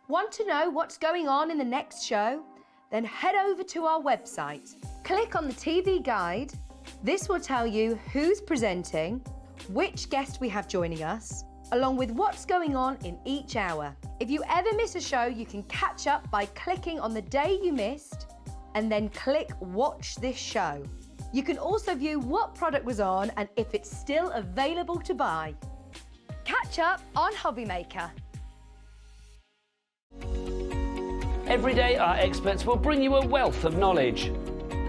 Want to know what's going on in the next show? Then head over to our website. Click on the TV guide. This will tell you who's presenting, which guest we have joining us, along with what's going on in each hour. If you ever miss a show, you can catch up by clicking on the day you missed and then click Watch This Show. You can also view what product was on and if it's still available to buy. Catch up on Hobbymaker. Every day, our experts will bring you a wealth of knowledge.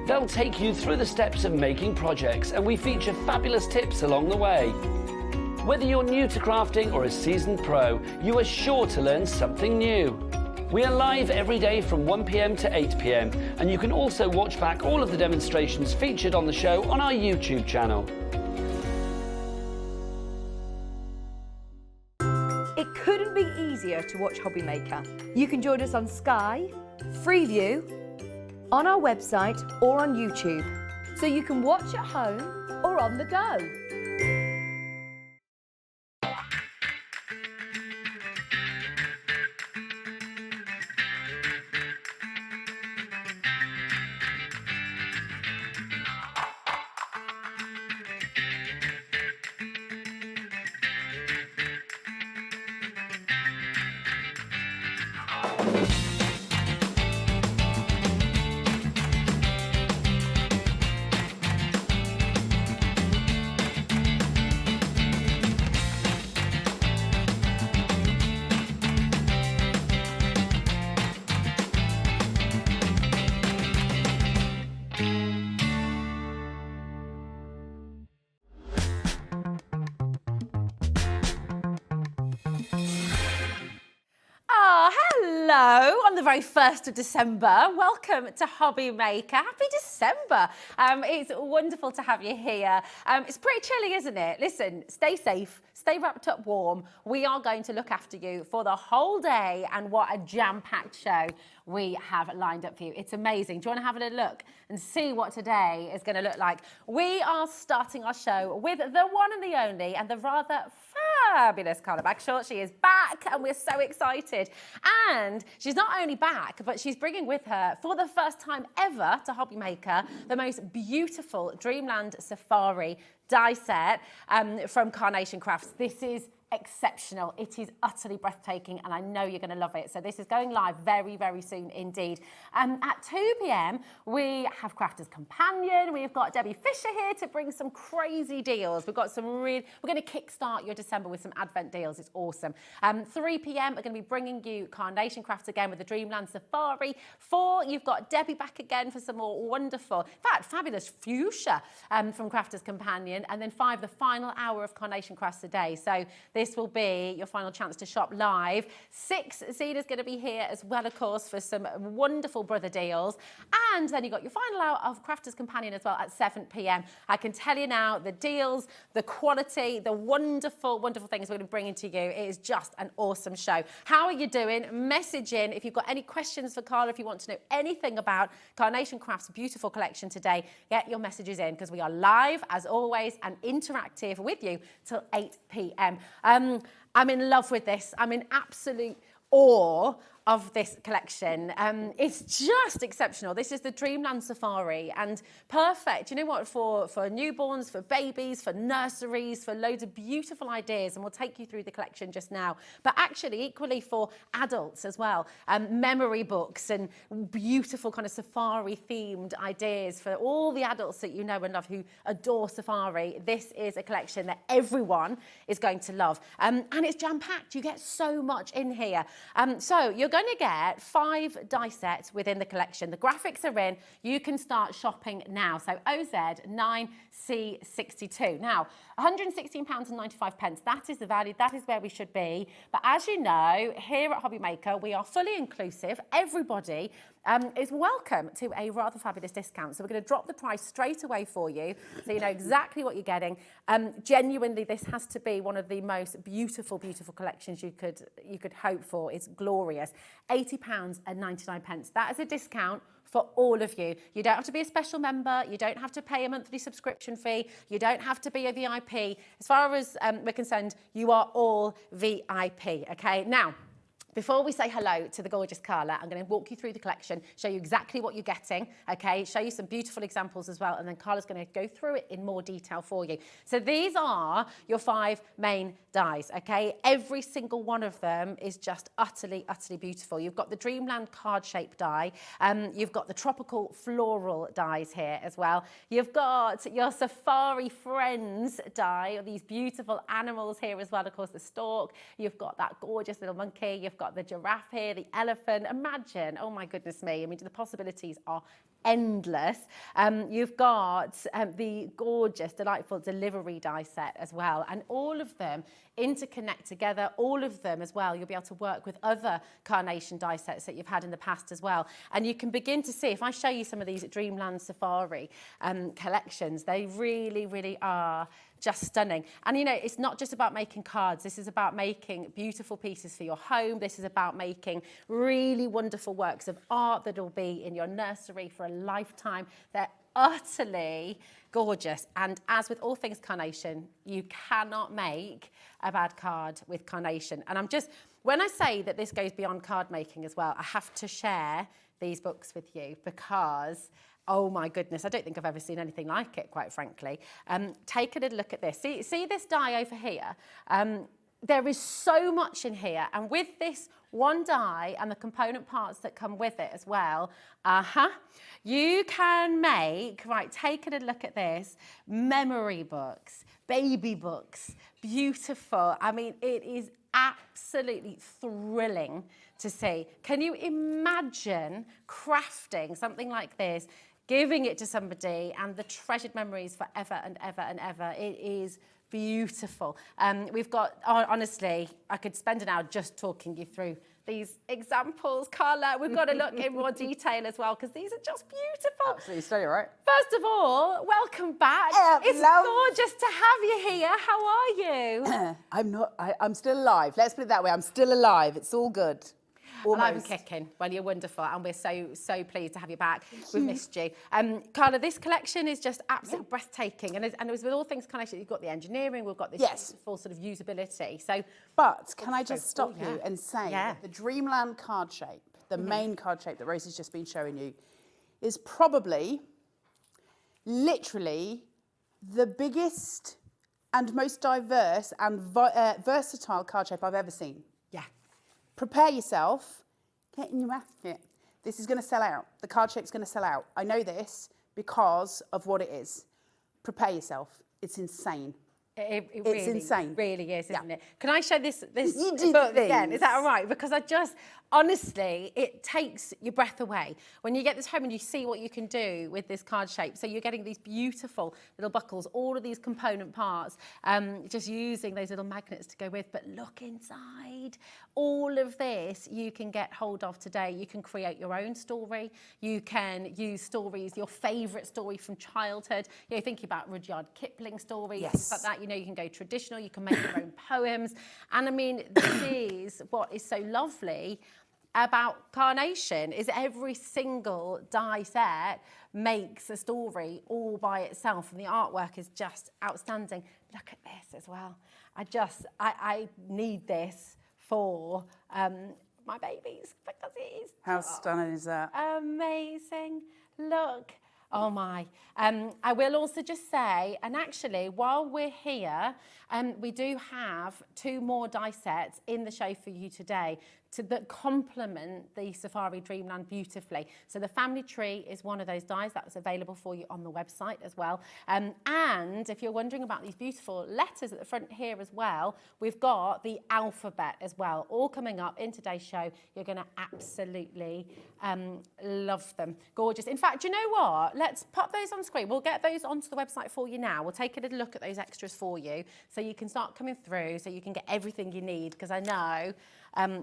They'll take you through the steps of making projects, and we feature fabulous tips along the way. Whether you're new to crafting or a seasoned pro, you are sure to learn something new. We are live every day from 1 p.m. to 8 p.m, and you can also watch back all of the demonstrations featured on the show on our YouTube channel. It couldn't be easier to watch Hobbymaker. You can join us on Sky, Freeview, on our website or on YouTube, so you can watch at home or on the go. Hello on the very 1st of December. Welcome to Hobbymaker. Happy December. It's wonderful to have you here. It's pretty chilly, isn't it? Listen, stay safe, stay wrapped up warm. We are going to look after you for the whole day, and what a jam-packed show we have lined up for you. It's amazing. Do you want to have a little look and see what today is going to look like? We are starting our show with the one and the only and the rather fabulous Carla Bagshot. She is back and we're so excited. And she's not only back, but she's bringing with her, for the first time ever to Hobbymaker, the most beautiful Dreamland Safari die set from Carnation Crafts. This is exceptional. It is utterly breathtaking, and I know you're going to love it. So this is going live very, very soon indeed. At 2 p.m, we have Crafter'S Companion. We've got Debbie Fisher here to bring some crazy deals. We've got some we're going to kickstart your December with some Advent deals. It's awesome. 3 p.m, we're going to be bringing you Carnation Crafts again with the Dreamland Safari. 4, you've got Debbie back again for some more wonderful, in fact, fabulous fuchsia from Crafter'S Companion. And then 5, the final hour of Carnation Crafts today. So this will be your final chance to shop live. 6, Sheena's going to be here as well, of course, for some wonderful brother deals. And then you've got your final hour of Crafter'S Companion as well at 7 p.m. I can tell you now, the deals, the quality, the wonderful, wonderful things we're going to be bringing to you. It is just an awesome show. How are you doing? Message in if you've got any questions for Carla, if you want to know anything about Carnation Crafts' beautiful collection today. Get your messages in, because we are live, as always, and interactive with you till 8 p.m. I'm in love with this. I'm in absolute awe of this collection. It's just exceptional. This is the Dreamland Safari, and perfect, you know what, for newborns, for babies, for nurseries, for loads of beautiful ideas, and we'll take you through the collection just now. But actually, equally for adults as well. Memory books and beautiful kind of safari-themed ideas for all the adults that you know and love who adore safari. This is a collection that everyone is going to love. And it's jam-packed. You get so much in here. So you're going to get 5 die sets within the collection. The graphics are in. You can start shopping now. So OZ9C62. Now, £116.95. That is the value. That is where we should be. But as you know, here at Hobbymaker, we are fully inclusive. Everybody is welcome to a rather fabulous discount. So we're going to drop the price straight away for you, so you know exactly what you're getting. Genuinely, this has to be one of the most beautiful, beautiful collections you could hope for. It's glorious. £80.99. That is a discount for all of you. You don't have to be a special member. You don't have to pay a monthly subscription fee. You don't have to be a VIP. As far as we're concerned, you are all VIP, okay? Now, Before we say hello to the gorgeous Carla, I'm going to walk you through the collection, show you exactly what you're getting, okay? Show you some beautiful examples as well, and then Carla's going to go through it in more detail for you. So these are your 5 main dies, okay? Every single one of them is just utterly, utterly beautiful. You've got the Dreamland card shape die, you've got the tropical floral dies here as well. You've got your Safari Friends die, these beautiful animals here as well, of course, the stork. You've got that gorgeous little monkey. You've got the giraffe here, the elephant. Imagine, oh my goodness me. I mean, the possibilities are endless. You've got the gorgeous, delightful delivery die set as well. And all of them interconnect together, all of them as well. You'll be able to work with other Carnation die sets that you've had in the past as well. And you can begin to see, if I show you some of these Dreamland Safari collections, they really, really are just stunning. And you know, it's not just about making cards. This is about making beautiful pieces for your home. This is about making really wonderful works of art that will be in your nursery for a lifetime. They're utterly gorgeous. And as with all things Carnation, you cannot make a bad card with Carnation. And when I say that this goes beyond card making as well, I have to share these books with you because, oh my goodness, I don't think I've ever seen anything like it, quite frankly. Take a little look at this. See this die over here? There is so much in here. And with this one die and the component parts that come with it as well, you can make, right, take a little look at this, memory books, baby books, beautiful. I mean, it is absolutely thrilling to see. Can you imagine crafting something like this, giving it to somebody, and the treasured memories forever and ever and ever? It is beautiful. We've got, honestly, I could spend an hour just talking you through these examples. Carla, we've got to look in more detail as well, because these are just beautiful. Absolutely stunning, right? First of all, welcome back. It's gorgeous to have you here. How are you? I'm still alive. Let's put it that way. I'm still alive. It's all good. Alive and kicking. Well, you're wonderful, and we're so pleased to have you back. We've missed you. Carla, this collection is just absolutely breathtaking, and it was with all things Carnation. You've got the engineering, we've got this beautiful sort of usability. So, but can I just stop you and say that the Dreamland card shape, the main card shape that Rosie's just been showing you, is probably, literally, the biggest and most diverse and versatile card shape I've ever seen. yeah. Prepare yourself. Get in your basket. This is going to sell out. The card shape's going to sell out. I know this because of what it is. Prepare yourself. It's insane. It's really, insane. Really is, isn't it? Can I show this You did book things. again? Is that all right? Because honestly, it takes your breath away when you get this home and you see what you can do with this card shape. So you're getting these beautiful little buckles, all of these component parts, just using those little magnets to go with. But look inside. All of this you can get hold of today. You can create your own story. You can use stories, your favourite story from childhood. You know, thinking about Rudyard Kipling stories, things like that. You know, you can go traditional. You can make your own poems. And I mean, this is what is so lovely about Carnation, is every single die set makes a story all by itself, and the artwork is just outstanding. Look at this as well. I need this for my babies, because it is How stunning is that? amazing. Look. Oh my. I will also just say, and actually while we're here, we do have 2 more die sets in the show for you today that complement the Safari Dreamland beautifully. So the family tree is one of those dies that's available for you on the website as well. And if you're wondering about these beautiful letters at the front here as well, we've got the alphabet as well, all coming up in today's show. You're going to absolutely love them. Gorgeous. In fact, you know what? Let's pop those on screen. We'll get those onto the website for you now. We'll take a little look at those extras for you so you can start coming through, so you can get everything you need, because I know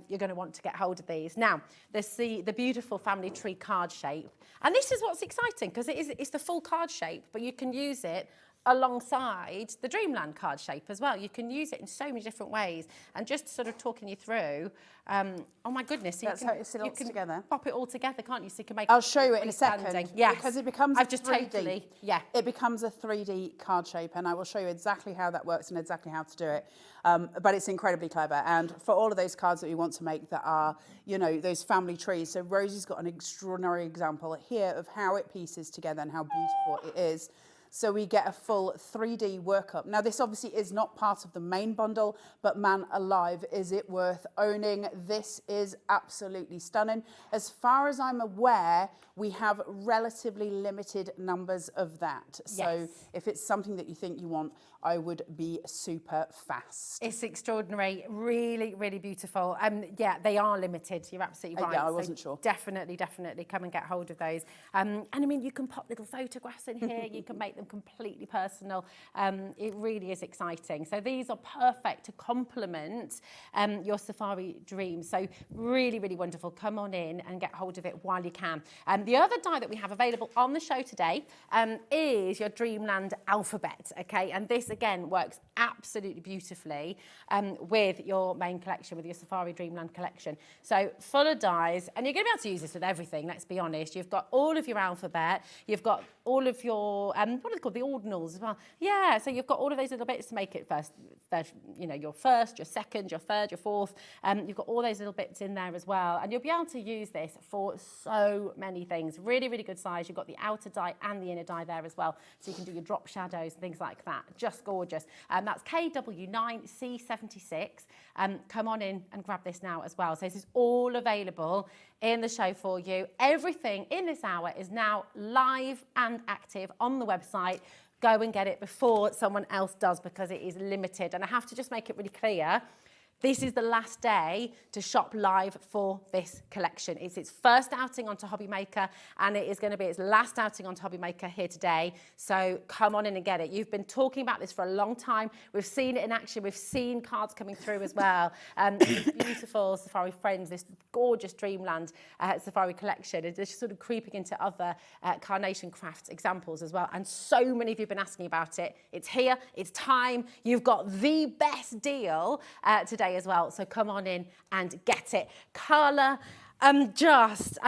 you're going to want to get hold of these. Now, there's the beautiful family tree card shape. And this is what's exciting, because it's the full card shape, but you can use it alongside the Dreamland card shape as well. You can use it in so many different ways. And just sort of talking you through, oh my goodness, so That's how it sits together. Pop it all together, can't you? So you can make I'll show you it in a freestanding. second. Yes. Because it becomes I've a just 3D. totally, yeah. It becomes a 3D card shape, and I will show you exactly how that works and exactly how to do it. But it's incredibly clever. And for all of those cards that we want to make that are, you know, those family trees. So Rosie's got an extraordinary example here of how it pieces together and how beautiful it is. So we get a full 3D workup. Now, this obviously is not part of the main bundle, but man alive, is it worth owning? This is absolutely stunning. As far as I'm aware, we have relatively limited numbers of that. So Yes. if it's something that you think you want, I would be super fast. It's extraordinary, really, really beautiful. Yeah, they are limited. You're absolutely right. Yeah, I wasn't sure. Definitely come and get hold of those. And I mean, you can pop little photographs in here. You can make them completely personal. It really is exciting. So these are perfect to complement your safari dreams. So really, really wonderful. Come on in and get hold of it while you can. The other die that we have available on the show today is your Dreamland alphabet. Okay, and this again works absolutely beautifully with your main collection, with your Safari Dreamland collection. So full of dies, and you're going to be able to use this with everything, let's be honest. You've got all of your alphabet, you've got all of your, what are they called, the ordinals as well. Yeah, so you've got all of those little bits to make it first, you know, your first, your second, your third, your fourth. You've got all those little bits in there as well, and you'll be able to use this for so many things. Really, really good size. You've got the outer die and the inner die there as well, so you can do your drop shadows and things like that. Just gorgeous. That's KW9C76. Come on in and grab this now as well. So this is all available in the show for you. Everything in this hour is now live and active on the website. Go and get it before someone else does, because it is limited. And I have to just make it really clear, this is the last day to shop live for this collection. It's its first outing onto Hobbymaker, and it is going to be its last outing onto Hobbymaker here today. So come on in and get it. You've been talking about this for a long time. We've seen it in action. We've seen cards coming through as well. This beautiful Safari Friends, this gorgeous Dreamland Safari collection. It's just sort of creeping into other Carnation Crafts examples as well. And so many of you have been asking about it. It's here. It's time. You've got the best deal today as well, so come on in and get it. Carla, I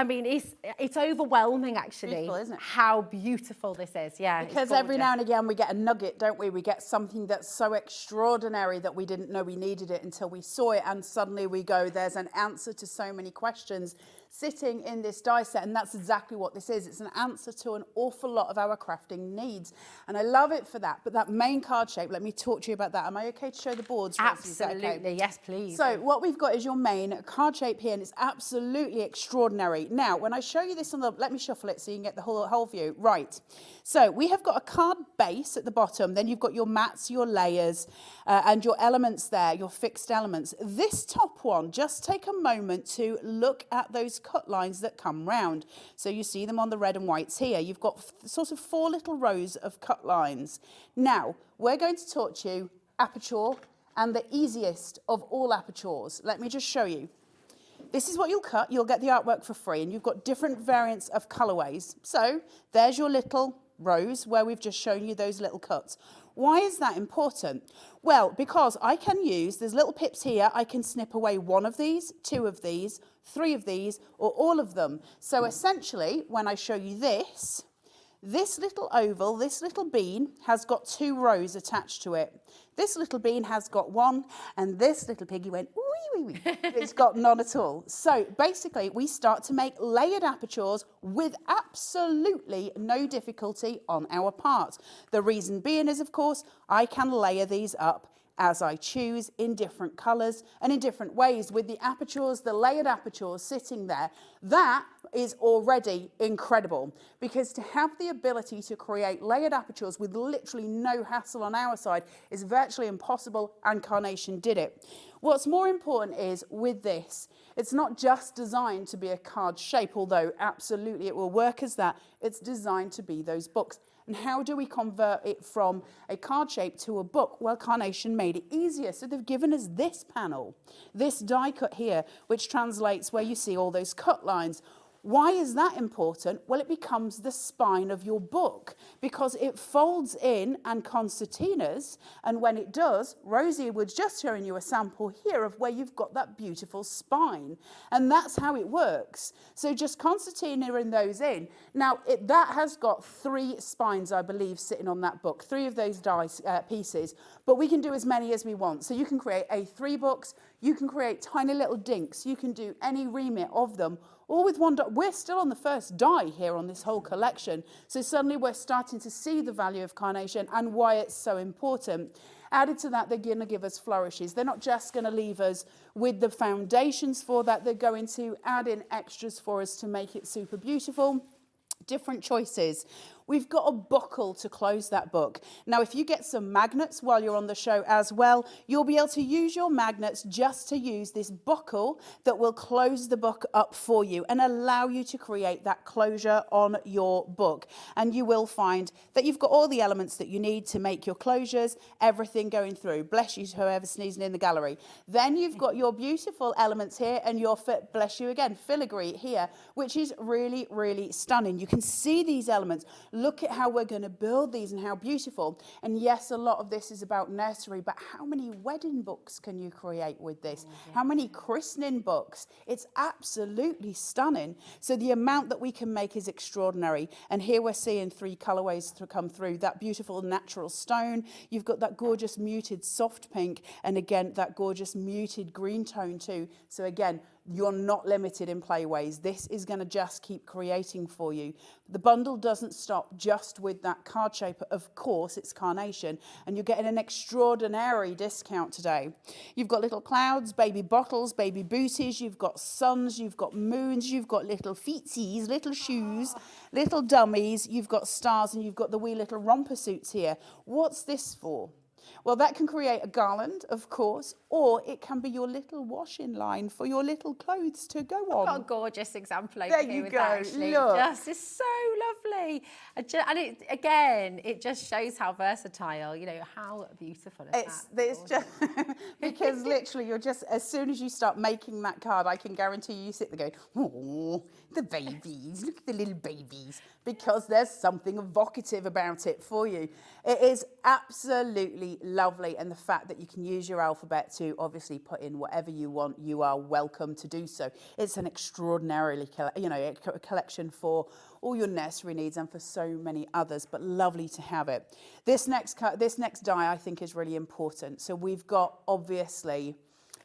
mean, it's overwhelming actually. Beautiful, isn't it? How beautiful this is, yeah. Because every now and again we get a nugget, don't we? We get something that's so extraordinary that we didn't know we needed it until we saw it, and suddenly we go, there's an answer to so many questions sitting in this die set, and that's exactly what this is. It's an answer to an awful lot of our crafting needs, and I love it for that. But that main card shape, let me talk to you about that. Am I okay to show the boards, Rosie? Absolutely, okay? yes, please. So what we've got is your main card shape here, and it's absolutely extraordinary. Now, when I show you this on the, let me shuffle it so you can get the whole view. Right, so we have got a card base at the bottom, then you've got your mats, your layers, and your elements there, your fixed elements. This top one, just take a moment to look at those cut lines that come round. So you see them on the red and whites here. You've got sort of 4 little rows of cut lines. Now, we're going to talk to you aperture, and the easiest of all apertures. Let me just show you. This is what you'll cut. You'll get the artwork for free, and you've got different variants of colorways. So there's your little rows where we've just shown you those little cuts. Why is that important? Well, because I can use, there's little pips here, I can snip away 1 of these, 2 of these, 3 of these, or all of them. So essentially, when I show you this little oval, this little bean has got 2 rows attached to it. This little bean has got 1, and this little piggy went, wee, wee, wee. It's got none at all. So basically, we start to make layered apertures with absolutely no difficulty on our part. The reason being is, of course, I can layer these up as I choose in different colours and in different ways with the apertures, the layered apertures sitting there. That is already incredible, because to have the ability to create layered apertures with literally no hassle on our side is virtually impossible, and Carnation did it. What's more important is with this, it's not just designed to be a card shape, although absolutely it will work as that. It's designed to be those books. And how do we convert it from a card shape to a book? Well, Carnation made it easier. So they've given us this panel, this die cut here, which translates where you see all those cut lines. Why is that important? Well, it becomes the spine of your book because it folds in and concertinas. And when it does, Rosie was just showing you a sample here of where you've got that beautiful spine. And that's how it works. So just concertina in those in. Now, that has got 3 spines, I believe, sitting on that book, 3 of those dice pieces. But we can do as many as we want. So you can create A3 books, you can create tiny little dinks, you can do any remit of them, all with one die. We're still on the first die here on this whole collection. So suddenly we're starting to see the value of carnation and why it's so important. Added to that, they're going to give us flourishes. They're not just going to leave us with the foundations for that. They're going to add in extras for us to make it super beautiful. Different choices. We've got a buckle to close that book. Now, if you get some magnets while you're on the show as well, you'll be able to use your magnets just to use this buckle that will close the book up for you and allow you to create that closure on your book. And you will find that you've got all the elements that you need to make your closures, everything going through. Bless you, whoever's sneezing in the gallery. Then you've got your beautiful elements here and your, bless you again, filigree here, which is really, really stunning. You can see these elements. Look at how we're going to build these and how beautiful. And yes, a lot of this is about nursery, but how many wedding books can you create with this? How many christening books? It's absolutely stunning. So the amount that we can make is extraordinary. And here we're seeing 3 colorways to come through. That beautiful natural stone. You've got that gorgeous muted soft pink. And again, that gorgeous muted green tone too. So again, you're not limited in playways. This is going to just keep creating for you. The bundle doesn't stop just with that card shape. Of course, it's carnation, and you're getting an extraordinary discount today. You've got little clouds, baby bottles, baby booties. You've got suns, you've got moons, you've got little feetsies, little shoes, little dummies. You've got stars, and you've got the wee little romper suits here. What's this for? Well, that can create a garland, of course, or it can be your little washing line for your little clothes to go on. I've got a gorgeous example over There here you with go. that, actually. Look. Just, it's so lovely. And it, again, it just shows how versatile, you know, how beautiful is that? It's just, because literally you're just, as soon as you start making that card, I can guarantee you sit there going, oh, the babies, look at the little babies, because there's something evocative about it for you. It is absolutely lovely, and the fact that you can use your alphabet to obviously put in whatever you want, you are welcome to do so. It's an extraordinarily, a collection for all your nursery needs and for so many others, but lovely to have it. This next die I think is really important. So we've got obviously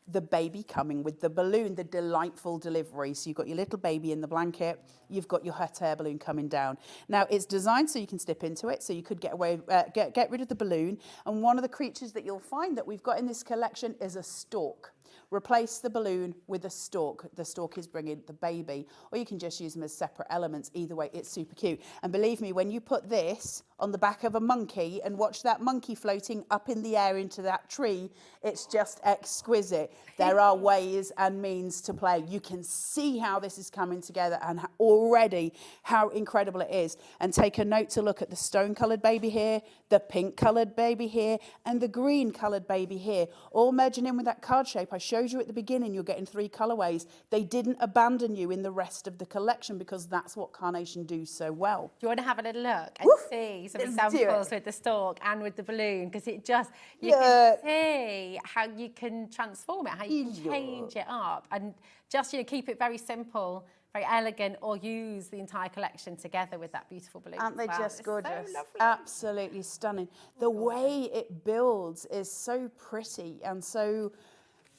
the baby coming with the balloon, the delightful delivery. So you've got your little baby in the blanket, you've got your hot air balloon coming down. Now it's designed so you can slip into it, so you could get rid of the balloon. And one of the creatures that you'll find that we've got in this collection is a stork. Replace the balloon with a stork. The stork is bringing the baby, or you can just use them as separate elements. Either way, it's super cute. And believe me, when you put this on the back of a monkey and watch that monkey floating up in the air into that tree, it's just exquisite. There are ways and means to play. You can see how this is coming together and already how incredible it is. And take a note to look at the stone-coloured baby here, the pink-coloured baby here, and the green-coloured baby here, all merging in with that card shape. I showed you at the beginning, you're getting 3 colourways. They didn't abandon you in the rest of the collection because that's what Carnation do so well. Do you want to have a little look and see some examples with the stork and with the balloon? Because it just, you can see how you can transform it, how you can change it up, and just, you know, keep it very simple, very elegant, or use the entire collection together with that beautiful balloon. Aren't they just gorgeous? So lovely. Absolutely stunning. The way it builds is so pretty, and so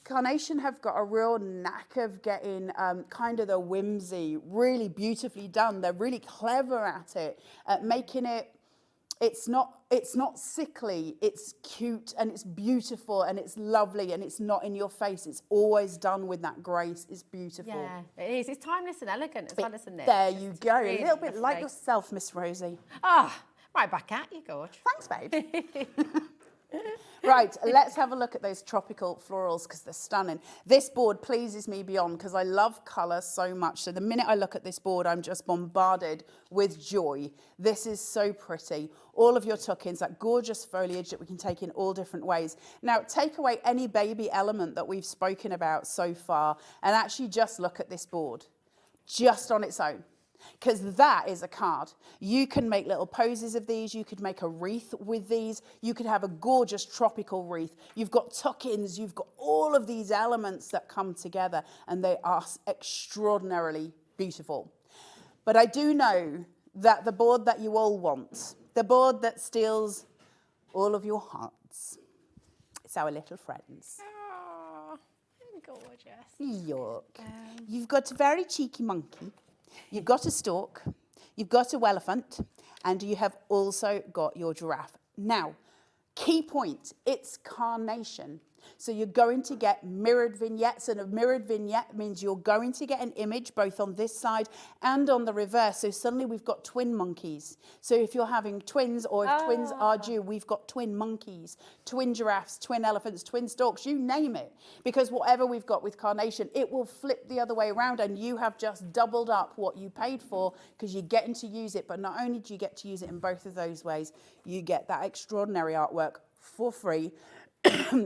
Carnation have got a real knack of getting kind of the whimsy really beautifully done. They're really clever at it, at making it, it's not sickly, it's cute and it's beautiful and it's lovely and it's not in your face. It's always done with that grace. It's beautiful. Yeah, it is. It's timeless and elegant as well, isn't it? There you go. Really a little bit like lovely. yourself, Miss Rosie. Ah, right back at you, Gorge. Thanks, babe. Right, let's have a look at those tropical florals because they're stunning. This board pleases me beyond because I love colour so much. So the minute I look at this board, I'm just bombarded with joy. This is so pretty. All of your tuck-ins, that gorgeous foliage that we can take in all different ways. Now, take away any baby element that we've spoken about so far and actually just look at this board. just on its own. Because that is a card. You can make little poses of these. You could make a wreath with these. You could have a gorgeous tropical wreath. You've got tuck-ins. You've got all of these elements that come together, and they are extraordinarily beautiful. But I do know that the board that you all want, the board that steals all of your hearts, it's our little friends. Oh, gorgeous. York. You've got a very cheeky monkey. You've got a stork, you've got a elephant, and you have also got your giraffe. Now, key point, it's carnation. So you're going to get mirrored vignettes, and a mirrored vignette means you're going to get an image both on this side and on the reverse. So suddenly we've got twin monkeys. So if you're having twins, or if twins are due, we've got twin monkeys, twin giraffes, twin elephants, twin storks, you name it. Because whatever we've got with carnation, it will flip the other way around, and you have just doubled up what you paid for, because you're getting to use it. But not only do you get to use it in both of those ways, you get that extraordinary artwork for free.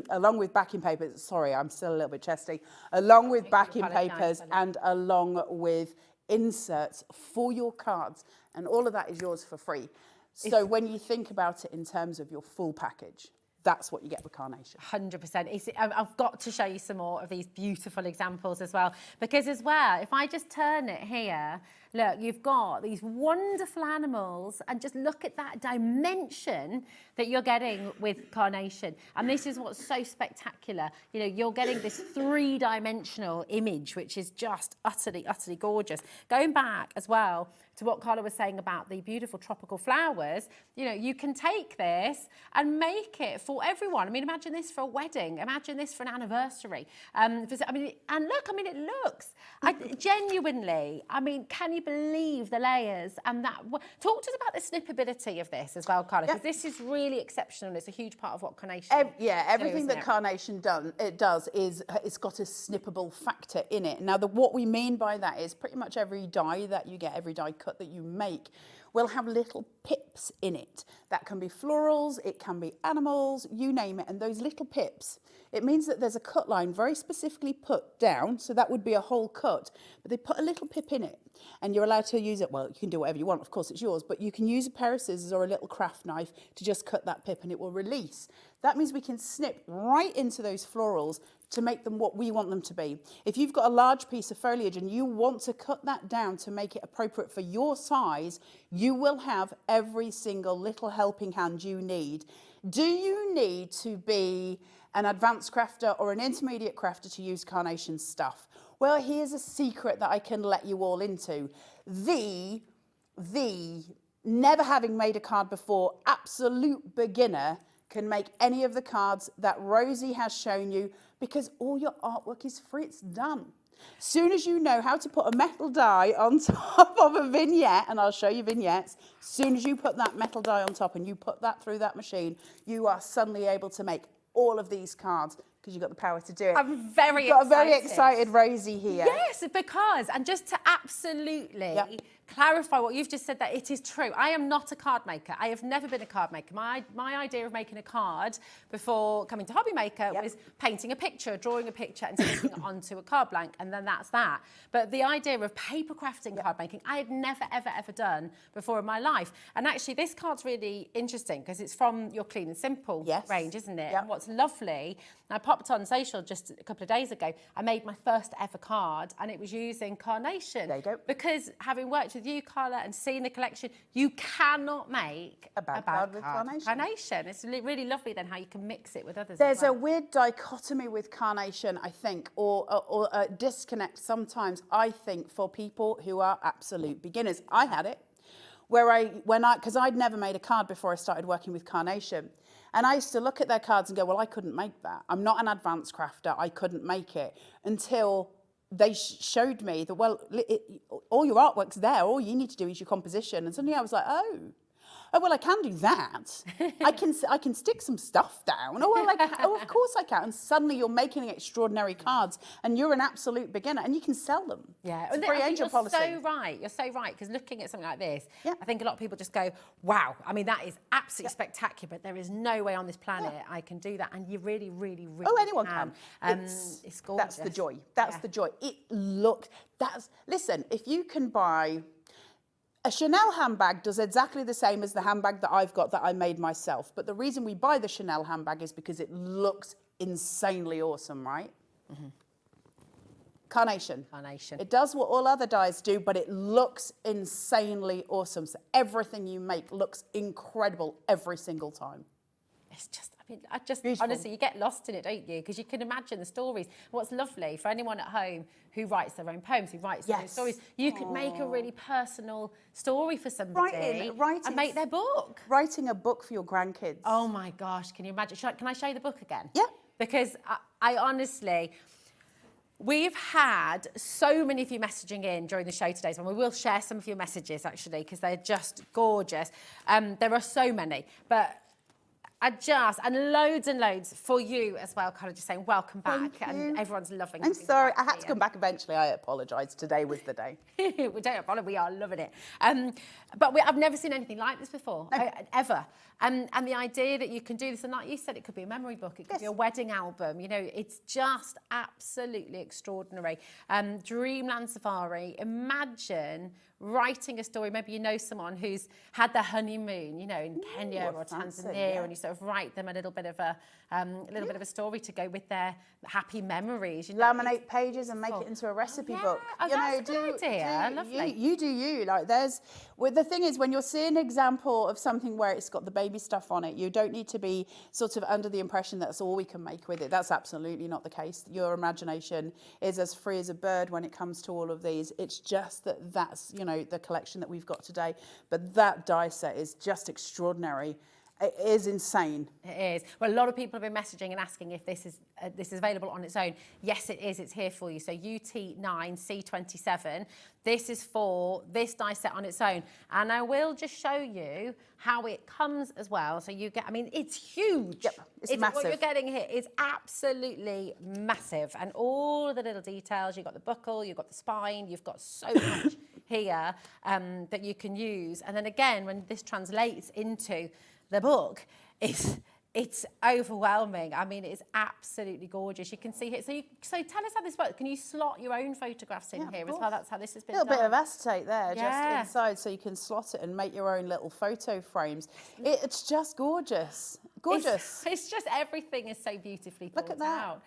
Along with backing papers, sorry, I'm still a little bit chesty, along with backing papers and along with inserts for your cards. And all of that is yours for free. So when you think about it in terms of your full package, that's what you get with Carnation. 100%. I've got to show you some more of these beautiful examples as well. Because as well, if I just turn it here, look, you've got these wonderful animals, and just look at that dimension that you're getting with Carnation. And this is what's so spectacular. You know, you're getting this three-dimensional image, which is just utterly, utterly gorgeous. Going back as well to what Carla was saying about the beautiful tropical flowers, you know, you can take this and make it for everyone. I mean, imagine this for a wedding. Imagine this for an anniversary. And look, I mean, it looks, genuinely, I mean, can you believe the layers and that? Talk to us about the snippability of this as well, Carla, because this is really exceptional. It's a huge part of what Carnation everything that Carnation does is it's got a snippable factor in it. Now, what we mean by that is pretty much every die that you get, every die cut that you make, will have little pips in it. That can be florals, it can be animals, you name it. And those little pips, it means that there's a cut line very specifically put down, so that would be a whole cut, but they put a little pip in it, and you're allowed to use it. Well, you can do whatever you want, of course it's yours, but you can use a pair of scissors or a little craft knife to just cut that pip, and it will release. That means we can snip right into those florals to make them what we want them to be. If you've got a large piece of foliage and you want to cut that down to make it appropriate for your size, you will have every single little helping hand you need. Do you need to be an advanced crafter or an intermediate crafter to use Carnation stuff? Well, here's a secret that I can let you all into. The never having made a card before, absolute beginner can make any of the cards that Rosie has shown you, because all your artwork is free, it's done. Soon as you know how to put a metal die on top of a vignette, and I'll show you vignettes, soon as you put that metal die on top and you put that through that machine, you are suddenly able to make all of these cards, because you've got the power to do it. I'm very excited. You've got a very excited Rosie here. Yes, because, and just to absolutely clarify what you've just said, that it is true. I am not a card maker. I have never been a card maker. My idea of making a card before coming to Hobbymaker was painting a picture, drawing a picture and sticking it onto a card blank, and then that's that. But the idea of paper crafting card making, I had never, ever, ever done before in my life. And actually this card's really interesting because it's from your Clean and Simple range, isn't it? And what's lovely, and I popped on social just a couple of days ago, I made my first ever card, and it was using Carnation. There you go. Because having worked with you, Carla, and seen the collection, you cannot make a bad card with Carnation. It's really lovely then how you can mix it with others. There's a weird dichotomy with Carnation, I think, or a disconnect sometimes, I think, for people who are absolute beginners. I had it, because I'd never made a card before I started working with Carnation. And I used to look at their cards and go, well, I couldn't make that. I'm not an advanced crafter. I couldn't make it, until they showed me that, well, all your artwork's there. All you need to do is your composition. And suddenly I was like, oh, well, I can do that. I can stick some stuff down. Oh, of course I can. And suddenly you're making extraordinary cards, and you're an absolute beginner, and you can sell them. Yeah, it's a free angel policy. You're so right. Because looking at something like this, I think a lot of people just go, wow. I mean, that is absolutely spectacular, but there is no way on this planet I can do that. And you really, really, really anyone can. It's gorgeous. That's the joy. That's the joy. It looks. Listen, if you can buy a Chanel handbag does exactly the same as the handbag that I've got that I made myself. But the reason we buy the Chanel handbag is because it looks insanely awesome, right? Mm-hmm. Carnation. It does what all other dyes do, but it looks insanely awesome. So everything you make looks incredible every single time. It's just, I just Beautiful. honestly, you get lost in it, don't you? Because you can imagine the stories. What's lovely for anyone at home who writes their own poems, who writes their own stories, you could make a really personal story for somebody and make their book. Writing a book for your grandkids. Oh my gosh, can you imagine? Can I show you the book again? Yeah. Because I honestly, we've had so many of you messaging in during the show today, so we will share some of your messages actually, because they're just gorgeous. There are so many, but and loads for you as well, kind of just saying welcome back, and everyone's loving it. I'm sorry, I had to come back eventually. I apologise. Today was the day. We don't apologise, we are loving it. But I've never seen anything like this before, ever. And the idea that you can do this, and like you said, it could be a memory book, it could be a wedding album, you know, it's just absolutely extraordinary. Dreamland Safari, imagine writing a story. Maybe you know someone who's had their honeymoon, you know, in Kenya or Tanzania, and you sort of write them a little bit of a story to go with their happy memories. You know, laminate pages and make it into a recipe book. That's a good idea. Lovely. You do you. Like the thing is, when you're seeing an example of something where it's got the baby stuff on it, you don't need to be sort of under the impression that's all we can make with it. That's absolutely not the case. Your imagination is as free as a bird when it comes to all of these. It's just that's, you know, the collection that we've got today. But that die set is just extraordinary. It is insane. It is. Well, a lot of people have been messaging and asking if this is available on its own. Yes, it is. It's here for you. So UT9C27. This is for this die set on its own. And I will just show you how it comes as well. So you get, I mean, it's huge. Yep, it's massive. What you're getting here is absolutely massive. And all the little details, you've got the buckle, you've got the spine, you've got so much here that you can use. And then again, when this translates into the book, it's overwhelming. I mean, it's absolutely gorgeous. You can see it. So tell us how this works. Can you slot your own photographs in here as well? That's how this has been done. A little bit of acetate there, just inside, so you can slot it and make your own little photo frames. It's just gorgeous. Gorgeous. It's just everything is so beautifully thought out.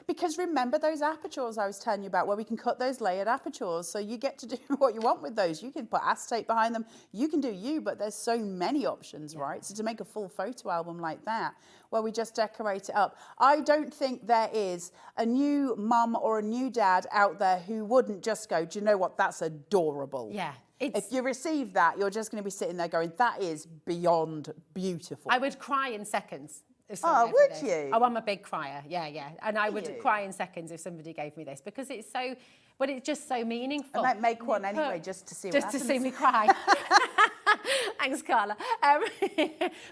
Because remember those apertures I was telling you about, where we can cut those layered apertures, so you get to do what you want with those. You can put acetate behind them, you can do but there's so many options, right? So to make a full photo album like that, where we just decorate it up, I don't think there is a new mum or a new dad out there who wouldn't just go, do you know what, that's adorable. Yeah. If you receive that, you're just going to be sitting there going, that is beyond beautiful. I would cry in seconds. Oh, would you? Oh, I'm a big crier. Yeah. And I would cry in seconds if somebody gave me this, because it's so, but it's just so meaningful. I might make one anyway, just to see what happens. Just to see me cry. Thanks, Carla. But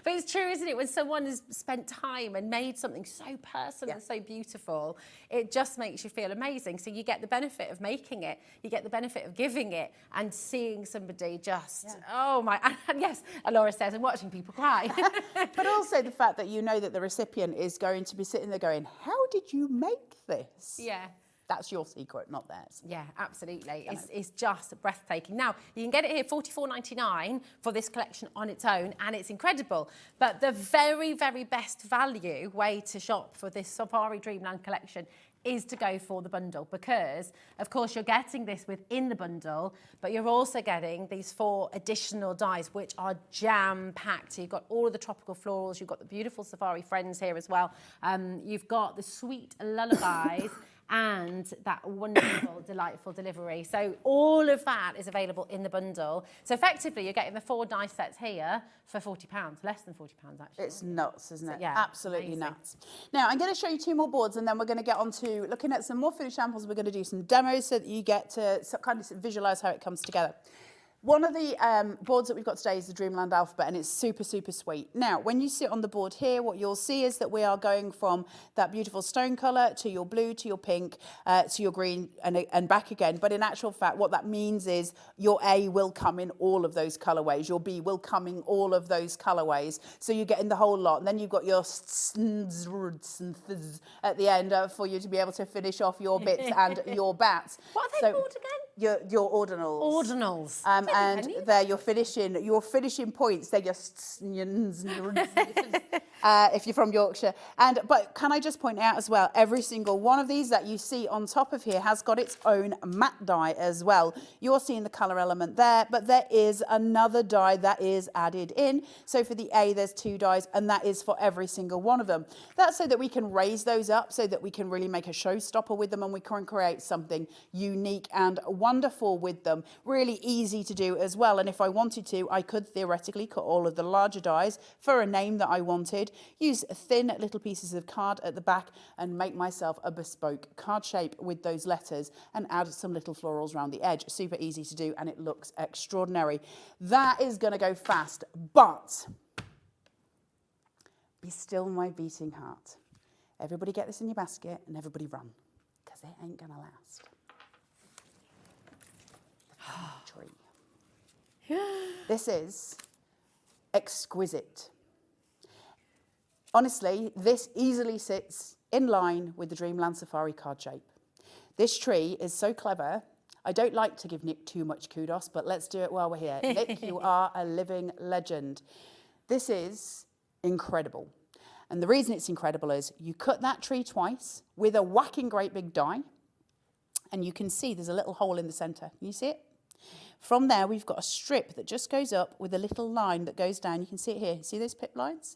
it's true, isn't it? When someone has spent time and made something so personal and so beautiful, it just makes you feel amazing. So you get the benefit of making it, you get the benefit of giving it, and seeing somebody just, oh my, and yes, Laura says, and watching people cry. But also the fact that you know that the recipient is going to be sitting there going, how did you make this? Yeah. That's your secret, not theirs. Yeah, absolutely. It's just breathtaking. Now, you can get it here $44.99 for this collection on its own, and it's incredible. But the very, very best value way to shop for this Safari Dreamland collection is to go for the bundle, because, of course, you're getting this within the bundle, but you're also getting these 4 additional dies, which are jam-packed. So you've got all of the tropical florals, you've got the beautiful Safari Friends here as well. You've got the sweet lullabies, and that wonderful, delightful delivery. So all of that is available in the bundle. So effectively, you're getting the 4 die sets here for £40, less than £40 actually. It's nuts, isn't it? Yeah, absolutely amazing. Nuts. Now, I'm going to show you 2 more boards, and then we're going to get on to looking at some more food samples. We're going to do some demos so that you get to kind of visualise how it comes together. One of the boards that we've got today is the Dreamland Alphabet, and it's super, super sweet. Now, when you sit on the board here, what you'll see is that we are going from that beautiful stone colour to your blue, to your pink, to your green, and back again. But in actual fact, what that means is your A will come in all of those colourways. Your B will come in all of those colourways. So you're getting the whole lot. And then you've got your at the end for you to be able to finish off your bits and your bats. What are they called again? your ordinals. Ordinals. And they're your finishing points. They're your if you're from Yorkshire. But can I just point out as well, every single one of these that you see on top of here has got its own matte dye as well. You're seeing the colour element there, but there is another dye that is added in. So for the A, there's 2 dyes, and that is for every single one of them. That's so that we can raise those up, so that we can really make a showstopper with them, and we can create something unique and wonderful with them. Really easy to do as well. And if I wanted to, I could theoretically cut all of the larger dies for a name that I wanted, use thin little pieces of card at the back and make myself a bespoke card shape with those letters and add some little florals around the edge. Super easy to do, and it looks extraordinary. That is going to go fast, but be still my beating heart. Everybody get this in your basket and everybody run, because it ain't going to last. Tree. This is exquisite. Honestly, this easily sits in line with the Dreamland Safari card shape. This tree is so clever. I don't like to give Nick too much kudos, but let's do it while we're here. Nick, you are a living legend. This is incredible. And the reason it's incredible is you cut that tree twice with a whacking great big die, and you can see there's a little hole in the centre. Can you see it? From there, we've got a strip that just goes up with a little line that goes down. You can see it here. See those pip lines?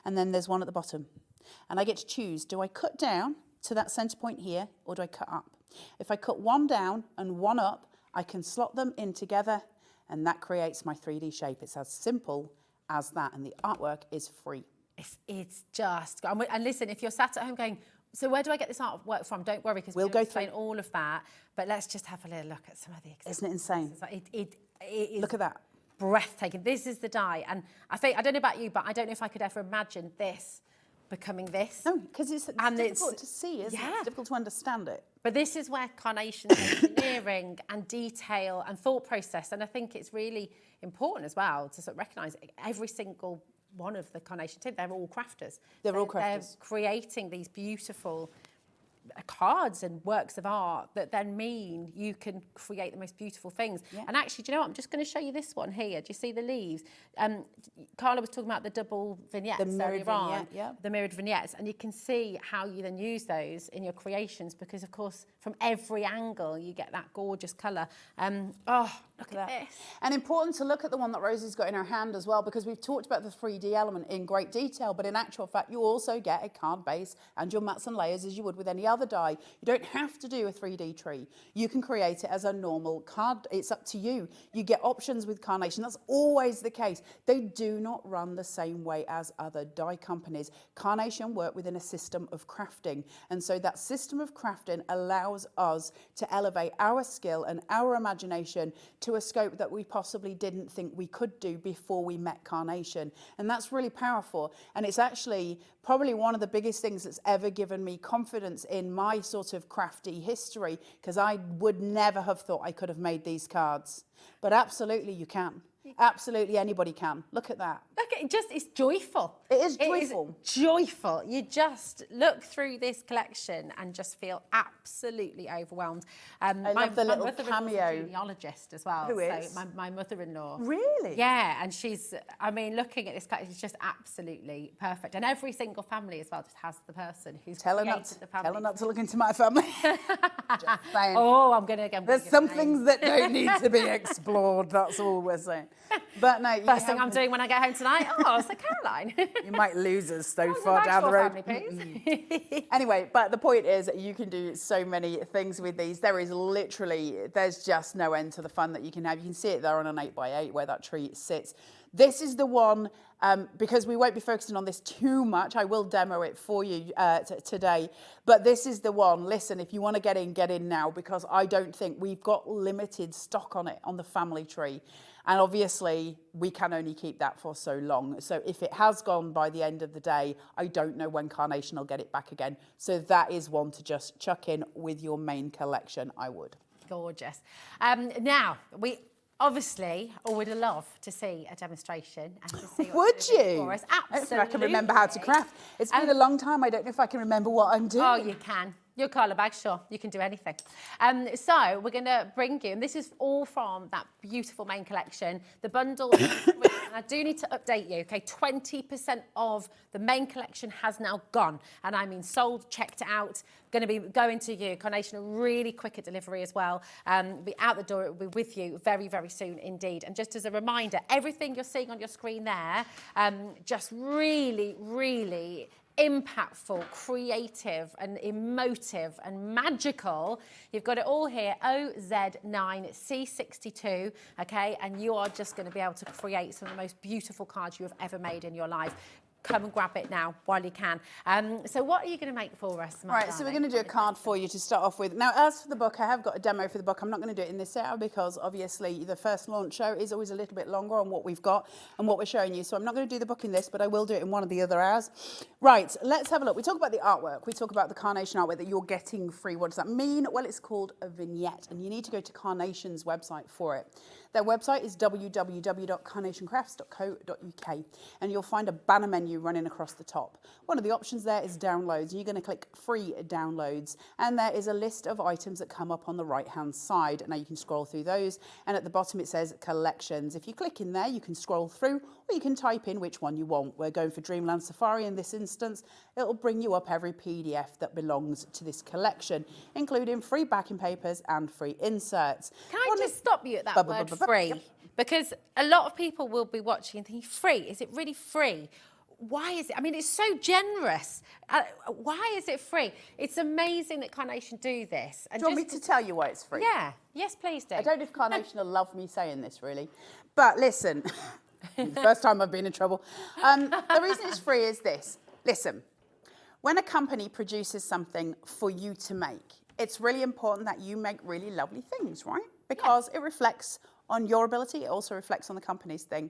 And then there's one at the bottom. And I get to choose, do I cut down to that centre point here, or do I cut up? If I cut one down and one up, I can slot them in together, and that creates my 3D shape. It's as simple as that, and the artwork is free. It's just, and listen, if you're sat at home going, so where do I get this artwork from? Don't worry, because we'll go through all of that. But let's just have a little look at some of the examples. Isn't it insane? It is look at that. Breathtaking. This is the die. And I don't know about you, but I don't know if I could ever imagine this becoming this. No, because it's difficult to see, isn't it? It's difficult to understand it. But this is where Carnation's engineering and detail and thought process, and I think it's really important as well to sort of recognise every single one of the Carnation team, they're all crafters. They're all crafters. They're creating these beautiful cards and works of art that then mean you can create the most beautiful things. Yeah. And actually, do you know what? I'm just going to show you this one here. Do you see the leaves? Carla was talking about the double vignettes earlier on. Yeah. The mirrored vignettes. And you can see how you then use those in your creations, because, of course, from every angle, you get that gorgeous colour. Look at this. And important to look at the one that Rosie's got in her hand as well, because we've talked about the 3D element in great detail, but in actual fact, you also get a card base and your mats and layers as you would with any other die. You don't have to do a 3D tree. You can create it as a normal card. It's up to you. You get options with Carnation. That's always the case. They do not run the same way as other die companies. Carnation work within a system of crafting. And so that system of crafting allows us to elevate our skill and our imagination to a scope that we possibly didn't think we could do before we met Carnation. And that's really powerful. And it's actually probably one of the biggest things that's ever given me confidence in my sort of crafty history, because I would never have thought I could have made these cards. But absolutely you can. Absolutely anybody can. Look at that. Look, it's joyful. It is joyful. It is joyful. You just look through this collection and just feel absolutely overwhelmed. I love the little cameo. My genealogist as well. Who is? So my mother-in-law. Really? Yeah, and she's, looking at this collection, it's just absolutely perfect. And every single family as well just has the person who's created the family. Tell her not to look into my family. Just saying. Oh, I'm going to... There's some things that don't need to be explored, that's all we're saying. But no, first thing I'm doing when I get home tonight, it's the Caroline. You might lose us so far down the road. Family, Anyway, but the point is that you can do so many things with these. There's just no end to the fun that you can have. You can see it there on an 8x8 where that tree sits. This is the one, because we won't be focusing on this too much. I will demo it for you today. But this is the one. Listen, if you want to get in now, because I don't think we've got limited stock on it on the family tree. And obviously, we can only keep that for so long. So if it has gone by the end of the day, I don't know when Carnation will get it back again. So that is one to just chuck in with your main collection, I would. Gorgeous. Now, we obviously would love to see a demonstration and to see would you? For us. Absolutely. I don't know if I can remember how to craft. It's been a long time. I don't know if I can remember what I'm doing. Oh, you can. Your colour bag, sure, you can do anything. So we're going to bring you, and this is all from that beautiful main collection, the bundle. And I do need to update you, okay? 20% of the main collection has now gone, and I mean sold, checked out, going to be going to you. Carnation, a really quicker delivery as well. Be out the door, it will be with you very, very soon indeed. And just as a reminder, everything you're seeing on your screen there, just really, really impactful, creative and emotive and magical. You've got it all here, OZ9C62, okay? And you are just going to be able to create some of the most beautiful cards you have ever made in your life. Come and grab it now while you can. So what are you going to make for us, my Right, so we're going to do a card for you to start off with. Now, as for the book, I have got a demo for the book. I'm not going to do it in this hour because obviously the first launch show is always a little bit longer on what we've got and what we're showing you. So I'm not going to do the book in this, but I will do it in one of the other hours. Right, let's have a look. We talk about the artwork. We talk about the Carnation artwork that you're getting free. What does that mean? Well, it's called a vignette, and you need to go to Carnation's website for it. Their website is www.carnationcrafts.co.uk, and you'll find a banner menu running across the top. One of the options there is downloads, and you're going to click free downloads, and there is a list of items that come up on the right hand side. Now you can scroll through those, and at the bottom it says collections. If you click in there, you can scroll through, or you can type in which one you want. We're going for Dreamland Safari in this instance. It'll bring you up every PDF that belongs to this collection, including free backing papers and free inserts. Can I just stop you at that word free? Yep. Because a lot of people will be watching and thinking, free, is it really free? Why is it? I mean, it's so generous. Why is it free? It's amazing that Carnation do this. And do you want me to tell you why it's free? Yeah. Yes, please do. I don't know if Carnation will love me saying this, really. But listen, first time I've been in trouble. The reason it's free is this. Listen, when a company produces something for you to make, it's really important that you make really lovely things, right? Because it reflects on your ability. It also reflects on the company's thing.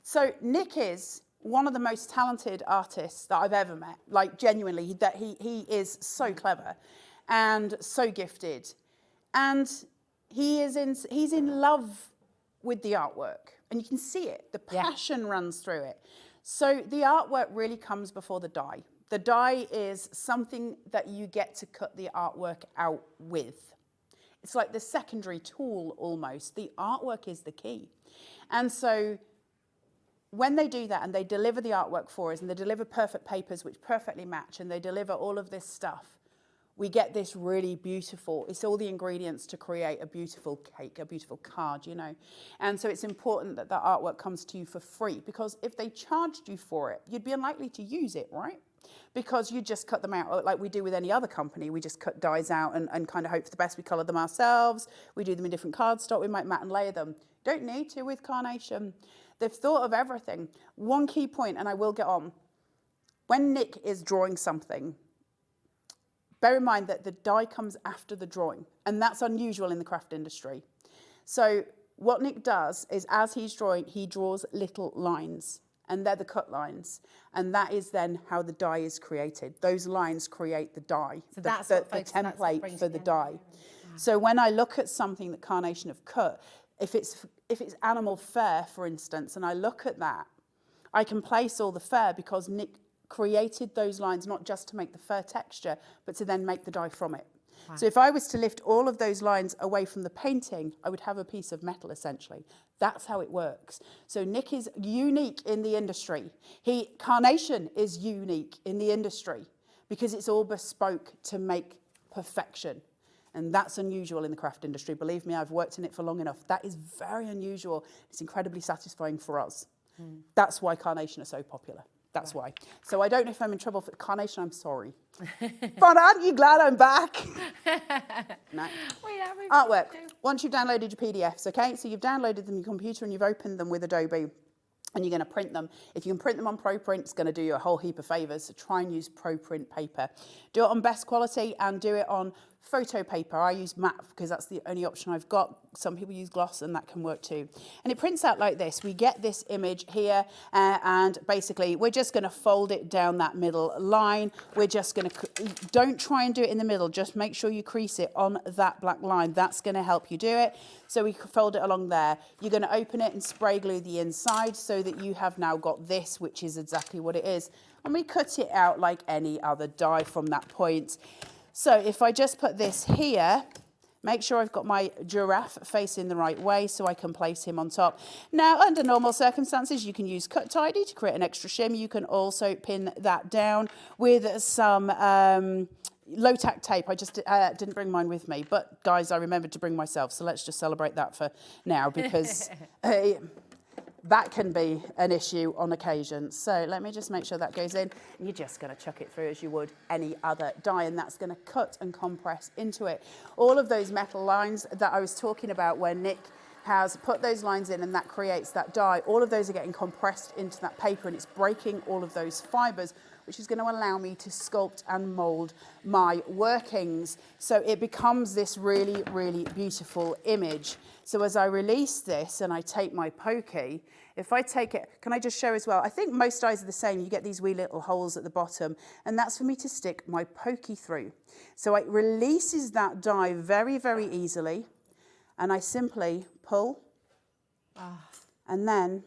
So Nick is one of the most talented artists that I've ever met. Like, genuinely, that he is so clever and so gifted. And he's in love with the artwork. And you can see it. The passion runs through it. So the artwork really comes before the die. The die is something that you get to cut the artwork out with. It's like the secondary tool almost. The artwork is the key. And so when they do that and they deliver the artwork for us and they deliver perfect papers which perfectly match and they deliver all of this stuff, we get this really beautiful, it's all the ingredients to create a beautiful cake, a beautiful card, you know. And so it's important that that artwork comes to you for free, because if they charged you for it, you'd be unlikely to use it, right? Because you just cut them out like we do with any other company. We just cut dies out and kind of hope for the best. We colour them ourselves. We do them in different cardstock. We might mat and layer them. Don't need to with Carnation. They've thought of everything. One key point, and I will get on. When Nick is drawing something, bear in mind that the die comes after the drawing, and that's unusual in the craft industry. So what Nick does is, as he's drawing, he draws little lines. And they're the cut lines. And that is then how the die is created. Those lines create the die, so that's the template for the die. Yeah. So when I look at something that Carnation have cut, if it's animal fur, for instance, and I look at that, I can place all the fur because Nick created those lines not just to make the fur texture, but to then make the die from it. Wow. So if I was to lift all of those lines away from the painting, I would have a piece of metal, essentially. That's how it works. So Nick is unique in the industry. Carnation is unique in the industry because it's all bespoke to make perfection. And that's unusual in the craft industry. Believe me, I've worked in it for long enough. That is very unusual. It's incredibly satisfying for us. That's why Carnation are so popular. That's why. So I don't know if I'm in trouble for Carnation. I'm sorry. But aren't you glad I'm back? No. Artwork. Once you've downloaded your PDFs, okay? So you've downloaded them on your computer and you've opened them with Adobe. And you're going to print them. If you can print them on ProPrint, it's going to do you a whole heap of favours. So try and use ProPrint paper. Do it on best quality and do it on photo paper. I use matte because that's the only option I've got. Some people use gloss and that can work too. And it prints out like this. We get this image here and basically we're just going to fold it down that middle line. We're just going to, don't try and do it in the middle. Just make sure you crease it on that black line. That's going to help you do it. So we fold it along there. You're going to open it and spray glue the inside so that you have now got this, which is exactly what it is. And we cut it out like any other die from that point. So if I just put this here, make sure I've got my giraffe facing the right way so I can place him on top. Now, under normal circumstances, you can use cut tidy to create an extra shim. You can also pin that down with some low tack tape. I just didn't bring mine with me, but guys, I remembered to bring myself. So let's just celebrate that for now, because that can be an issue on occasion. So let me just make sure that goes in. And you're just going to chuck it through as you would any other die, and that's going to cut and compress into it. All of those metal lines that I was talking about where Nick has put those lines in and that creates that die, all of those are getting compressed into that paper, and it's breaking all of those fibres, which is going to allow me to sculpt and mould my workings. So it becomes this really, really beautiful image. So as I release this and I take my pokey, if I take it, can I just show as well? I think most dies are the same. You get these wee little holes at the bottom, and that's for me to stick my pokey through. So it releases that die very, very easily, and I simply pull, and then...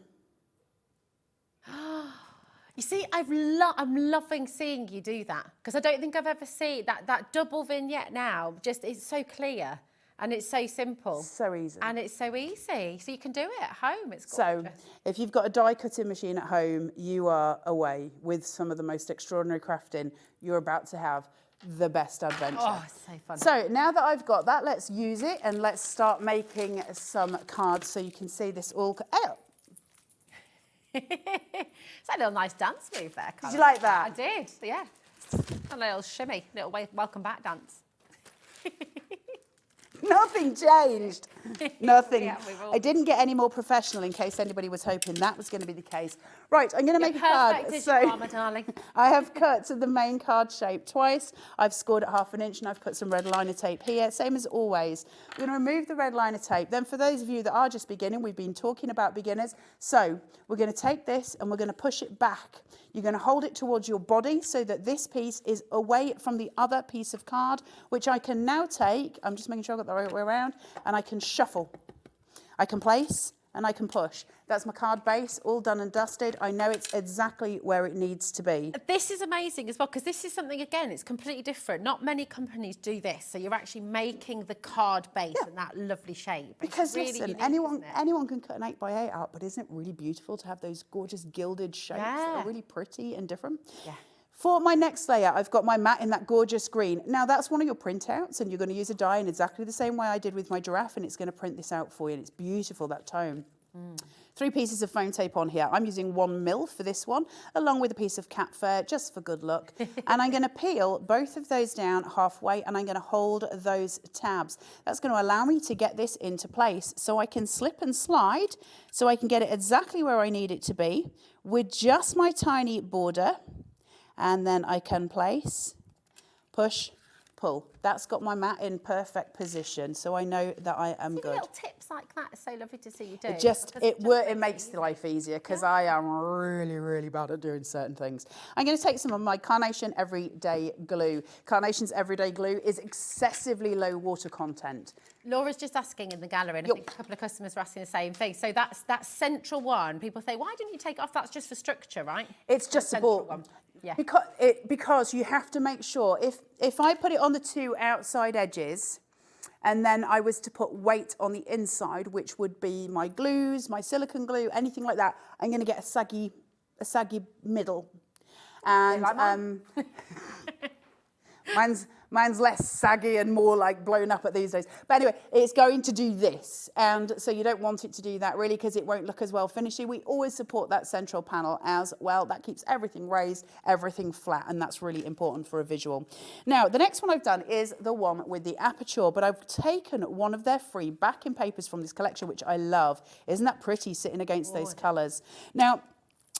You see, I'm loving seeing you do that, because I don't think I've ever seen that double vignette now. Just, it's so clear and it's so simple. So easy. And it's so easy. So you can do it at home. It's gorgeous. So if you've got a die cutting machine at home, you are away with some of the most extraordinary crafting. You're about to have the best adventure. Oh, it's so fun. So now that I've got that, let's use it and let's start making some cards so you can see this all. Oh. It's a little nice dance move there, Carla. Did you like that? I did, yeah. A little shimmy, little welcome back dance. Nothing changed. Nothing. Yeah, I didn't get any more professional in case anybody was hoping that was going to be the case. Right, I'm going to make a card. Perfect as you are, my darling. I have cut the main card shape twice. I've scored at 1/2 inch and I've put some red liner tape here, same as always. We're going to remove the red liner tape. Then for those of you that are just beginning, we've been talking about beginners. So we're going to take this and we're going to push it back. You're going to hold it towards your body so that this piece is away from the other piece of card, which I can now take. I'm just making sure I've got the right way around, and I can shuffle. I can place and I can push. That's my card base, all done and dusted. I know it's exactly where it needs to be. This is amazing as well, because this is something, again, it's completely different. Not many companies do this, so you're actually making the card base in that lovely shape. Because really listen, unique, anyone can cut an 8x8 out, but isn't it really beautiful to have those gorgeous gilded shapes that are really pretty and different? Yeah. For my next layer, I've got my mat in that gorgeous green. Now, that's one of your printouts, and you're going to use a die in exactly the same way I did with my giraffe, and it's going to print this out for you, and it's beautiful, that tone. 3 pieces of foam tape on here. I'm using 1 mil for this one, along with a piece of cat fur, just for good luck. And I'm going to peel both of those down halfway, and I'm going to hold those tabs. That's going to allow me to get this into place so I can slip and slide, so I can get it exactly where I need it to be with just my tiny border. And then I can place, push, pull. That's got my mat in perfect position, so I know that I am good. Little tips like that are so lovely to see you do. It makes life easier, because I am really, really bad at doing certain things. I'm going to take some of my Carnation Everyday Glue. Carnation's Everyday Glue is excessively low water content. Laura's just asking in the gallery, and I think a couple of customers are asking the same thing. So that's that central one. People say, why didn't you take it off? That's just for structure, right? It's just support. Yeah. Because you have to make sure, if I put it on the 2 outside edges, and then I was to put weight on the inside, which would be my glues, my silicone glue, anything like that, I'm going to get a saggy middle. And mine's less saggy and more like blown up at these days. But anyway, it's going to do this. And so you don't want it to do that really, because it won't look as well finished. We always support that central panel as well. That keeps everything raised, everything flat, and that's really important for a visual. Now, the next one I've done is the one with the aperture, but I've taken one of their free backing papers from this collection, which I love. Isn't that pretty, sitting against those colours? Now,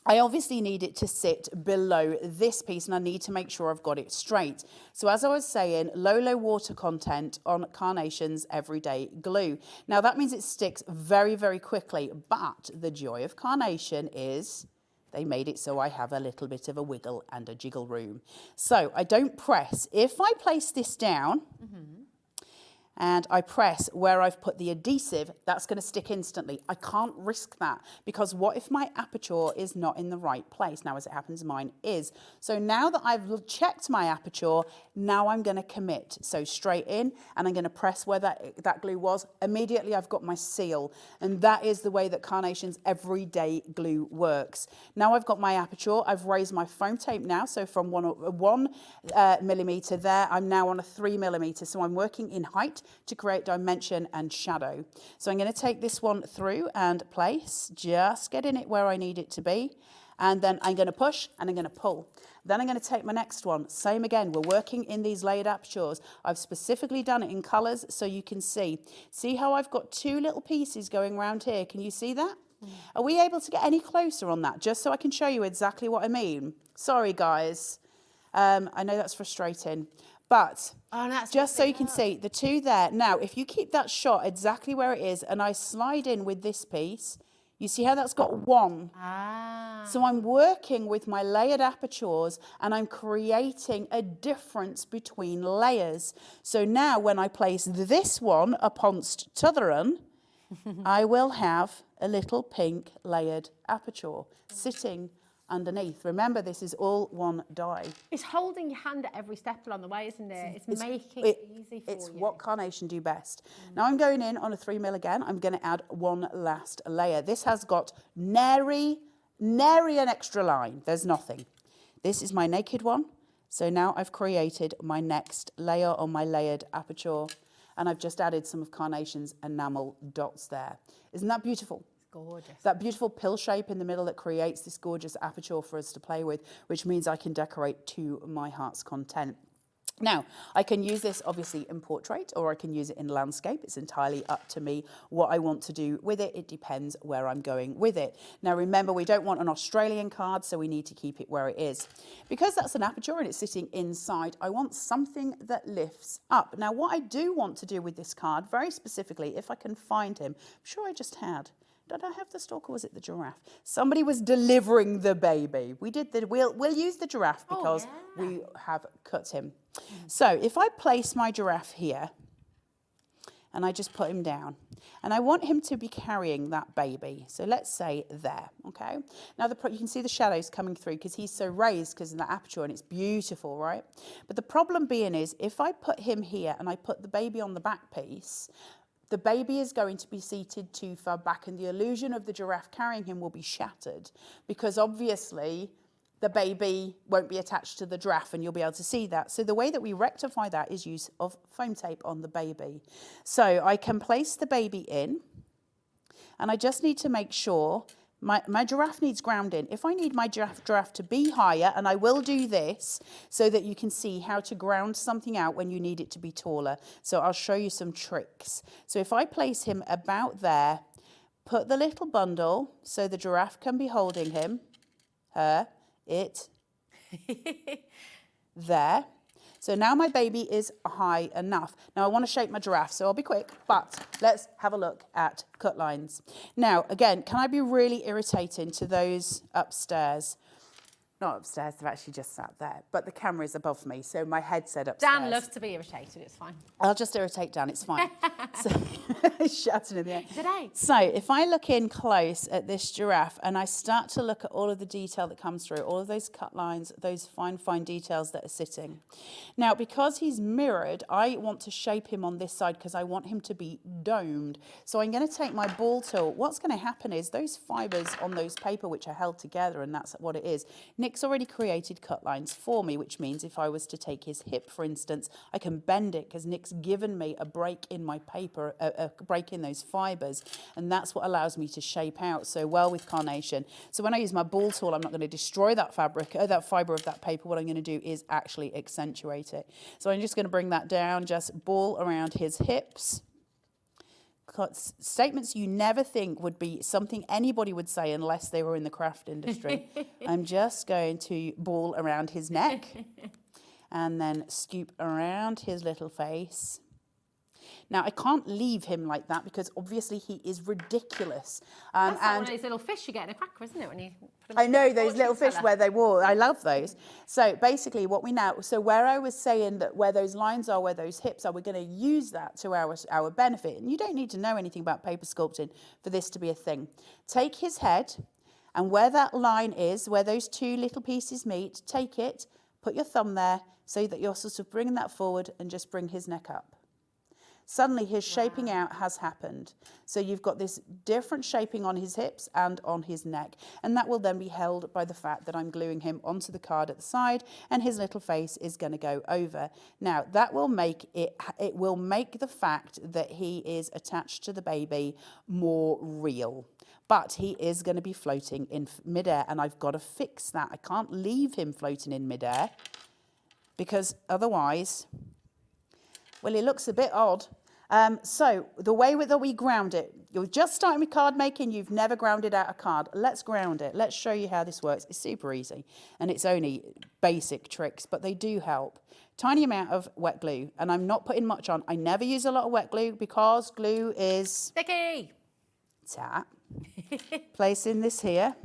I obviously need it to sit below this piece, and I need to make sure I've got it straight. So as I was saying, low water content on Carnation's Everyday Glue. Now that means it sticks very, very quickly, but the joy of Carnation is they made it so I have a little bit of a wiggle and a jiggle room. So I don't press. If I place this down, and I press where I've put the adhesive, that's going to stick instantly. I can't risk that because what if my aperture is not in the right place? Now, as it happens, mine is. So now that I've checked my aperture, now I'm going to commit. So straight in, and I'm going to press where that glue was. Immediately, I've got my seal, and that is the way that Carnation's everyday glue works. Now I've got my aperture. I've raised my foam tape now. So from 1 millimeter there, I'm now on a 3 millimeter. So I'm working in height to create dimension and shadow. So I'm going to take this one through and place, just getting it where I need it to be. And then I'm going to push and I'm going to pull. Then I'm going to take my next one. Same again, we're working in these layered apertures. I've specifically done it in colors so you can see. See how I've got 2 little pieces going around here? Can you see that? Are we able to get any closer on that? Just so I can show you exactly what I mean. Sorry, guys. I know that's frustrating. But just so you can see, the 2 there. Now, if you keep that shot exactly where it is, and I slide in with this piece, you see how that's got 1? So I'm working with my layered apertures, and I'm creating a difference between layers. So now when I place this one uponst t'other one, I will have a little pink layered aperture sitting underneath. Remember, this is all one die. It's holding your hand at every step along the way, isn't it? It's making it easy for you. It's what Carnation do best. Now I'm going in on a 3 mil again. I'm going to add 1 last layer. This has got nary an extra line. There's nothing. This is my naked one. So now I've created my next layer on my layered aperture, and I've just added some of Carnation's enamel dots there. Isn't that beautiful? Gorgeous. That beautiful pill shape in the middle that creates this gorgeous aperture for us to play with, which means I can decorate to my heart's content. Now, I can use this obviously in portrait, or I can use it in landscape. It's entirely up to me what I want to do with it. It depends where I'm going with it. Now, remember, we don't want an Australian card, so we need to keep it where it is. Because that's an aperture and it's sitting inside, I want something that lifts up. Now, what I do want to do with this card, very specifically, if I can find him, I'm sure I just had. Did I have the stork or was it the giraffe? Somebody was delivering the baby. We'll use the giraffe because we have cut him. So if I place my giraffe here and I just put him down, and I want him to be carrying that baby. So let's say there, okay? Now you can see the shadows coming through because he's so raised because of the aperture, and it's beautiful, right? But the problem being is if I put him here and I put the baby on the back piece, the baby is going to be seated too far back, and the illusion of the giraffe carrying him will be shattered because obviously the baby won't be attached to the giraffe and you'll be able to see that. So the way that we rectify that is use of foam tape on the baby. So I can place the baby in, and I just need to make sure my giraffe needs grounding. If I need my giraffe to be higher, and I will do this so that you can see how to ground something out when you need it to be taller. So I'll show you some tricks. So if I place him about there, put the little bundle so the giraffe can be holding him, it, there. So now my baby is high enough. Now I want to shape my giraffe, so I'll be quick, but let's have a look at cut lines. Now, again, can I be really irritating to those upstairs? Not upstairs, they're actually just sat there, but the camera is above me, so my headset upstairs. Dan loves to be irritated, it's fine. I'll just irritate Dan, it's fine. So, shouting in the air. Today. So if I look in close at this giraffe and I start to look at all of the detail that comes through, all of those cut lines, those fine details that are sitting. Now, because he's mirrored, I want to shape him on this side because I want him to be domed. So I'm going to take my ball tool. What's going to happen is those fibres on those paper, which are held together, and that's what it is, Nick's already created cut lines for me, which means if I was to take his hip, for instance, I can bend it because Nick's given me a break in my paper, a break in those fibres, and that's what allows me to shape out so well with Carnation. So when I use my ball tool, I'm not going to destroy that fabric, that fibre of that paper. What I'm going to do is actually accentuate it. So I'm just going to bring that down, just ball around his hips. Statements you never think would be something anybody would say unless they were in the craft industry. I'm just going to ball around his neck and then scoop around his little face. Now, I can't leave him like that because obviously he is ridiculous. That's like one of those little fish you get in a cracker, isn't it? When you put them I know in the those little fortune fish teller. where they walk. I love those. So basically what we now, so where I was saying that where those lines are, where those hips are, we're going to use that to our benefit. And you don't need to know anything about paper sculpting for this to be a thing. Take his head, and where that line is, where those two little pieces meet, take it, put your thumb there so that you're sort of bringing that forward and just bring his neck up. Suddenly his shaping out has happened. So you've got this different shaping on his hips and on his neck. And that will then be held by the fact that I'm gluing him onto the card at the side and his little face is going to go over. Now that will make it will make the fact that he is attached to the baby more real. But he is going to be floating in midair and I've got to fix that. I can't leave him floating in midair because otherwise, well, it looks a bit odd. So the way that we ground it, you're just starting with card making, you've never grounded out a card. Let's ground it. Let's show you how this works. It's super easy and it's only basic tricks, but they do help. Tiny amount of wet glue and I'm not putting much on. I never use a lot of wet glue because glue is Sticky. tap. Placing this here.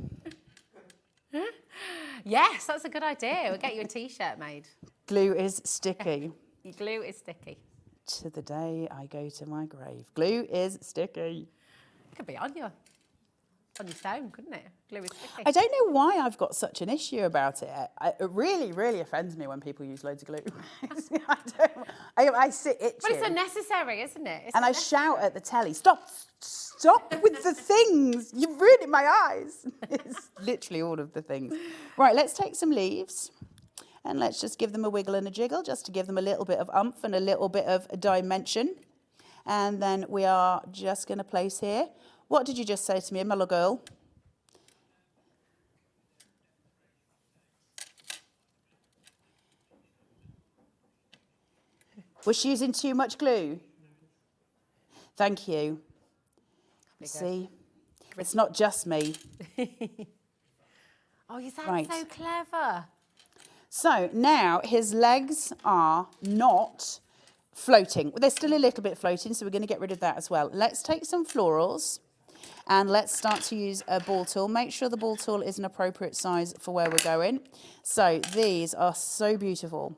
Yes, that's a good idea. We'll get you a T-shirt made. Glue is sticky. Your glue is sticky. To the day I go to my grave. Glue is sticky. Could be on your stone, couldn't it? Glue is sticky. I don't know why I've got such an issue about it. It really, really offends me when people use loads of glue. I sit itching. But it's unnecessary, isn't it? It's And I unnecessary. shout at the telly, stop with the things. You're ruining my eyes. It's literally all of the things. Right, let's take some leaves and let's just give them a wiggle and a jiggle just to give them a little bit of oomph and a little bit of dimension. And then we are just going to place here. What did you just say to me, my little girl? Was she using too much glue? Thank you. See, it's not just me. Oh, you sound Right. so clever. So now his legs are not floating. They're still a little bit floating, so we're going to get rid of that as well. Let's take some florals and let's start to use a ball tool. Make sure the ball tool is an appropriate size for where we're going. So these are so beautiful.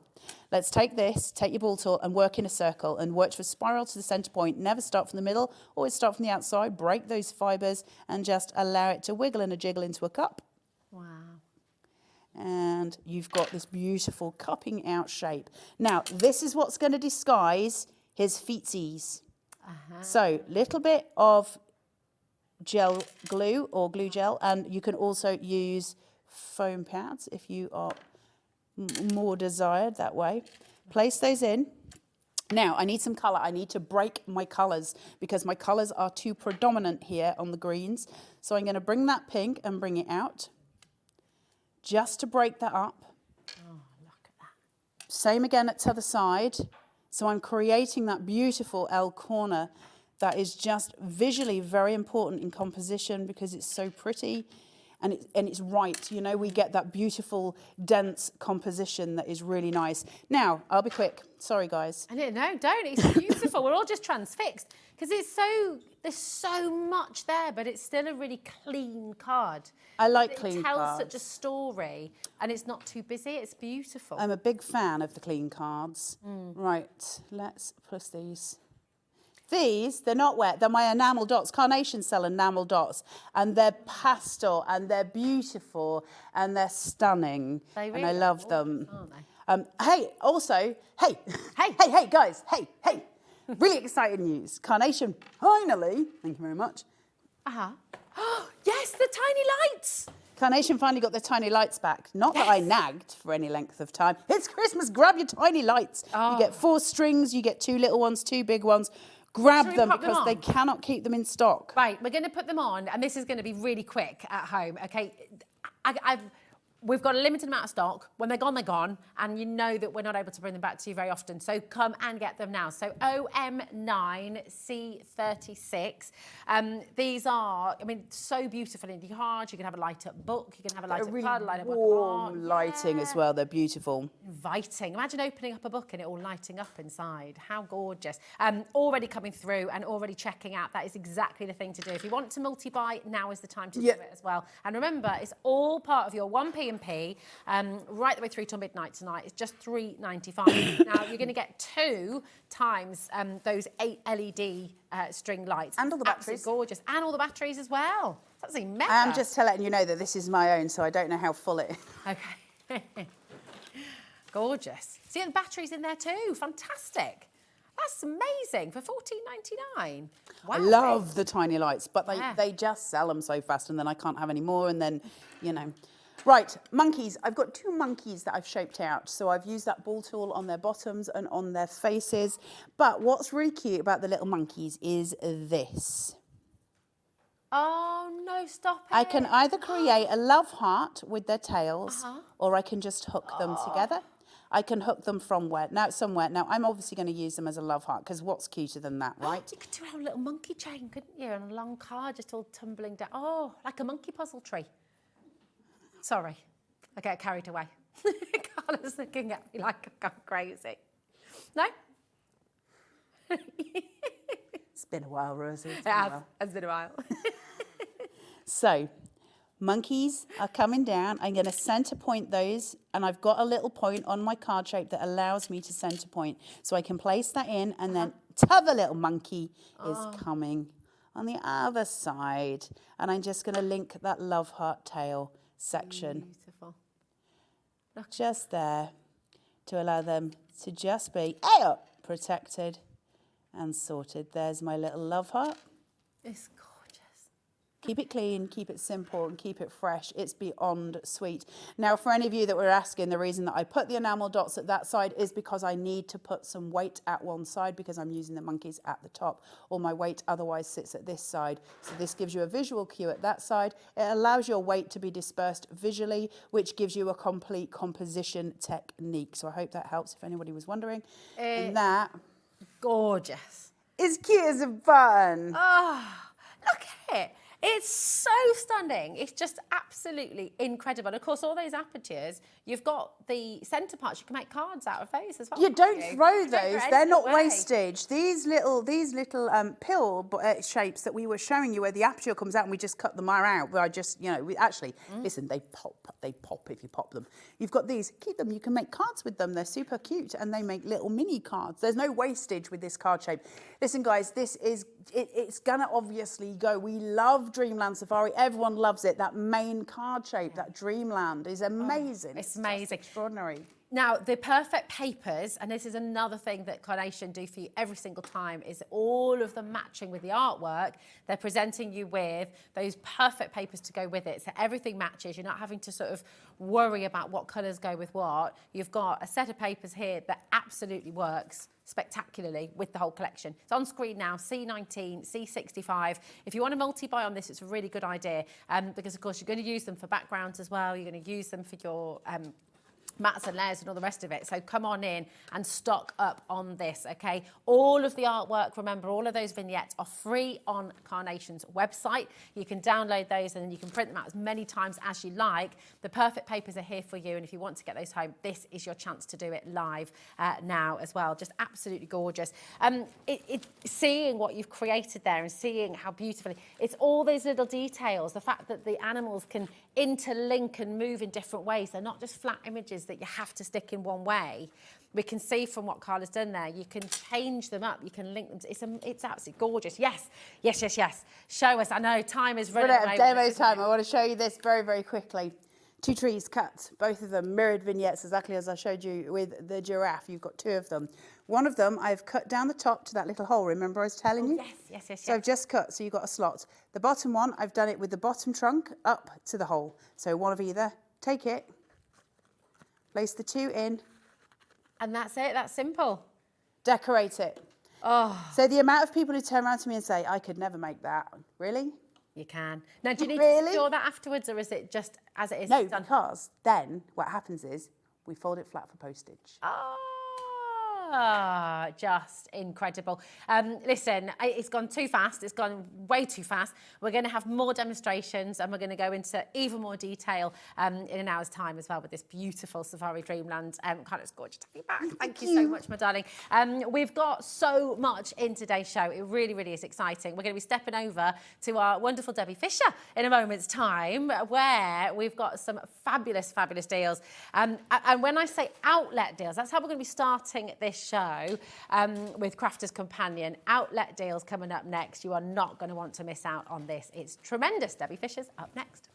Let's take this, take your ball tool and work in a circle and work to a spiral to the center point. Never start from the middle, always start from the outside, break those fibers and just allow it to wiggle and a jiggle into a cup. Wow. And you've got this beautiful cupping out shape. Now, this is what's going to disguise his feetsies. So, little bit of gel glue or glue gel, and you can also use foam pads if you are more desired that way. Place those in. Now, I need some colour. I need to break my colours because my colours are too predominant here on the greens. So I'm going to bring that pink and bring it out just to break that up. Oh, look at that. Same again at the other side. So I'm creating that beautiful L corner that is just visually very important in composition because it's so pretty and it's right. You know, we get that beautiful, dense composition that is really nice. Now, I'll be quick. Sorry, guys. I didn't know, don't. It's beautiful. We're all just transfixed because there's so much there, but it's still a really clean card. I like It clean tells cards. such a story and it's not too busy. It's beautiful. I'm a big fan of the clean cards. Right, let's push these. These, they're not wet, they're my enamel dots. Carnation sell enamel dots and they're pastel and they're beautiful and they're stunning. They and I really love are, them. aren't they? Hey, also, hey, guys, hey, really exciting news. Carnation, finally, thank you very much. Oh, yes, the tiny lights. Carnation finally got their tiny lights back. Not that I nagged for any length of time. It's Christmas, grab your tiny lights. You get 4 strings, you get 2 little ones, 2 big ones. Grab Should we them pop them because they on? cannot keep them in stock. Right, we're going to put them on, and this is going to be really quick at home, okay? We've got a limited amount of stock. When they're gone, and you know that we're not able to bring them back to you very often. So come and get them now. So OM9C36. These are, I mean, so beautiful in your card. You can have a light up book. You can have a light up card, light up warm lighting as well. They're beautiful. Inviting. Imagine opening up a book and it all lighting up inside. How gorgeous. Already coming through and already checking out. That is exactly the thing to do. If you want to multi-buy, now is the time to do it as well. And remember, it's all part of your 1P&P right the way through till midnight tonight. It's just $3.95. Now, you're going to get 2 times those 8 LED string lights. And all the batteries. Absolutely gorgeous. And all the batteries as well. That's mega. I'm just letting you know that this is my own, so I don't know how full it is. Okay. Gorgeous. See, the batteries in there too. Fantastic. That's amazing for $14.99. Wow. I love the tiny lights, but they just sell them so fast, and then I can't have any more, and then, you know. Right, monkeys. I've got 2 monkeys that I've shaped out. So I've used that ball tool on their bottoms and on their faces. But what's really cute about the little monkeys is this. Oh, no, stop it. I can either create a love heart with their tails, or I can just hook them together. I can hook them from somewhere. Now, I'm obviously going to use them as a love heart, because what's cuter than that, right? You could do a little monkey chain, couldn't you? And a long card just all tumbling down. Oh, like a monkey puzzle tree. Sorry, I get carried away. Carla's looking at me like I've gone crazy. No? It's been a while, Rosie. It has. It's been a while. So, monkeys are coming down. I'm going to center point those, and I've got a little point on my card shape that allows me to center point. So I can place that in, and then t'other little monkey is coming on the other side. And I'm just going to link that love heart tail section. Beautiful. Just there to allow them to just be protected and sorted. There's my little love heart. It's gorgeous. Keep it clean, keep it simple, and keep it fresh. It's beyond sweet. Now, for any of you that were asking, the reason that I put the enamel dots at that side is because I need to put some weight at one side, because I'm using the monkeys at the top. All my weight otherwise sits at this side. So this gives you a visual cue at that side. It allows your weight to be dispersed visually, which gives you a complete composition technique. So I hope that helps if anybody was wondering. And that Gorgeous. is cute as a bun. Oh, look at it. It's so stunning. It's just absolutely incredible. And of course, all those apertures, you've got the centre parts. You can make cards out of those as well. You don't throw those. They're not away. wastage. These little pill shapes that we were showing you, where the aperture comes out and we just cut them out. Where I just, we actually listen. They pop. They pop if you pop them. You've got these. Keep them. You can make cards with them. They're super cute, and they make little mini cards. There's no wastage with this card shape. Listen, guys, this is. It's gonna obviously go. We love Dreamland Safari. Everyone loves it. That main card shape, that Dreamland, is amazing. It's amazing. Extraordinary. Now, the perfect papers, and this is another thing that Carnation do for you every single time, is all of them matching with the artwork. They're presenting you with those perfect papers to go with it. So everything matches. You're not having to sort of worry about what colours go with what. You've got a set of papers here that absolutely works spectacularly with the whole collection. It's on screen now, C19, C65. If you want to multi-buy on this, it's a really good idea, because of course you're going to use them for backgrounds as well. You're going to use them for your mats and layers and all the rest of it. So come on in and stock up on this, okay? All of the artwork, remember, all of those vignettes are free on Carnation's website. You can download those and then you can print them out as many times as you like. The perfect papers are here for you, and if you want to get those home, this is your chance to do it live now as well. Just absolutely gorgeous. Seeing what you've created there and seeing how beautifully, it's all those little details, the fact that the animals can interlink and move in different ways. They're not just flat images that you have to stick in one way. We can see from what Carla's done there, you can change them up, you can link them. It's absolutely gorgeous. Yes. Show us. I know time is running away. Demo time. I want to show you this very, very quickly. 2 trees cut, both of them mirrored vignettes, exactly as I showed you with the giraffe. You've got 2 of them. One of them I've cut down the top to that little hole. Remember I was telling you? Yes. So I've just cut, so you've got a slot. The bottom one, I've done it with the bottom trunk up to the hole. So one of either. Take it, place the 2 in. And that's it, that's simple. Decorate it. Oh. So the amount of people who turn around to me and say, I could never make that. Really? You can. Now, do you need Really? to store that afterwards, or is it just as it is? No, done? because then what happens is we fold it flat for postage. Ah, just incredible. Listen, it's gone too fast. It's gone way too fast. We're going to have more demonstrations and we're going to go into even more detail in an hour's time as well with this beautiful Safari Dreamland. Carla, it's gorgeous to have you back. Thank you so much, my darling. We've got so much in today's show. It really, really is exciting. We're going to be stepping over to our wonderful Debbie Fisher in a moment's time, where we've got some fabulous, fabulous deals. And when I say outlet deals, that's how we're going to be starting this show with Crafter'S Companion. Outlet deals coming up next. You are not going to want to miss out on this. It's tremendous. Debbie Fisher's up next.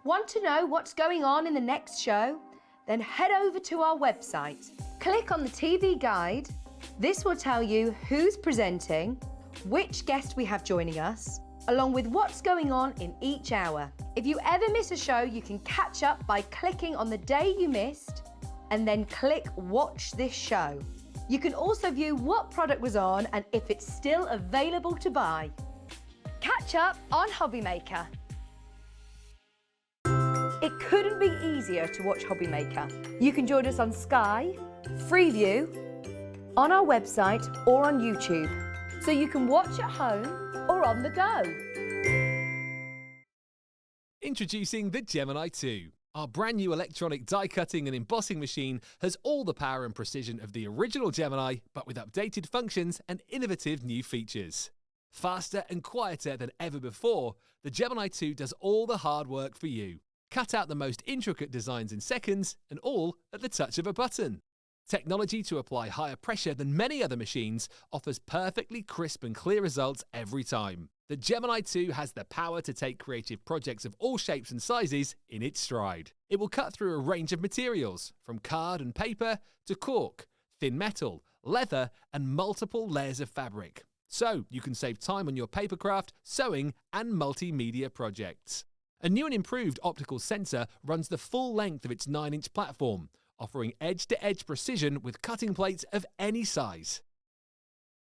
Want to know what's going on in the next show? Then head over to our website. Click on the TV guide. This will tell you who's presenting, which guest we have joining us, along with what's going on in each hour. If you ever miss a show, you can catch up by clicking on the day you missed and then click Watch This Show. You can also view what product was on and if it's still available to buy. Catch up on Hobbymaker. It couldn't be easier to watch Hobbymaker. You can join us on Sky, Freeview, on our website or on YouTube, so you can watch at home or on the go. Introducing the Gemini 2. Our brand new electronic die cutting and embossing machine has all the power and precision of the original Gemini, but with updated functions and innovative new features. Faster and quieter than ever before, the Gemini 2 does all the hard work for you. Cut out the most intricate designs in seconds, and all at the touch of a button. Technology to apply higher pressure than many other machines offers perfectly crisp and clear results every time. The Gemini 2 has the power to take creative projects of all shapes and sizes in its stride. It will cut through a range of materials, from card and paper to cork, thin metal, leather, and multiple layers of fabric. So you can save time on your papercraft, sewing, and multimedia projects. A new and improved optical sensor runs the full length of its 9-inch platform, offering edge-to-edge precision with cutting plates of any size.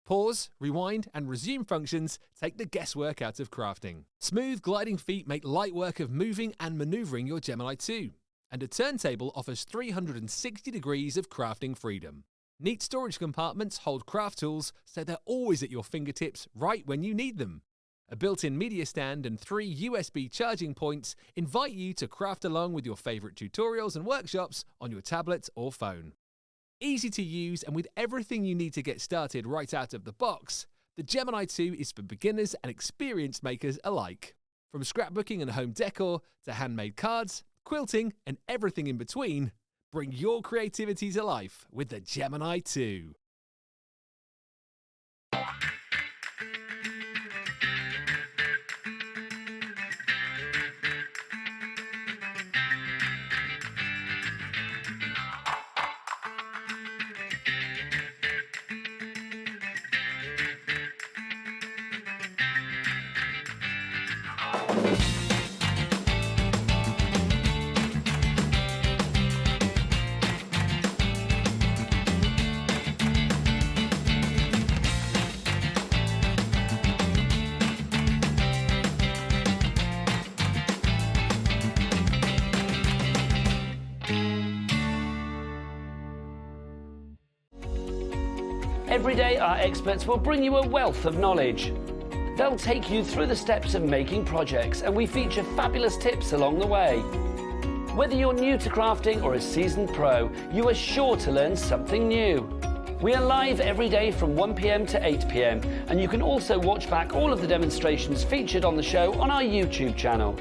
Pause, rewind, and resume functions take the guesswork out of crafting. Smooth gliding feet make light work of moving and maneuvering your Gemini 2. And a turntable offers 360 degrees of crafting freedom. Neat storage compartments hold craft tools so they're always at your fingertips right when you need them. A built-in media stand and 3 USB charging points invite you to craft along with your favourite tutorials and workshops on your tablet or phone. Easy to use and with everything you need to get started right out of the box, the Gemini 2 is for beginners and experienced makers alike. From scrapbooking and home decor to handmade cards, quilting and everything in between, bring your creativity to life with the Gemini 2. Every day, our experts will bring you a wealth of knowledge. They'll take you through the steps of making projects, and we feature fabulous tips along the way. Whether you're new to crafting or a seasoned pro, you are sure to learn something new. We are live every day from 1 p.m. to 8 p.m, and you can also watch back all of the demonstrations featured on the show on our YouTube channel.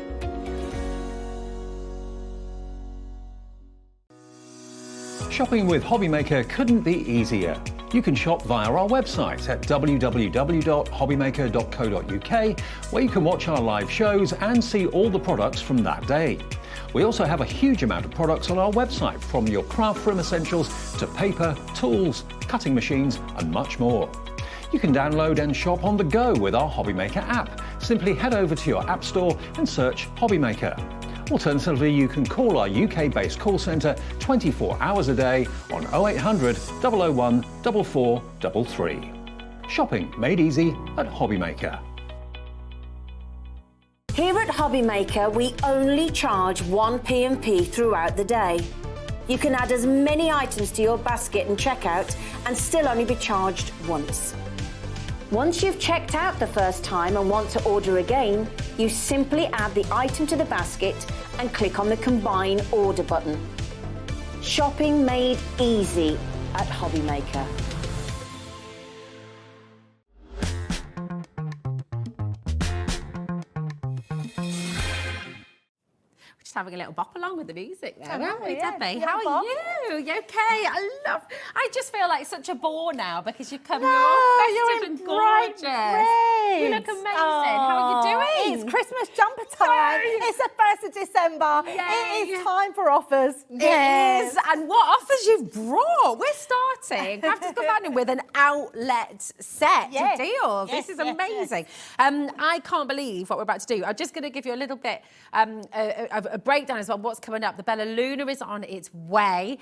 Shopping with Hobbymaker couldn't be easier. You can shop via our website at www.hobbymaker.co.uk, where you can watch our live shows and see all the products from that day. We also have a huge amount of products on our website, from your craft room essentials to paper, tools, cutting machines and much more. You can download and shop on the go with our Hobbymaker app. Simply head over to your app store and search Hobbymaker. Alternatively, you can call our UK-based call centre 24 hours a day on 0800 001 4433. Shopping made easy at Hobbymaker. Here at Hobbymaker, we only charge 1 P&P throughout the day. You can add as many items to your basket and checkout and still only be charged once. Once you've checked out the first time and want to order again, you simply add the item to the basket and click on the Combine Order button. Shopping made easy at Hobbymaker. Having a little bop along with the music there, Oh, aren't we, yeah, Debbie? little How are bop. you? You okay? I just feel like such a bore now because you're coming all festive and gorgeous. You look amazing. How are you doing? It's Christmas jumper time. It's the 1st of December. Yay. It is time for offers. It is. And what offers you've brought. We're starting Crafter'S Companion with an outlet set Yes. of deals. Yes, This is yes, amazing. I can't believe what we're about to do. I'm just going to give you a little bit a breakdown as well. What's coming up? The Bella Luna is on its way.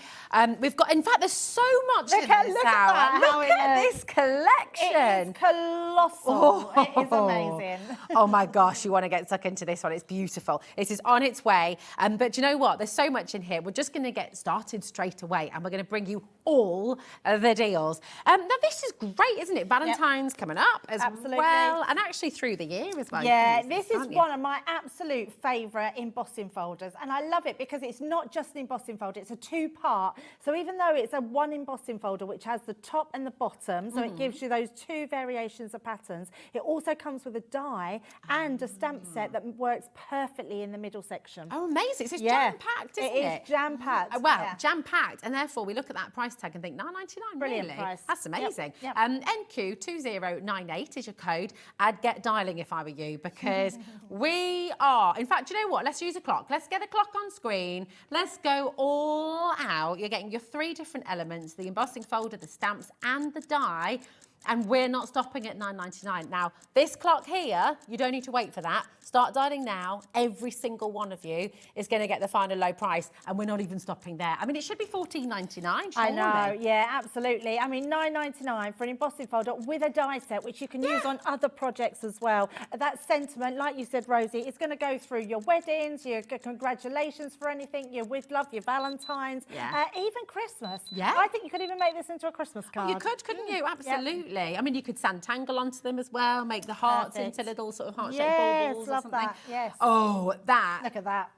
We've got, in fact, there's so much in this look at hour. that, how Look it at looks. this collection. It is colossal. It is amazing. Oh my gosh, you want to get stuck into this one. It's beautiful. It is on its way. But you know what? There's so much in here. We're just going to get started straight away and we're going to bring you all the deals. Now, this is great, isn't it? Valentine's coming up as Absolutely. well. And actually through the year as well. Yeah, You can use this is can't you? one of my absolute favourite embossing folders, and I love it because it's not just an embossing folder, it's a two-part. So even though it's a one embossing folder which has the top and the bottom, so it gives you those two variations of patterns, it also comes with a die and a stamp set that works perfectly in the middle section. Oh, amazing. So it's Yeah. jam-packed, isn't It it? is jam-packed. Well, yeah. jam-packed, and therefore we look at that price tag and think £9.99. Brilliant really? price. That's amazing. Yep. NQ2098 is your code. I'd get dialing if I were you because we are. In fact, do you know what? Let's use a clock. Let's get a clock on screen. Let's go all out. You're getting your 3 different elements: the embossing folder, the stamps, and the die. And we're not stopping at £9.99. Now, this clock here, you don't need to wait for that. Start dialing now. Every single one of you is going to get the final low price, and we're not even stopping there. I mean, it should be £14.99, I surely. know, yeah, absolutely. I mean, £9.99 for an embossing folder with a die set, which you can use on other projects as well. That sentiment, like you said, Rosie, it's going to go through your weddings, your congratulations for anything, your with love, your Valentine's, even Christmas. Yeah. I think you could even make this into a Christmas card. You could, couldn't you? Absolutely. I mean, you could Santangle onto them as well, make the hearts Perfect. into little sort of heart-shaped Yes, baubles or love something. that, yes. Oh, that. Look at that.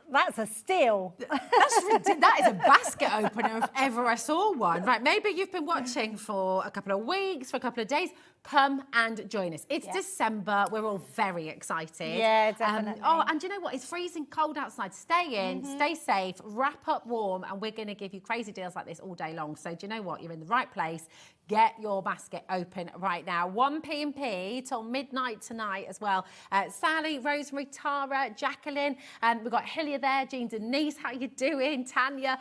That's a steal. that is a basket opener if ever I saw one. Right, maybe you've been watching for a couple of weeks, for a couple of days. Come and join us. It's December. We're all very excited. Yeah, definitely. And you know what? It's freezing cold outside. Stay in, stay safe, wrap up warm, and we're going to give you crazy deals like this all day long. So do you know what? You're in the right place. Get your basket open right now. 1 P&P till midnight tonight as well. Sally, Rosemary, Tara, Jacqueline, we've got Hillia there, Jean Denise, how you doing? Tanya,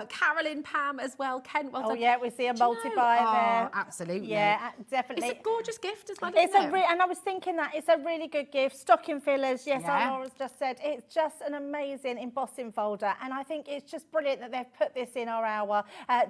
Carolyn, Pam as well, Kent, well done. Yeah, we see a multi-buy there. Absolutely. Yeah, definitely. It's a gorgeous gift as well, It's isn't it? and I was thinking that it's a really good gift. Stocking fillers, yes, Yeah. Laura's just said it's just an amazing embossing folder, and I think it's just brilliant that they've put this in our hour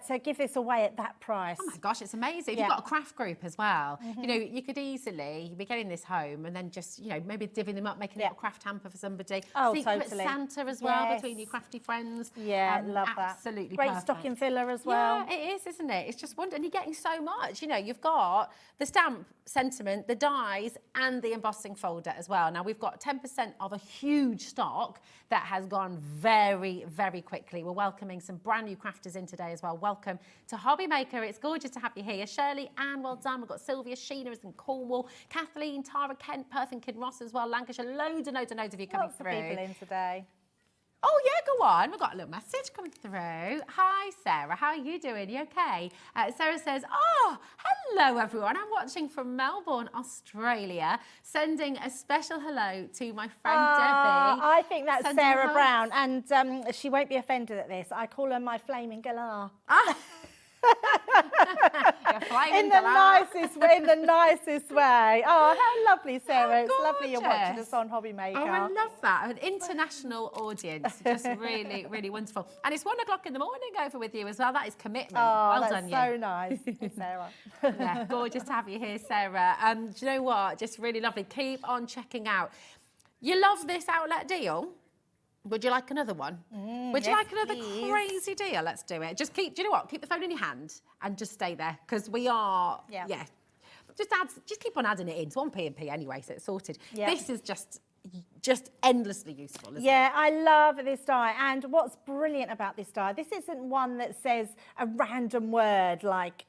to give this away at that price. Oh my gosh, it's amazing. If Yeah. you've got a craft group as well, you know, you could easily be getting this home and then just, you know, maybe divvying them up, making a little craft hamper for somebody. Oh, Secret totally. Santa as well Yes. between your crafty friends. Yeah, love that. Absolutely Great perfect. stocking filler as well. Yeah, it is, isn't it? It's just wonderful. And you're getting so much. You know, you've got the stamp sentiment, the dies, and the embossing folder as well. Now, we've got 10% of a huge stock that has gone very, very quickly. We're welcoming some brand new crafters in today as well. Welcome to Hobbymaker. It's gorgeous to have you here. Shirley, Anne, well done. We've got Sylvia, Sheena is in Cornwall, Kathleen, Tara, Kent, Perth and Kinross as well, Lancashire. Loads and loads of you coming Lots through. of people in today. Oh, yeah, go on. We've got a little message coming through. Hi, Sarah. How are you doing? You okay? Sarah says, oh, hello, everyone. I'm watching from Melbourne, Australia. Sending a special hello to my friend Debbie. I think that's Sending Sarah hugs. Brown, and she won't be offended at this. I call her my flaming galah. You're flying in the nicest way. Oh, how lovely, Sarah. It's lovely you're watching gorgeous. us on Hobbymaker. Oh, I love that. An international audience. Just really, really wonderful. And it's 1 o'clock in the morning over with you as well. That is commitment. Oh, well that's done, so you. nice, Sarah. Yeah, gorgeous to have you here, Sarah. Do you know what? Just really lovely. Keep on checking out. You love this outlet deal? Would you like another one? Would you yes, like another please. crazy deal? Let's do it. Just keep, do you know what? Keep the phone in your hand and just stay there because we are, Yeah. Just keep on adding it in. It's 1p&p anyway, so it's sorted. Yeah. This is just endlessly useful, isn't it? Yeah, I love this die. And what's brilliant about this die, this isn't one that says a random word like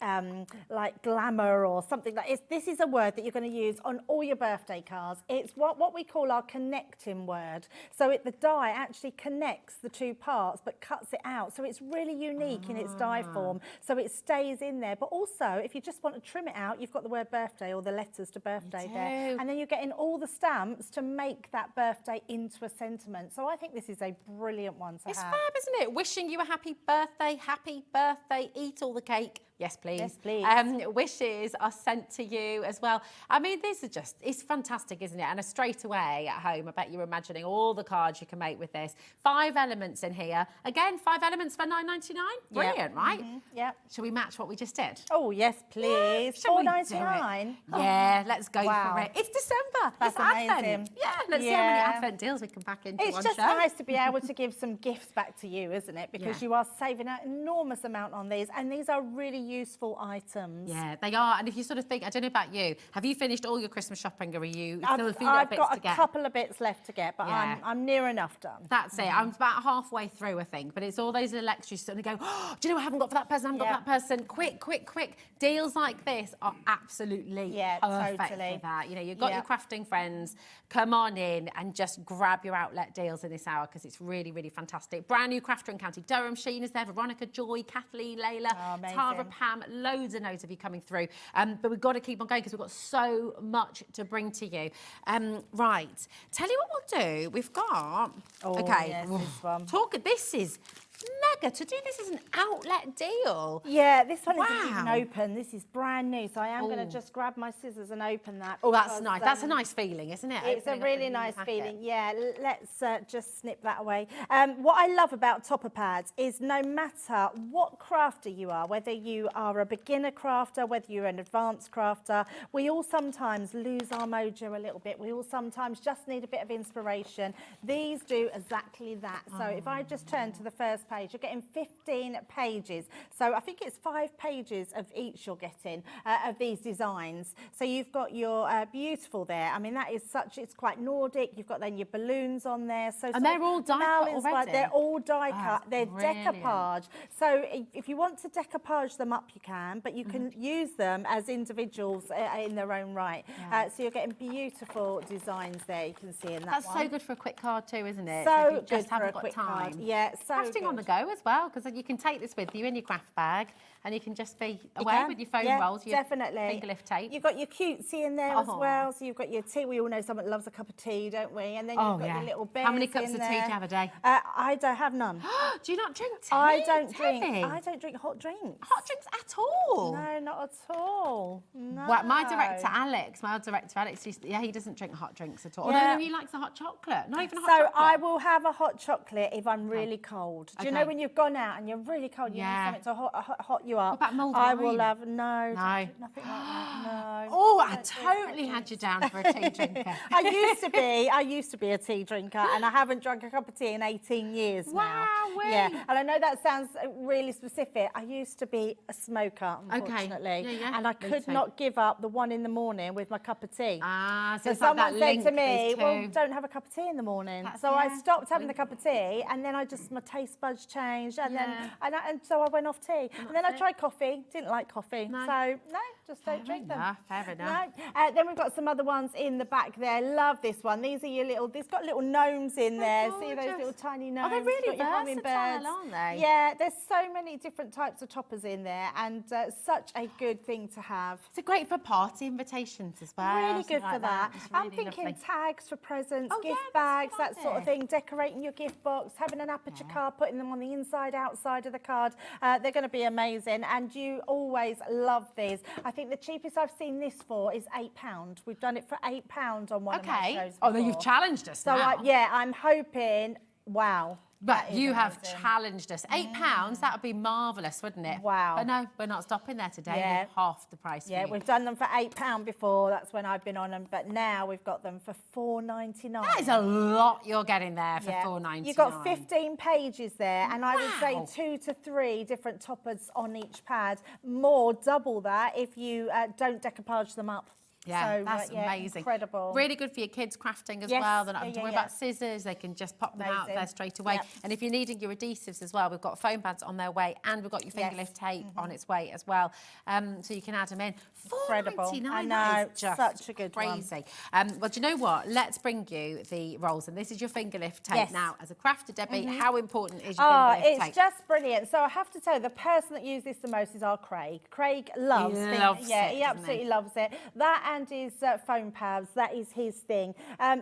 glamour or something like this. This is a word that you're going to use on all your birthday cards. It's what we call our connecting word. So the die actually connects the two parts but cuts it out. So it's really unique in its die form. So it stays in there. But also, if you just want to trim it out, you've got the word birthday or the letters to birthday there. And then you're getting all the stamps to make that birthday into a sentiment. So I think this is a brilliant one to It's have. fab, isn't it? Wishing you a happy birthday, eat all the cake. Yes, please. Yes, please. Wishes are sent to you as well. I mean, these are just, it's fantastic, isn't it? And straight away at home, I bet you're imagining all the cards you can make with this. 5 elements in here. Again, 5 elements for $9.99. Brilliant, right? Yeah. Shall we match what we just did? Oh, yes, please. Shall we do it? $4.99. Yeah, let's go Wow. for it. It's December. That's it's Advent. amazing. Yeah, let's see how many Yeah. Advent deals we can pack into It's one just show. nice to be able to give some gifts back to you, isn't it? Because Yeah. you are saving an enormous amount on these, and these are really useful items. Yeah, they are. And if you sort of think, I don't know about you, have you finished all your Christmas shopping or are you still a few little I've bits got to a get? couple of bits left to get, but Yeah. I'm near enough done. That's it. I'm about halfway through, I think. But it's all those little extras sort of go, oh, do you know what I haven't got for that person? I haven't got for that person. Quick, quick, quick. Deals like this are absolutely perfect totally. for that. You know, you've got Yeah. your crafting friends. Come on in and just grab your outlet deals in this hour because it's really, really fantastic. Brand new crafter in County Durham. Sheena's there. Veronica, Joy, Kathleen, Layla, amazing. Tara, Pam. Loads and loads of you coming through. But we've got to keep on going because we've got so much to bring to you. Right. Tell you what we'll do. We've got... okay. yes, this one. This is mega to do. This is an outlet deal. Yeah, this one isn't Wow. even open. This is brand new, so I am going to just grab my scissors and open that. Oh, that's because, nice. That's a nice feeling, isn't it? It's a Opening up really new nice packet. feeling. Yeah, let's just snip that away. What I love about topper pads is no matter what crafter you are, whether you are a beginner crafter, whether you're an advanced crafter, we all sometimes lose our mojo a little bit. We all sometimes just need a bit of inspiration. These do exactly that. So if I just turn to the first page, you're getting 15 pages. So I think it's 5 pages of each you're getting of these designs. So you've got your beautiful there. I mean, that is such, it's quite Nordic. You've got then your balloons on there. So And they're all die cut inspired. already? They're all die Oh, cut. They're brilliant. decoupage. So if you want to decoupage them up, you can, but you can use them as individuals in their own right. So you're getting beautiful designs there. You can see in that That's one. so good for a quick card too, isn't it? So if you good just for haven't a got quick time. card. Yeah, so Crafting on the good. go as well, because you can take this with you in your craft bag and you can just be away can, with your foam yeah, rolls, your definitely. finger lift tape. You've got your cutesy in there as Oh. well. So you've got your tea. We all know someone loves a cup of tea, don't we? And then you've got your little bears How many cups in of tea there. do you have a day? I don't have none. Do you not drink tea? I don't It's drink. heavy. I don't drink hot drinks. Hot drinks at all? No, not at all. No. Well, my director Alex, he doesn't drink hot drinks at all. Yeah. No, he likes a hot chocolate. Not even a hot So chocolate. I will have a hot chocolate if I'm really cold. Do you know Okay. when you've gone out and you're really cold, you Yeah. need something to hot you up? What about mulled I will wine? have nothing No. like that. No. Oh, I Don't drink totally had you down for a tea drinker. I used to be a tea drinker, and I haven't drunk a cup of tea in 18 years now. Wowee. Yeah, and I know that sounds really specific. I used to be a smoker, unfortunately, Yeah, yeah. and I Me could too. not give up the one in the morning with my cup of tea. Ah, so So it's like that someone said link, to me, these well, two. don't have a cup of tea in the morning. That's- So I yeah, stopped having the cup of tea, and then my taste buds changed, and Yeah. and so I went off tea. And then I it. tried coffee, didn't like coffee. No. So, no, just don't drink them. enough, fair enough. No. Then we've got some other ones in the back there. Love this one. These are your little, it's got little gnomes in there. See those gorgeous. little tiny Oh, gnomes? they're really Got your versatile, hummingbirds. aren't they? Yeah, there's so many different types of toppers in there, and such a good thing to have. It's great for party invitations as well. Really something good for like that. It's I'm really thinking lovely. tags for presents, Oh, gift yeah, that's bags, that sort of lovely. thing, decorating your gift box, having an aperture card, putting them on the inside, outside of the card. They're going to be amazing. amazing, and you always love these. I think the cheapest I've seen this for is £8. We've done it for £8 on one of my shows Oh, before. you've challenged us So now. yeah, I'm hoping, wow. But that is you have amazing. challenged us. £8, that would be marvellous, wouldn't it? Wow. But no, we're not stopping there today. Yeah. We're half the price. Yeah, for you. we've done them for £8 before. That's when I've been on them. But now we've got them for £4.99. That is a lot you're getting there for £4.99. You've got 15 pages there, and I would say Wow. 2 to 3 different toppers on each pad. More, double that if you don't decoupage them up. Yeah, So, that's yeah, amazing. Incredible. Really good for your kids crafting as Yes, well. They're not yeah, having to yeah, worry yeah. about scissors. They can just pop them out Amazing. there straight away. Yep. And if you're needing your adhesives as well, we've got foam pads on their way, and we've got your finger Yes. lift tape on its way as well. So you can add them in. Incredible. £4.99. I know, that is just such a good one. crazy. Well, do you know what? Let's bring you the rolls, and this is your finger lift tape. Yes. Now, as a crafter, Debbie, how important is your Oh, finger lift tape? it's just brilliant. So I have to tell you, the person that used this the most is our Craig. Craig loves He things. loves Yeah, it, he doesn't absolutely he? loves it. That and his foam pads, that is his thing.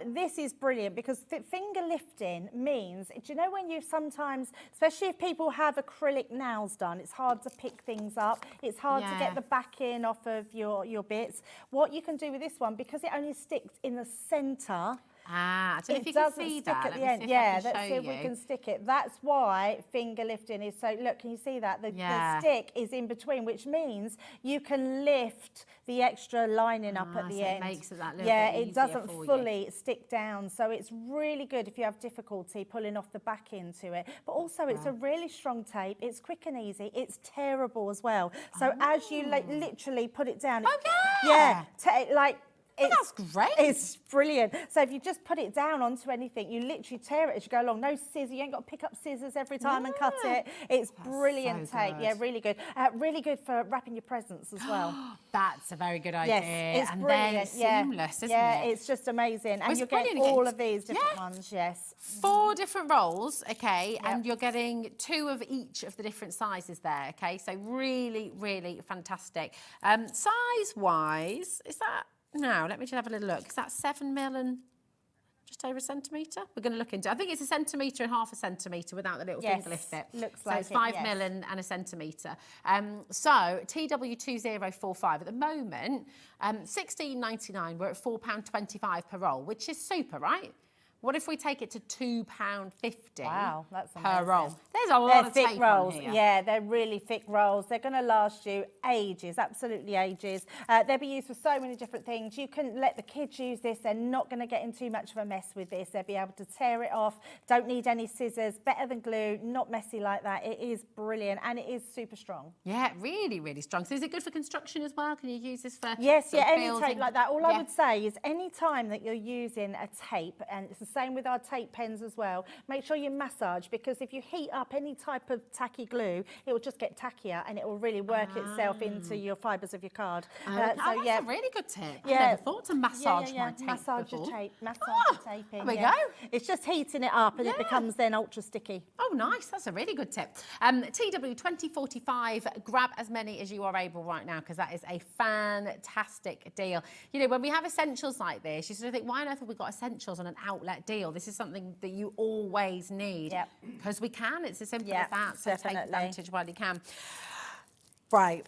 This is brilliant because finger lifting means, do you know when you sometimes, especially if people have acrylic nails done, it's hard to pick things up. It's hard to Yeah. get the backing off of your bits. What you can do with this one, because it only sticks in the centre, I don't know if it you can doesn't see stick that. at Let the me end. see if I Yeah, can let's show see if we you. can stick it. That's why finger lifting is so, look, can you see that? The Yeah. stick is in between, which means you can lift the extra lining up at the so it end. makes it that little yeah, bit it easier doesn't for you. fully stick down. So it's really good if you have difficulty pulling off the back into it. But also it's a really strong tape. It's quick and easy. It's tearable as well. So as you literally put it down. Oh, yeah. Like, That's great. It's brilliant. So if you just put it down onto anything, you literally tear it as you go along. No scissors. You ain't got to pick up scissors every time and cut it. It's brilliant so tape. good. Yeah, really good. Really good for wrapping your presents as well. That's a very good idea. Yes, it's and brilliant. then seamless, isn't yeah, it? it's just amazing. And it's you'll get brilliant all again. of these different Yeah. ones, yes. 4 different rolls, okay, and you're getting 2 of each of the different sizes there, okay? So really, really fantastic. Size-wise, is that... No, let me just have a little look. Is that 7mm and just over a centimetre? We're going to look into it. I think it's 1.5 centimetre and half a centimetre without the little Yes, finger lift bit. looks so like it's it, 5mm yes. and a centimetre. So TW2045 at the moment, £16.99. We're at £4.25 per roll, which is super, right? What if we take it to £2.50 Wow, that's per amazing. roll? There's a lot They're of thick tape rolls. on here. Yeah, they're really thick rolls. They're going to last you ages, absolutely ages. They'll be used for so many different things. You can let the kids use this. They're not going to get in too much of a mess with this. They'll be able to tear it off. Don't need any scissors. Better than glue. Not messy like that. It is brilliant and it is super strong. Yeah, really, really strong. So is it good for construction as well? Can you use this for Yes, sort yeah, of any building? tape like that. All I Yeah. would say is any time that you're using a tape, and it's the same with our tape pens as well, make sure you massage, because if you heat up any type of tacky glue, it will just get tackier and it will really work itself into your fibres of your card. That's a really good tip. I Yeah. never thought to massage my tape Massage before. your tape. Massage Ah, your tape in. there we yeah. go. It's just heating it up and it Yeah. becomes then ultra sticky. Oh, nice. That's a really good tip. TW2045, grab as many as you are able right now, because that is a fantastic deal. You know, when we have essentials like this, you sort of think, why on earth have we got essentials on an outlet deal? This is something that you always need. Yep. Because we can. It's as simple Yep, as that. So take definitely. advantage while you can. Right,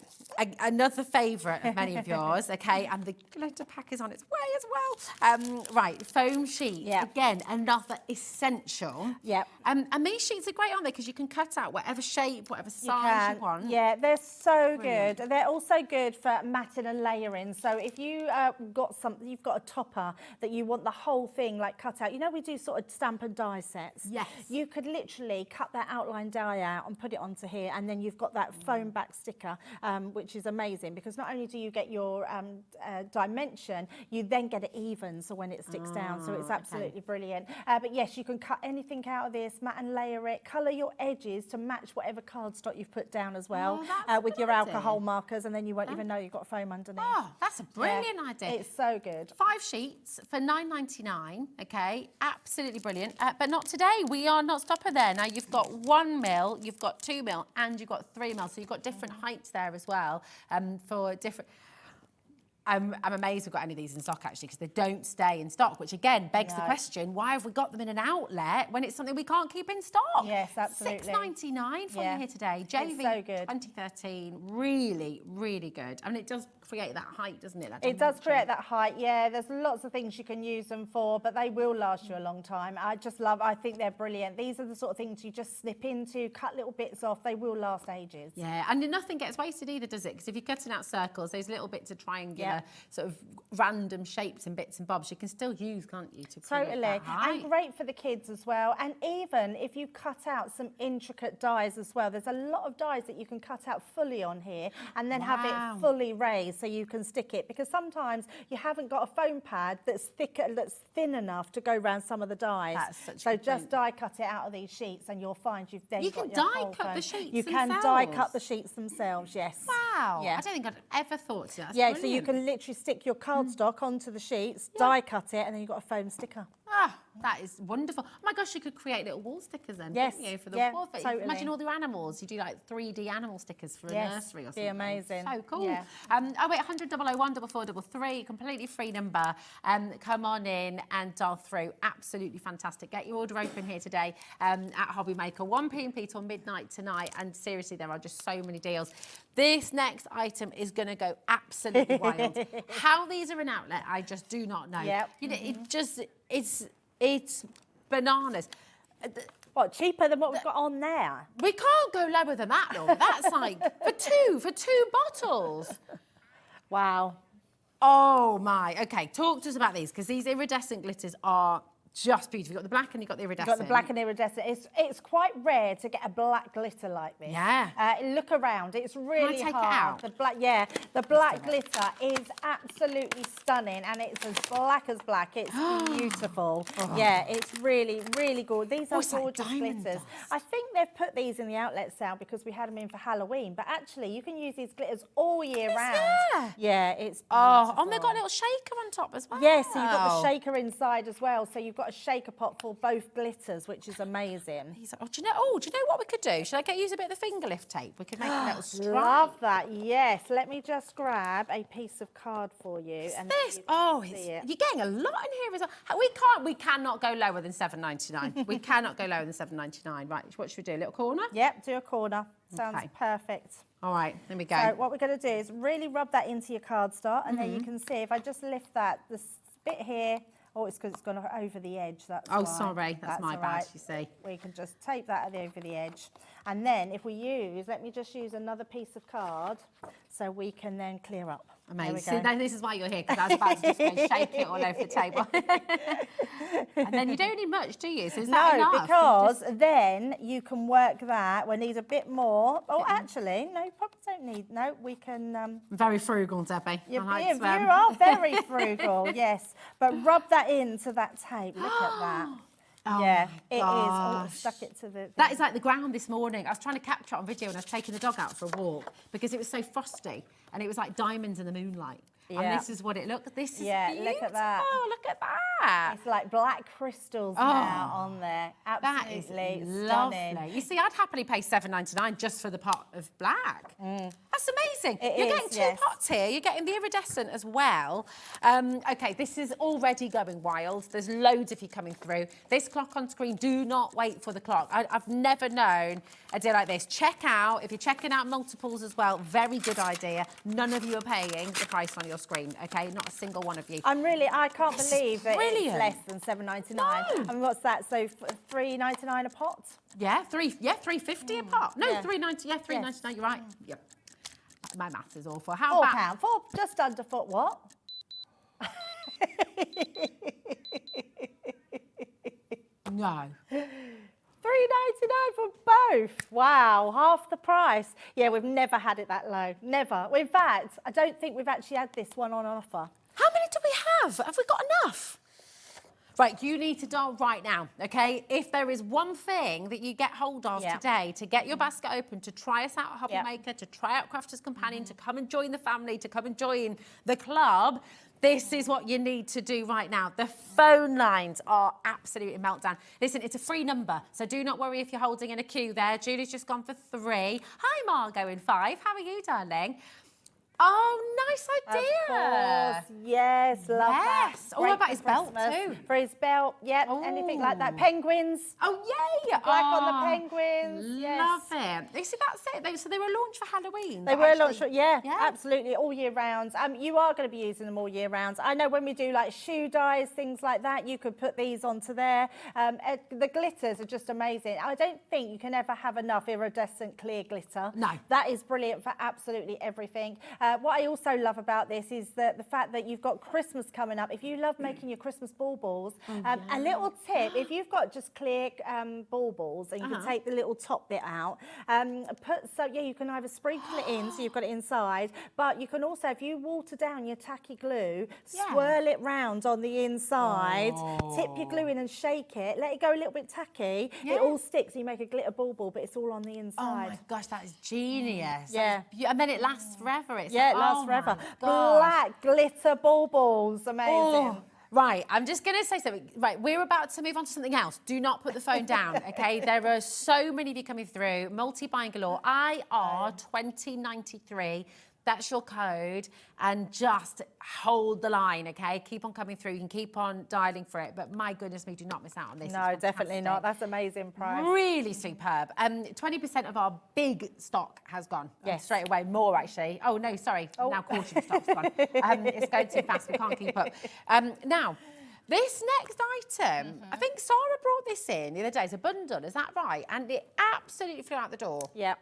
another favourite of many of yours, okay, and the glitter pack is on its way as well. Right, foam sheet, Yep. again, another essential. Yep. And these sheets are great, aren't they? Because you can cut out whatever shape, whatever size you want. Yeah, they're so Brilliant. good. They're also good for matting and layering. So if you got something, you've got a topper that you want the whole thing like cut out. You know, we do sort of stamp and die sets. Yes. You could literally cut that outline die out and put it onto here, and then you've got that foam back sticker, which is amazing, because not only do you get your dimension, you then get it even, so when it sticks down. So it's absolutely brilliant. But yes, you can cut anything out of this, mat and layer it, colour your edges to match whatever cardstock you've put down as well, Oh, that's a with good your idea. alcohol markers, and then you won't even know you've got foam underneath. Oh, that's a brilliant Yeah, idea. It's so good. 5 sheets for £9.99, okay, absolutely brilliant. But not today, we are not stopping there. Now you've got 1mm, you've got 2mm, and you've got 3mm, so you've got different heights there as well, for different... I'm amazed we've got any of these in stock, actually, because they don't stay in stock, which again begs the question, why have we got them in an outlet when it's something we can't keep in stock? Yes, absolutely. $6.99 for you here today. JV It's so good. 2013, really, really good. I mean, it does create that height, doesn't it? It does create that height, yeah. There's lots of things you can use them for, but they will last you a long time. I think they're brilliant. These are the sort of things you just snip into, cut little bits off. They will last ages. Yeah, and nothing gets wasted either, does it? Because if you're cutting out circles, those little bits of triangular, sort of random shapes and bits and bobs, you can still use, can't you, to create Totally. that height? And great for the kids as well. And even if you cut out some intricate dies as well, there's a lot of dies that you can cut out fully on here and then have it fully raised so you can stick it. Because sometimes you haven't got a foam pad that's thin enough to go around some of the dies. That's such a so good just point. die cut it out of these sheets and you'll find you've then You got can your die whole cut the foam. sheets You can die cut themselves? the sheets themselves, yes. Wow. Yeah. I don't think I'd ever thought to. That's Yeah, so brilliant. you can literally stick your cardstock onto the sheets, die cut it, and then you've got a foam sticker. Ah, that is wonderful. Oh my gosh, you could create little wall stickers then, Yes, couldn't you, for the yeah, wall? totally. Imagine all your animals. You do like 3D animal stickers for a nursery or something. Be amazing. So cool. Yeah. 0800 001 4433, completely free number. Come on in and dial through. Absolutely fantastic. Get your order open here today at Hobbymaker, 1 p.m. till midnight tonight. And seriously, there are just so many deals. This next item is going to go absolutely wild. How these are an outlet, I just do not know. Yep. You know, it just, it's bananas. What, cheaper than what we've got on there? We can't go lower than that, Laura. That's like for two bottles. Wow. Oh my. Okay, talk to us about these, because these iridescent glitters are just beautiful. You've got the black and you've got the iridescent. You've got the black and iridescent. It's quite rare to get a black glitter like this. Yeah. Look around. It's really take it hard. out? The black, the black glitter is absolutely stunning, and it's as black. It's beautiful. Yeah, it's really, really good. These are it's like gorgeous diamond glitters. dust. I think they've put these in the outlet sale because we had them in for Halloween. But actually, you can use these glitters all year round. there? Yeah, it's Oh, beautiful. and they've got a little shaker on top as well. Yes, so you've got the shaker inside as well. So you've got a shaker pot for both glitters, which is amazing. Do you know what we could do? Should I use a bit of the finger lift tape? We could make a little stripe. Love that. Yes. Let me just grab a piece of card for you. And then This, you can see you're it. getting a lot in here as well. We cannot go lower than $7.99. We cannot go lower than $7.99. Right, what should we do? A little corner? Yep, do a corner. Sounds Okay. perfect. All right, there we go. So what we're going to do is really rub that into your cardstock, and then you can see if I just lift this bit here. Oh, it's because it's gone over the edge. That's Oh, why. sorry, that's my all bad, right. you see. We can just tape that over the edge. And then if we let me just use another piece of card so we can then clear up. Amazing. There we go. See, this is why you're here, because I was about to just go shake it all over the table. And then you don't need much, do you? So is that No, enough? because then you can work that. We need a bit more. Oh, actually, no, probably don't need. No, we can. I'm very frugal, Debbie. You I like to, are very frugal, yes. But rub that into that tape. Look at that. Oh yeah, my it is. Oh, gosh. stuck it to the. That is like the ground this morning. I was trying to capture it on video and I was taking the dog out for a walk because it was so frosty and it was like diamonds in the moonlight. Yeah. And this is what it looked. This is beautiful. Look at that. Look at that. It's like black crystals now on there. That is Absolutely lovely. stunning. You see, I'd happily pay $7.99 just for the pot of black. That's amazing. It You're is, getting two yes. pots here. You're getting the iridescent as well. Okay, this is already going wild. There's loads of you coming through. This clock on screen, do not wait for the clock. I've never known a deal like this. Check out, if you're checking out multiples as well, very good idea. None of you are paying the price on your screen, okay? Not a single one of you. I can't This is believe that brilliant. it's less than $7.99. No. And what's that? So $3.99 a pot? Yeah, $3.50 a pot. No, yeah. $3.90. Yeah, $3.99. Yes. You're right. Yep. My maths is awful. How about £4, just under foot what? no? $3.99 for both. Wow, half the price. Yeah, we've never had it that low. Never. In fact, I don't think we've actually had this one on offer. How many do we have? Have we got enough? Right, you need to dial right now, okay? If there is one thing that you get hold of today to get your basket open, to try us out at Hobbymaker, to try out Crafter'S Companion, to come and join the family, to come and join the club, this is what you need to do right now. The phone lines are absolutely meltdown. Listen, it's a free number, so do not worry if you're holding in a queue there. Julie's just gone for 3. Hi, Margot in 5. How are you, darling? Oh, nice idea. Of course, yes, love that. Yes. Oh, Great about for his belt Christmas. too. For his belt, yep, anything like that. Penguins. Oh, yay! Black on the penguins. Love Yes. it. You see, that's it. So they were launched for Halloween. They but were actually- launched, yeah, absolutely, all year round. You are going to be using them all year round. I know when we do like shoe dyes, things like that, you could put these onto there. The glitters are just amazing. I don't think you can ever have enough iridescent clear glitter. No. That is brilliant for absolutely everything. What I also love about this is the fact that you've got Christmas coming up. If you love making your Christmas baubles, a little tip, if you've got just clear baubles and you can take the little top bit out, you can either sprinkle it in so you've got it inside, but you can also, if you water down your tacky glue, swirl it round on the inside, tip your glue in and shake it, let it go a little bit tacky, it all sticks, you make a glitter bauble, but it's all on the inside. Oh my gosh, that is genius. Yeah. And then it lasts forever. It's It like, lasts oh forever. my gosh. Black glitter baubles, amazing. Oh. Right, I'm just going to say something. Right, we're about to move on to something else. Do not put the phone down, okay? There are so many of you coming through. Multi-buying galore. IR2093. That's your code. And just hold the line, okay? Keep on coming through. You can keep on dialing for it. But my goodness me, do not miss out on this. No, definitely not. That's amazing price. Really superb. 20% of our big stock has gone. Yes. Straight away. More, actually. Oh, no, sorry. Now quarter of stock's gone. It's going too fast. We can't keep up. Now, this next item, I think Sarah brought this in the other day as a bundle. Is that right? And it absolutely flew out the door. Yeah.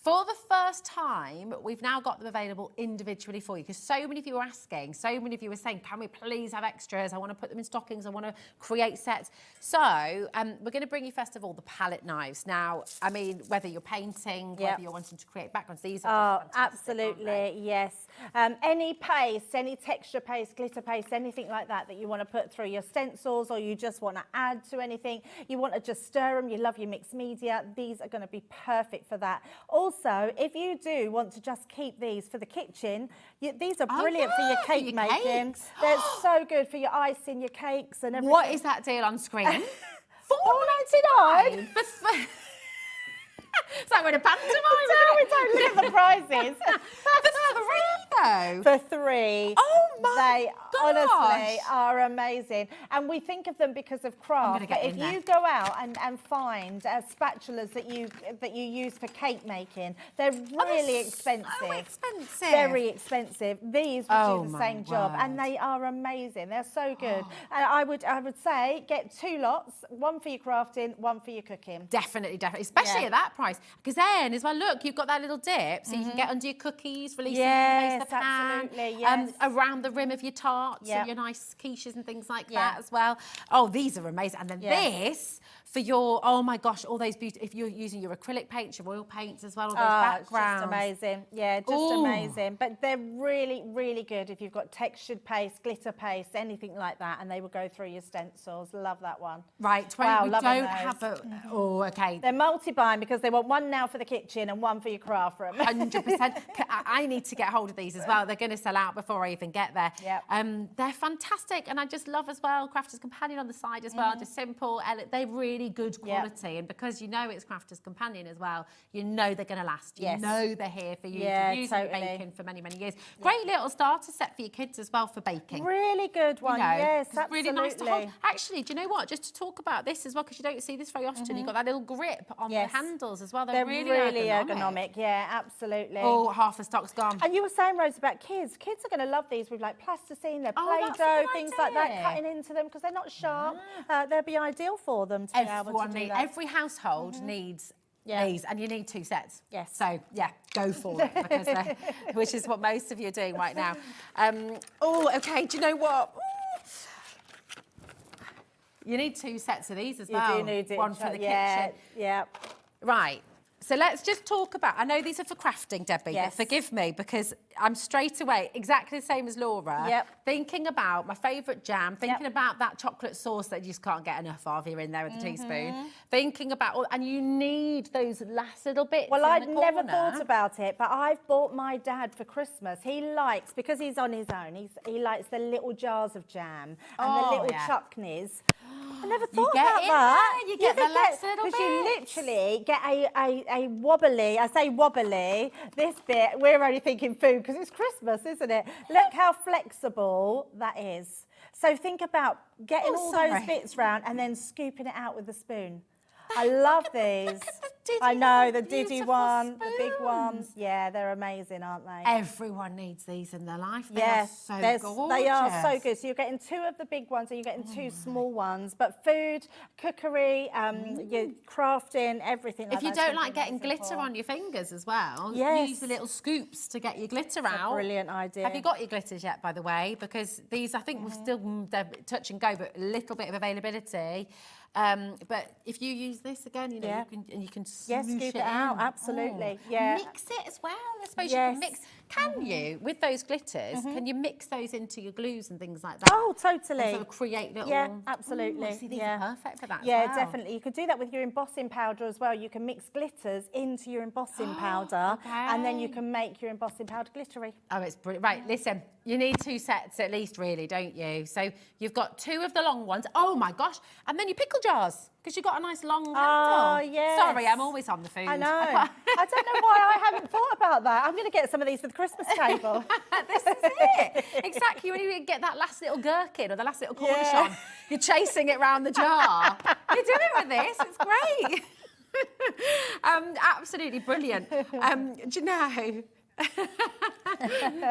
For the first time, we've now got them available individually for you because so many of you were asking, so many of you were saying, can we please have extras? I want to put them in stockings. I want to create sets. So we're going to bring you, first of all, the palette knives. Now, I mean, whether you're painting, whether you're wanting to create backgrounds, these are just fantastic, absolutely, yes. Any paste, any texture paste, glitter paste, anything like that that you want to put through your stencils or you just want to add to anything, you want to just stir them, you love your mixed media, these are going to be perfect for that. Also, if you do want to just keep these for the kitchen, these are brilliant for your cake making. They're so good for your icing, your cakes and everything. What is that deal on screen? $4.99. It's like we're in a pantomime. We don't look at the prices. though. For $3. Oh my They gosh. honestly are amazing. And we think of them because of craft. But if you go out and find spatulas that you use for cake making, they're really expensive. So expensive. Very expensive. These will do the same job. word. And they are amazing. They're so good. And I would say get 2 lots, one for your crafting, one for your cooking. Definitely, definitely. Especially at that price. Because then as well, look, you've got that little dip so you can get under your cookies, release them from the pan. Absolutely, yes. Around the rim of your tarts and your nice quiches and things like that as well. Oh, these are amazing. And then this for your, oh my gosh, all those beautiful, if you're using your acrylic paints, your oil paints as well, all those backgrounds. It's just amazing. Yeah, just amazing. But they're really, really good if you've got textured paste, glitter paste, anything like that, and they will go through your stencils. Love that one. Right, 20, wow, we don't those. Have a, oh, okay. They're multi-buying because they want one now for the kitchen and one for your craft room. 100%. I need to get hold of these as well. They're going to sell out before I even get there. Yep. They're fantastic. And I just love as well, Crafter's Companion on the side as well. Just simple. They're really good quality. And because you know it's Crafter's Companion as well, you know they're going to last. You know they're here for you to use in baking for many, many years. Great little starter set for your kids as well for baking. Really good one, yes, absolutely. Really nice to hold. Actually, do you know what? Just to talk about this as well, because you don't see this very often. You've got that little grip on the handles as well. They're really ergonomic. Yeah, absolutely. Oh, half the stock's gone. And you were saying, Rose, about kids. Kids are going to love these with like plasticine, their Play-Doh, things like that, cutting into them because they're not sharp. They'll be ideal for them to be able to do that. Every household needs these, and you need 2 sets. Yes. So, go for it, because which is what most of you are doing right now. Okay, do you know what? You need 2 sets of these as well. You do need it. One for the kitchen. Yeah. Right. So let's just talk about, I know these are for crafting, Debbie, but forgive me because I'm straight away, exactly the same as Laura, thinking about my favourite jam, thinking about that chocolate sauce that you just can't get enough of, you're in there with a teaspoon, thinking about, and you need those last little bits. Well, I'd never thought about it, but I've bought my dad for Christmas. He likes, because he's on his own, he likes the little jars of jam and the little chutneys. I never thought get about in that. there, you get the last little Because you bits. literally get a wobbly, I say wobbly, this bit, we're only thinking food because it's Christmas, isn't it? Look how flexible that is. So think about getting all those bits round and then scooping it out with a spoon. I love these. I know, the Diddy one, the big ones. Yeah, they're amazing, aren't they? Everyone needs these in their life. They Yes, are so gorgeous. they are so good. So you're getting 2 of the big ones and you're getting 2 small ones. But food, cookery, your crafting, everything like If you that's don't like something getting that's glitter important. on your fingers as well, Yes. use the little scoops to get your glitter That's a out. brilliant idea. Have you got your glitters yet, by the way? Because these, I think, we're still they're touch and go, but a little bit of availability. But if you use this again, you know, you can Yeah, smoosh scoop it it out, in. absolutely. Yeah. Mix it as well. I suppose you Yes. can mix. Can you, with those glitters, can you mix those into your glues and things like that? Oh, totally. And sort of create little. Yeah, absolutely. Ooh, see, these yeah. are perfect for that. Yeah, as well. definitely. You could do that with your embossing powder as well. You can mix glitters into your embossing powder, and then you Okay. can make your embossing powder glittery. Oh, it's brilliant. Right, listen, you need 2 sets at least, really, don't you? So you've got 2 of the long ones. Oh, my gosh. And then your pickle jars, because you've got a nice long handle. Oh, yes. Sorry, I'm always on the food. I know. I don't know why I haven't thought about that. I'm going to get some of these for the Christmas table. This is it. Exactly. When you get that last little gherkin or the last little cornichon, you're chasing it round the jar. You do it with this. It's great. Absolutely brilliant. Do you know?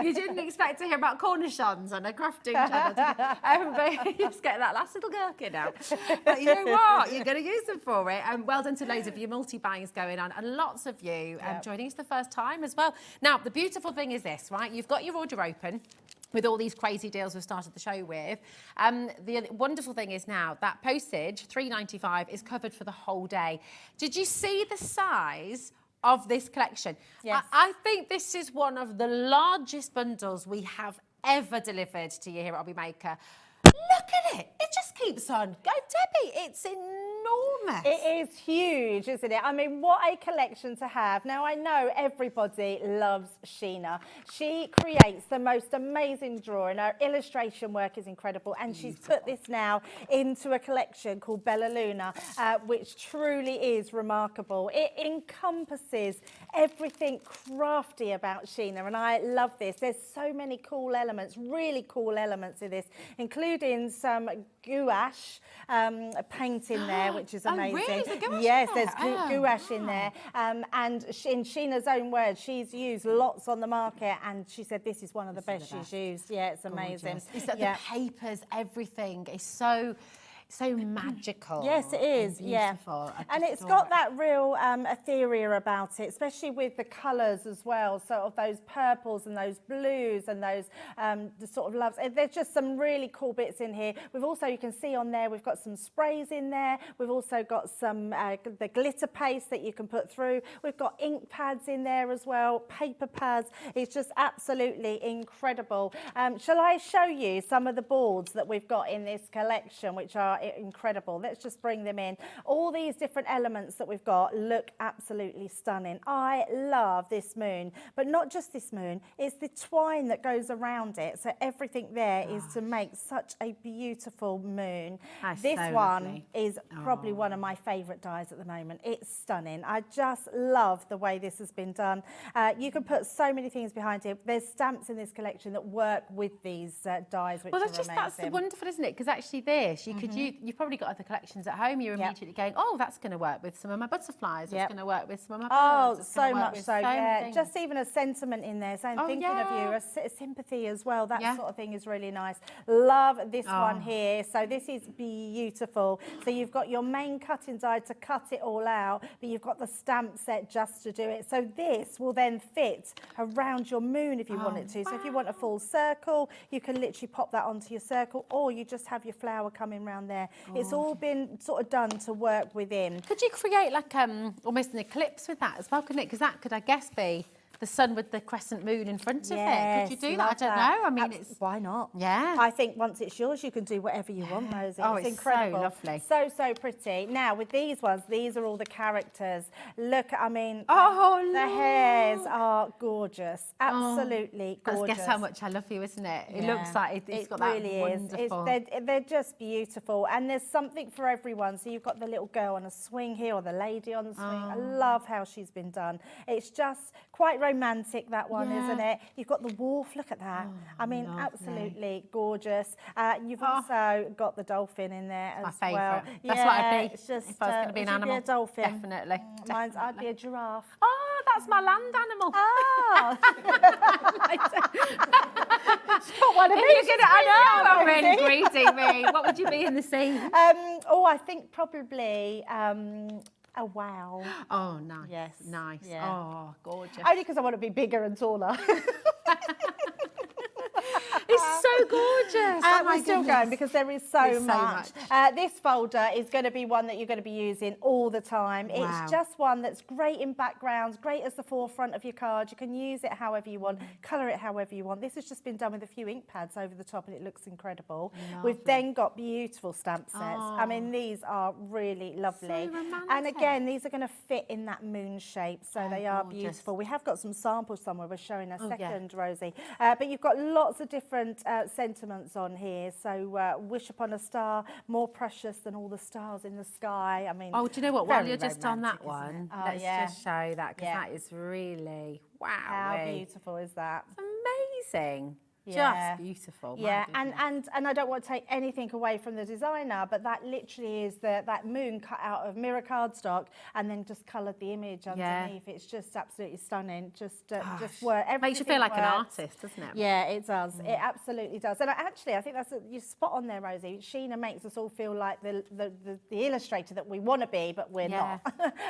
You didn't expect to hear about cornichons on a crafting channel, but you just get that last little gherkin out. But you know what? You're going to use them for it. And well done to loads of you multi-buyings going on, and lots of you joining us the first time as well. Now, the beautiful thing is this, right? You've got your order open with all these crazy deals we've started the show with. The wonderful thing is now that postage, £3.95, is covered for the whole day. Did you see the size of this collection? Yes. I think this is one of the largest bundles we have ever delivered to you here at Hobbymaker. Look at it. It just keeps on going. Debbie, it's enormous. It is huge, isn't it? I mean, what a collection to have. Now, I know everybody loves Sheena. She creates the most amazing drawing. Her illustration work is incredible. And she's put this now into a collection called Bella Luna, which truly is remarkable. It encompasses everything crafty about Sheena. And I love this. There's so many cool elements, really cool elements in this, including some gouache paint in there, which is amazing. Oh, really? Is there gouache yes, in there's there? gouache in there. And in Sheena's own words, she's used lots on the market, and she said this is one of the best she's used. Yeah, it's amazing. It's that Yeah. the papers, everything is so magical. Yes, it is. And Yeah, beautiful. I and just it's adore got it. that real ethereal about it, especially with the colours as well. Sort of those purples and those blues and those the sort of loves. There's just some really cool bits in here. We've also, you can see on there, we've got some sprays in there. We've also got some the glitter paste that you can put through. We've got ink pads in there as well, paper pads. It's just absolutely incredible. Shall I show you some of the boards that we've got in this collection, which are incredible? Let's just bring them in. All these different elements that we've got look absolutely stunning. I love this moon, but not just this moon, it's the twine that goes around it. So everything there is to make such a beautiful moon. That's This so one lovely. is probably one of my favourite dies at the moment. It's stunning. I just love the way this has been done. You can put so many things behind it. There's stamps in this collection that work with these dies, which Well, are that's just amazing. that's wonderful, isn't it? Because actually, this you could you've probably got other collections at home. You're immediately going, oh, that's going to work with some of my butterflies. Yep. It's going to work with some of my Oh, birds. It's gonna so work much with so, many yeah. things. Just even a sentiment in there, saying thinking of you, yeah. a sympathy as well. That Yeah. sort of thing is really nice. Love this one here. So this is beautiful. So you've got your main cutting die to cut it all out, but you've got the stamp set just to do it. So this will then fit around your moon if you want it to. So if you want a full circle, you can literally pop that onto your circle, or you just have your flower coming round there. It's all been sort of done to work within. Could you create like almost an eclipse with that as well, couldn't it? Because that could, I guess, be the sun with the crescent moon in front of it. Yes, Could you do love that? I don't know. I mean, it's why not? Yeah. I think once it's yours, you can do whatever you want, Rosie. Oh, it's it's incredible. so lovely. So pretty. Now, with these ones, these are all the characters. Look, I mean, Oh, the hairs are gorgeous. Absolutely That's gorgeous. guess how much I love you, isn't it? It Yeah. looks like it's got that really wonderful. They're just beautiful, and there's something for everyone. So you've got the little girl on a swing here, or the lady on the swing. I love how she's been done. It's just quite romantic, that one, isn't it? You've got the wharf. Look at that. I mean, absolutely gorgeous. You've also got the dolphin in there as My well. favourite. That's what I'd be It's just, if I was going to be an would you animal. a dolphin. Definitely. I'd be a giraffe. Oh, that's my land animal. Oh. I know, I'm really greedy, me. What would you be in the sea? I think probably a wow. Oh, nice. Yes. Nice. Yeah. Oh, gorgeous. Only because I want to be bigger and taller. It's so gorgeous. Oh my We're still goodness. going because there is so There's so much. This folder is going to be one that you're going to be using all the time. Wow. It's just one that's great in backgrounds, great as the forefront of your card. You can use it however you want, colour it however you want. This has just been done with a few ink pads over the top and it looks incredible. We've then got beautiful stamp sets. I mean, these are really lovely. So romantic. And again, these are going to fit in that moon shape, so they are gorgeous. beautiful. We have got some samples somewhere. We're showing a yeah. second, Rosie. But you've got lots of different sentiments on here. So wish upon a star, more precious than all the stars in the sky. I mean, Oh, do you know what? While very you're just on that romantic, isn't it? one, Oh, let's yeah. just show that because Yeah. that is really, wow. How beautiful is that? Amazing. Yeah. Just beautiful. my Yeah, goodness. and I don't want to take anything away from the designer, but that literally is that moon cut out of mirror cardstock and then just coloured the image underneath. It's just absolutely stunning. Just work. Makes you feel like an works. artist, doesn't it? Yeah, it does. It absolutely does. And I think that's you're spot on there, Rosie. Sheena makes us all feel like the illustrator that we want to be, but we're not.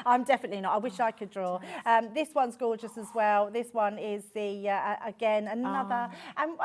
I'm definitely not. I wish I could draw. This one's gorgeous as well. This one is the again another.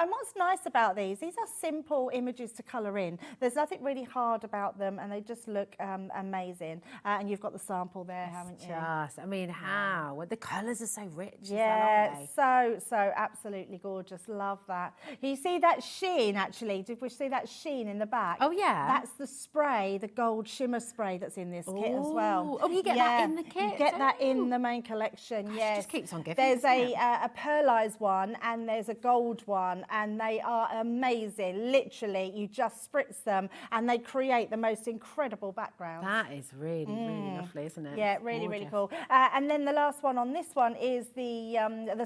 And what's nice about these are simple images to colour in. There's nothing really hard about them, and they just look amazing. And you've got the sample there, haven't you? Just, I mean, how? Well, the colours are so rich. Yeah, as well, aren't so absolutely gorgeous. Love that. You see that sheen, actually? Did we see that sheen in the back? Oh, yeah. That's the spray, the gold shimmer spray that's in this kit as well. Ooh. Oh, you get that in the kit? You get that in Ooh. the main collection, Gosh, it yes. just keeps on giving, There's doesn't a pearlized one and there's a gold one, and they are amazing. Literally, you just spritz them and they create the most incredible backgrounds. That is really, really lovely, isn't it? Yeah, It's really, really gorgeous. cool. And then the last one on this one is the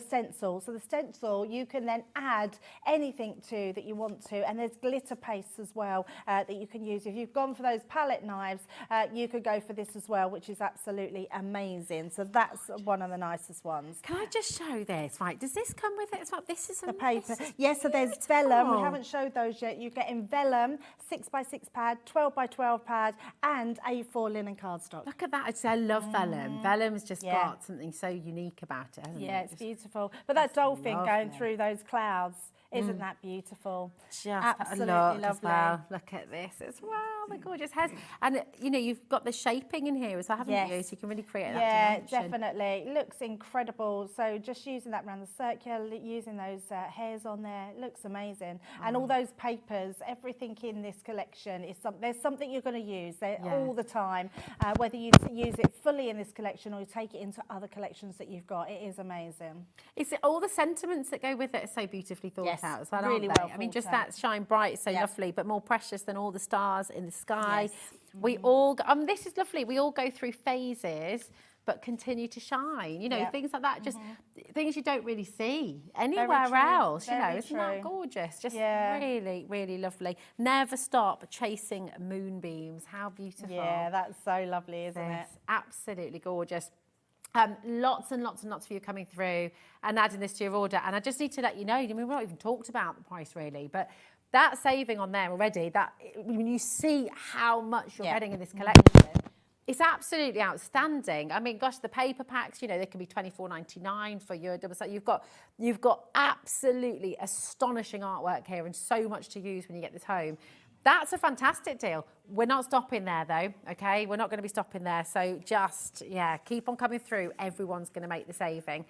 stencil. So the stencil, you can then add anything to that you want to, and there's glitter paste as well that you can use. If you've gone for those palette knives, you could go for this as well, which is absolutely amazing. So that's one of the nicest ones. Can I just show this? Right, does this come with it as well? This is The paper. this is Yes, so there's vellum. We beautiful. haven't showed those yet. You get in vellum, 6x6 pad, 12x12 pad, and A4 linen cardstock. Look at that. I love vellum. Vellum's just Yeah. got something so unique about it, hasn't Yeah, it? it's Just beautiful. But that dolphin going lovely. through those clouds, isn't that beautiful? Just Absolutely a look lovely. as well. Look at this as well, the gorgeous heads. And, you know, you've got the shaping in here as well, haven't you? So you can really create that Yeah, dimension. definitely. It looks incredible. So just using that around the circular, using those hairs on there, it looks amazing. And all those papers, everything in this collection, is there's something you're going to use there all the time. Whether you use it fully in this collection or you take it into other collections that you've got, it is amazing. It's all the sentiments that go with it are so beautifully thought Yes, out as well, really aren't they? well I mean, thought just out. that shine bright, so Yeah. lovely, but more precious than all the stars in the sky. Yes. We all, this is lovely. We all go through phases, but continue to shine. You know, Yeah. things like that, just things you don't really see anywhere true, else. You know, very isn't that true. gorgeous? Just Yeah. really, really lovely. Never stop chasing moonbeams. How beautiful. Yeah, that's so lovely, isn't it? This, absolutely gorgeous. Lots and lots and lots of you coming through and adding this to your order. And I just need to let you know, I mean, we've not even talked about the price really, but that saving on there already, that when you see how much you're getting in this collection, it's absolutely outstanding. I mean, gosh, the paper packs, you know, they can be $24.99 for your double set. You've got absolutely astonishing artwork here and so much to use when you get this home. That's a fantastic deal. We're not stopping there though, okay? We're not going to be stopping there. So just, yeah, keep on coming through. Everyone's going to make the saving.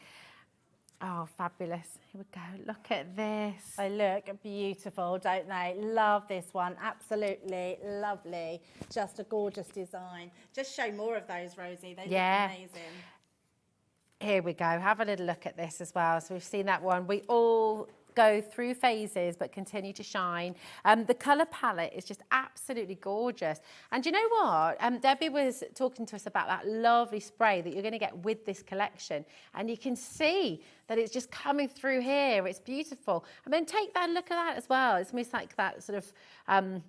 Oh, fabulous. Here we go. Look at this. They look beautiful, don't they? Love this one. Absolutely lovely. Just a gorgeous design. Just show more of those, Rosie. They look amazing. Here we go. Have a little look at this as well. So we've seen that one. We all go through phases but continue to shine. The colour palette is just absolutely gorgeous. And you know what? Debbie was talking to us about that lovely spray that you're going to get with this collection. And you can see that it's just coming through here. It's beautiful. And then take that look at that as well. It's almost like that sort of...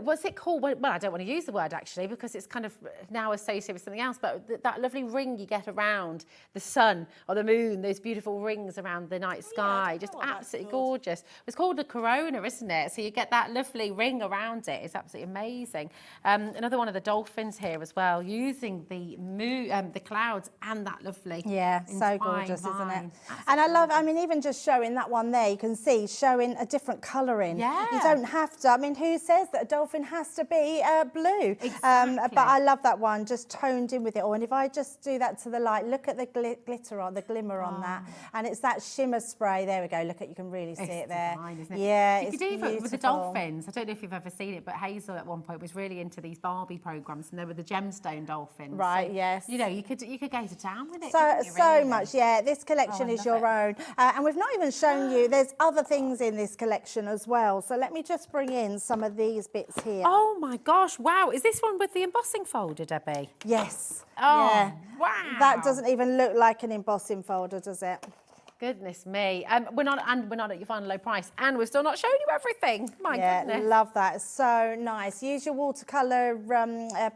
what's it called? Well, I don't want to use the word actually because it's kind of now associated with something else, but that lovely ring you get around the sun or the moon, those beautiful rings around the night sky, just absolutely gorgeous. It's called a corona, isn't it? So you get that lovely ring around it. It's absolutely amazing. Another one of the dolphins here as well, using the moon, the clouds and that lovely so gorgeous, isn't it? Absolutely And I love, I mean, even just showing that one there, you can see showing a different colouring. Yeah. You don't have to, I mean, who says that a dolphin has to be blue? Exactly. But I love that one, just toned in with it all. And if I just do that to the light, look at the glitter on, the glimmer on that. And it's that shimmer spray. There we go. Look at, you can really see it there. Design, isn't it? Yeah, you it's could beautiful. even with the dolphins. I don't know if you've ever seen it, but Hazel at one point was really into these Barbie programs, and there were the gemstone dolphins. Right, so, yes. You know, you could go to town with it. So much, yeah. This collection is your own. And we've not even shown you, there's other things in this collection as well. So let me just bring in some of these bits here. Oh my gosh, wow. Is this one with the embossing folder, Debbie? Yes. Oh, yeah. wow. That doesn't even look like an embossing folder, does it? Goodness me. We're not at your final low price, and we've still not shown you everything. My goodness. Love that. It's so nice. Use your watercolour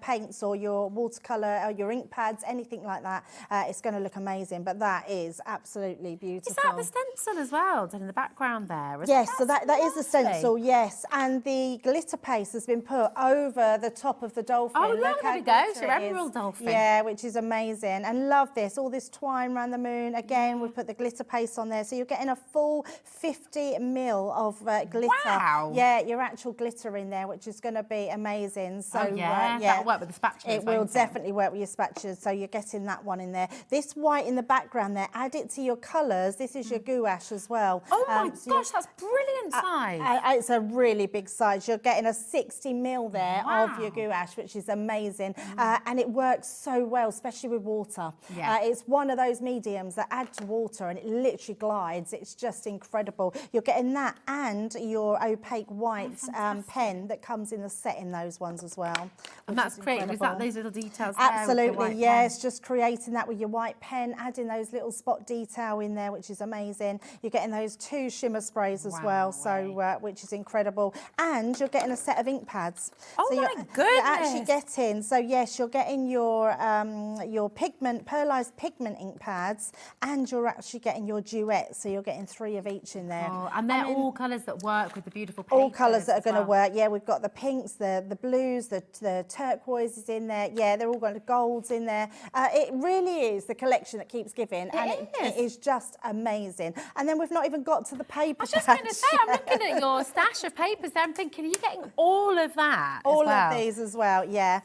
paints or your watercolour or your ink pads, anything like that. It's going to look amazing, but that is absolutely beautiful. Is that the stencil as well, done in the background there? Yes, so that is the stencil, yes. And the glitter paste has been put over the top of the dolphin. Oh, look, there we go. It's your emerald dolphin. Yeah, which is amazing. And love this. All this twine around the moon. Again, we've put the glitter paste on there, so you're getting a full 50 mil of glitter. Wow. Yeah, your actual glitter in there, which is going to be amazing. So that'll work with the spatulas. It will definitely work with your spatulas. So you're getting that one in there. This white in the background there, add it to your colours. This is your gouache as well. Oh my gosh, that's brilliant size. It's a really big size. You're getting a 60 mil there of your gouache, which is amazing. And it works so well, especially with water. Yeah. It's one of those mediums that add to water and it literally glides. It's just incredible. You're getting that and your opaque white pen that comes in the set in those ones as well. And that's great. Was that those little details there? Absolutely, yes. Just creating that with your white pen, adding those little spot detail in there, which is amazing. You're getting those 2 shimmer sprays as well, so which is incredible. And you're getting a set of ink pads. Oh so my you're goodness! actually getting, so yes, you're getting your pearlized pigment ink pads, and you're actually getting your duet. So you're getting 3 of each in there. Oh, and they're all colours that work with the beautiful papers. All colours that are going to work. Yeah, we've got the pinks, the blues, the turquoises in there. Yeah, they're all got the golds in there. It really is the collection that keeps giving, and it is just amazing. And then we've not even got to the paper. I was just going to say, I'm looking at your stash of papers there. I'm thinking, are you getting all of that? All of these as well, yeah.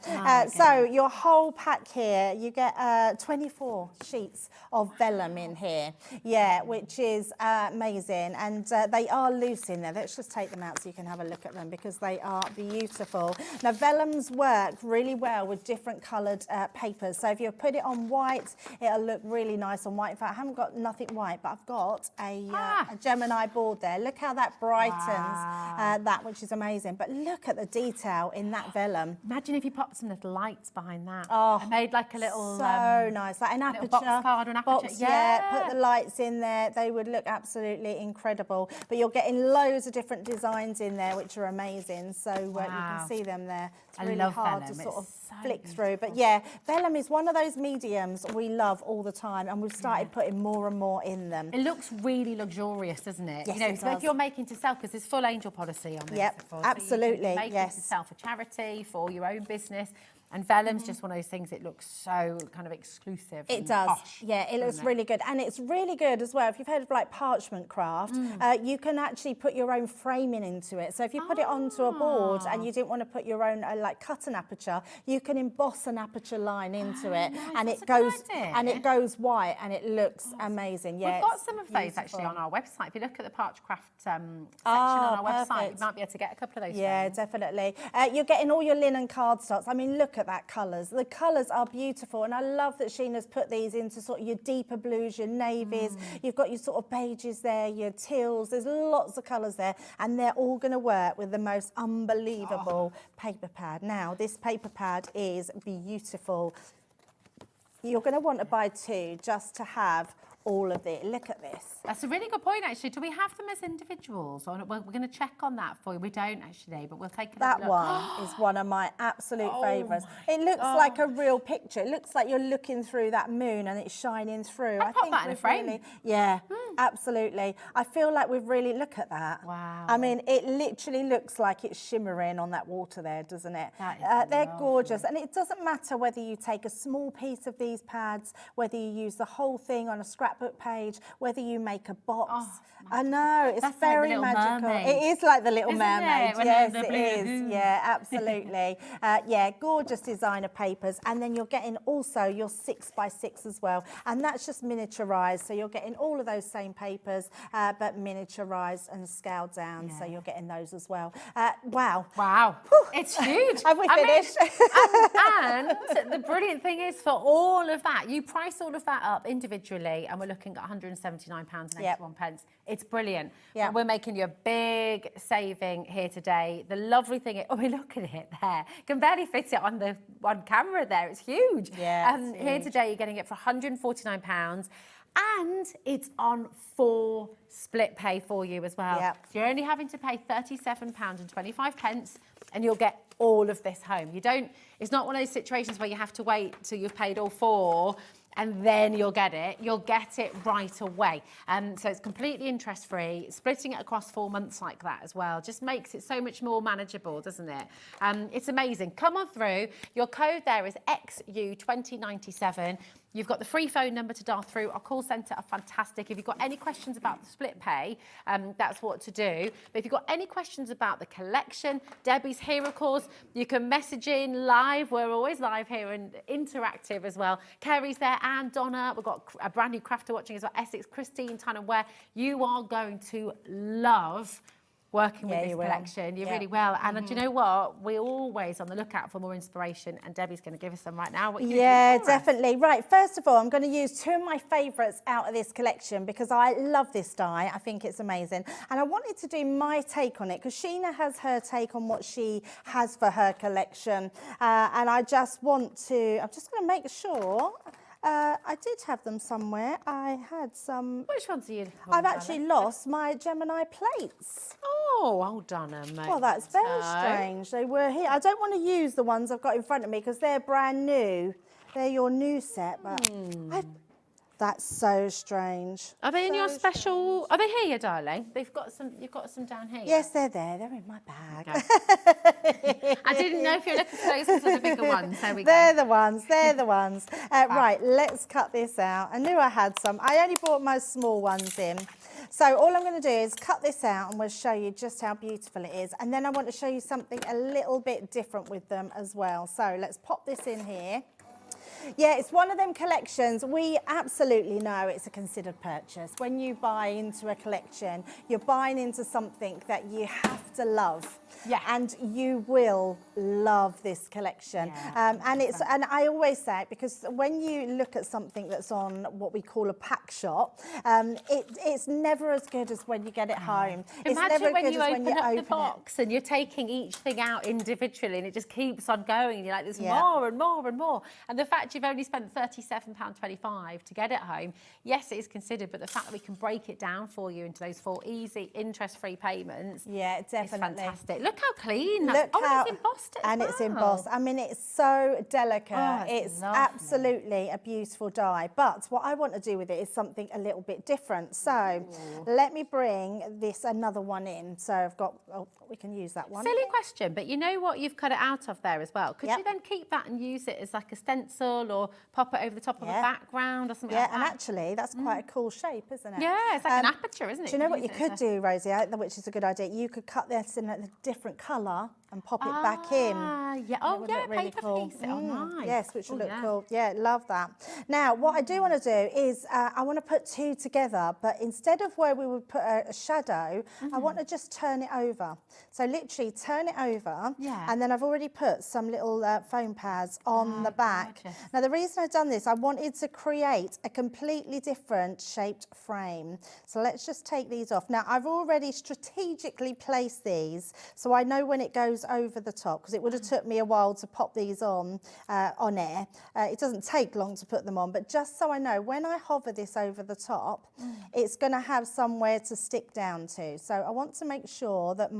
So your whole pack here, you get 24 sheets of vellum in here. Yeah, which is amazing, and they are loose in there. Let's just take them out so you can have a look at them because they are beautiful. Now vellums work really well with different coloured papers, so if you put it on white it'll look really nice on white. In fact, I haven't got nothing white, but I've got a Gemini board there. Look how that brightens that, which is amazing. But look at the detail in that vellum. Imagine if you popped some little lights behind that. Oh, I made like a little so nice, like an aperture box card or an aperture. Box, yeah, put the lights in there. They would look absolutely incredible. But you're getting loads of different designs in there, which are amazing. So you can see them there. It's really hard to sort of flick through. But yeah, vellum is one of those mediums we love all the time, and we've started putting more and more in them. It looks really luxurious, doesn't it? Yes, you know, it so does. if you're making to sell, because there's full angel policy on this. Yep, of course. absolutely, So you can make yes. it to sell for charity, for your own business. And vellum's just one of those things, it looks so kind of exclusive. It and does. posh, Yeah, it looks doesn't really good. And it's really good as well. If you've heard of like parchment craft, you can actually put your own framing into it. So if you put it onto a board and you didn't want to put your own like cut an aperture, you can emboss an aperture line into it, nice. and That's it a good goes idea. white, and it looks amazing. Yeah, We've got it's some of those actually beautiful. on our website. If you look at the Parchcraft section on our website, perfect. you might be able to get a couple of those. Yeah, frames. definitely. You're getting all your linen cardstocks. I mean, look at that colours. The colours are beautiful, and I love that Sheena's put these into sort of your deeper blues, your navies. You've got your sort of beiges there, your teals. There's lots of colours there, and they're all going to work with the most unbelievable paper pad. Now, this paper pad is beautiful. You're going to want to buy 2 just to have all of it. Look at this. That's a really good point, actually. Do we have them as individuals? Or we're going to check on that for you. We don't actually, but we'll take a That look. one is one of my absolute favourites. my It looks like a real picture. It looks like you're looking through that moon and it's shining through. I'd pop that in a we've frame. Really, yeah, absolutely. I feel like we've really, look at that. Wow. I mean, it literally looks like it's shimmering on that water there, doesn't it? That is they're lovely. gorgeous. And it doesn't matter whether you take a small piece of these pads, whether you use the whole thing on a scrapbook page, whether you make a box. I know, it's That's like the very Little magical. Mermaid. It is like the Little Isn't Mermaid. it? When Yes, they're it blue is. lagoon. Yeah, absolutely. Yeah, gorgeous designer papers. And then you're getting also your 6x6 as well. And that's just miniaturized. So you're getting all of those same papers, but miniaturized and scaled down. So you're getting those as well. Wow. Wow, it's huge. Have we I mean, finished? and the brilliant thing is, for all of that, you price all of that up individually, and we're looking at £179.81. It's brilliant. Yep. And we're making you a big saving here today. The lovely thing is, oh, look at it there. Can barely fit it on the one camera there. It's huge. Yeah, it's Here huge. today, you're getting it for £149. And it's on 4 split pay for you as well. Yep. So you're only having to pay £37.25, and you'll get all of this home. You don't, it's not one of those situations where you have to wait till you've paid all 4 and then you'll get it. You'll get it right away. So it's completely interest-free. Splitting it across 4 months like that as well just makes it so much more manageable, doesn't it? It's amazing. Come on through. Your code there is XU2097. You've got the free phone number to dial through. Our call centre are fantastic. If you've got any questions about the split pay, that's what to do. But if you've got any questions about the collection, Debbie's here, of course. You can message in live. We're always live here and interactive as well. Kerry's there and Donna. We've got a brand new crafter watching as well. Essex, Christine, Tyne Ware. You are going to love working with this collection. You really will. And do you know what? We're always on the lookout for more inspiration, and Debbie's going to give us some right now. What are you gonna do for us? Definitely. Right, first of all, I'm going to use 2 of my favourites out of this collection because I love this die. I think it's amazing. And I wanted to do my take on it because Sheena has her take on what she has for her collection. And I just want to, I'm just going to make sure. I did have them somewhere. I had some. Which ones are you? I've actually lost my Gemini plates. Oh, hold on a moment. Well, that's very strange. They were here. I don't want to use the ones I've got in front of me because they're brand new. They're your new set, but that's so strange. Are they in your special? Are they here, darling? They've got some. You've got some down here. Yes, they're there. They're in my bag. Okay. I didn't know if you're looking for those or the bigger ones. There we go. They're the ones. They're the ones. Right, let's cut this out. I knew I had some. I only brought my small ones in. So all I'm going to do is cut this out and we'll show you just how beautiful it is. And then I want to show you something a little bit different with them as well. So let's pop this in here. Yeah, it's one of them collections. We absolutely know it's a considered purchase. When you buy into a collection, you're buying into something that you have to love. Yeah. And you will love this collection. Yeah, and I always say it because when you look at something that's on what we call a pack shot, it's never as good as when you get it home. It's Imagine never when good you as when open you up open the box and you're taking each thing out individually and it just keeps on going and you're like, there's more and more and more. And the fact fact you've only spent £37.25 to get it home, yes, it is considered, but the fact that we can break it down for you into those 4 easy, interest-free payments, Yeah, definitely. is fantastic. Look how clean. Look and how, it's embossed as and well. it's embossed. I mean, it's so delicate. Oh, it's lovely. absolutely a beautiful die. But what I want to do with it is something a little bit different. So let me bring this another one in. So I've got, oh, we can use that one. Silly question, but you know what you've cut it out of there as well. Could Yep. you then keep that and use it as like a stencil or pop it over the top of a background or something like Yeah, that? and actually, that's quite a cool shape, isn't it? Yeah, it's like an aperture, isn't it? Do you know what use you it could as a- do, Rosie, which is a good idea? You could cut this in a different colour and pop it back in. Yeah. And Oh, it would yeah, look really paper cool. piece it. Oh, nice. Yes, which would Oh, look yeah. cool. Yeah, love that. Now, what I do want to do is I want to put 2 together, but instead of where we would put a shadow, I want to just turn it over. So literally turn it over, Yeah. and then I've already put some little foam pads on the back. gorgeous. Now, the reason I've done this, I wanted to create a completely different shaped frame. So let's just take these off. Now, I've already strategically placed these, so I know when it goes over the top, because it would have took me a while to pop these on air. It doesn't take long to put them on, but just so I know, when I hover this over the top, it's going to have somewhere to stick down to. So I want to make sure that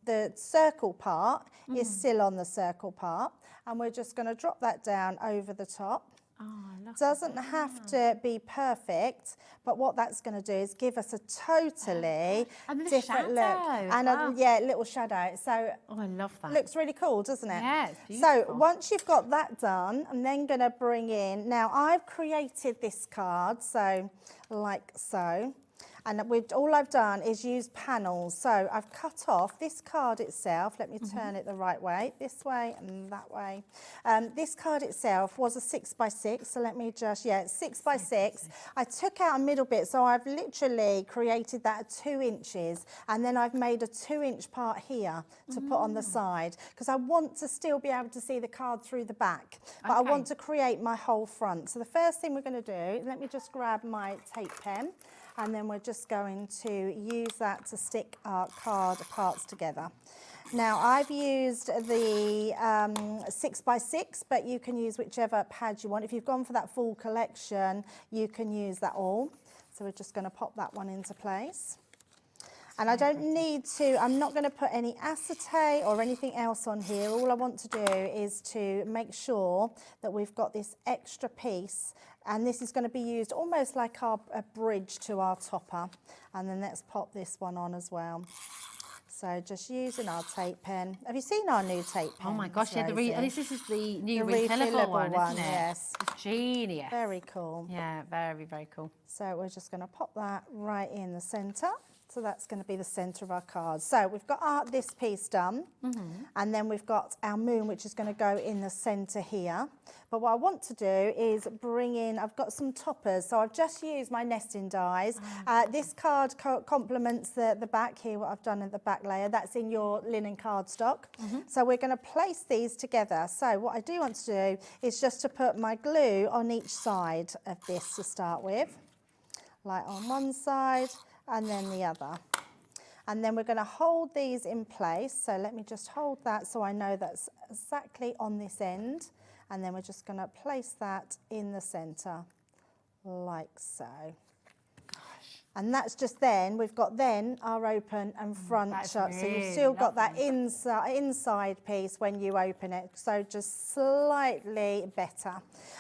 the circle part is still on the circle part, and we're just going to drop that down over the top. Oh, I love Doesn't have to be perfect, but what that's going to do is give us a totally And the different look. shadow, And wow. a little shadow. So Oh, I love that. looks really cool, doesn't it? Yeah, it's So beautiful. once you've got that done, I'm then going to bring in, now I've created this card, so like so. And all I've done is use panels. So I've cut off this card itself. Let me turn it the right way, this way and that way. This card itself was a 6x6. So let me just, it's 6x6. I took out a middle bit. So I've literally created that at 2 inches. And then I've made a 2-inch part here to put on the side, because I want to still be able to see the card through the back. But I want to create my whole front. So the first thing we're going to do, let me just grab my tape pen. And then we're just going to use that to stick our card parts together. Now, I've used the 6x6, but you can use whichever pad you want. If you've gone for that full collection, you can use that all. So we're just going to pop that one into place. And I don't need to, I'm not going to put any acetate or anything else on here. All I want to do is to make sure that we've got this extra piece, and this is going to be used almost like a bridge to our topper. And then let's pop this one on as well. So just using our tape pen. Have you seen our new tape pen? Oh my gosh, yeah, this is the new The refillable refillable one, one, isn't it? yes. It's genius. Very cool. Yeah, very, very cool. So we're just going to pop that right in the centre. So that's going to be the centre of our card. So we've got this piece done, and then we've got our moon, which is going to go in the centre here. But what I want to do is bring in, I've got some toppers. So I've just used my nesting dies. This card complements the back here, what I've done in the back layer. That's in your linen cardstock. So we're going to place these together. So what I do want to do is just to put my glue on each side of this to start with. Like on one side, and then the other. And then we're going to hold these in place. So let me just hold that so I know that's exactly on this end. And then we're just going to place that in the centre, like so. And that's just then, we've got then our open and front shot. So you've still got that inside piece when you open it. So just slightly better.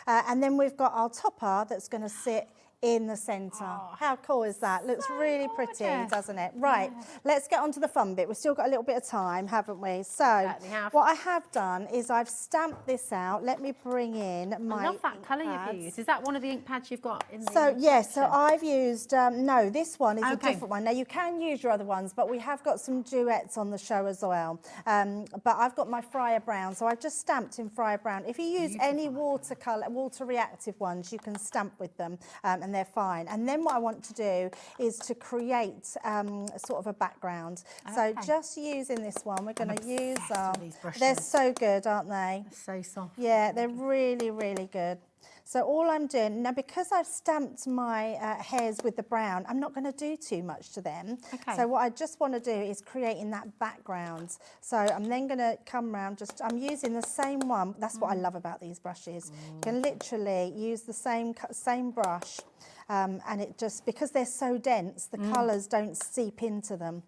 And then we've got our topper that's going to sit in the centre. How cool is that? Looks really pretty, doesn't it? Right, let's get on to the fun bit. We've still got a little bit of time, haven't we? So what I have done is I've stamped this out. Let me bring in my I love that colour ink pads. you've used. Is that one of the ink pads you've got in the So yes, so collection? I've used, no, this one is a Okay. different one. Now you can use your other ones, but we have got some duets on the show as well. But I've got my Fryer Brown, so I've just stamped in Fryer Brown. If you use any water reactive ones, you can stamp with them, and they're fine. And then what I want to do is to create sort of a background. So just using this one, we're going to use, with these brushes. they're so good, aren't they? So soft. Yeah, they're really, really good. So all I'm doing, now because I've stamped my hairs with the brown, I'm not going to do too much to them. Okay. So what I just want to do is creating that background. So I'm then going to come around, I'm using the same one. That's what I love about these brushes. You can literally use the same brush and it just, because they're so dense, the colours don't seep into them.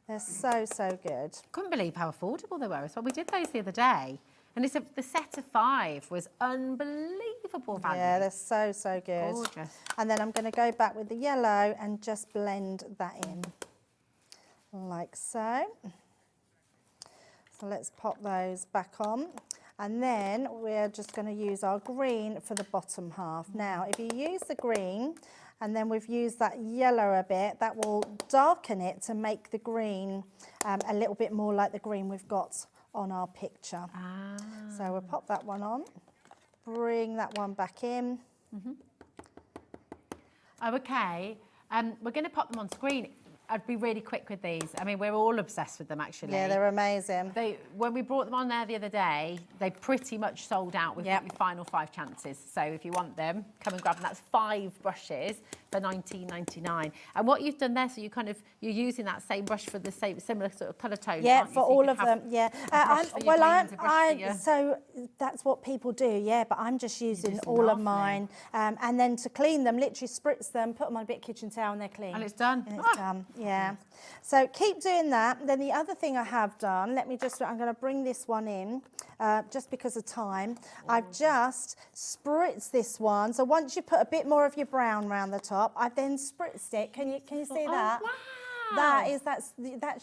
They're so, so good. Couldn't believe how affordable they were as well. We did those the other day. And the set of 5 was unbelievable value. Yeah, they're so, so good. Gorgeous. And then I'm going to go back with the yellow and just blend that in, like so. So let's pop those back on. And then we're just going to use our green for the bottom half. Now, if you use the green, and then we've used that yellow a bit, that will darken it to make the green a little bit more like the green we've got on our picture. So we'll pop that one on, bring that one back in. Oh, okay. We're going to pop them on screen. I'd be really quick with these. I mean, we're all obsessed with them, actually. Yeah, they're amazing. When we brought them on there the other day, they pretty much sold out with your final 5 chances. So if you want them, come and grab them. That's 5 brushes for $19.99. And what you've done there, so you're using that same brush for the similar sort of colour tones. Yeah, aren't you? for So you all can of have them. Yeah. a brush for your greens, a brush for your- So that's what people do. Yeah, but I'm just using all of mine, and then to clean them, literally spritz them, put them on a bit of kitchen towel, and they're clean. And it's done. And it's done. Yeah. So keep doing that. Then the other thing I have done, I'm going to bring this one in, just because of time. I've just spritzed this one. So once you put a bit more of your brown around the top, I've then spritzed it. Can you see that? Wow. That's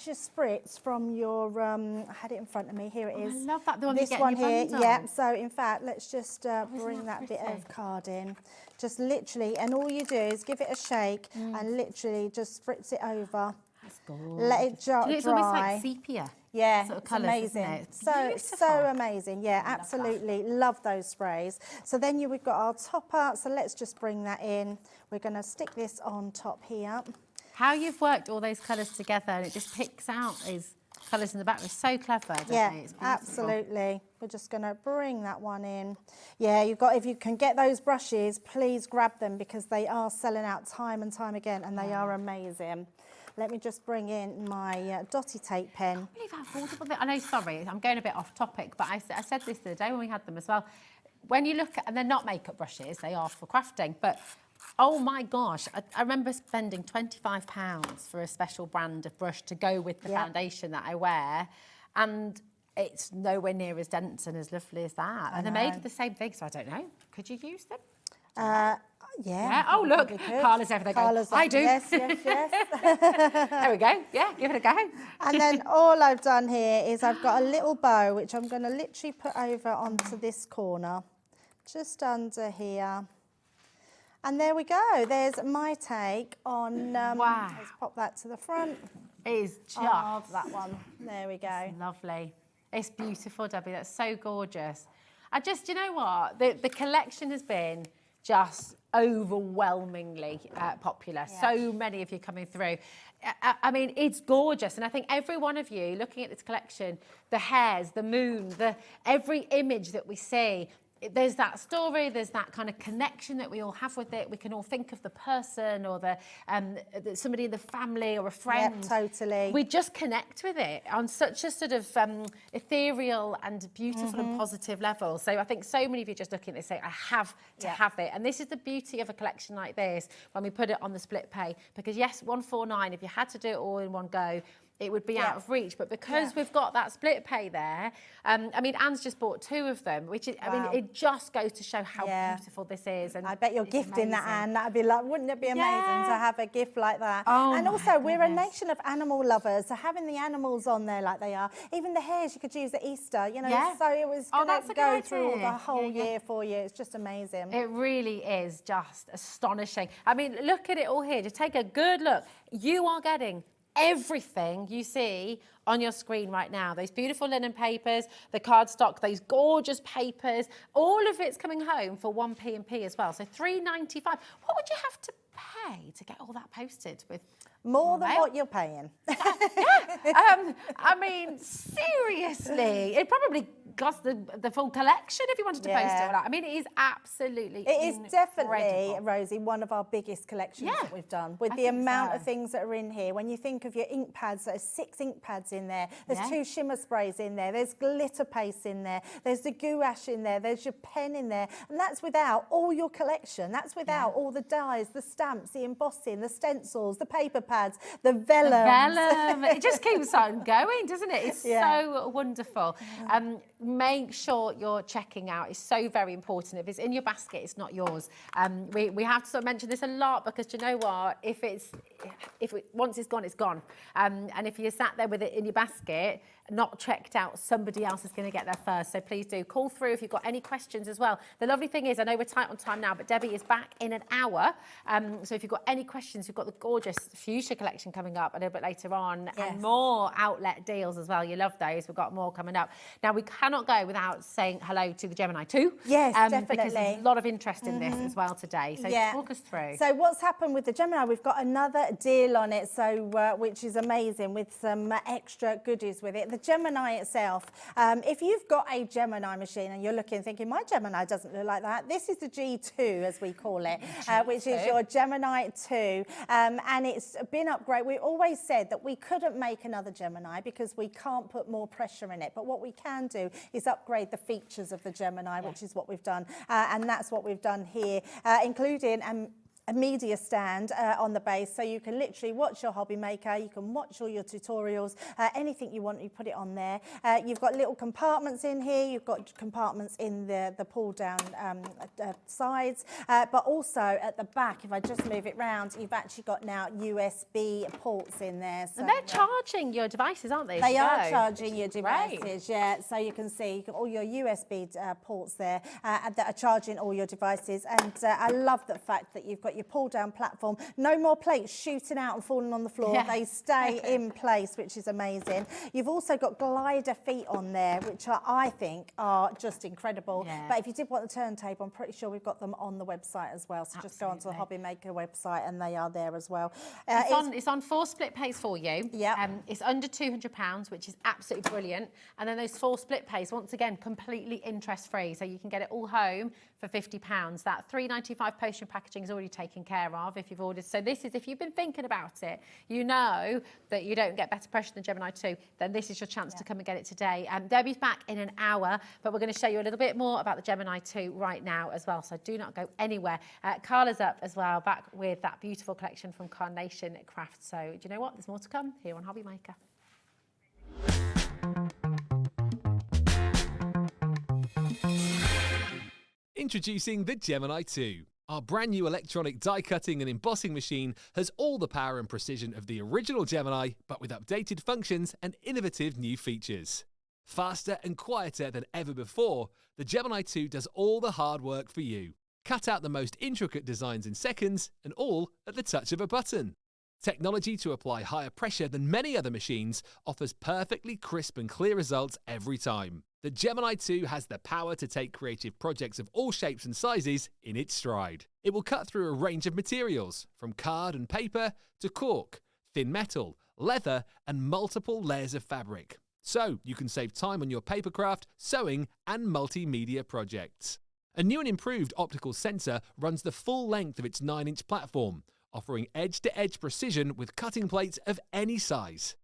your spritz from your. I had it in front of me. Here it is. I love that. The one this you get one in your here. bundle. Yeah. So in fact, let's just bring that that bit pretty? of card in. Just literally, and all you do is give it a shake and literally just spritz it over. That's gorgeous. Let it dry. It's almost like sepia. Yeah, sort of it's colours, amazing. isn't it? It's So beautiful. amazing. Yeah, absolutely. Love those sprays. So then we've got our topper. So let's just bring that in. We're going to stick this on top here. How you've worked all those colours together and it just picks out these colours in the back. It's so clever, doesn't Yeah, it? It's beautiful. absolutely. We're just going to bring that one in. Yeah, if you can get those brushes, please grab them because they are selling out time and time again and they are amazing. Let me just bring in my dotty tape pen. I believe how affordable they are. I know, sorry, I'm going a bit off topic, but I said this the other day when we had them as well. When you look at, and they're not makeup brushes, they are for crafting, but oh my gosh, I remember spending £25 for a special brand of brush to go with the foundation that I wear, and it's nowhere near as dense and as lovely as that. And they're made of the same thing, so I don't know. Could you use them? Yeah. Oh, look, we could. Carla's over there going, I do. Yes. There we go. Yeah, give it a go. And then all I've done here is I've got a little bow, which I'm going to literally put over onto this corner, just under here. And there we go. There's my take on, Wow. let's pop that to the front. It is just Of that one. There we go. lovely. It's beautiful, Debbie. That's so gorgeous. You know what? The collection has been just overwhelmingly popular. Yeah. So many of you coming through. I mean, it's gorgeous. And I think every one of you looking at this collection, the hairs, the moon, every image that we see, there's that story, there's that kind of connection that we all have with it. We can all think of the person or somebody in the family or a friend. Yep, totally. We just connect with it on such a sort of ethereal and beautiful and positive level. So I think so many of you just looking at this say, I have to have it. And this is the beauty of a collection like this when we put it on the split pay. Because yes, $149, if you had to do it all in one go, it would be out of reach. But because we've got that split pay there, I mean, Anne's just bought 2 of them, which is, I mean, it just goes to show how beautiful this is. And I bet you're it's gifting that, amazing. Anne. That'd be like, wouldn't it be amazing to have a gift like that? Oh, and my also, we're a goodness. nation of animal lovers, so having the animals on there like they are, even the hairs you could use at Easter, you know, so it was going that's to a go good through idea. the whole year for you. It's just amazing. It really is just astonishing. I mean, look at it all here. Just take a good look. You are getting everything you see on your screen right now. Those beautiful linen papers, the cardstock, those gorgeous papers, all of it's coming home for 1p&p as well. So $3.95. What would you have to pay to get all that posted with? More than mail? what you're paying. I mean, seriously, it probably gosh, the full collection if you wanted to post it all out. I mean, it is absolutely It is definitely, incredible. Rosie, one of our biggest collections that we've done. With the amount of things that are in here, when you think of your ink pads, there's 6 ink pads in there, there's 2 shimmer sprays in there, there's glitter paste in there, there's the gouache in there, there's your pen in there, and that's without all your collection. That's without all the dyes, the stamps, the embossing, the stencils, the paper pads, the vellum. Vellum. It just keeps on going, doesn't it? It's so wonderful. Make sure you're checking out. It's so very important. If it's in your basket, it's not yours. We have to sort of mention this a lot because you know what? Once it's gone, it's gone. And if you're sat there with it in your basket, not checked out, somebody else is going to get there first. So please do call through if you've got any questions as well. The lovely thing is, I know we're tight on time now, but Debbie is back in an hour. So if you've got any questions, we've got the gorgeous fuchsia collection coming up a little bit later on, and more outlet deals as well. You love those. We've got more coming up. Now, we cannot go without saying hello to the Gemini 2. Yes, definitely. Because there's a lot of interest in this as well today. So talk us through. So what's happened with the Gemini, we've got another deal on it, so which is amazing, with some extra goodies with it. The Gemini itself, if you've got a Gemini machine and you're looking thinking, my Gemini doesn't look like that, this is the G2 as we call it, which is your Gemini 2, and it's been upgraded. We always said that we couldn't make another Gemini because we can't put more pressure in it, but what we can do is upgrade the features of the Gemini, which is what we've done, and that's what we've done here, including a media stand on the base, so you can literally watch your Hobbymaker, you can watch all your tutorials, anything you want, you put it on there. You've got little compartments in here, you've got compartments in the pull down sides, but also at the back, if I just move it round, you've actually got now USB ports in there. So and they're charging your devices, aren't they? They are charging your devices, so you can see all your USB ports there that are charging all your devices, and I love the fact that you've got your pull down platform, no more plates shooting out and falling on the floor. They stay in place, which is amazing. You've also got glider feet on there, which I think are just incredible. But if you did want the turntable, I'm pretty sure we've got them on the website as well, so just go onto the Hobbymaker website and they are there as well. It's on 4 split pays for you. It's under £200, which is absolutely brilliant, and then those 4 split pays, once again, completely interest free, so you can get it all home for £50. That £3.95 postage packaging is already taken care of if you've ordered. So this is, if you've been thinking about it, you know that you don't get better pressure than Gemini 2, then this is your chance to come and get it today. Debbie's back in an hour, but we're going to show you a little bit more about the Gemini 2 right now as well, so do not go anywhere. Carla's up as well, back with that beautiful collection from Carnation Crafts. So do you know what? There's more to come here on Hobbymaker. Introducing the Gemini 2. Our brand new electronic die cutting and embossing machine has all the power and precision of the original Gemini, but with updated functions and innovative new features. Faster and quieter than ever before, the Gemini 2 does all the hard work for you. Cut out the most intricate designs in seconds, and all at the touch of a button. Technology to apply higher pressure than many other machines offers perfectly crisp and clear results every time. The Gemini 2 has the power to take creative projects of all shapes and sizes in its stride. It will cut through a range of materials, from card and paper to cork, thin metal, leather, and multiple layers of fabric. So you can save time on your papercraft, sewing, and multimedia projects. A new and improved optical sensor runs the full length of its 9-inch platform, offering edge-to-edge precision with cutting plates of any size.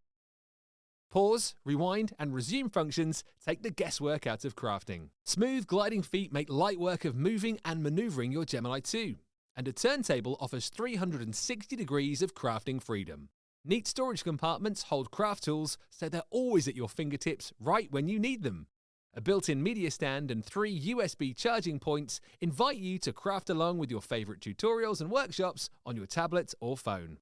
Pause, rewind, and resume functions take the guesswork out of crafting. Smooth gliding feet make light work of moving and maneuvering your Gemini 2. And a turntable offers 360 degrees of crafting freedom. Neat storage compartments hold craft tools so they're always at your fingertips right when you need them. A built-in media stand and 3 USB charging points invite you to craft along with your favourite tutorials and workshops on your tablet or phone.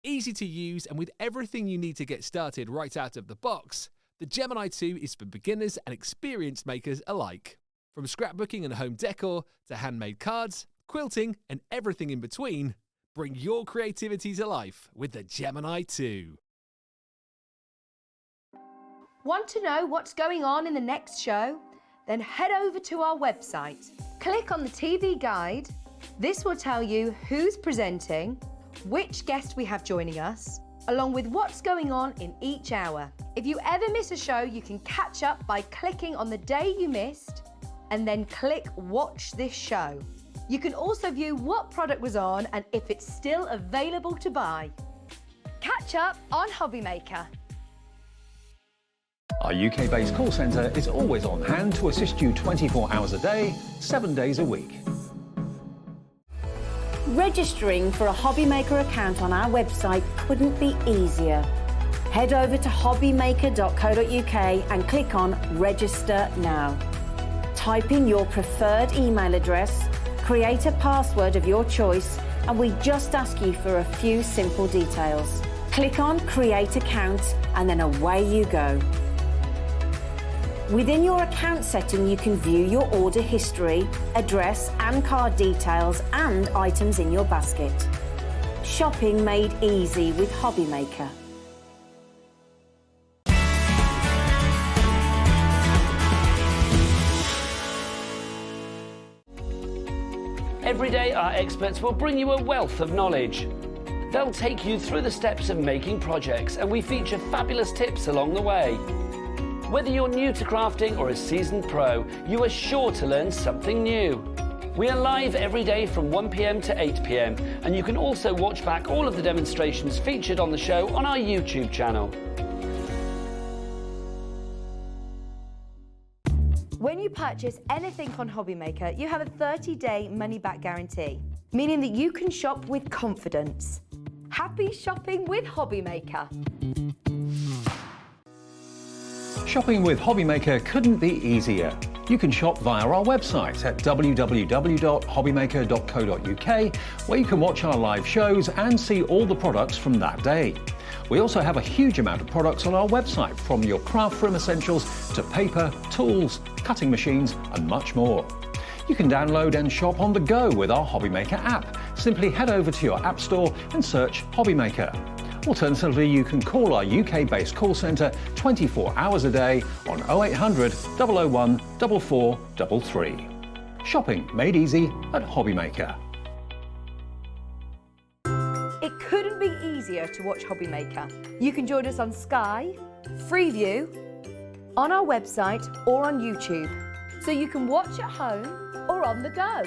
Easy to use, and with everything you need to get started right out of the box, the Gemini 2 is for beginners and experienced makers alike. From scrapbooking and home decor to handmade cards, quilting, and everything in between, bring your creativity to life with the Gemini 2. Want to know what's going on in the next show? Then head over to our website. Click on the TV guide. This will tell you who's presenting, which guest we have joining us, along with what's going on in each hour. If you ever miss a show, you can catch up by clicking on the day you missed and then click Watch This Show. You can also view what product was on and if it's still available to buy. Catch up on Hobbymaker. Our UK-based call centre is always on hand to assist you 24 hours a day, 7 days a week. Registering for a Hobbymaker account on our website couldn't be easier. Head over to hobbymaker.co.uk and click on Register Now. Type in your preferred email address, create a password of your choice, and we just ask you for a few simple details. Click on Create Account and then away you go. Within your account setting, you can view your order history, address and card details and items in your basket. Shopping made easy with Hobbymaker. Every day, our experts will bring you a wealth of knowledge. They'll take you through the steps of making projects, and we feature fabulous tips along the way. Whether you're new to crafting or a seasoned pro, you are sure to learn something new. We are live every day from 1 p.m. to 8 p.m, and you can also watch back all of the demonstrations featured on the show on our YouTube channel. When you purchase anything on Hobbymaker, you have a 30-day money-back guarantee, meaning that you can shop with confidence. Happy shopping with Hobbymaker. Shopping with Hobbymaker couldn't be easier. You can shop via our website at www.hobbymaker.co.uk, where you can watch our live shows and see all the products from that day. We also have a huge amount of products on our website, from your craft room essentials to paper, tools, cutting machines and much more. You can download and shop on the go with our Hobbymaker app. Simply head over to your app store and search Hobbymaker. Alternatively, you can call our UK-based call centre 24 hours a day on 0800 001 4433. Shopping made easy at Hobbymaker. It couldn't be easier to watch Hobbymaker. You can join us on Sky, Freeview, on our website or on YouTube, so you can watch at home or on the go.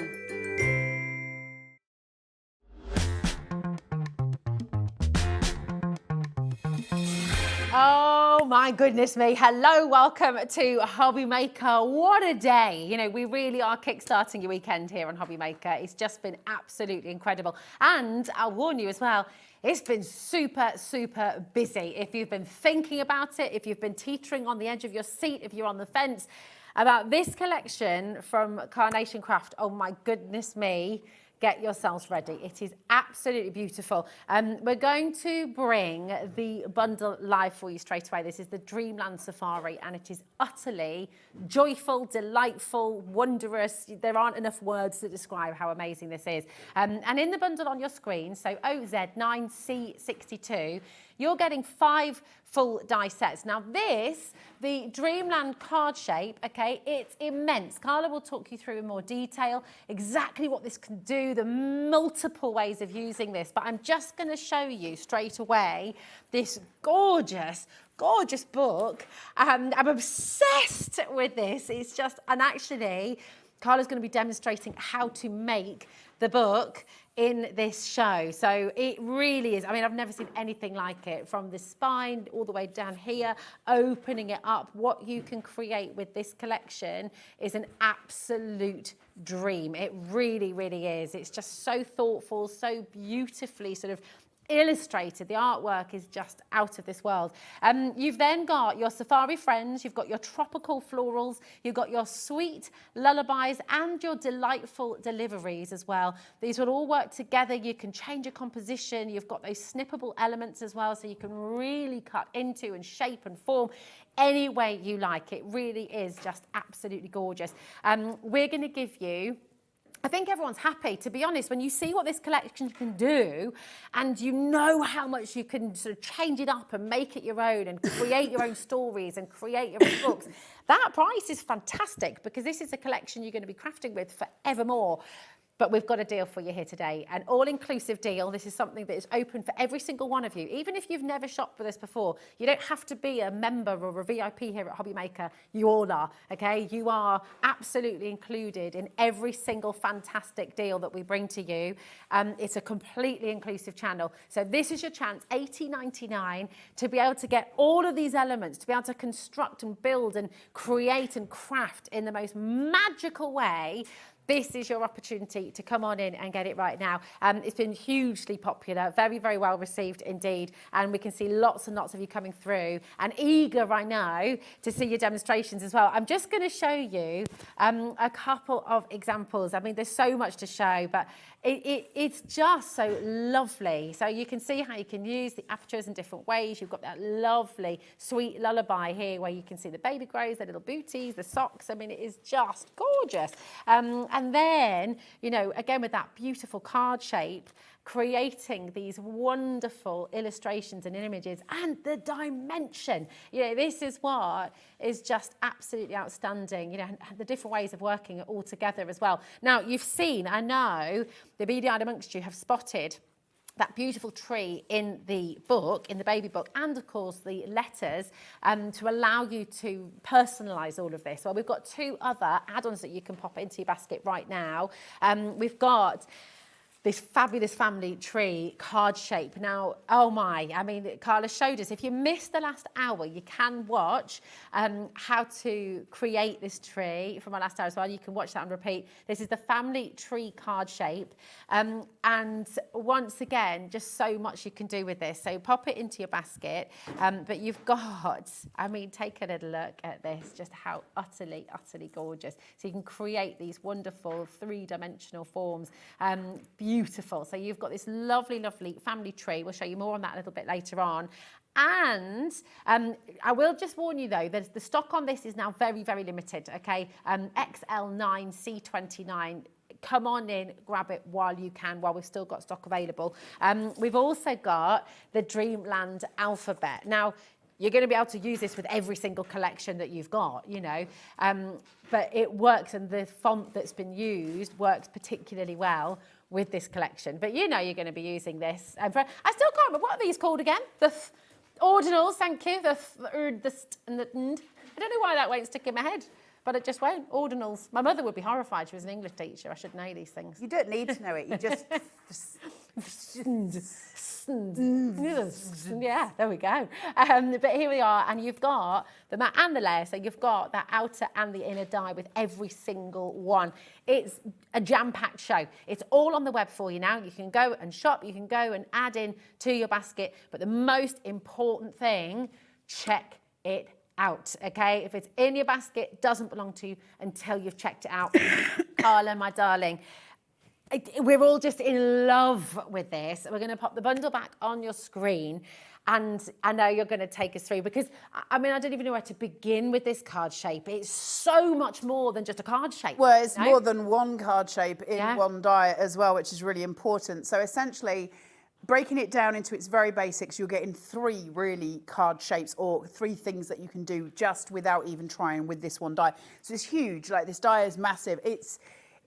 Oh my goodness me. Hello, welcome to Hobbymaker. What a day. You know, we really are kickstarting your weekend here on Hobbymaker. It's just been absolutely incredible. And I'll warn you as well, it's been super, super busy. If you've been thinking about it, if you've been teetering on the edge of your seat, if you're on the fence about this collection from Carnation Crafts, oh my goodness me. Get yourselves ready. It is absolutely beautiful. We're going to bring the bundle live for you straight away. This is the Dreamland Safari, and it is utterly joyful, delightful, wondrous. There aren't enough words to describe how amazing this is. And in the bundle on your screen, so OZ9C62, you're getting 5 full die sets. Now this, the Dreamland card shape, okay, it's immense. Carla will talk you through in more detail exactly what this can do, the multiple ways of using this, but I'm just going to show you straight away this gorgeous book. I'm obsessed with this. It's just, and actually, Carla's going to be demonstrating how to make the book in this show. So it really is, I mean, I've never seen anything like it, from the spine all the way down here, opening it up. What you can create with this collection is an absolute dream. It really, really is. It's just so thoughtful, so beautifully sort of illustrated. The artwork is just out of this world. You've then got your safari friends, you've got your tropical florals, you've got your sweet lullabies and your delightful deliveries as well. These will all work together. You can change your composition. You've got those snippable elements as well, so you can really cut into and shape and form any way you like. It really is just absolutely gorgeous. We're going to give you, I think everyone's happy, to be honest, when you see what this collection can do and you know how much you can sort of change it up and make it your own and create your own stories and create your own books. That price is fantastic, because this is a collection you're going to be crafting with forevermore. But we've got a deal for you here today, an all-inclusive deal. This is something that is open for every single one of you. Even if you've never shopped with us before, you don't have to be a member or a VIP here at Hobbymaker. You all are, okay? You are absolutely included in every single fantastic deal that we bring to you. It's a completely inclusive channel. So this is your chance, $80.99, to be able to get all of these elements, to be able to construct and build and create and craft in the most magical way. This is your opportunity to come on in and get it right now. It's been hugely popular, very, very well received indeed. And we can see lots and lots of you coming through and eager, I know, to see your demonstrations as well. I'm just going to show you a couple of examples. I mean, there's so much to show, but it's just so lovely. So you can see how you can use the apertures in different ways. You've got that lovely, sweet lullaby here where you can see the baby grows, the little booties, the socks. I mean, it is just gorgeous. And then, you know, again, with that beautiful card shape, creating these wonderful illustrations and images and the dimension. You know, this is what is just absolutely outstanding, you know, the different ways of working it all together as well. Now, you've seen, I know, the beady-eyed amongst you have spotted that beautiful tree in the book, in the baby book, and of course the letters to allow you to personalise all of this. Well, we've got two other add-ons that you can pop into your basket right now. We've got this fabulous family tree card shape. Now, oh my, I mean, Carla showed us, if you missed the last hour, you can watch how to create this tree from our last hour as well. You can watch that and repeat. This is the family tree card shape. And once again, just so much you can do with this. So pop it into your basket. But you've got, I mean, take a little look at this, just how utterly, utterly gorgeous. So you can create these wonderful three-dimensional forms. Beautiful. So you've got this lovely, lovely family tree. We'll show you more on that a little bit later on. And I will just warn you though, that the stock on this is now very, very limited, okay? XL9, C29. Come on in, grab it while you can, while we've still got stock available. We've also got the Dreamland alphabet. Now, you're going to be able to use this with every single collection that you've got, you know, but it works, and the font that's been used works particularly well with this collection. But you know you're going to be using this. I still can't remember, what are these called again? The ordinals, thank you. The and the nd. I don't know why that won't stick in my head, but it just won't. Ordinals. My mother would be horrified. She was an English teacher. I should know these things. You don't need to know it. You just... Yeah, there we go. But here we are, and you've got the mat and the layer, so you've got that outer and the inner die with every single one. It's a jam-packed show. It's all on the web for you now. You can go and shop, you can go and add in to your basket, but the most important thing, check it out, okay? If it's in your basket, it doesn't belong to you until you've checked it out. Carla, my darling, we're all just in love with this. We're going to pop the bundle back on your screen, and I know you're going to take us through, because I mean, I don't even know where to begin with this card shape. It's so much more than just a card shape. Well, it's more than one card shape in one die as well, which is really important. So essentially, breaking it down into its very basics, you're getting three really card shapes, or three things that you can do just without even trying with this one die. So it's huge. Like, this die is massive.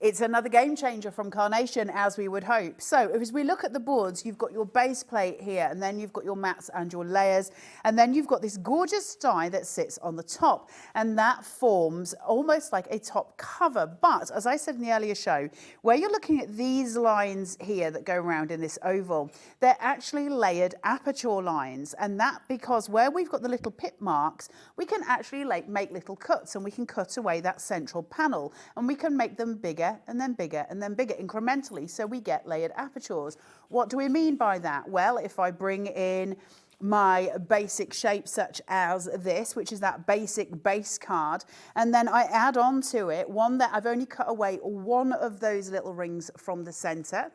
It's another game changer from Carnation, as we would hope. So as we look at the boards, you've got your base plate here, and then you've got your mats and your layers, and then you've got this gorgeous die that sits on the top, and that forms almost like a top cover. But as I said in the earlier show, where you're looking at these lines here that go around in this oval, they're actually layered aperture lines, and that because where we've got the little pip marks, we can actually make little cuts, and we can cut away that central panel, and we can make them bigger and then bigger and then bigger incrementally, so we get layered apertures. What do we mean by that? Well, if I bring in my basic shape, such as this, which is that basic base card, and then I add on to it one that I've only cut away one of those little rings from the center,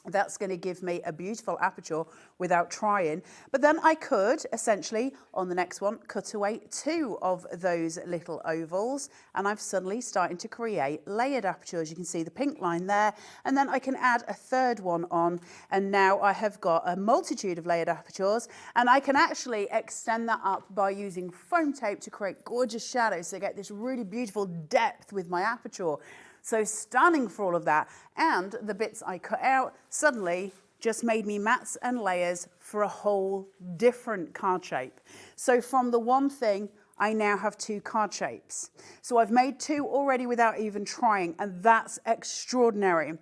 that's going to give me a beautiful aperture without trying. But then I could essentially, on the next one, cut away two of those little ovals, and I've suddenly started to create layered apertures. You can see the pink line there, and then I can add a third one on, and now I have got a multitude of layered apertures, and I can actually extend that up by using foam tape to create gorgeous shadows, so I get this really beautiful depth with my aperture. So stunning for all of that. And the bits I cut out suddenly just made me mats and layers for a whole different card shape. So from the one thing, I now have 2 card shapes. So I've made 2 already without even trying, and that's extraordinary.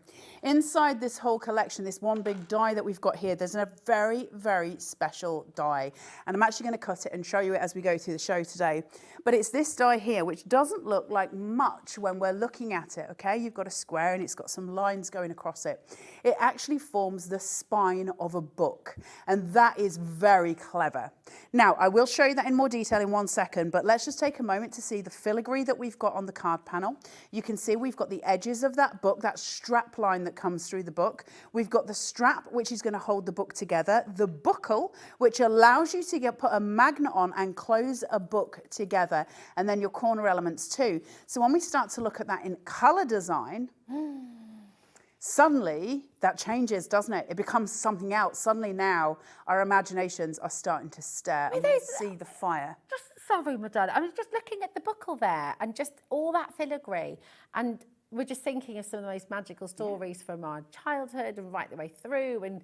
Inside this whole collection, this one big die that we've got here, there's a very, very special die. And I'm actually going to cut it and show you it as we go through the show today. But it's this die here, which doesn't look like much when we're looking at it, okay? You've got a square and it's got some lines going across it. It actually forms the spine of a book, and that is very clever. Now, I will show you that in more detail in one second, but let's just take a moment to see the filigree that we've got on the card panel. You can see we've got the edges of that book, that strap line that comes through the book. We've got the strap, which is going to hold the book together, the buckle, which allows you to put a magnet on and close a book together, and then your corner elements too. So when we start to look at that in color design, suddenly that changes, doesn't it? It becomes something else. Suddenly now our imaginations are starting to stir and we see the fire. Sorry, Madonna. I was just looking at the buckle there and just all that filigree, and we're just thinking of some of the most magical stories from our childhood and right the way through, and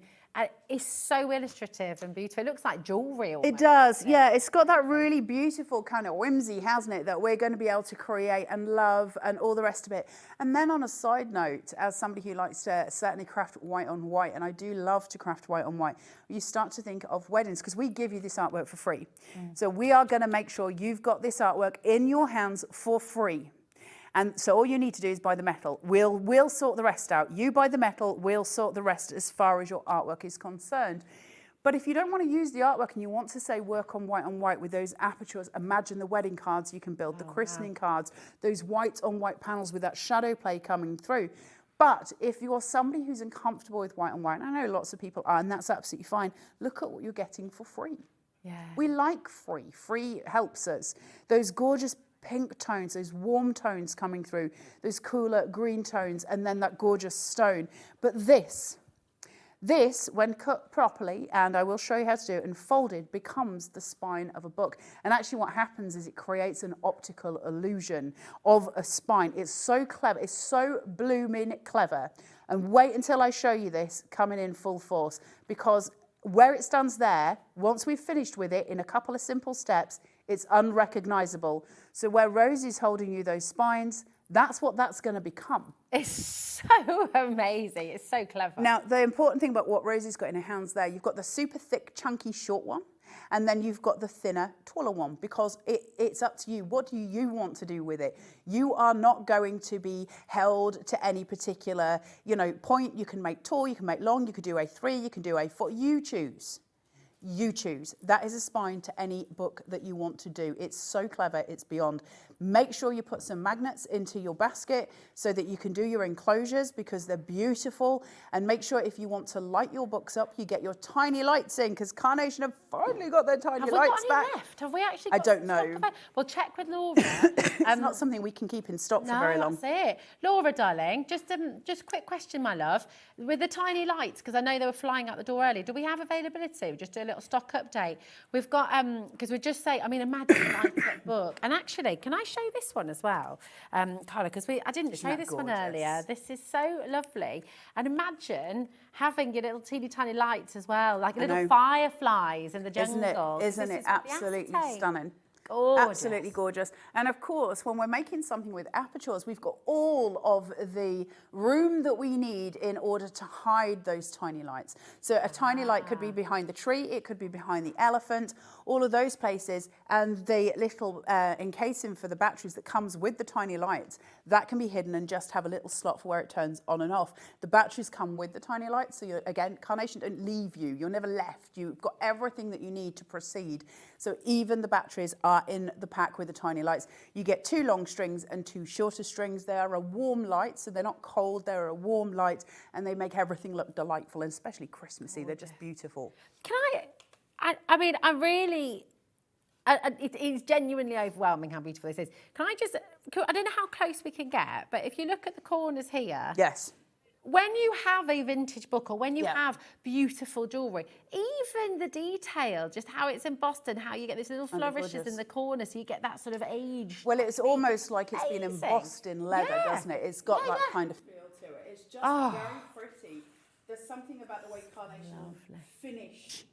it's so illustrative and beautiful. It looks like jewellery almost. It does, yeah. It's got that really beautiful kind of whimsy, hasn't it, that we're going to be able to create and love and all the rest of it. And then on a side note, as somebody who likes to certainly craft white on white, and I do love to craft white on white, you start to think of weddings, because we give you this artwork for free. So we are going to make sure you've got this artwork in your hands for free. And so all you need to do is buy the metal. We'll sort the rest out. You buy the metal, we'll sort the rest as far as your artwork is concerned. But if you don't want to use the artwork and you want to say work on white with those apertures, imagine the wedding cards you can build, the christening cards, those white on white panels with that shadow play coming through. But if you're somebody who's uncomfortable with white on white, and I know lots of people are, and that's absolutely fine, look at what you're getting for free. Yeah. We like free. Free helps us. Those gorgeous pink tones, those warm tones coming through, those cooler green tones, and then that gorgeous stone. But this, when cut properly, and I will show you how to do it, and folded, becomes the spine of a book. And actually what happens is it creates an optical illusion of a spine. It's so clever. It's so blooming clever. And wait until I show you this coming in full force, because where it stands there, once we've finished with it in a couple of simple steps, it's unrecognizable. So where Rosie's holding you those spines, that's what that's going to become. It's so amazing. It's so clever. Now, the important thing about what Rosie's got in her hands there, you've got the super thick, chunky, short one, and then you've got the thinner, taller one, because it's up to you. What do you want to do with it? You are not going to be held to any particular, point. You can make tall, you can make long, you could do A3, you can do A4. You choose. You choose. That is a spine to any book that you want to do. It's so clever, it's beyond. Make sure you put some magnets into your basket so that you can do your enclosures, because they're beautiful. And make sure if you want to light your books up, you get your tiny lights in, because Carnation have finally got their tiny lights back. Have we got any left? Have we actually got I don't know. Well, check with Laura. It's not something we can keep in stock for very long. That's it. Laura, darling, just a quick question, my love. With the tiny lights, because I know they were flying out the door early, do we have availability? Just do a little stock update. We've got, because we're just saying, imagine lights that book. And actually, can I show you this one as well, Carla? Because I didn't show this one earlier. This is so lovely. And imagine having your little teeny tiny lights as well, like little fireflies in the jungle. Isn't it absolutely stunning? Gorgeous. Absolutely gorgeous. And of course, when we're making something with apertures, we've got all of the room that we need in order to hide those tiny lights. So a tiny light could be behind the tree, it could be behind the elephant, all of those places. And the little encasing for the batteries that comes with the tiny lights, that can be hidden and just have a little slot for where it turns on and off. The batteries come with the tiny lights. So again, Carnation don't leave you. You're never left. You've got everything that you need to proceed. So even the batteries are in the pack with the tiny lights. You get 2 long strings and 2 shorter strings. They are a warm light, so they're not cold. They're a warm light, and they make everything look delightful, and especially Christmassy. They're just beautiful. Can it is genuinely overwhelming how beautiful this is. I don't know how close we can get, but if you look at the corners here. Yes. when you have a vintage book or when you have beautiful jewellery, even the detail, just how it's embossed and how you get these little flourishes in the corner, so you get that sort of age. Well, it's almost like it's been embossed in leather, doesn't it? It's got that kind of feel to it. It's just very pretty. There's something about the way Carnation finish.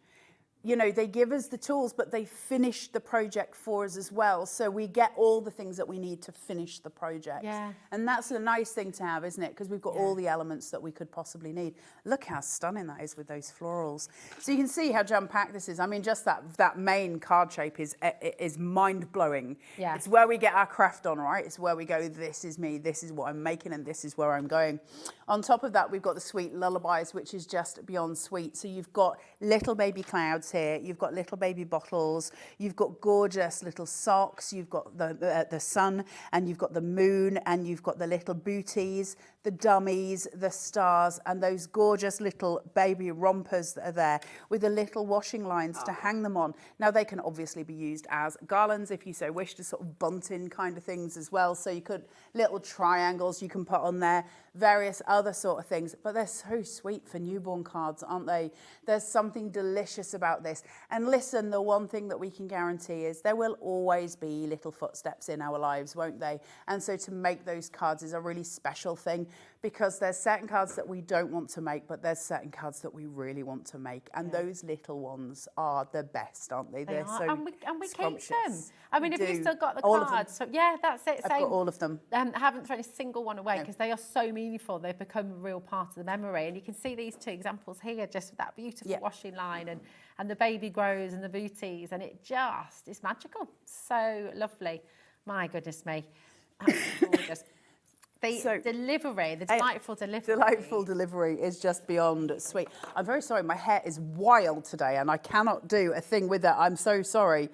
You know, they give us the tools, but they finish the project for us as well. So we get all the things that we need to finish the project. Yeah. And that's a nice thing to have, isn't it? Because we've got all the elements that we could possibly need. Look how stunning that is with those florals. So you can see how jam-packed this is. I mean, just that main card shape is mind-blowing. Yeah. It's where we get our craft on, right? It's where we go, this is me, this is what I'm making, and this is where I'm going. On top of that, we've got the sweet lullabies, which is just beyond sweet. So you've got little baby clouds here, you've got little baby bottles, you've got gorgeous little socks, you've got the sun, and you've got the moon, and you've got the little booties, the dummies, the stars, and those gorgeous little baby rompers that are there with the little washing lines to hang them on. Now they can obviously be used as garlands if you so wish, to sort of bunting kind of things as well. So you could, little triangles you can put on there, various other sort of things, but they're so sweet for newborn cards, aren't they? There's something delicious about this. And listen, the one thing that we can guarantee is there will always be little footsteps in our lives, won't they? And so to make those cards is a really special thing, because there's certain cards that we don't want to make, but there's certain cards that we really want to make. And those little ones are the best, aren't they? They're so and we keep them. I mean, if do. you've still got the All of cards, so yeah, that's it. I've got all of them. I haven't thrown a single one away because they are so meaningful. They've become a real part of the memory. And you can see these two examples here, just with that beautiful washing line and the baby grows and the booties, and it just is magical. So lovely. My goodness me. Absolutely gorgeous. The delivery, the delightful delivery. Delightful delivery is just beyond sweet. I'm very sorry, my hair is wild today and I cannot do a thing with it. I'm so sorry.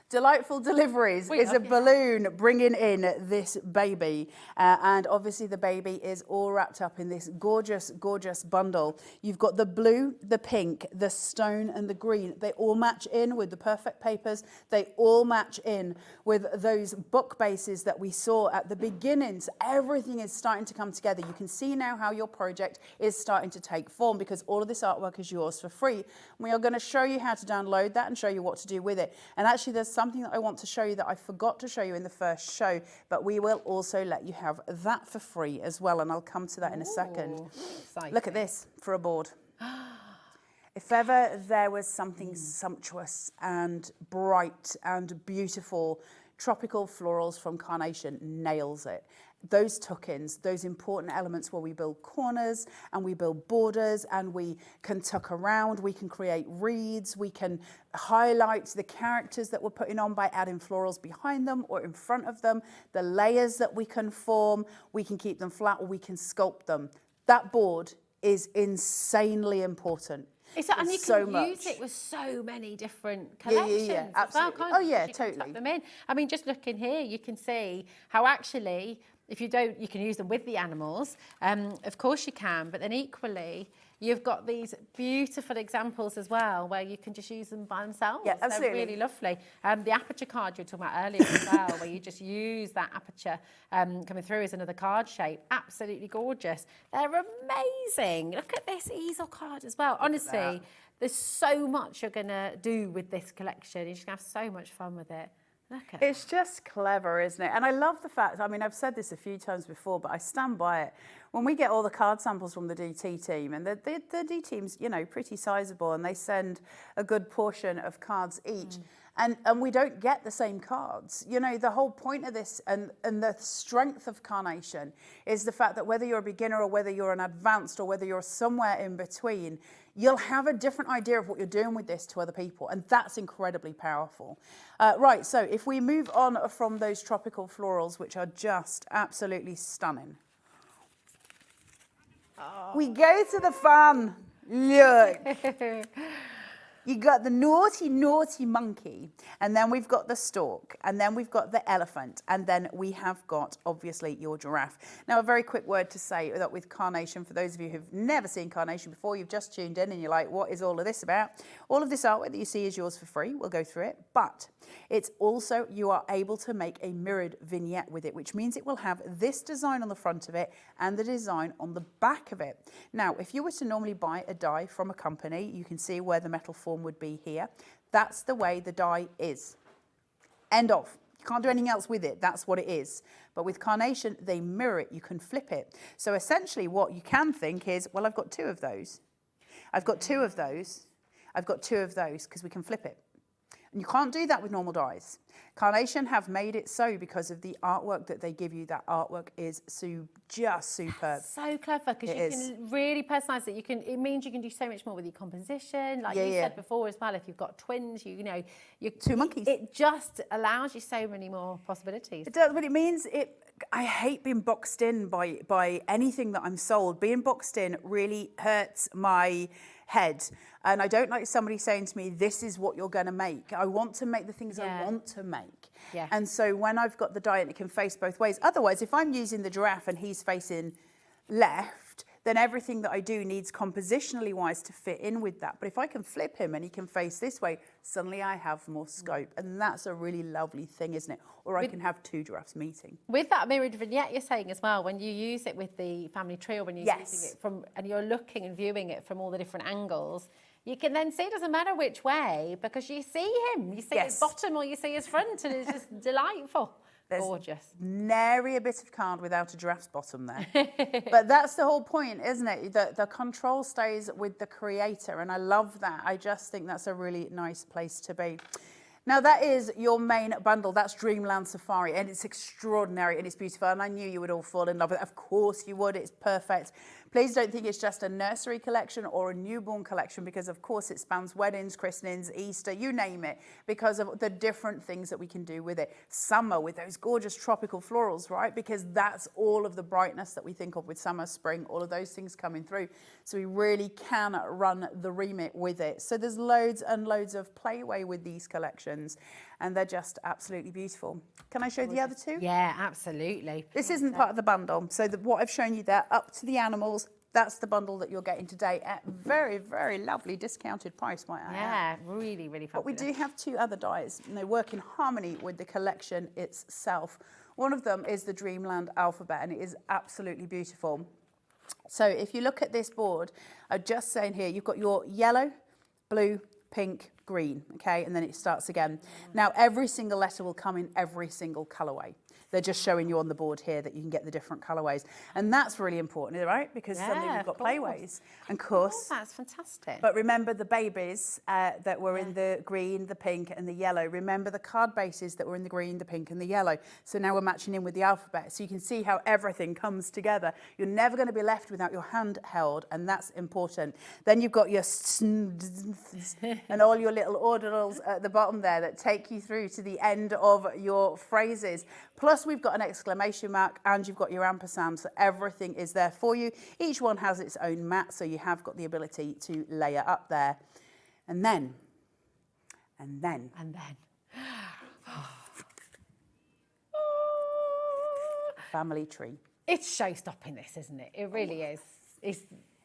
Delightful Deliveries is a balloon bringing in this baby. And obviously the baby is all wrapped up in this gorgeous, gorgeous bundle. You've got the blue, the pink, the stone and the green. They all match in with the perfect papers. They all match in with those book bases that we saw at the beginning. So everything is starting to come together. You can see now how your project is starting to take form, because all of this artwork is yours for free. We are going to show you how to download that and show you what to do with it. And actually there's something that I want to show you that I forgot to show you in the first show, but we will also let you have that for free as well, and I'll come to that in a second. Exciting. Look at this for a board. If ever there was something sumptuous and bright and beautiful, Tropical Florals from Carnation nails it. Those tuck-ins, those important elements where we build corners and we build borders and we can tuck around, we can create reeds, we can highlight the characters that we're putting on by adding florals behind them or in front of them, the layers that we can form, we can keep them flat or we can sculpt them. That board is insanely important. And you can use it with so many different collections. Yeah, absolutely. Well, oh yeah, totally. Tuck them in. I mean, just looking here, you can see how actually, if you don't, you can use them with the animals. Of course you can, but then equally, you've got these beautiful examples as well, where you can just use them by themselves. Yeah, absolutely. They're really lovely. The aperture card you were talking about earlier as well, where you just use that aperture coming through as another card shape. Absolutely gorgeous. They're amazing. Look at this easel card as well. Honestly, there's so much you're going to do with this collection. You're just going to have so much fun with it. It's just clever, isn't it? And I love the fact, I mean, I've said this a few times before, but I stand by it. When we get all the card samples from the DT team, and the D team's, you know, pretty sizable, and they send a good portion of cards each, and we don't get the same cards. You know, the whole point of this and the strength of Carnation is the fact that whether you're a beginner or whether you're an advanced or whether you're somewhere in between, you'll have a different idea of what you're doing with this to other people, and that's incredibly powerful. Right, so if we move on from those tropical florals, which are just absolutely stunning, we go to the fun. Look. You got the naughty, naughty monkey, and then we've got the stork, and then we've got the elephant, and then we have got, obviously, your giraffe. Now, a very quick word to say that with Carnation, for those of you who've never seen Carnation before, you've just tuned in and you're like, what is all of this about? All of this artwork that you see is yours for free. We'll go through it, but it's also, you are able to make a mirrored vignette with it, which means it will have this design on the front of it and the design on the back of it. Now, if you were to normally buy a die from a company, you can see where the metal form would be here. That's the way the die is. End of. You can't do anything else with it. That's what it is. But with Carnation, they mirror it. You can flip it. So essentially what you can think is, well, I've got two of those. I've got two of those. I've got two of those because we can flip it. And you can't do that with normal dies. Carnation have made it so because of the artwork that they give you. That artwork is just superb. So clever because you can really personalise it. It means you can do so much more with your composition. Like you said before as well, if you've got twins, you know, two monkeys. It just allows you so many more possibilities. It does, but it means I hate being boxed in by anything that I'm sold. Being boxed in really hurts my head. And I don't like somebody saying to me, this is what you're going to make. I want to make the things I want to make. Yeah. And so when I've got the die and it can face both ways, otherwise if I'm using the giraffe and he's facing left, then everything that I do needs compositionally wise to fit in with that. But if I can flip him and he can face this way, suddenly I have more scope. And that's a really lovely thing, isn't it? Or I can have two giraffes meeting. With that mirrored vignette you're saying as well, when you use it with the family tree or when you're using it from, and you're looking and viewing it from all the different angles, you can then see it doesn't matter which way because you see him. You see his bottom or you see his front and it's just delightful. There's gorgeous. Nary a bit of card without a giraffe's bottom there. But that's the whole point, isn't it? The control stays with the creator, and I love that. I just think that's a really nice place to be. Now, that is your main bundle. That's Dreamland Safari, and it's extraordinary, and it's beautiful, and I knew you would all fall in love with it. Of course you would. It's perfect. Please don't think it's just a nursery collection or a newborn collection, because, of course, it spans weddings, christenings, Easter, you name it, because of the different things that we can do with it. Summer with those gorgeous tropical florals, right? Because that's all of the brightness that we think of with summer, spring, all of those things coming through. So we really can run the remit with it. So there's loads and loads of playway with these collections, and they're just absolutely beautiful. Can I show the other two? Yeah, absolutely. This isn't part of the bundle. So what I've shown you there, up to the animals, that's the bundle that you're getting today at very, very lovely discounted price, might I add. Yeah, really, really fabulous. But we do have two other dies, and they work in harmony with the collection itself. One of them is the Dreamland alphabet, and it is absolutely beautiful. So if you look at this board, I'm just saying here, you've got your yellow, blue, pink, green, okay, and then it starts again. Now, every single letter will come in every single colourway. They're just showing you on the board here that you can get the different colourways. And that's really important, right? Because suddenly we've got playways. And of course, that's fantastic. But remember the babies that were in the green, the pink and the yellow. Remember the card bases that were in the green, the pink and the yellow. So now we're matching in with the alphabet. So you can see how everything comes together. You're never going to be left without your hand held, and that's important. Then you've got your and all your little ordinals at the bottom there that take you through to the end of your phrases. Plus we've got an exclamation mark and you've got your ampersand, so everything is there for you. Each one has its own mat, so you have got the ability to layer up there. And then. Family tree. It's show-stopping this, isn't it? It really is.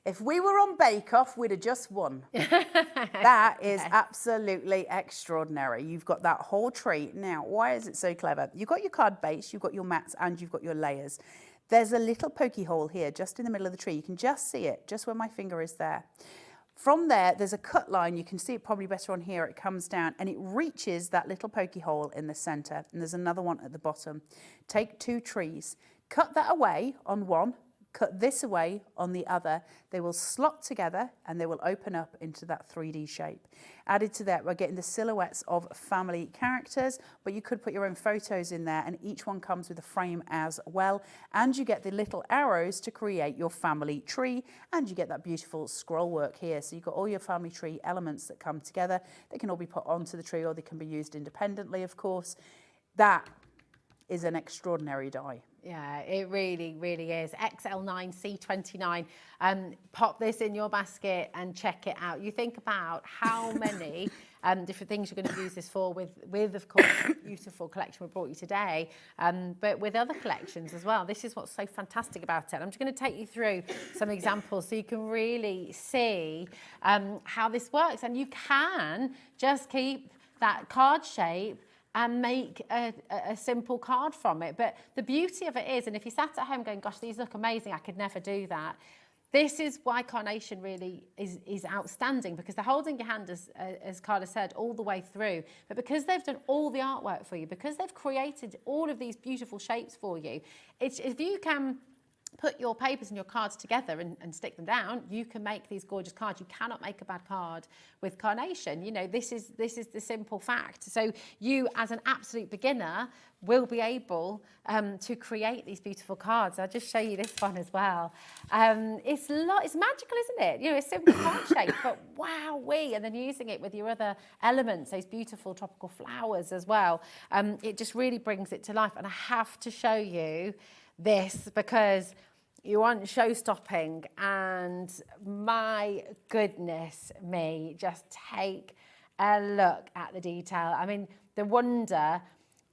If we were on Bake Off, we'd have just won. That is absolutely extraordinary. You've got that whole tree. Now, why is it so clever? You've got your card base, you've got your mats, and you've got your layers. There's a little pokey hole here, just in the middle of the tree. You can just see it, just where my finger is there. From there, there's a cut line. You can see it probably better on here. It comes down, and it reaches that little pokey hole in the centre. And there's another one at the bottom. Take two trees. Cut that away on one. Cut this away on the other. They will slot together and they will open up into that 3D shape. Added to that, we're getting the silhouettes of family characters, but you could put your own photos in there, and each one comes with a frame as well. And you get the little arrows to create your family tree, and you get that beautiful scroll work here. So you've got all your family tree elements that come together. They can all be put onto the tree, or they can be used independently, of course. That is an extraordinary die. Yeah, it really, really is. XL9, C29. Pop this in your basket and check it out. You think about how many different things you're going to use this for with of course, the beautiful collection we brought you today, but with other collections as well. This is what's so fantastic about it. I'm just going to take you through some examples so you can really see how this works. And you can just keep that card shape and make a simple card from it. But the beauty of it is, and if you sat at home going, gosh, these look amazing, I could never do that. This is why Carnation really is outstanding, because they're holding your hand, as Carla said, all the way through. But because they've done all the artwork for you, because they've created all of these beautiful shapes for you, if you can put your papers and your cards together and stick them down, you can make these gorgeous cards. You cannot make a bad card with Carnation. You know, this is the simple fact. So you, as an absolute beginner, will be able to create these beautiful cards. I'll just show you this one as well. It's magical, isn't it? You know, it's simple card shape, but wowee, and then using it with your other elements, those beautiful tropical flowers as well. It just really brings it to life. And I have to show you this because you want show-stopping, and my goodness me, just take a look at the detail. I mean, the wonder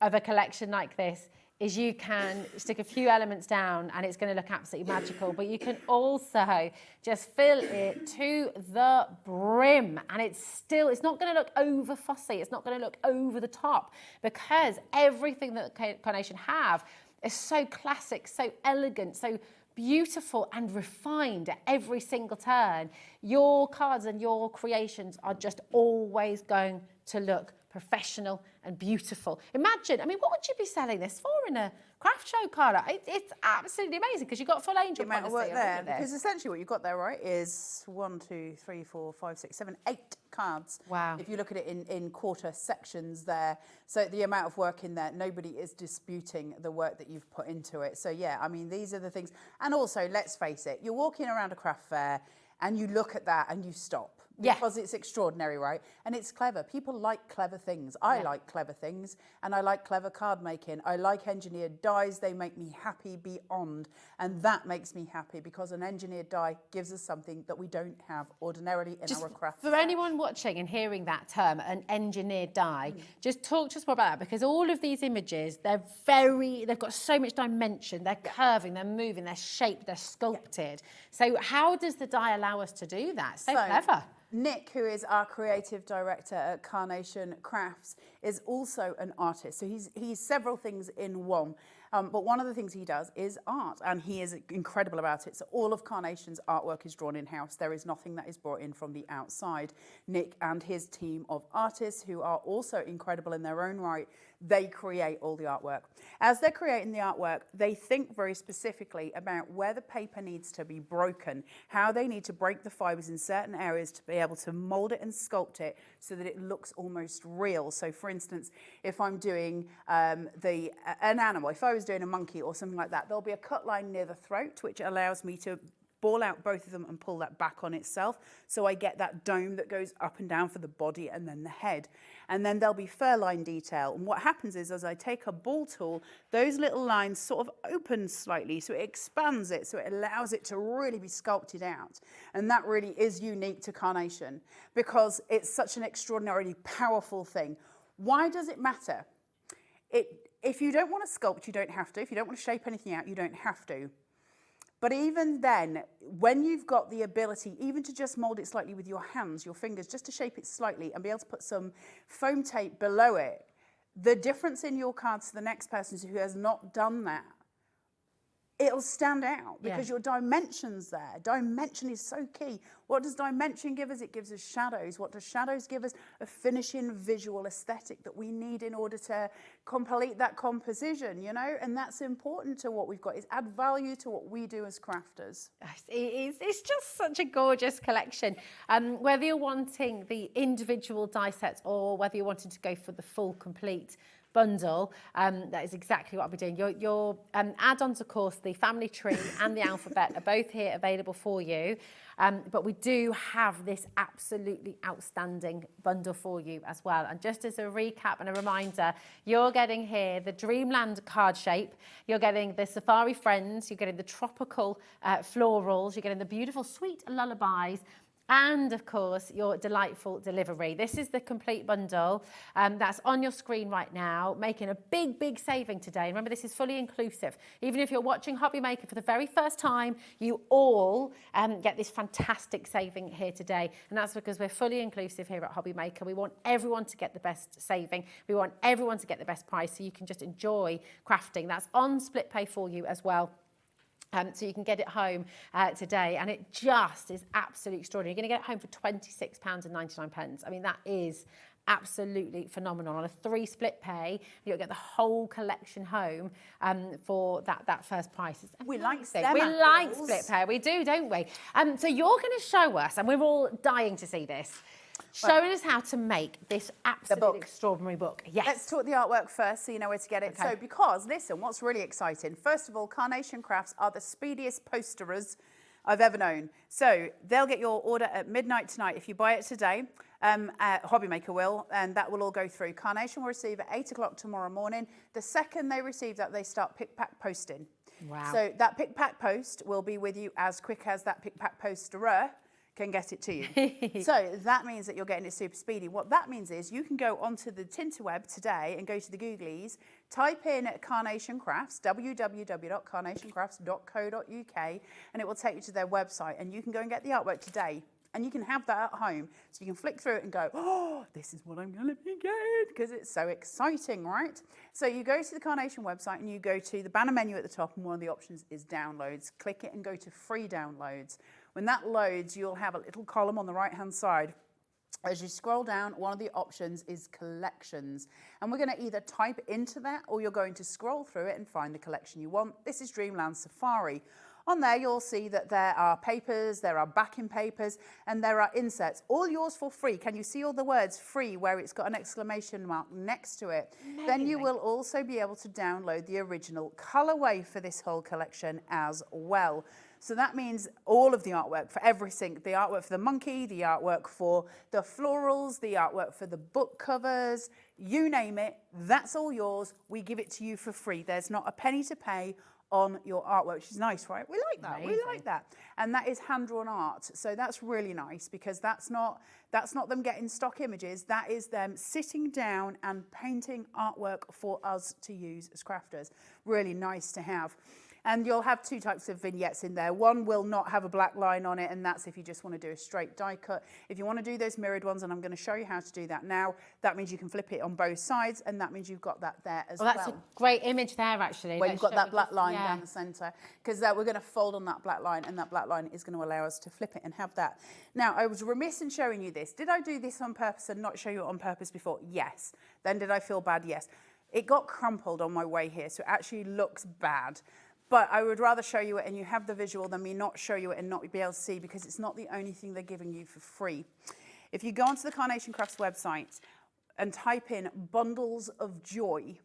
of a collection like this is you can stick a few elements down and it's going to look absolutely magical, but you can also just fill it to the brim, and it's not going to look over fussy, it's not going to look over the top, because everything that Carnation have is so classic, so elegant, so beautiful and refined at every single turn. Your cards and your creations are just always going to look professional and beautiful. Imagine, I mean, what would you be selling this for in a craft show, Carla? It's absolutely amazing, because you've got full angel The amount of policy work there, this. because essentially what you've got there, right, is 1, 2, 3, 4, 5, 6, 7, 8 cards. Wow. If you look at it in quarter sections there. So the amount of work in there, nobody is disputing the work that you've put into it. So yeah, I mean, these are the things. And also, let's face it, you're walking around a craft fair and you look at that and you stop. Yeah. Because it's extraordinary, right? And it's clever. People like clever things. I like clever things, and I like clever card making. I like engineered dies. They make me happy beyond. And that makes me happy, because an engineered die gives us something that we don't have ordinarily in our craft. For anyone watching and hearing that term, an engineered die, just talk to us more about that, because all of these images, they've got so much dimension. They're curving, they're moving, they're shaped, they're sculpted. So how does the die allow us to do that? So clever. Nick, who is our creative director at Carnation Crafts, is also an artist. So he's several things in one. But one of the things he does is art, and he is incredible about it. So all of Carnation's artwork is drawn in-house. There is nothing that is brought in from the outside. Nick and his team of artists, who are also incredible in their own right, they create all the artwork. As they're creating the artwork, they think very specifically about where the paper needs to be broken, how they need to break the fibers in certain areas to be able to mold it and sculpt it so that it looks almost real. So for instance, if I'm doing an animal, if I was doing a monkey or something like that, there'll be a cut line near the throat, which allows me to ball out both of them and pull that back on itself. So I get that dome that goes up and down for the body and then the head. And then there'll be fur line detail. And what happens is, as I take a ball tool, those little lines sort of open slightly, so it expands it, so it allows it to really be sculpted out. And that really is unique to Carnation, because it's such an extraordinarily powerful thing. Why does it matter? If you don't want to sculpt, you don't have to. If you don't want to shape anything out, you don't have to. But even then, when you've got the ability even to just mold it slightly with your hands, your fingers, just to shape it slightly and be able to put some foam tape below it, the difference in your cards to the next person who has not done that, it'll stand out, because your dimension's there. Dimension is so key. What does dimension give us? It gives us shadows. What does shadows give us? A finishing visual aesthetic that we need in order to complete that composition, you know? And that's important to what we've got, is add value to what we do as crafters. It's just such a gorgeous collection. Whether you're wanting the individual die sets or whether you're wanting to go for the full, complete bundle, that is exactly what I'll be doing. Your add-ons, of course, the family tree and the alphabet are both here available for you. But we do have this absolutely outstanding bundle for you as well. And just as a recap and a reminder, you're getting here the Dreamland card shape, you're getting the Safari Friends, you're getting the tropical florals, you're getting the beautiful sweet lullabies, and of course your delightful delivery. This is the complete bundle that's on your screen right now, making a big saving today. Remember, this is fully inclusive. Even if you're watching Hobbymaker for the very first time, you all get this fantastic saving here today. And that's because we're fully inclusive here at Hobbymaker. We want everyone to get the best saving. We want everyone to get the best price so you can just enjoy crafting. That's on split pay for you as well. So you can get it home today, and it just is absolutely extraordinary. You're going to get it home for £26.99. I mean, that is absolutely phenomenal. On a 3 split pay, you'll get the whole collection home for that first price. We like split pay. We do, don't we? So you're going to show us, and we're all dying to see this, showing us how to make this absolutely extraordinary book. Yes. Let's talk the artwork first so you know where to get it. Okay. So because, listen, what's really exciting, first of all, Carnation Crafts are the speediest posterers I've ever known. So they'll get your order at midnight tonight if you buy it today. Hobbymaker will, and that will all go through. Carnation will receive at 8 o'clock tomorrow morning. The second they receive that, they start pick-pack posting. Wow. So that pick-pack post will be with you as quick as that pick-pack posterer can get it to you. So that means that you're getting it super speedy. What that means is you can go onto the Tinterweb today and go to the Googlies, type in Carnation Crafts, www.carnationcrafts.co.uk, and it will take you to their website, and you can go and get the artwork today. And you can have that at home. So you can flick through it and go, oh, this is what I'm going to be getting, because it's so exciting, right? So you go to the Carnation website and you go to the banner menu at the top, and one of the options is downloads. Click it and go to free downloads. When that loads, you'll have a little column on the right-hand side. As you scroll down, one of the options is collections. And we're going to either type into that, or you're going to scroll through it and find the collection you want. This is Dreamland Safari. On there, you'll see that there are papers, there are backing papers, and there are inserts. All yours for free. Can you see all the words free where it's got an exclamation mark next to it? Amazing. Then you will also be able to download the original colorway for this whole collection as well. So that means all of the artwork for everything, the artwork for the monkey, the artwork for the florals, the artwork for the book covers, you name it, that's all yours. We give it to you for free. There's not a penny to pay on your artwork, which is nice, right? We like that. Amazing. We like that. And that is hand-drawn art. So that's really nice, because that's not them getting stock images. That is them sitting down and painting artwork for us to use as crafters. Really nice to have. And you'll have 2 types of vignettes in there. One will not have a black line on it, and that's if you just want to do a straight die cut. If you want to do those mirrored ones, and I'm going to show you how to do that now, that means you can flip it on both sides, and that means you've got that there as well. That's a great image there, actually. Where you've got that black line down the centre, because we're going to fold on that black line, and that black line is going to allow us to flip it and have that. Now, I was remiss in showing you this. Did I do this on purpose and not show you it on purpose before? Yes. Then did I feel bad? Yes. It got crumpled on my way here, so it actually looks bad. But I would rather show you it and you have the visual than me not show you it and not be able to see, because it's not the only thing they're giving you for free. If you go onto the Carnation Crafts website and type in bundles of joy,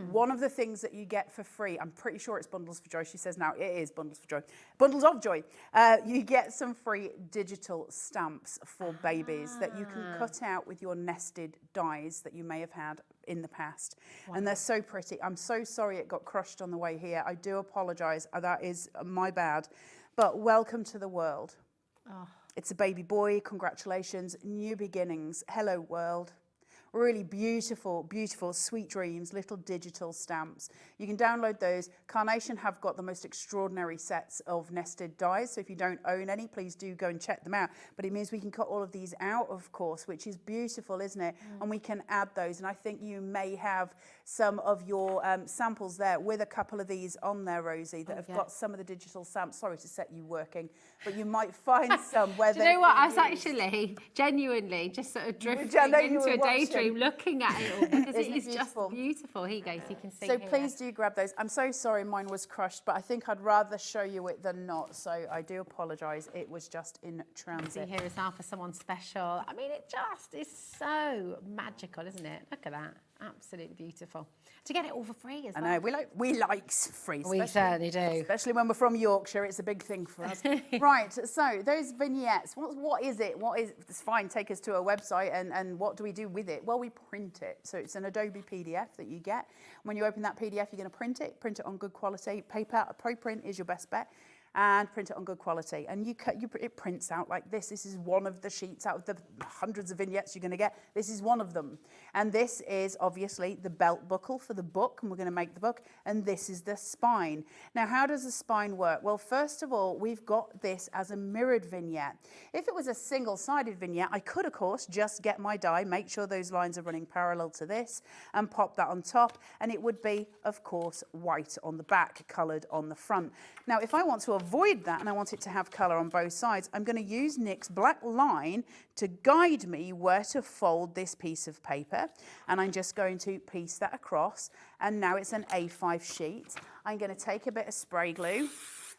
one of the things that you get for free, I'm pretty sure it's bundles for joy. She says now it is bundles for joy. Bundles of joy. You get some free digital stamps for babies that you can cut out with your nested dies that you may have had in the past. Wow. And they're so pretty. I'm so sorry it got crushed on the way here. I do apologise. That is my bad. But welcome to the world. Oh. It's a baby boy. Congratulations. New beginnings. Hello, world. Really beautiful, beautiful, sweet dreams, little digital stamps. You can download those. Carnation have got the most extraordinary sets of nested dies, so if you don't own any, please do go and check them out. But it means we can cut all of these out, of course, which is beautiful, isn't it? And we can add those, and I think you may have some of your samples there with a couple of these on there, Rosie, that have got some of the digital stamps. Sorry to set you working, but you might find some where do you know what? I was actually genuinely just sort of drifting into a daydream room looking at it all because it Isn't it is just beautiful? beautiful. Here you go, so you can see. So here. please do grab those. I'm so sorry mine was crushed, but I think I'd rather show you it than not. So I do apologise. It was just in See transit. here as well for someone special. I mean, it just is so magical, isn't it? Look at that. Absolutely beautiful. To get it all for free as I well. know, we like free. We certainly do. Especially when we're from Yorkshire, it's a big thing for us. Right, so those vignettes, what is it? It's fine, take us to a website and what do we do with it? Well, we print it. So it's an Adobe PDF that you get. When you open that PDF, you're going to print it on good quality. Paper, ProPrint is your best bet. And print it on good quality. And it prints out like this. This is one of the sheets out of the hundreds of vignettes you're going to get. This is one of them. And this is obviously the belt buckle for the book, and we're going to make the book. And this is the spine. Now, how does the spine work? Well, first of all, we've got this as a mirrored vignette. If it was a single-sided vignette, I could, of course, just get my die, make sure those lines are running parallel to this, and pop that on top. And it would be, of course, white on the back, coloured on the front. Now, if I want to avoid that and I want it to have colour on both sides, I'm going to use Nick's black line to guide me where to fold this piece of paper. And I'm just going to piece that across. And now it's an A5 sheet. I'm going to take a bit of spray glue,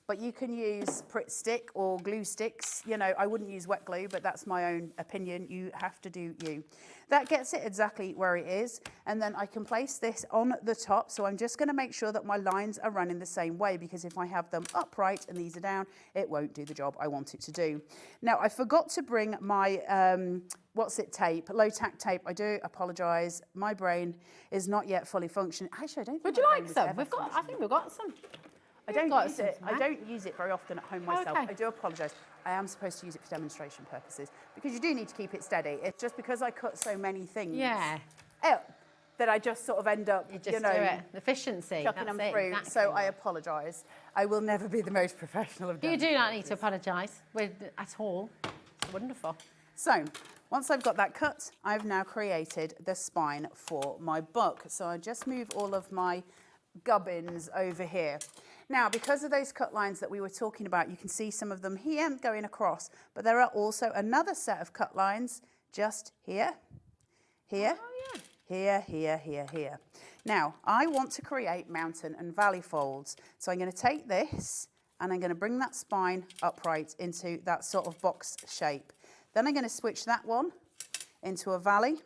but you can use Pritt stick or glue sticks. You know, I wouldn't use wet glue, but that's my own opinion. You have to do you. That gets it exactly where it is. And then I can place this on the top. So I'm just going to make sure that my lines are running the same way, because if I have them upright and these are down, it won't do the job I want it to do. Now, I forgot to bring my, tape, low tack tape. I do apologise. My brain is not yet fully functioning. Actually, I don't think Would you my like brain was some? ever I think we've got some. I don't got use some it. I tonight. don't use it very often at home myself. Okay. I do apologise. I am supposed to use it for demonstration purposes, because you do need to keep it steady. It's just because I cut so many things out that I just sort of end up, You just do it. Efficiency. chucking That's them it, through. exactly. So I apologise. I will never be the most professional of You do not need demonstrators. to apologise at all. It's wonderful. So, once I've got that cut, I've now created the spine for my book. So I just move all of my gubbins over here. Now, because of those cut lines that we were talking about, you can see some of them here going across, but there are also another set of cut lines just here, here, here, here, here, here. Now, I want to create mountain and valley folds. So I'm going to take this and I'm going to bring that spine upright into that sort of box shape. Then I'm going to switch that one into a valley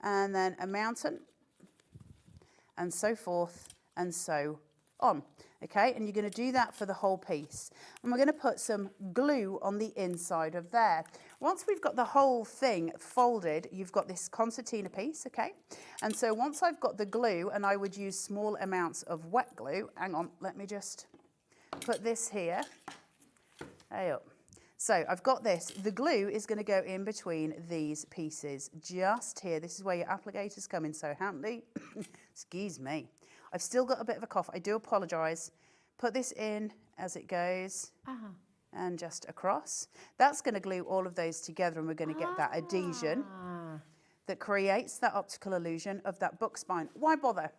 and then a mountain and so forth and so on. Okay, and you're going to do that for the whole piece. And we're going to put some glue on the inside of there. Once we've got the whole thing folded, you've got this concertina piece, okay? And so once I've got the glue, and I would use small amounts of wet glue, hang on, let me just put this here. Hey up. So I've got this. The glue is going to go in between these pieces, just here. This is where your applicators come in so handy. Excuse me. I've still got a bit of a cough. I do apologise. Put this in as it goes and just across. That's going to glue all of those together, and we're going to get that adhesion that creates that optical illusion of that book spine. Why bother?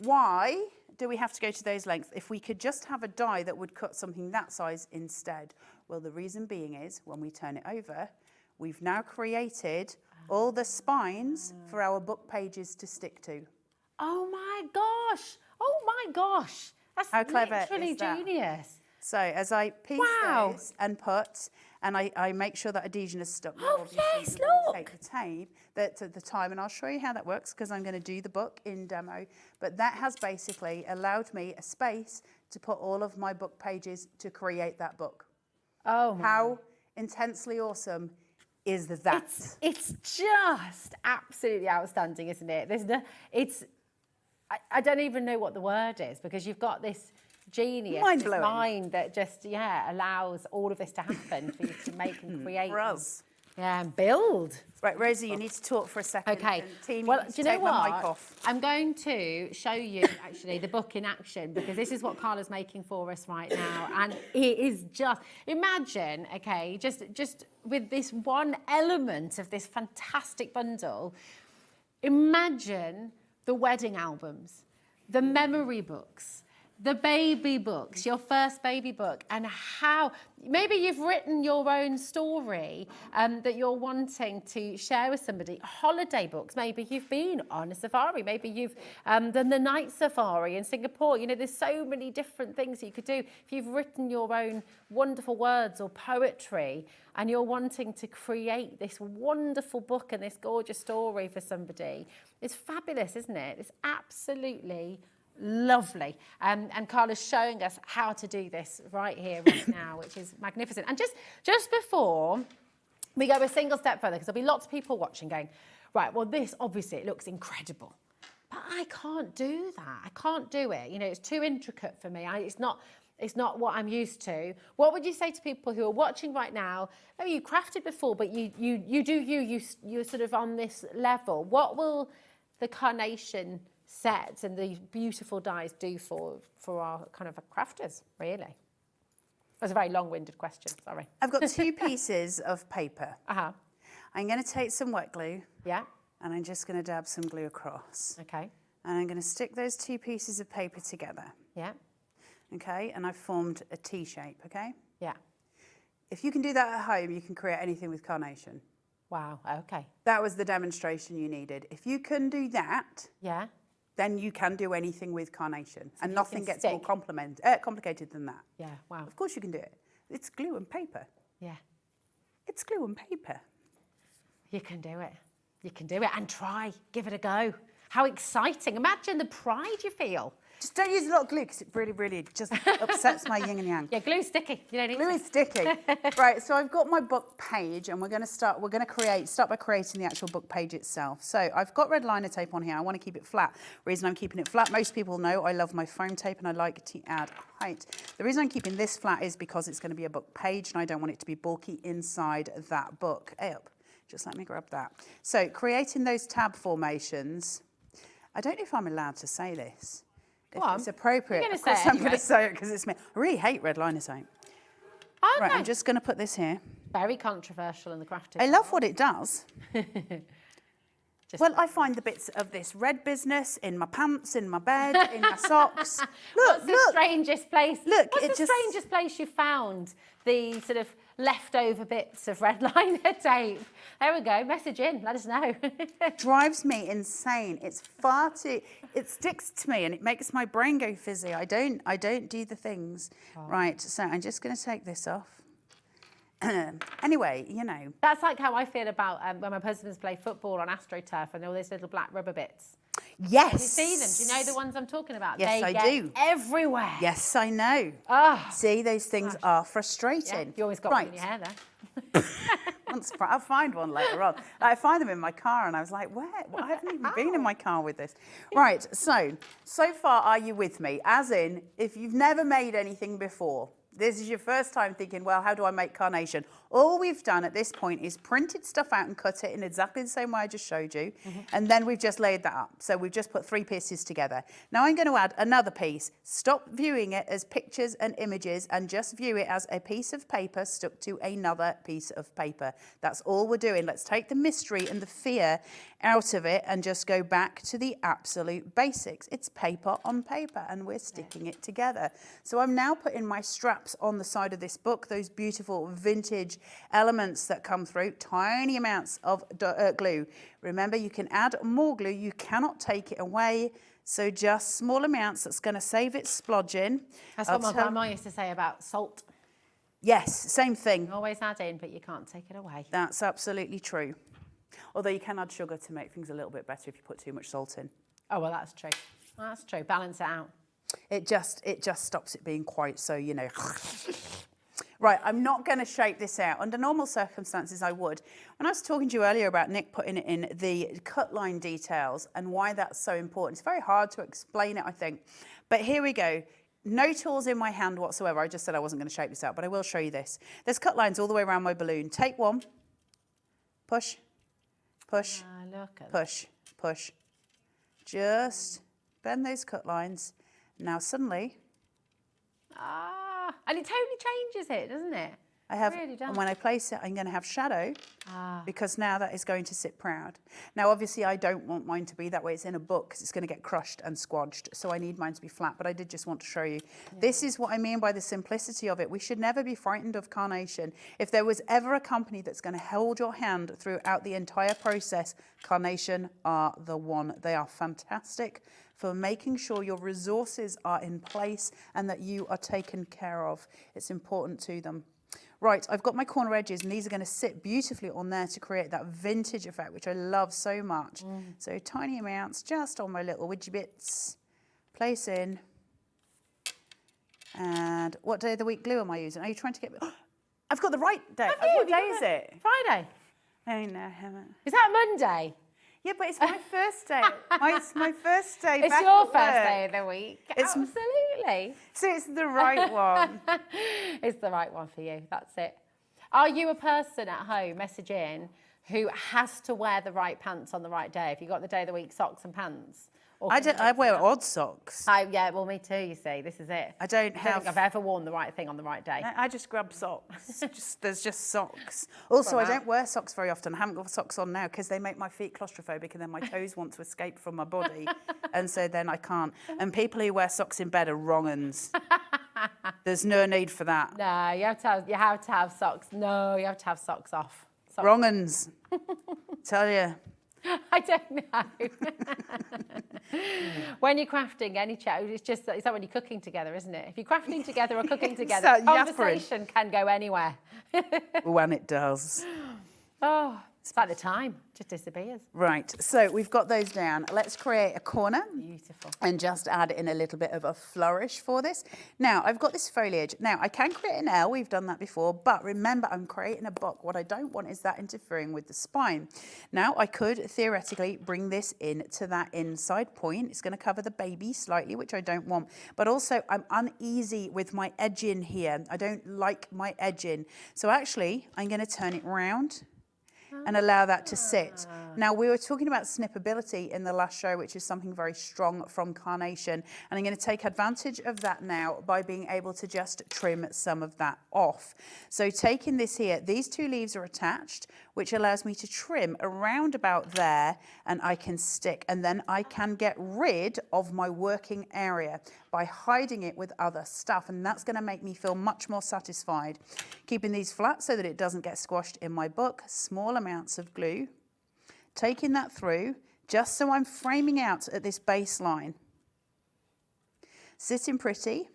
Why do we have to go to those lengths if we could just have a die that would cut something that size instead? Well, the reason being is when we turn it over, we've now created all the spines for our book pages to stick to. Oh my gosh. Oh my gosh. That's How clever literally is that? genius. So as I piece Wow. those and put, and I make sure that adhesion is stuck. Now, Oh, obviously, yes, you're gonna look. Take the tape at the time, and I'll show you how that works because I'm going to do the book in demo. But that has basically allowed me a space to put all of my book pages to create that book. Oh my. How intensely awesome is that? It's just absolutely outstanding, isn't it? I don't even know what the word is, because you've got this genius, this Mind-blowing. mind that just, allows all of this to happen for you to make and create. For us. And build. Right, Rosie, you need to talk for a second. Okay. And team, Well, you need do you to know take my mic what? off. I'm going to show you actually the book in action, because this is what Carla's making for us right now, and it is just imagine, okay, just with this one element of this fantastic bundle. Imagine the wedding albums, the memory books, the baby books, your first baby book, and how maybe you've written your own story that you're wanting to share with somebody. Holiday books, maybe you've been on a safari, maybe you've done the night safari in Singapore. You know, there's so many different things you could do. If you've written your own wonderful words or poetry and you're wanting to create this wonderful book and this gorgeous story for somebody, it's fabulous, isn't it? It's absolutely lovely. And Carla's showing us how to do this right here, right now, which is magnificent. And just before we go a single step further, because there'll be lots of people watching going, right, well, this obviously it looks incredible, but I can't do that. I can't do it. You know, it's too intricate for me. It's not what I'm used to. What would you say to people who are watching right now? Oh, you crafted before, but you're sort of on this level. What will the Carnation sets and the beautiful dies do for our kind of crafters, really? That's a very long-winded question, sorry. I've got 2 pieces of paper. Uh-huh. I'm going to take some wet glue. Yeah. And I'm just going to dab some glue across. Okay. And I'm going to stick those 2 pieces of paper together. Yeah. Okay, and I've formed a T shape, okay? Yeah. If you can do that at home, you can create anything with Carnation. Wow, okay. That was the demonstration you needed. If you can do that, Yeah. then you can do anything with Carnation. So and you nothing can gets more stick. complicated than that. Yeah, wow. Of course you can do it. It's glue and paper. Yeah. It's glue and paper. You can do it. You can do it and try. Give it a go. How exciting. Imagine the pride you feel. Just don't use a lot of glue because it really, really just upsets my yin and yang. Yeah, glue's sticky. You don't need Glue to. is sticky. Right, so I've got my book page and we're going to start by creating the actual book page itself. So I've got red liner tape on here. I want to keep it flat. Reason I'm keeping it flat, most people know I love my foam tape and I like to add height. The reason I'm keeping this flat is because it's going to be a book page and I don't want it to be bulky inside that book. Just let me grab that. So creating those tab formations, I don't know if I'm allowed to say this. If it's appropriate, of course I'm going to say it because it's me. I really hate red liner tape. Okay. Right, I'm just going to put this here. Very controversial in the crafting. I love what it does. Well, I find the bits of this red business in my pants, in my bed, in my socks. What's the strangest place? Look, what's the strangest place you found the sort of leftover bits of red liner tape? There we go. Message in. Let us know. Drives me insane. It's far too. It sticks to me and it makes my brain go fizzy. I don't do the things right. So I'm just going to take this off. Anyway, you know. That's like how I feel about when my husband's play football on AstroTurf and all those little black rubber bits. Yes. Have you seen them? Do you know the ones I'm talking about? Yes, they I do. Everywhere. Yes, I know. Oh, see, those things are frustrating. Yeah, you always got one in your hair there. I'll find one later on. I find them in my car and I was like, where? Well, I haven't even been in my car with this. Right, so far are you with me? As in, if you've never made anything before, this is your first time thinking, well, how do I make Carnation? All we've done at this point is printed stuff out and cut it in exactly the same way I just showed you. And then we've just laid that up. So we've just put 3 pieces together. Now I'm going to add another piece. Stop viewing it as pictures and images and just view it as a piece of paper stuck to another piece of paper. That's all we're doing. Let's take the mystery and the fear out of it and just go back to the absolute basics. It's paper on paper and we're sticking it together. So I'm now putting my straps on the side of this book, those beautiful vintage elements that come through, tiny amounts of glue. Remember, you can add more glue, you cannot take it away, so just small amounts. That's going to save it splodging. That's what my grandma used to say about salt. Yes, same thing. Always add in, but you can't take it away. That's absolutely true. Although you can add sugar to make things a little bit better if you put too much salt in. Oh, well, that's true. That's true. Balance it out. It just stops it being quite so, you know. Right, I'm not going to shape this out. Under normal circumstances, I would. When I was talking to you earlier about Nick putting it in the cut line details and why that's so important, it's very hard to explain it, I think. But here we go. No tools in my hand whatsoever. I just said I wasn't going to shape this out, but I will show you this. There's cut lines all the way around my balloon. Take one. Push. Push. Push. Push. Just bend those cut lines. Now suddenly... And it totally changes it, doesn't it? I have, Really don't. and when I place it, I'm going to have shadow because now that is going to sit proud. Now, obviously, I don't want mine to be that way. It's in a book because it's going to get crushed and squodged. So I need mine to be flat, but I did just want to show you. Yeah. This is what I mean by the simplicity of it. We should never be frightened of Carnation. If there was ever a company that's going to hold your hand throughout the entire process, Carnation are the one. They are fantastic for making sure your resources are in place and that you are taken care of. It's important to them. Right, I've got my corner edges and these are going to sit beautifully on there to create that vintage effect, which I love so much. So tiny amounts just on my little widgy bits. Place in. And what day of the week glue am I using? Are you trying to get... I've got the right day. What day is it? Friday. Oh, no, I haven't. Is that Monday? Yeah, but it's my first day. It's my first day It's back your at first work. day of the week. Absolutely. So it's the right one. It's the right one for you. That's it. Are you a person at home, message in, who has to wear the right pants on the right day? If you've got the day of the week socks and pants? I wear odd socks. Yeah, well, me too, you see. This is it. I don't think I've ever worn the right thing on the right day. I just grab socks. There's just socks. Also, I don't wear socks very often. I haven't got socks on now because they make my feet claustrophobic and then my toes want to escape from my body. And so then I can't. And people who wear socks in bed are wrong uns. There's no need for that. No, you have to have socks. No, you have to have socks off. Wrong uns. Tell you. I don't know. When you're crafting any chat, it's like when you're cooking together, isn't it? If you're crafting together or cooking together, conversation can go anywhere. When it does. Oh, it's like the time just disappears. Right, so we've got those down. Let's create a corner. Beautiful. And just add in a little bit of a flourish for this. Now, I've got this foliage. Now, I can create an L. We've done that before. But remember, I'm creating a book. What I don't want is that interfering with the spine. Now, I could theoretically bring this in to that inside point. It's going to cover the baby slightly, which I don't want. But also, I'm uneasy with my edging here. I don't like my edging. So actually, I'm going to turn it round and allow that to sit. Now, we were talking about snippability in the last show, which is something very strong from Carnation. And I'm going to take advantage of that now by being able to just trim some of that off. So taking this here, these two leaves are attached, which allows me to trim around about there, and I can stick. And then I can get rid of my working area by hiding it with other stuff. And that's going to make me feel much more satisfied. Keeping these flat so that it doesn't get squashed in my book. Small amounts of glue. Taking that through, just so I'm framing out at this baseline. Sitting pretty.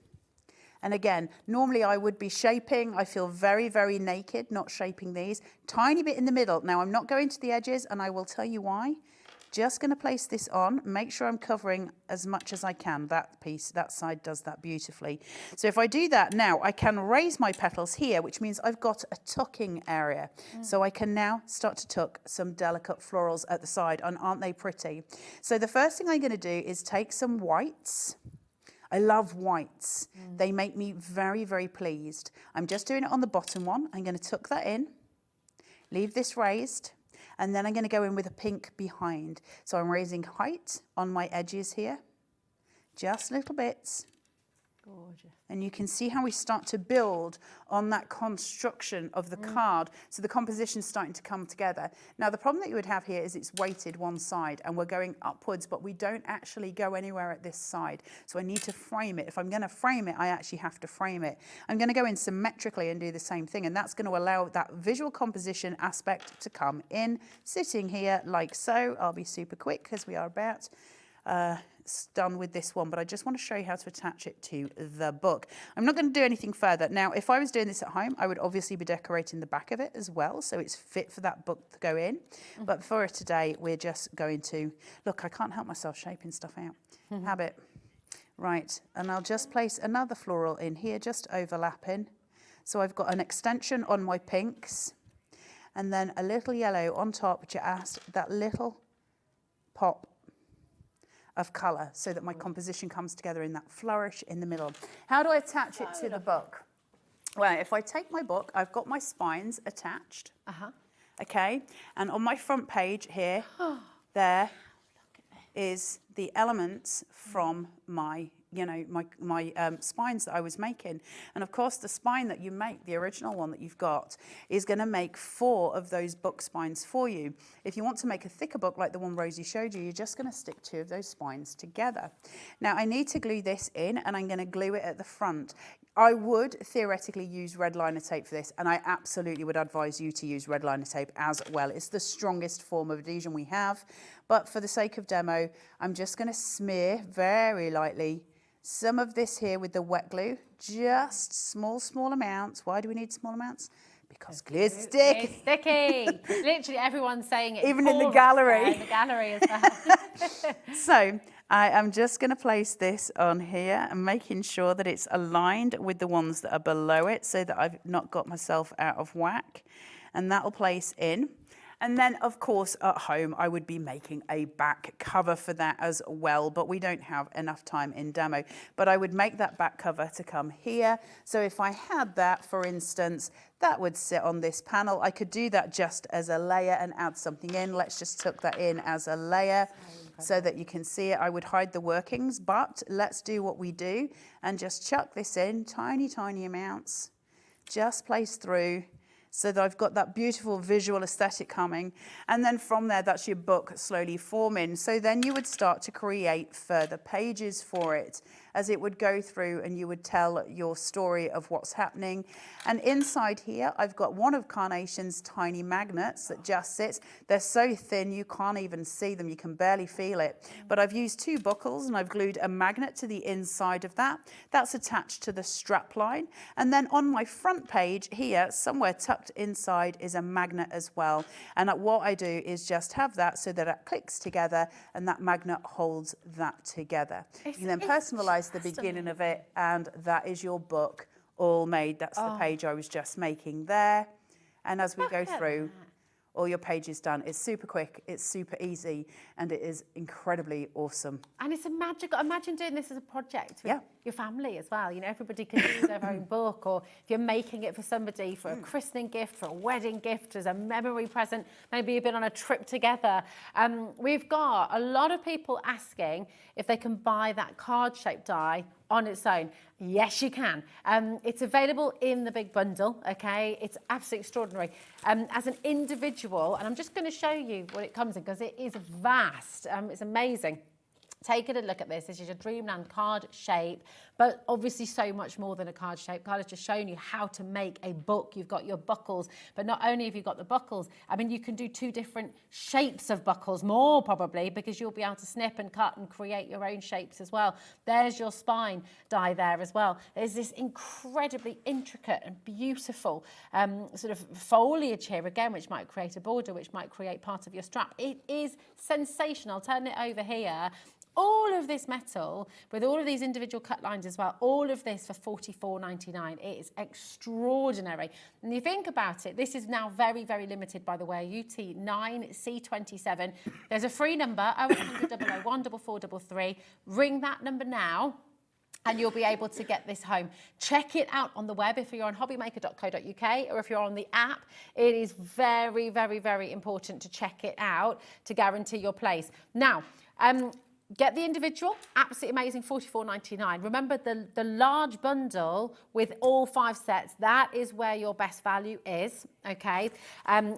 And again, normally I would be shaping. I feel very, very naked, not shaping these. Tiny bit in the middle. Now, I'm not going to the edges, and I will tell you why. Just going to place this on, make sure I'm covering as much as I can. That piece, that side does that beautifully. So if I do that now, I can raise my petals here, which means I've got a tucking area. So I can now start to tuck some delicate florals at the side, and aren't they pretty? So the first thing I'm going to do is take some whites. I love whites. They make me very, very pleased. I'm just doing it on the bottom one. I'm going to tuck that in, leave this raised. And then I'm going to go in with a pink behind. So I'm raising height on my edges here, just little bits. Gorgeous. And you can see how we start to build on that construction of the card. So the composition's starting to come together. Now, the problem that you would have here is it's weighted one side and we're going upwards, but we don't actually go anywhere at this side. So I need to frame it. If I'm going to frame it, I actually have to frame it. I'm going to go in symmetrically and do the same thing. And that's going to allow that visual composition aspect to come in, sitting here like so. I'll be super quick because we are about done with this one, but I just want to show you how to attach it to the book. I'm not going to do anything further. Now, if I was doing this at home, I would obviously be decorating the back of it as well, so it's fit for that book to go in. But for today, we're just going to, look, I can't help myself shaping stuff out. Habit. Right, and I'll just place another floral in here, just overlapping. So I've got an extension on my pinks, and then a little yellow on top, which adds that little pop of colour so that my composition comes together in that flourish in the middle. How do I attach it to the book? Well, if I take my book, I've got my spines attached. Okay, and on my front page here, there is the elements from my my spines that I was making. And of course, the spine that you make, the original one that you've got, is going to make 4 of those book spines for you. If you want to make a thicker book like the one Rosie showed you, you're just going to stick 2 of those spines together. Now I need to glue this in, and I'm going to glue it at the front. I would theoretically use red liner tape for this, and I absolutely would advise you to use red liner tape as well. It's the strongest form of adhesion we have, but for the sake of demo, I'm just going to smear very lightly some of this here with the wet glue, just small amounts. Why do we need small amounts? Because glue is sticky. It's sticky. Literally everyone's saying it. Even in the gallery. In the gallery as well. So I am just going to place this on here and making sure that it's aligned with the ones that are below it so that I've not got myself out of whack. And that'll place in. And then, of course, at home, I would be making a back cover for that as well, but we don't have enough time in demo. But I would make that back cover to come here. So if I had that, for instance, that would sit on this panel. I could do that just as a layer and add something in. Let's just tuck that in as a layer so that you can see it. I would hide the workings, but let's do what we do and just chuck this in, tiny amounts, just place through, so that I've got that beautiful visual aesthetic coming. And then from there, that's your book slowly forming. So then you would start to create further pages for it as it would go through, and you would tell your story of what's happening. And inside here, I've got one of Carnation's tiny magnets that just sits. They're so thin, you can't even see them. You can barely feel it. But I've used 2 buckles, and I've glued a magnet to the inside of that. That's attached to the strap line. And then on my front page here, somewhere tucked inside is a magnet as well. And what I do is just have that so that it clicks together, and that magnet holds that together. You can then personalize the beginning of it, and that is your book all made. That's the page I was just making there. And as we go through, all your pages done. It's super quick, it's super easy, and it is incredibly awesome. And it's a magical, imagine doing this as a project with your family as well. You know, everybody can use their own book, or if you're making it for somebody for a christening gift, for a wedding gift, as a memory present, maybe you've been on a trip together. We've got a lot of people asking if they can buy that card-shaped die on its own. Yes, you can. It's available in the big bundle, okay? It's absolutely extraordinary. As an individual, and I'm just going to show you what it comes in because it is vast. It's amazing. Take a look at this. This is your Dreamland card shape, but obviously so much more than a card shape. Carla's just shown you how to make a book. You've got your buckles, but not only have you got the buckles, I mean, you can do 2 different shapes of buckles, more probably, because you'll be able to snip and cut and create your own shapes as well. There's your spine die there as well. There's this incredibly intricate and beautiful sort of foliage here again, which might create a border, which might create part of your strap. It is sensational. Turn it over here. All of this metal, with all of these individual cut lines as well, all of this for $44.99. It is extraordinary. And you think about it, this is now very, very limited, by the way, UT9C27. There's a free number, 0800 001 4433. Ring that number now, and you'll be able to get this home. Check it out on the web if you're on hobbymaker.co.uk, or if you're on the app. It is very, very, very important to check it out to guarantee your place. Now, get the individual, absolutely amazing, $44.99. Remember the large bundle with all 5 sets, that is where your best value is, okay?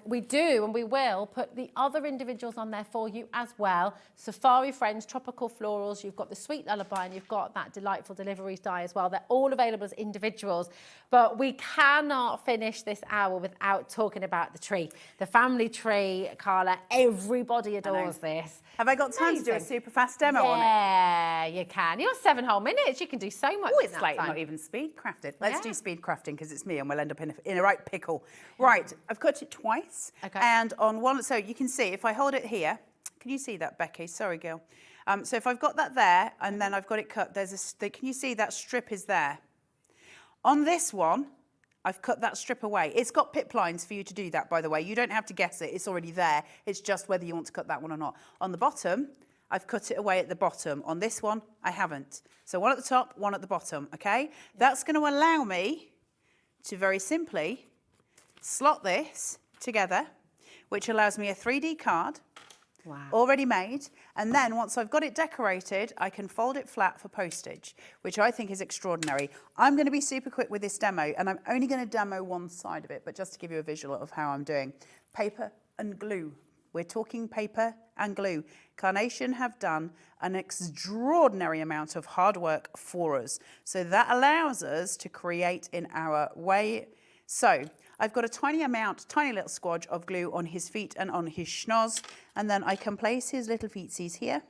We do and we will put the other individuals on there for you as well. Safari Friends, Tropical Florals, you've got the Sweet Lullaby, and you've got that Delightful Deliveries die as well. They're all available as individuals, but we cannot finish this hour without talking about the tree. The family tree, Carla, everybody adores this. Have I got time to do a super fast demo on it? Yeah, you can. You're 7 whole minutes. You can do so much. Oh, it's like not even speed crafted. Let's do speed crafting because it's me and we'll end up in a right pickle. Right, I've cut it twice. Okay. And on one, so you can see if I hold it here, can you see that, Becky? Sorry, girl. So if I've got that there and then I've got it cut, can you see that strip is there? On this one, I've cut that strip away. It's got pip lines for you to do that, by the way. You don't have to guess it. It's already there. It's just whether you want to cut that one or not. On the bottom, I've cut it away at the bottom. On this one, I haven't. So one at the top, one at the bottom, okay? That's going to allow me to very simply slot this together, which allows me a 3D card already made. And then once I've got it decorated, I can fold it flat for postage, which I think is extraordinary. I'm going to be super quick with this demo, and I'm only going to demo one side of it, but just to give you a visual of how I'm doing. Paper and glue. We're talking paper and glue. Carnation have done an extraordinary amount of hard work for us. So that allows us to create in our way. So I've got a tiny little squodge of glue on his feet and on his schnoz. And then I can place his little feetsies here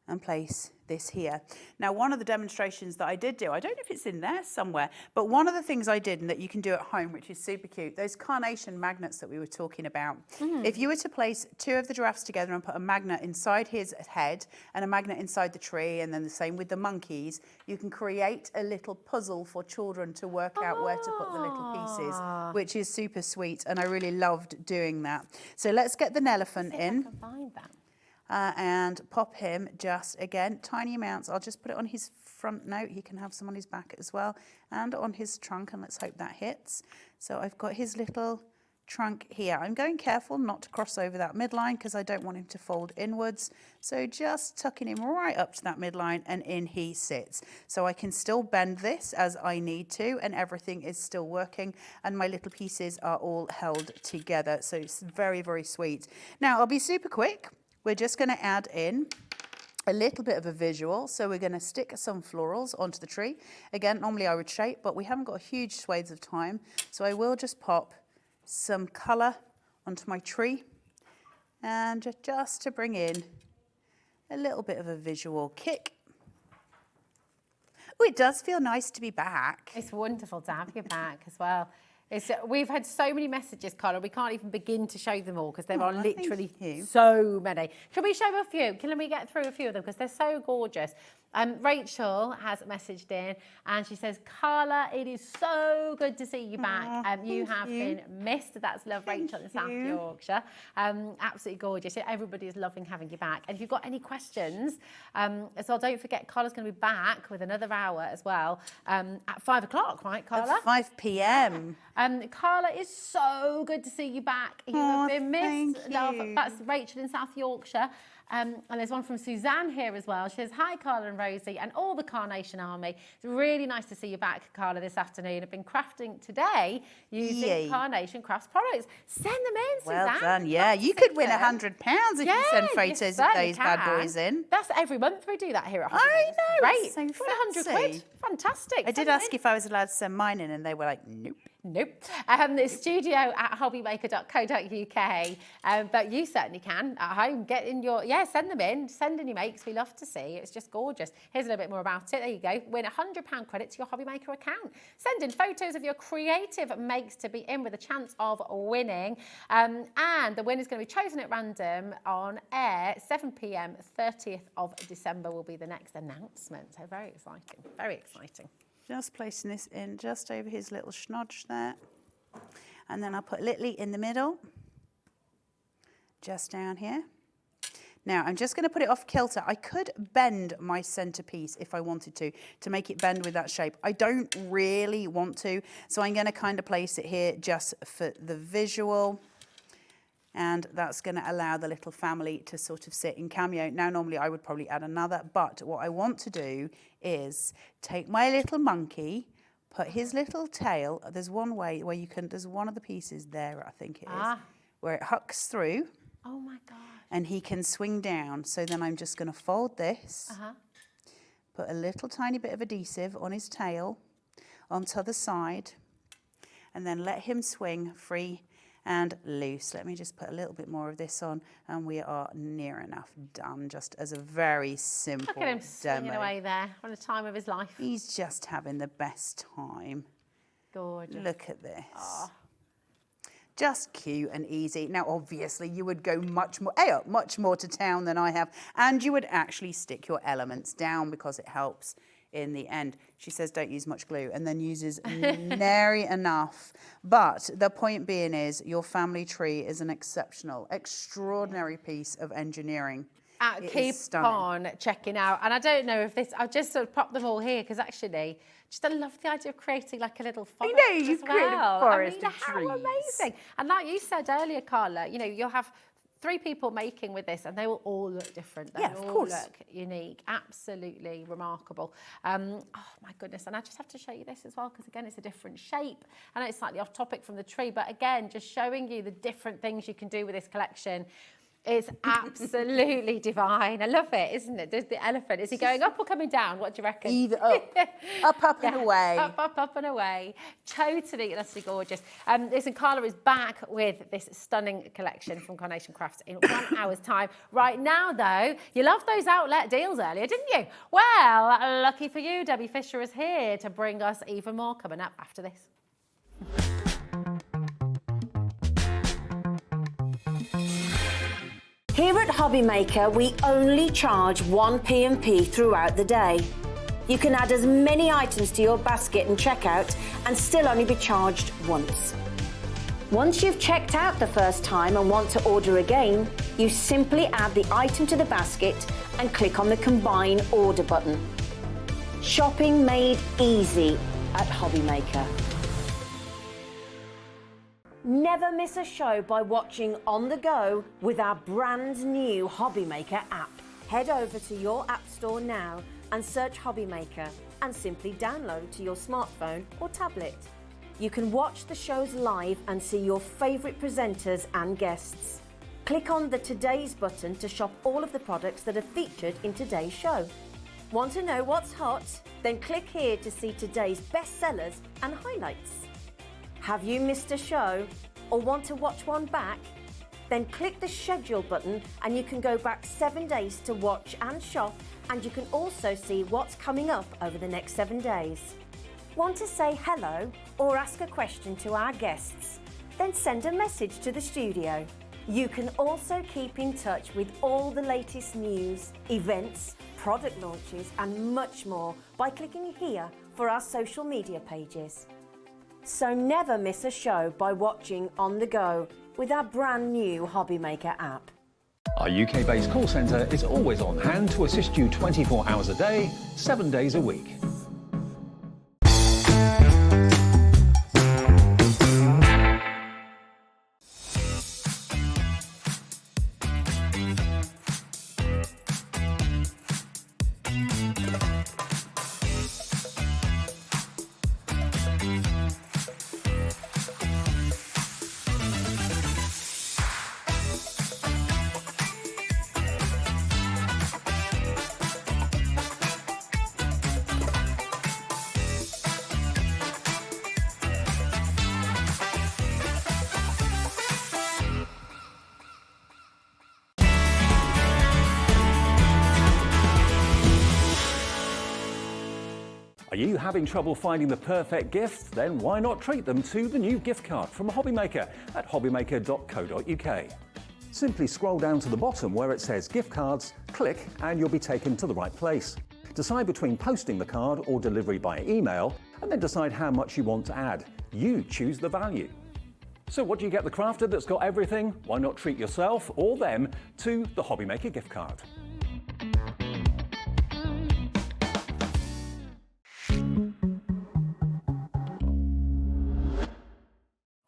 and place this here. Now, one of the demonstrations that I did do, I don't know if it's in there somewhere, but one of the things I did and that you can do at home, which is super cute, those carnation magnets that we were talking about. If you were to place two of the giraffes together and put a magnet inside his head and a magnet inside the tree, and then the same with the monkeys, you can create a little puzzle for children to work out where to put the little pieces, which is super sweet, and I really loved doing that. So let's get the elephant in. I can find that. And pop him just, again, tiny amounts. I'll just put it on his front note. He can have some on his back as well, and on his trunk, and let's hope that hits. So I've got his little trunk here. I'm going careful not to cross over that midline because I don't want him to fold inwards. So just tucking him right up to that midline, and in he sits. So I can still bend this as I need to, and everything is still working, and my little pieces are all held together. So it's very, very sweet. Now, I'll be super quick. We're just going to add in a little bit of a visual. So we're going to stick some florals onto the tree. Again, normally I would shape, but we haven't got huge swathes of time. So I will just pop some colour onto my tree, and just to bring in a little bit of a visual kick. Oh, it does feel nice to be back. It's wonderful to have you back as well. We've had so many messages, Carla, we can't even begin to show them all because there are literally so many. Shall we show a few? Can we get through a few of them because they're so gorgeous? Rachel has messaged in and she says, Carla, it is so good to see you back. You have been missed. That's love, Rachel in South Yorkshire. Absolutely gorgeous. Everybody is loving having you back. And if you've got any questions, as well, don't forget, Carla's going to be back with another hour as well at 5 o'clock, right, Carla? At 5 p.m. Carla, it's so good to see you back. You have been missed. Love. That's Rachel in South Yorkshire. And there's one from Suzanne here as well. She says, hi, Carla and Rosie and all the Carnation Army. It's really nice to see you back, Carla, this afternoon. I've been crafting today using Carnation Crafts products. Send them in, Suzanne. Well done, yeah. You could win £100 if you send photos of those bad boys in. That's every month we do that here at Hobbymaker. I know, great. it's so fancy. 100 quid. Fantastic. I did ask if I was allowed to send mine in, and they were like, nope. Nope. The studio at hobbymaker.co.uk. But you certainly can at home. Get in your, send them in. Send in your makes. We love to see. It's just gorgeous. Here's a little bit more about it. There you go. Win £100 credit to your Hobbymaker account. Send in photos of your creative makes to be in with a chance of winning. And the winner's going to be chosen at random on air. 7 p.m. 30th of December will be the next announcement. So very exciting. Very exciting. Just placing this in just over his little schnodge there. And then I'll put Litly in the middle, just down here. Now, I'm just going to put it off kilter. I could bend my centerpiece if I wanted to make it bend with that shape. I don't really want to, so I'm going to kind of place it here just for the visual. And that's going to allow the little family to sort of sit in cameo. Now, normally I would probably add another, but what I want to do is take my little monkey, put his little tail. There's one way where you can, there's one of the pieces there, I think it is, where it hucks through. Oh my God. And he can swing down. So then I'm just going to fold this, put a little tiny bit of adhesive on his tail, onto the side, and then let him swing free and loose. Let me just put a little bit more of this on, and we are near enough done, just as a very simple Look at him swinging away there. What a time of his life. He's just having the best time. Gorgeous. Look at this. Just cute and easy. Now, obviously, you would go much more to town than I have, and you would actually stick your elements down because it helps in the end. She says don't use much glue, and then uses nary enough. But the point being is your family tree is an exceptional, extraordinary piece of engineering. Keep on checking out. And I don't know if this, I've just sort of popped them all here because actually, just I love the idea of creating like a little forest. I know, you've created a forest of trees. How amazing. And like you said earlier, Carla, you know, you'll have 3 people making with this, and they will all look different. They Yeah, of all course. look unique. Absolutely remarkable. Oh my goodness. And I just have to show you this as well, because again, it's a different shape. I know it's slightly off topic from the tree, but again, just showing you the different things you can do with this collection. It's absolutely divine. I love it, isn't it? There's the elephant. Is he going up or coming down? What do you reckon? Either up and away. Up and away. Totally, utterly gorgeous. Listen, Carla is back with this stunning collection from Carnation Crafts in 1 hour's time. Right now, though, you loved those outlet deals earlier, didn't you? Well, lucky for you, Debbie Fisher is here to bring us even more coming up after this. Here at Hobbymaker, we only charge 1 P&P throughout the day. You can add as many items to your basket and checkout and still only be charged once. Once you've checked out the first time and want to order again, you simply add the item to the basket and click on the Combine Order button. Shopping made easy at Hobbymaker. Never miss a show by watching on the go with our brand new Hobbymaker app. Head over to your app store now and search Hobbymaker and simply download to your smartphone or tablet. You can watch the shows live and see your favourite presenters and guests. Click on the Today's button to shop all of the products that are featured in today's show. Want to know what's hot? Then click here to see today's bestsellers and highlights. Have you missed a show or want to watch one back? Then click the schedule button and you can go back 7 days to watch and shop, and you can also see what's coming up over the next 7 days. Want to say hello or ask a question to our guests? Then send a message to the studio. You can also keep in touch with all the latest news, events, product launches and much more by clicking here for our social media pages. So never miss a show by watching on the go with our brand new Hobbymaker app. Our UK-based call centre is always on hand to assist you 24 hours a day, 7 days a week. Are you having trouble finding the perfect gift? Then why not treat them to the new gift card from Hobbymaker at hobbymaker.co.uk. Simply scroll down to the bottom where it says gift cards, click and you'll be taken to the right place. Decide between posting the card or delivery by email, and then decide how much you want to add. You choose the value. So what do you get the crafter that's got everything? Why not treat yourself or them to the Hobbymaker gift card?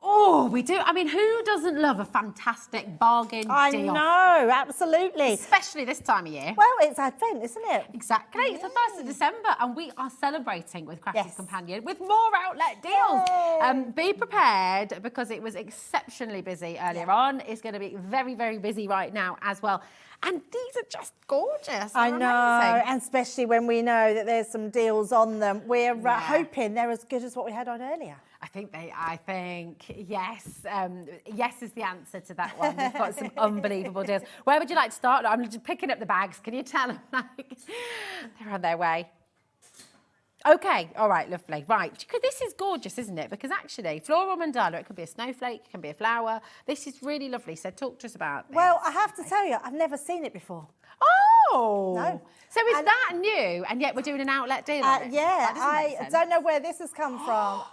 Oh, we do. I mean, who doesn't love a fantastic bargain deal? I know, absolutely. Especially this time of year. Well, it's Advent, isn't it? Exactly. It's the 1st of December and we are celebrating with Crafter's Companion with more outlet deals. Be prepared because it was exceptionally busy earlier on. It's going to be very, very busy right now as well. And these are just gorgeous. I They're know, amazing. and especially when we know that there's some deals on them. We're hoping they're as good as what we had on earlier. I think yes. Yes is the answer to that one. We've got some unbelievable deals. Where would you like to start? I'm just picking up the bags. Can you tell them? They're on their way. Okay, all right, lovely. Right, this is gorgeous, isn't it? Because actually, floral mandala, it could be a snowflake, it can be a flower. This is really lovely. So talk to us about this. Well, I have to tell you, I've never seen it before. Oh! No. So is that new, and yet we're doing an outlet deal on it? Yeah, That doesn't make I sense. don't know where this has come from.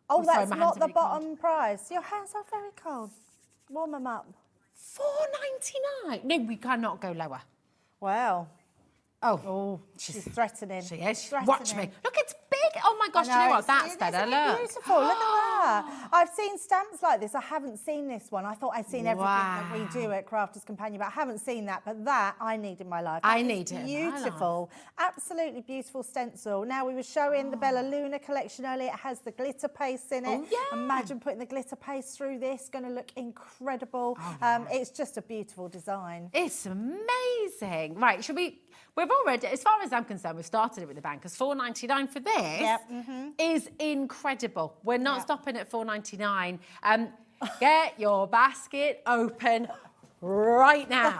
Oh, sorry, that's my hands not are the very cold. bottom price. Your hands are very cold. Warm them up. $4.99. No, we cannot go lower. Well. Oh. Oh, she's threatening. She is. Threatening. Watch me. Look, it's big. Oh my gosh, do you know what? That's Isn't better. it Look. beautiful? Look at that. I've seen stamps like this. I haven't seen this one. I thought I'd seen everything that we do at Crafter's Companion, but I haven't seen that. But that I need in my life. I That is need it in my life. beautiful. Absolutely beautiful stencil. Now, we were showing the Bella Luna collection earlier. It has the glitter paste in it. Oh, yeah. Imagine putting the glitter paste through this. Going to look incredible. It's just a beautiful design. It's amazing. Right, should we? We've already, as far as I'm concerned, we've started it with the bankers. $4.99 for this is incredible. We're not stopping at $4.99. Get your basket open right now.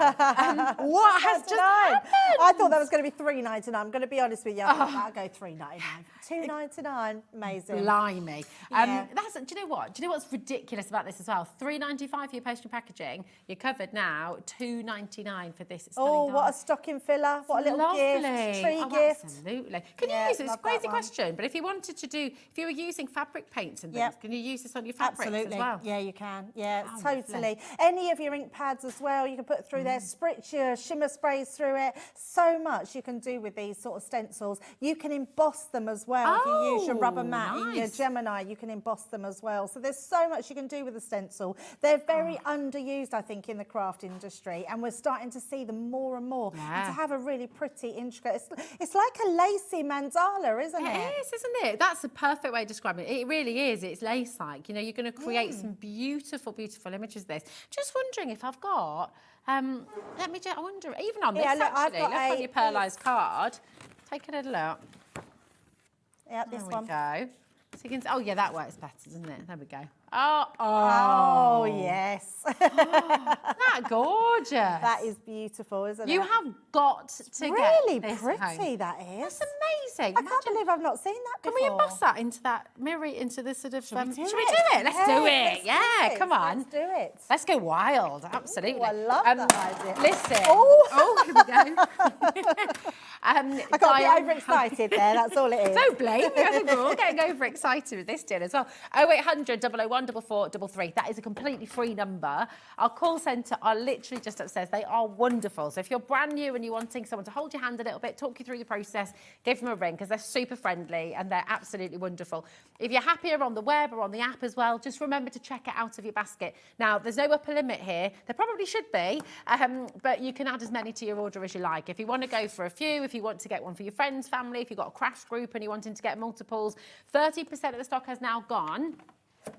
What has just happened? I thought that was going to be $3.99. I'm going to be honest with you. I thought that'll go $3.99. $2.99. Amazing. Blimey. Yeah. Do you know what? Do you know what's ridiculous about this as well? $3.95 for your postage and packaging. You're covered now. $2.99 for this. It's Oh, what a stocking filler. What a little gift. Tree gift. Absolutely. Can you Yeah, use it? It's a love that crazy one. question, but if you wanted to do, if you were using fabric paints and things, can you use this on your fabrics Absolutely. as well? Yeah, you can. Yeah, Oh, totally. lovely. Any of your ink pads as well, you can put through there, spritz your shimmer sprays through it. So much you can do with these sort of stencils. You can emboss them as well. If you use your rubber mat in your nice. Gemini, you can emboss them as well. So there's so much you can do with a stencil. They're very underused, I think, in the craft industry, and we're starting to see them more and more. And to have a really pretty, intricate, it's like a lacy mandala, isn't it? It is, isn't it? That's a perfect way of describing it. It really is. It's lace-like. You know, you're going to create some beautiful, beautiful images of this. Just wondering if I've got, let me just, I wonder, even on this Yeah, look, I've actually, got look on your pearlised card. Take a little look. Yeah, this There we one. go. So you can, oh yeah, that works better, doesn't it? There we go. Oh, Oh, yes. that gorgeous. That is beautiful, isn't it? You have got to really get this pretty, home. that is. That's amazing. I can't believe I've not seen that Can before. we emboss that into that mirror, into the sort of... Should we do Let's it? do it. Let's Yeah, do it. come on. Let's do it. Let's go wild, absolutely. Ooh, I love that idea. Listen. Oh. Here we go. I can't be overexcited there, that's all it is. Don't blame me. I think we're all getting overexcited with this deal as well. 0800 001 4433. That is a completely free number. Our call centre are literally just upstairs. They are wonderful. So if you're brand new and you're wanting someone to hold your hand a little bit, talk you through the process, give them a ring because they're super friendly and they're absolutely wonderful. If you're happier on the web or on the app as well, just remember to check it out of your basket. Now, there's no upper limit here. There probably should be, but you can add as many to your order as you like. If you want to go for a few, if you want to get one for your friends, family, if you've got a craft group and you're wanting to get multiples, 30% of the stock has now gone.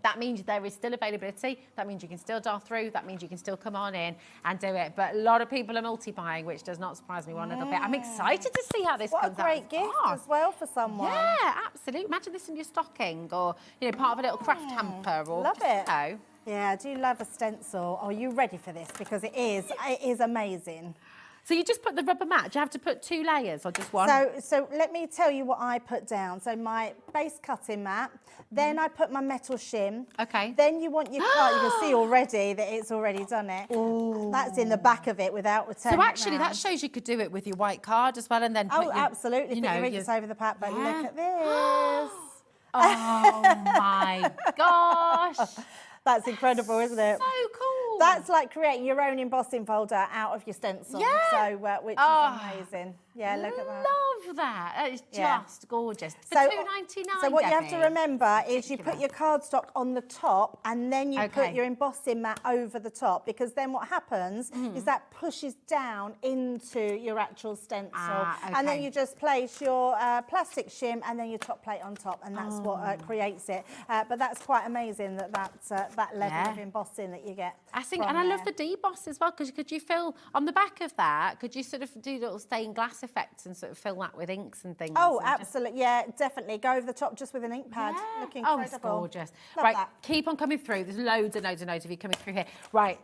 That means there is still availability. That means you can still dial through. That means you can still come on in and do it. But a lot of people are multi-buying, which does not surprise me one little bit. I'm excited to see how this What a comes out. great gift as well for someone. Yeah, absolutely. Imagine this in your stocking or, you know, part of a little craft hamper or... Love it. You know. Yeah, I do love a stencil. Are you ready for this? Because it is amazing. So you just put the rubber mat. Do you have to put 2 layers or just one? So let me tell you what I put down. So my base cutting mat, then I put my metal shim. Okay. Then you want your card. You can see already that it's already done it. Ooh. That's in the back of it without returning So actually it that round. shows you could do it with your white card as well and then put Oh, your, absolutely. you Put know, your inks over the pack, but look at this. Oh my gosh. That's incredible, isn't it? So cool. That's like creating your own embossing folder out of your stencil. Yeah. So, which is amazing. Yeah, look at that. Love that. That is Yeah. just gorgeous. For So- $2.99. So what you have to Debbie. remember is you put your cardstock on the top and then you Okay. put your embossing mat over the top, because then what happens is that pushes down into your actual stencil. And then okay. you just place your plastic shim and then your top plate on top, and that's what creates it. But that's quite amazing that level of embossing that you get. I think, from and I love there. the deboss as well, because could you fill on the back of that? Could you sort of do little stained glass effects and sort of fill that with inks and things? Oh, and just- absolutely. Yeah, definitely. Go over the top just with an ink pad. Yeah. Look Oh, it's incredible. gorgeous. Love Right, that. keep on coming through. There's loads and loads and loads of you coming through here. Right.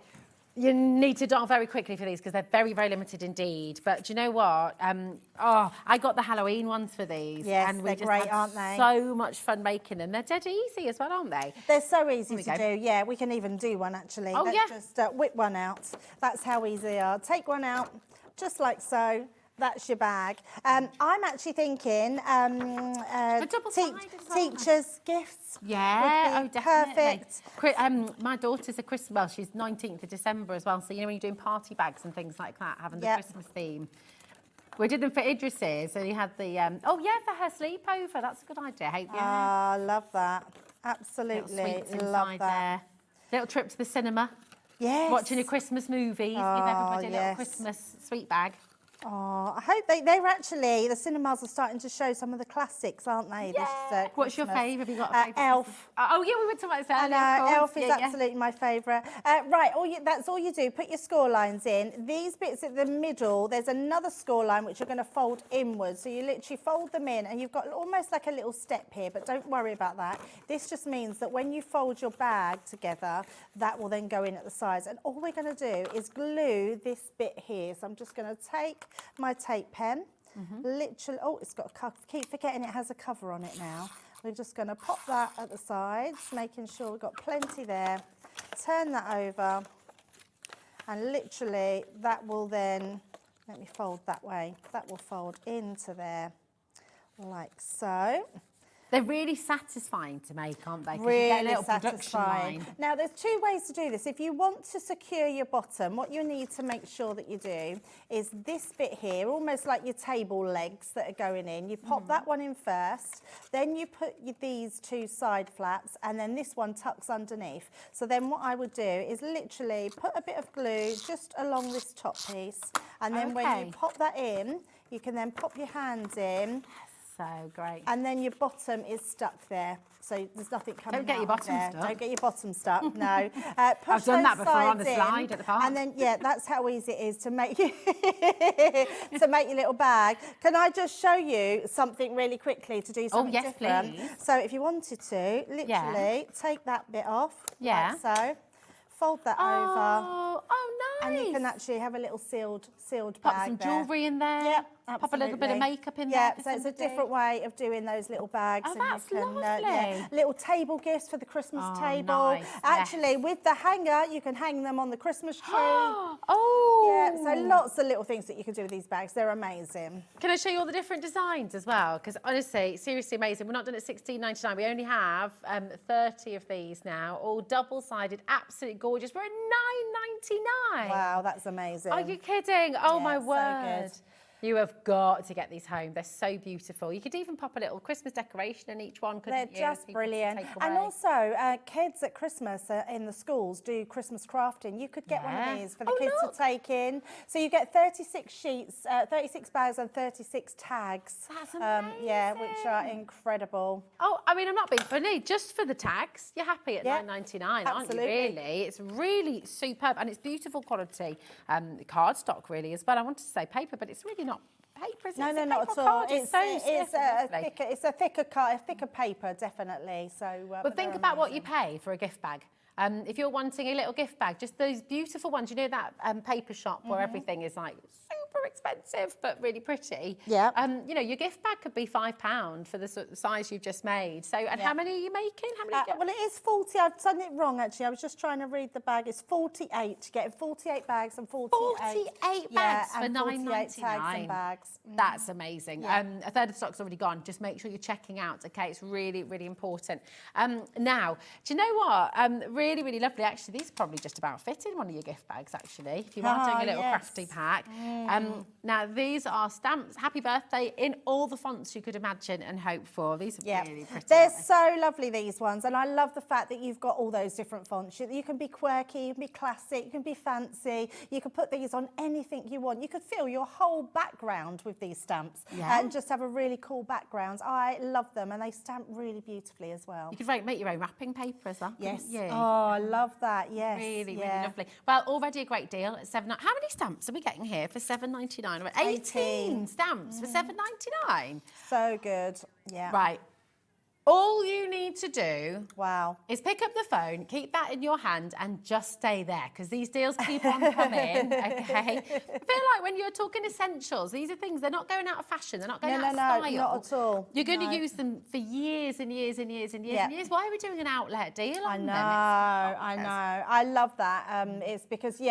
You need to dial very quickly for these because they're very, very limited indeed. But do you know what? I got the Halloween ones for these. Yes, and we they're just great, had aren't they? so much fun making them. They're dead easy as well, aren't they? They're so easy we to go. do. Yeah, we can even do one actually. Oh, Let's yeah. just whip one out. That's how easy they are. Take one out, just like so. That's your bag. I'm actually thinking double-sided as well, teachers' gifts. Yeah, would oh, be definitely. perfect. My daughter's a Christmas, well, she's 19th of December as well. So, you know, when you're doing party bags and things like that, having the Yep. Christmas theme. We did them for Idris's, so you had the, oh yeah, for her sleepover. That's a good idea. Hope you Ah, love that. little Absolutely. sweets Love inside that. there. Little trip to the cinema. Yes. Watching a Christmas movie. Give everybody a little yes. Christmas sweet bag. Oh, I hope they're actually, the cinemas are starting to show some of the classics, aren't they? This, What's your Christmas? favourite? Have you got a favourite? Elf. Oh yeah, we were talking about this I earlier. know, of course. Elf is Yeah, yeah. absolutely my favourite. Right, that's all you do. Put your score lines in. These bits at the middle, there's another score line which you're going to fold inwards. So you literally fold them in and you've got almost like a little step here, but don't worry about that. This just means that when you fold your bag together, that will then go in at the sides. And all we're going to do is glue this bit here. So I'm just going to take my tape pen, literally, oh, it's got a cover, keep forgetting it has a cover on it now. We're just going to pop that at the sides, making sure we've got plenty there. Turn that over, and literally that will then, let me fold that way, that will fold into there, like so. They're really satisfying to make, aren't they? 'Cause Really you get a little production satisfying. line. Now, there's two ways to do this. If you want to secure your bottom, what you need to make sure that you do is this bit here, almost like your table legs that are going in. You pop that one in first, then you put these two side flaps, and then this one tucks underneath. So then what I would do is literally put a bit of glue just along this top piece, and then when Okay. you pop that in, you can then pop your hands in, So great. and then your bottom is stuck there. So there's nothing coming Don't get out your bottom there. stuck. Don't get your bottom stuck, no. Push I've done that those before on the sides slide in, at the park. And then, yeah, that's how easy it is to make, to make your little bag. Can I just show you something really quickly to do something yes, different? please. So if you wanted to, literally take that bit off, Yeah. like so. Fold that over. Oh, nice. And you can actually have a little sealed pop bag some there. jewellery in there. Yep, Pop a little bit of absolutely. makeup in yeah, there. so it's a different way of doing those little bags. Oh, and that's you can, lovely. little table gifts for the Christmas Oh, table. nice, Actually, yes. with the hanger, you can hang them on the Christmas tree. Oh. Yeah, so lots of little things that you can do with these bags. They're amazing. Can I show you all the different designs as well? Because honestly, seriously amazing. We're not done at £16.99. We only have 30 of these now, all double-sided, absolutely gorgeous. We're at £9.99. Wow, that's amazing. Are you kidding? Oh, Yeah, my so word. good. You have got to get these home. They're so beautiful. You could even pop a little Christmas decoration in each one, couldn't They're you? just People to brilliant. take And away. also, kids at Christmas in the schools do Christmas crafting. You could get one Yeah. of these for the Oh, kids look. to take in. So you get 36 sheets, 36 bags and 36 tags. That's Yeah, which are amazing. incredible. Oh, I mean, I'm not being funny. Just for the tags, you're happy at Yeah, £9.99, aren't you, absolutely. really? It's really superb, and it's beautiful quality cardstock, really, as well. I wanted to say paper, but it's really not paper, is it? No, It's no, a not paper at all. card. It's so stiff and lovely. It's a thicker paper, definitely. So, But think about what you pay for a gift bag. If you're wanting a little gift bag, just those beautiful ones, you know that paper shop where everything is like super expensive but really pretty. Yeah. You know, your gift bag could be £5 for the sort of size you've just made. So, and Yeah. how many are you making? How many? Well, it is 40. I've done it wrong, actually. I was just trying to read the bag. It's 48. Getting 48 bags and 48. 48 Yeah, bags for and 48 tags £9.99. and bags. That's amazing. Yeah. A third of the stock's already gone. Just make sure you're checking out, okay? It's really, really important. Now, do you know what? Really, really lovely. Actually, these probably just about fit in one of your gift bags, actually, if you are doing a little yes. crafty pack. Now, these are stamps, happy birthday, in all the fonts you could imagine and hope for. These are Yeah, really pretty. they're aren't they? so lovely, these ones, and I love the fact that you've got all those different fonts. You can be quirky, you can be classic, you can be fancy, you can put these on anything you want. You could fill your whole background with these stamps and just have a really cool background. I love them, and they stamp really beautifully as well. You could make your own wrapping paper as well, couldn't Yes. you? Oh, I love that. Yes. Really, yeah. really lovely. Well, already a great deal at £7. How many stamps are we getting here for £7.99? 18 stamps for £7.99. So good. Yeah. Right. All you need to do Wow. is pick up the phone, keep that in your hand, and just stay there, because these deals keep on coming, okay? I feel like when you're talking essentials, these are things, they're not going out of fashion, they're not going out of style. No, not at all. You're going No. to use them for years and years and years and years Yeah. and years. Why are we doing an outlet deal I on know, them? I know. I love that. It's because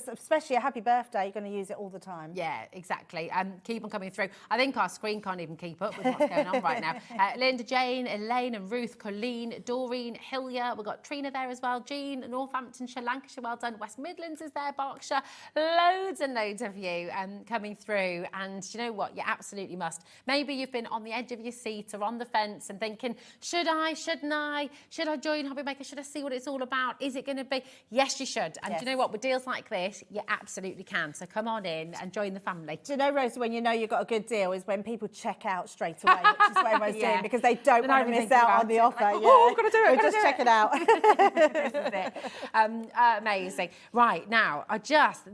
especially a happy birthday, you're going to use it all the time. Yeah, exactly. Keep on coming through. I think our screen can't even keep up with what's going on right now. Linda, Jane, Elaine and Ruth, Colleen, Doreen, Hillier. We've got Trina there as well. Jean, Northamptonshire, Lancashire, well done. West Midlands is there, Berkshire. Loads and loads of you coming through. And you know what? You absolutely must. Maybe you've been on the edge of your seat or on the fence and thinking, should I, shouldn't I? Should I join Hobbymaker? Should I see what it's all about? Is it going to be? Yes, you should. And do you know what? With deals like this, you absolutely can. So come on in and join the family. Do you know, Rosie, when you know you've got a good deal is when people check out straight away, which is what everyone's doing, because they don't want to miss out on the offer. Like, oh, I'm going to do it. Just check it out. This is it. Amazing. Right, now,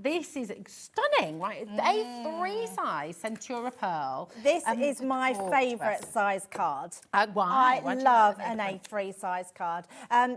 this is stunning, right? A3 size Centura Pearl. This is my favourite size card. Why? I love an A3 size card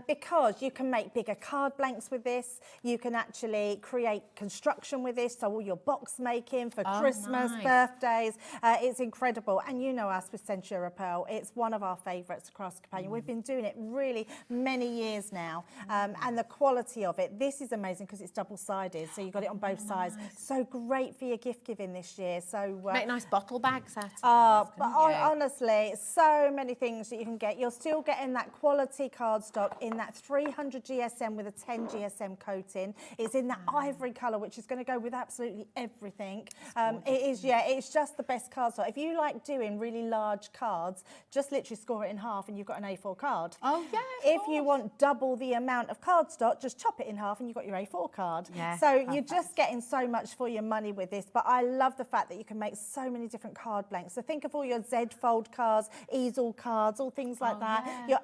because you can make bigger card blanks with this. You can actually create construction with this, so all your box making for Christmas, birthdays. It's incredible. And you know us with Centura Pearl. It's one of our favourites across Companion. We've been doing it really many years now. And the quality of it, this is amazing because it's double-sided, so you've got it on both sides. So great for your gift giving this year. So make nice bottle bags out of it. But honestly, so many things that you can get. You're still getting that quality cardstock in that 300 GSM with a 10 GSM coating. It's in that ivory colour, which is going to go with absolutely everything. It is, it's just the best cardstock. If you like doing really large cards, just literally score it in half and you've got an A4 card. Oh, yeah. If you want double the amount of cardstock, just chop it in half and you've got your A4 card. Yeah, so you're just getting so much for your money with this. But I love the fact that you can make so many different card blanks. So think of all your Z fold cards, easel cards, all things like that. Yeah, Your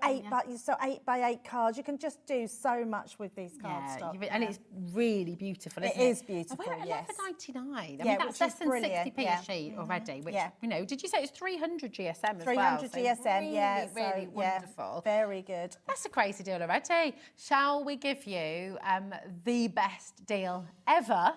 8x8 cards. You can just do so much with these cardstock. And it's really beautiful, isn't it? It is beautiful, We're yes. $11.99. I mean, Yeah, that's which less is than brilliant. 60p a sheet already, which, Yeah. you know, did you say it's 300 GSM as 300 well? So GSM, really, really wonderful. Very good. That's a crazy deal already. Shall we give you the best deal ever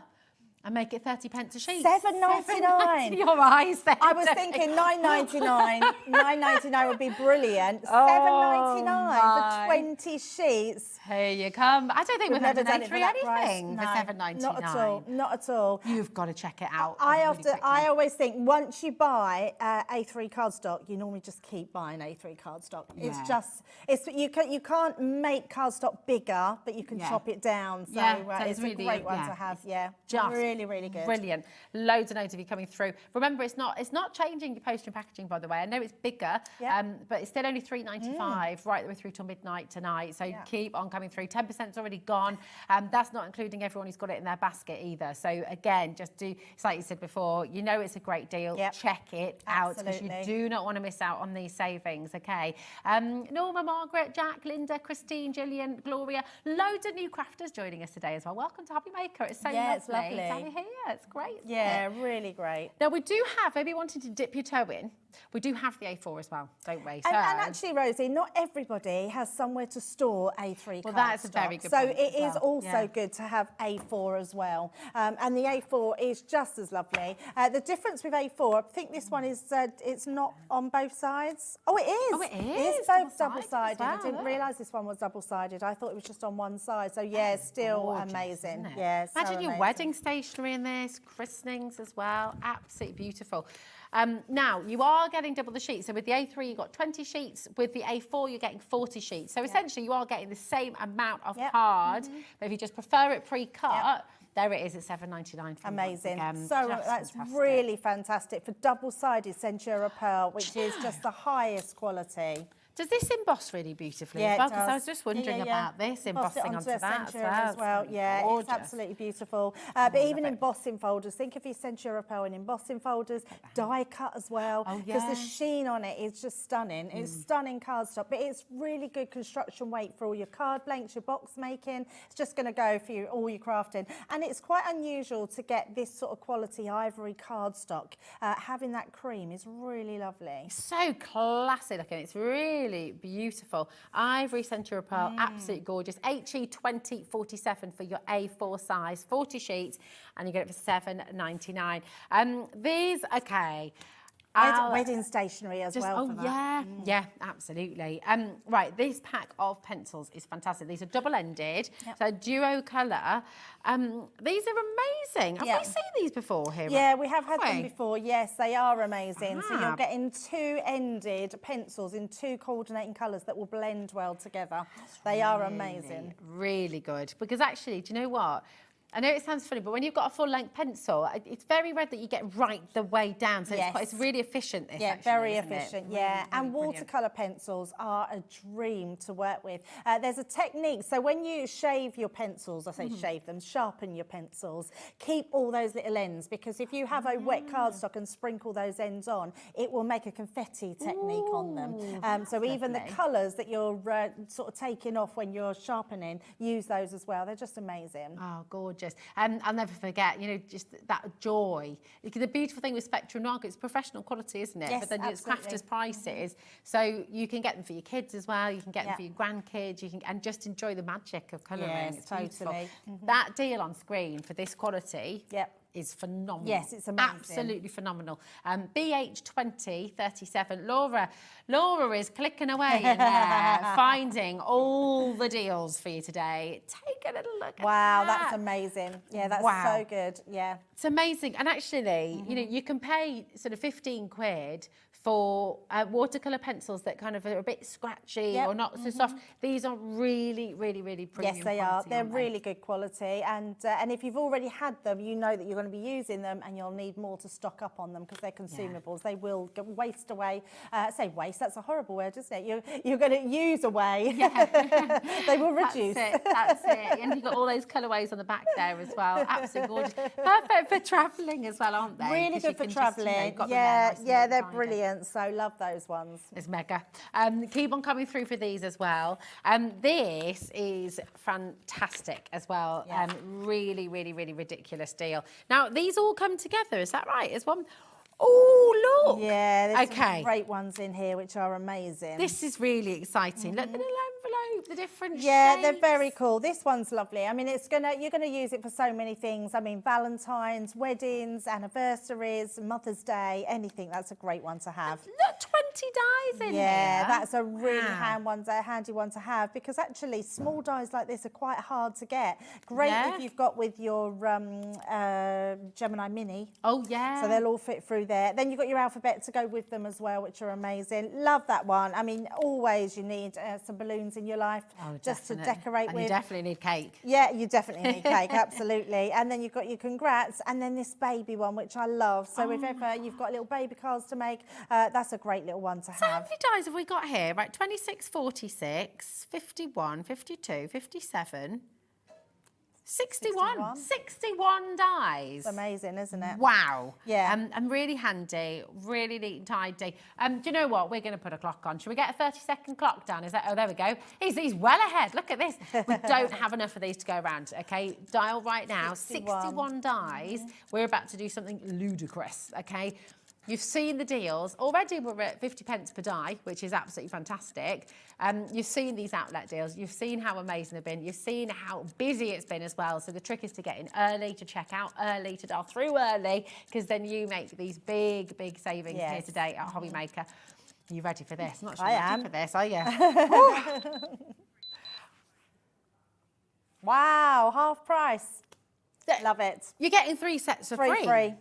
and make it 30 pence a sheet? $7.99. Your eyes there. I was thinking $9.99. $9.99 would be brilliant. $7.99 for 20 sheets. Here you come. I don't think we've ever done it for for that anything price. for No, $7.99. Not at all. Not at all. You've got to check it out. I always think once you buy A3 cardstock, you normally just keep buying A3 cardstock. You can't make cardstock bigger, but you can chop it down. So, it's really, a great one to have. Just really, really good. Brilliant. Loads and loads of you coming through. Remember, it's not changing your postage and packaging, by the way. I know it's bigger, but it's still only $3.95 right the way through till midnight tonight. So keep on coming through. 10%'s already gone. That's not including everyone who's got it in their basket either. So again, just do, it's like you said before, you know it's a great deal. Check it out because you do not want to miss out on these savings, okay? Norma, Margaret, Jack, Linda, Christine, Gillian, Gloria, loads of new crafters joining us today as well. Welcome to Hobbymaker. It's so lovely. It's lovely. To have you here. It's great. Really great. Now, we do have, maybe wanting to dip your toe in, we do have the A4 as well, don't we? So, and actually, Rosie, not everybody has somewhere to store A3 Well, that's a very good So point it as is well. also good to have A4 as well. And the A4 is just as lovely. The difference with A4, I think this one is, it's not on both sides. Oh, it is. Oh, it is. It is both Double-sided double-sided. as well, I didn't look. realise this one was double-sided. I thought it was just on one side. So, yeah, still Gorgeous, amazing. isn't it? Yeah, so Imagine your amazing. wedding stationery in this, christenings as well. Absolutely beautiful. Now, you are getting double the sheets. So with the A3, you've got 20 sheets. With the A4, you're getting 40 sheets. So essentially, you are getting the same amount of card. But if you just prefer it pre-cut, there it is at $7.99. Amazing. Again, So just that's fantastic. really fantastic for double-sided Centura Pearl, which is just the highest quality. Does this emboss really beautifully as Yeah, well? it Because I does. was just wondering Yeah. about this, Emboss it embossing onto a that Centura as well. It's Yeah, gorgeous. it's absolutely beautiful. But even embossing folders, think of your Centura Pearl in embossing folders, die cut as well. Oh, Because the yeah. sheen on it is just stunning. It's stunning cardstock, but it's really good construction weight for all your card blanks, your box making. It's just going to go for all your crafting. And it's quite unusual to get this sort of quality ivory cardstock. Having that cream is really lovely. So classy looking. It's really beautiful. Ivory Centura Pearl, absolutely gorgeous. HE2047 for your A4 size, 40 sheets, and you get it for $7.99. These, okay. Wedding stationery as well for that. Yeah, absolutely. Right, this pack of pencils is fantastic. These are double-ended, so duo colour. These are amazing. Have we seen these before here? Yeah, we have had them before. Yes, they are amazing. So you're getting two-ended pencils in two coordinating colours that will blend well together. They are amazing. Really good. Because actually, do you know what? I know it sounds funny, but when you've got a full-length pencil, it's very rare that you get right the way down. So it's really efficient, this, yeah, actually, very isn't efficient, it? yeah. Really, And really brilliant. watercolour pencils are a dream to work with. There's a technique. So when you shave your pencils, I say shave them, sharpen your pencils, keep all those little ends, because if you have a wet cardstock and sprinkle those ends on, it will make a confetti technique on them. So even the colours that you're sort of taking off when you're sharpening, use those as well. They're just amazing. Oh, gorgeous. I'll never forget, you know, just that joy. Because the beautiful thing with Spectrum Noir, it's professional quality, isn't it? Yes, but then it's absolutely. Crafter'S prices. So you can get them for your kids as well. You can get them for your grandkids. You can, and just enjoy the magic of colouring. Yes, it's beautiful. totally. That deal on screen for this quality is phenomenal. Yes, it's amazing. Absolutely phenomenal. BH2037. Laura is clicking away in there, finding all the deals for you today. Take a little look at Wow, that. that's amazing. Yeah, that's so good. Yeah. It's amazing. And actually, you know, you can pay sort of 15 quid for watercolour pencils that kind of are a bit scratchy or not so soft. These are really, really, really premium. Yes, they are. quality, They're aren't they? really good quality. And if you've already had them, you know that you're going to be using them and you'll need more to stock up on them because they're consumables. They will waste away. Say waste, that's a horrible word, isn't it? You're going to use away. They will reduce. That's it. And you've got all those colourways on the back there as well. Absolutely gorgeous. Perfect for travelling as well, aren't they? Really 'Cause good you for can just, you know, travelling. got them there nice and They're tidy. brilliant. So love those ones. It's mega. Keep on coming through for these as well. This is fantastic as well. Really, really, really ridiculous deal. Now, these all come together, is that right? As one. Oh, look. Yeah, there's some great ones in here which are amazing. This is really exciting. Look, the little envelope, the different they're shapes. very cool. This one's lovely. I mean, you're gonna use it for so many things. I mean, Valentine's, weddings, anniversaries, Mother's Day, anything. That's a great one to have. Look, 20 dies in here. Yeah, that's a really handy one to have because actually small dies like this are quite hard to get. Great if you've got with your Gemini Mini. Oh, yeah. So they'll all fit through there. Then you've got your alphabet to go with them as well, which are amazing. Love that one. I mean, always you need some balloons in your life just to decorate with. You definitely need cake. Yeah, you definitely need cake, absolutely. And then you've got your congrats and then this baby one, which I love. So if ever you've got little baby cards to make, that's a great little one to So how have. many dies have we got here? Right, 26, 46, 51, 52, 57... 61. 61 dies. It's amazing, isn't it? Wow. Yeah. And really handy, really neat and tidy. Do you know what? We're going to put a clock on. Should we get a 30-second clock down? Is that? Oh, there we go. He's well ahead. Look at this. We don't have enough of these to go around. Okay, dial right now. 61 dies. We're about to do something ludicrous. Okay. You've seen the deals. Already we're at 50 pence per die, which is absolutely fantastic. You've seen these outlet deals. You've seen how amazing they've been. You've seen how busy it's been as well. So the trick is to get in early, to check out early, to dial through early, because then you make these big, big savings here today at Hobbymaker. Are you ready for this? I'm not sure I you're am. ready for this, are you? Wow, half price. Love it. You're getting 3 sets for free.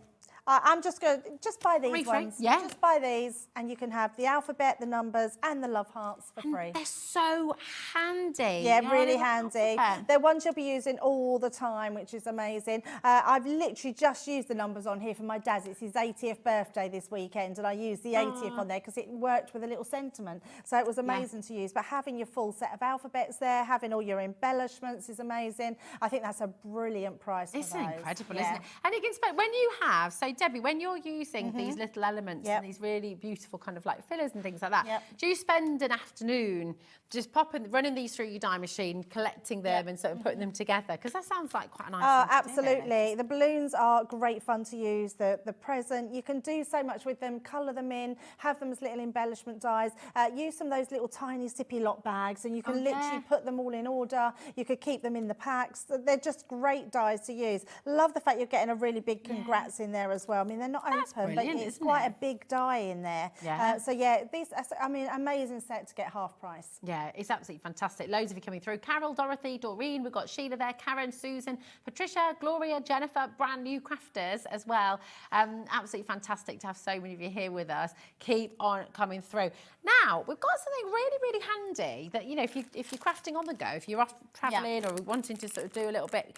I'm just going to just buy these Free. ones. Yeah. Just buy these and you can have the alphabet, the numbers and the love hearts for free. They're so handy. Yeah, You know, really they're handy. alphabet. They're ones you'll be using all the time, which is amazing. I've literally just used the numbers on here for my dad. It's his 80th birthday this weekend and I used the 80th on there because it worked with a little sentiment. So it was amazing to use. But having your full set of alphabets there, having all your embellishments is amazing. I think that's a brilliant price for It's those. incredible, isn't it? And you can spend, when you have, so Debbie, when you're using these little elements Yep. and these really beautiful kind of like fillers and things like that, Yep. do you spend an afternoon just running these through your die machine, collecting them and sort of putting them together? Because that sounds like quite a nice Oh, thing to do, absolutely. The balloons are great fun to use. The present, you can do so much with them, colour them in, have them as little embellishment dies. Use some of those little tiny sippy lot bags and you can literally put them all in order. You could keep them in the packs. They're just great dies to use. Love the fact you're getting a really big congrats in there as well. I mean, they're not That's open, but brilliant, it's isn't quite it? a big die in there. Yeah. So yeah, I mean, amazing set to get half price. Yeah, it's absolutely fantastic. Loads of you coming through. Carol, Dorothy, Doreen, we've got Sheena there, Karen, Susan, Patricia, Gloria, Jennifer, brand new Crafters as well. Absolutely fantastic to have so many of you here with us. Keep on coming through. Now, we've got something really, really handy that, you know, if you're crafting on the go, if you're off travelling or wanting to sort of do a little bit,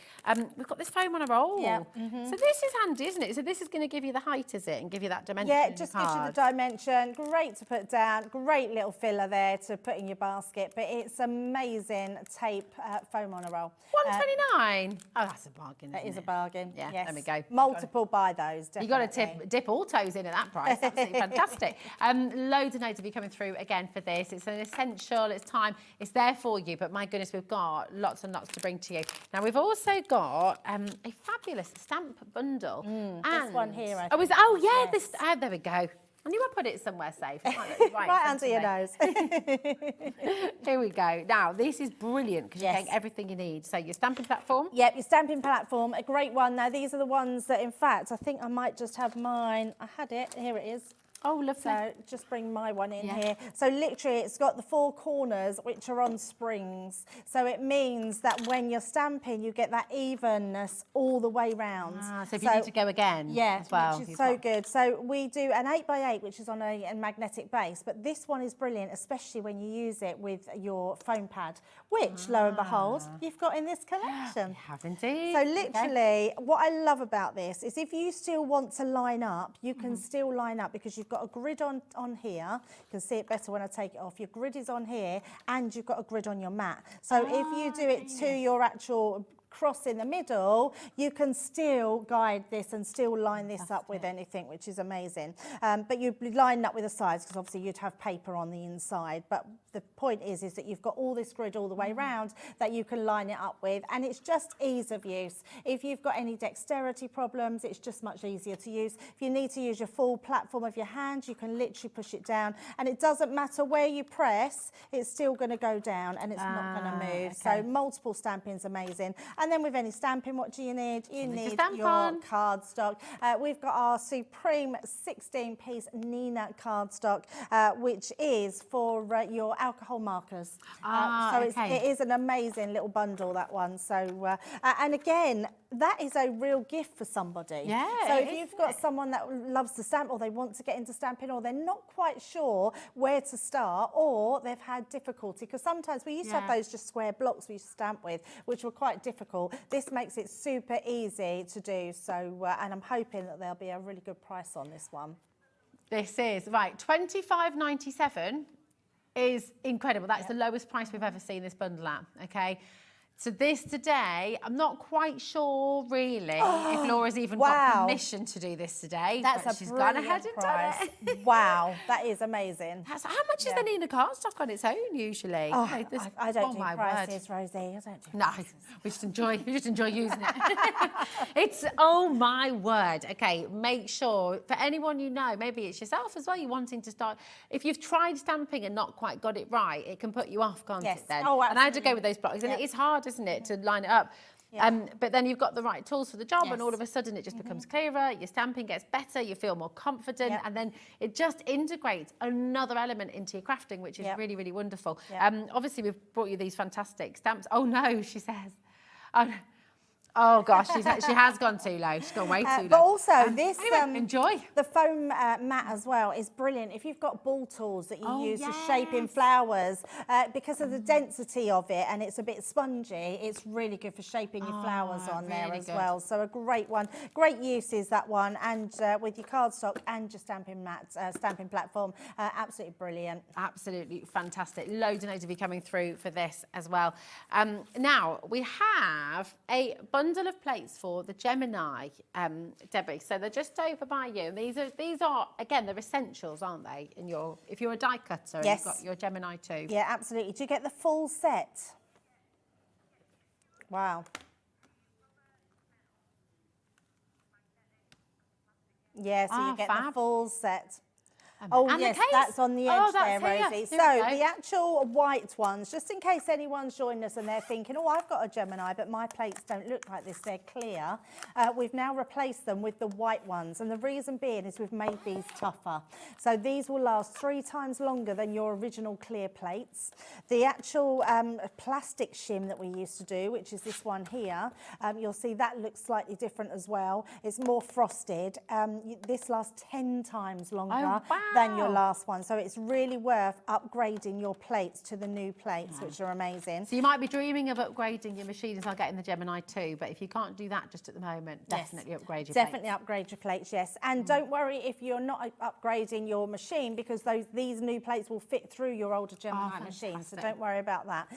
we've got this foam on a roll. Yeah. So this is handy, isn't it? So this is going to give you the height, is it? And give you that dimension. Yeah, in it just your gives you the cards. dimension. Great to put down. Great little filler there to put in your basket. But it's amazing tape foam on a roll. $129. Oh, that's a bargain. That isn't is a it? bargain. Yeah, yes. there we go. Multiple buy those. Definitely. You got to dip all toes in at that price. Absolutely fantastic. Loads of notes of you coming through again for this. It's an essential. It's time. It's there for you. But my goodness, we've got lots and lots to bring to you. Now we've also got a fabulous stamp bundle. This one here. I Oh, think. yeah. Yes. This. There we go. I knew I put it somewhere safe. Right under your nose. Here we go. Now this is brilliant because you're Yes. getting everything you need. So your stamping platform. Yep, your stamping platform, a great one. Now, these are the ones that, in fact, I think I might just have mine. I had it. Here it is. Oh, lovely. So just bring my one in Yeah. here. So literally it's got the 4 corners which are on springs. So it means that when you're stamping, you get that evenness all the way round. So if you need to go again as well. which is so good. So we do an 8x8, which is on a magnetic base, but this one is brilliant, especially when you use it with your foam pad, which, lo and behold, you've got in this collection. Have indeed. So literally, what I love about this is if you still want to line up, you can still line up because you've got a grid on here. You can see it better when I take it off. Your grid is on here and you've got a grid on your mat. So if you do it to your actual cross in the middle, you can still guide this and still line this up with anything, which is amazing. But you'd be lining up with the sides because obviously you'd have paper on the inside. But the point is that you've got all this grid all the way round that you can line it up with, and it's just ease of use. If you've got any dexterity problems, it's just much easier to use. If you need to use your full platform of your hand, you can literally push it down, and it doesn't matter where you press, it's still going to go down and it's not going to move. So multiple stamping is amazing. And then with any stamping, what do you need? You need your cardstock. We've got our Supreme 16-piece Nina cardstock, which is for your alcohol markers. It is an amazing little bundle, that one. So, and again, that is a real gift for somebody. Yeah, so if you've got someone that loves to stamp, or they want to get into stamping, or they're not quite sure where to start, or they've had difficulty, because sometimes we used to have those just square blocks we used to stamp with, which were quite difficult. This makes it super easy to do. So, and I'm hoping that there'll be a really good price on this one. This is, right, $25.97 is incredible. That's the lowest price we've ever seen this bundle at, okay? So this today, I'm not quite sure really if Laura's even got permission to do this today. That's but a she's gone ahead and price. done it. Wow, that is amazing. How much is the Nina cardstock on its own usually? Oh, You know, I don't do my prices, Rosie. I don't do No, prices. we just enjoy using it. It's, oh my word. Okay, make sure, for anyone you know, maybe it's yourself as well, you're wanting to start. If you've tried stamping and not quite got it right, it can put you off, can't it then? Oh, and I had to go with those blocks, and it is hard, isn't it, to line it up. But then you've got the right tools for the job, and all of a sudden it just becomes clearer, your stamping gets better, you feel more confident, and then it just integrates another element into your crafting, which is really, really wonderful. Obviously, we've brought you these fantastic stamps. Oh no, she says. Oh gosh, she has gone too low. She's gone way too low. But also this, anyway, enjoy. The foam mat as well is brilliant. If you've got ball tools that you use to shape in yes. flowers, because of the density of it and it's a bit spongy, it's really good for shaping your flowers on there really as good. well. So a great one. Great use is that one, and with your cardstock and your stamping mat, stamping platform, absolutely brilliant. Absolutely fantastic. Loads and loads of you coming through for this as well. Now, we have a bundle of plates for the Gemini, Debbie. So they're just over by you. And these are again, they're essentials, aren't they? If you're a die cutter, and you've got your Gemini too. Yeah, absolutely. Do you get the full set? Wow. Yeah, so you get the full set. Oh, And the yes, case. that's on the edge Oh, there, that's here. Rosie. Here So we go. the actual white ones, just in case anyone's joined us and they're thinking, oh, I've got a Gemini, but my plates don't look like this, they're clear. We've now replaced them with the white ones. And the reason being is we've made these tougher. So these will last 3 times longer than your original clear plates. The actual plastic shim that we used to do, which is this one here, you'll see that looks slightly different as well. It's more frosted. This lasts 10 times longer than your last one. So it's really worth upgrading your plates to the new plates, which are amazing. So you might be dreaming of upgrading your machine as well, getting the Gemini 2, but if you can't do that just at the moment, definitely upgrade your Definitely plates. upgrade your plates, yes. And don't worry if you're not upgrading your machine, because these new plates will fit through your older Gemini machine, so don't worry about that.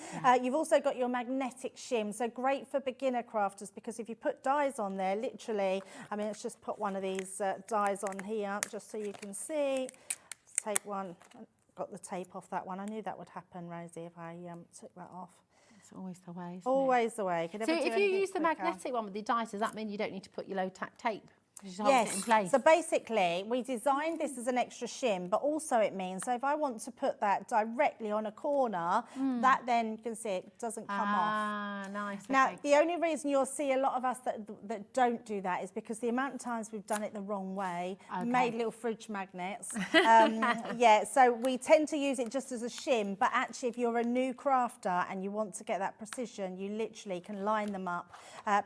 You've also got your magnetic shim, so great for beginner crafters, because if you put dies on there, literally, I mean, let's just put one of these dies on here, just so you can see. Let's take one. Got the tape off that one. I knew that would happen, Rosie, if I took that off. It's always the way, isn't Always the way. it? So if you use the magnetic one with the dies, does that mean you don't need to put your low-tack tape? Just hold it in place. So basically we designed this as an extra shim, but also it means, so if I want to put that directly on a corner, that then, you can see it doesn't come off. Ah, nice. Now, Okay. the only reason you'll see a lot of us that don't do that is because the amount of times we've done it the wrong way, made little fridge magnets. So we tend to use it just as a shim, but actually if you're a new crafter and you want to get that precision, you literally can line them up,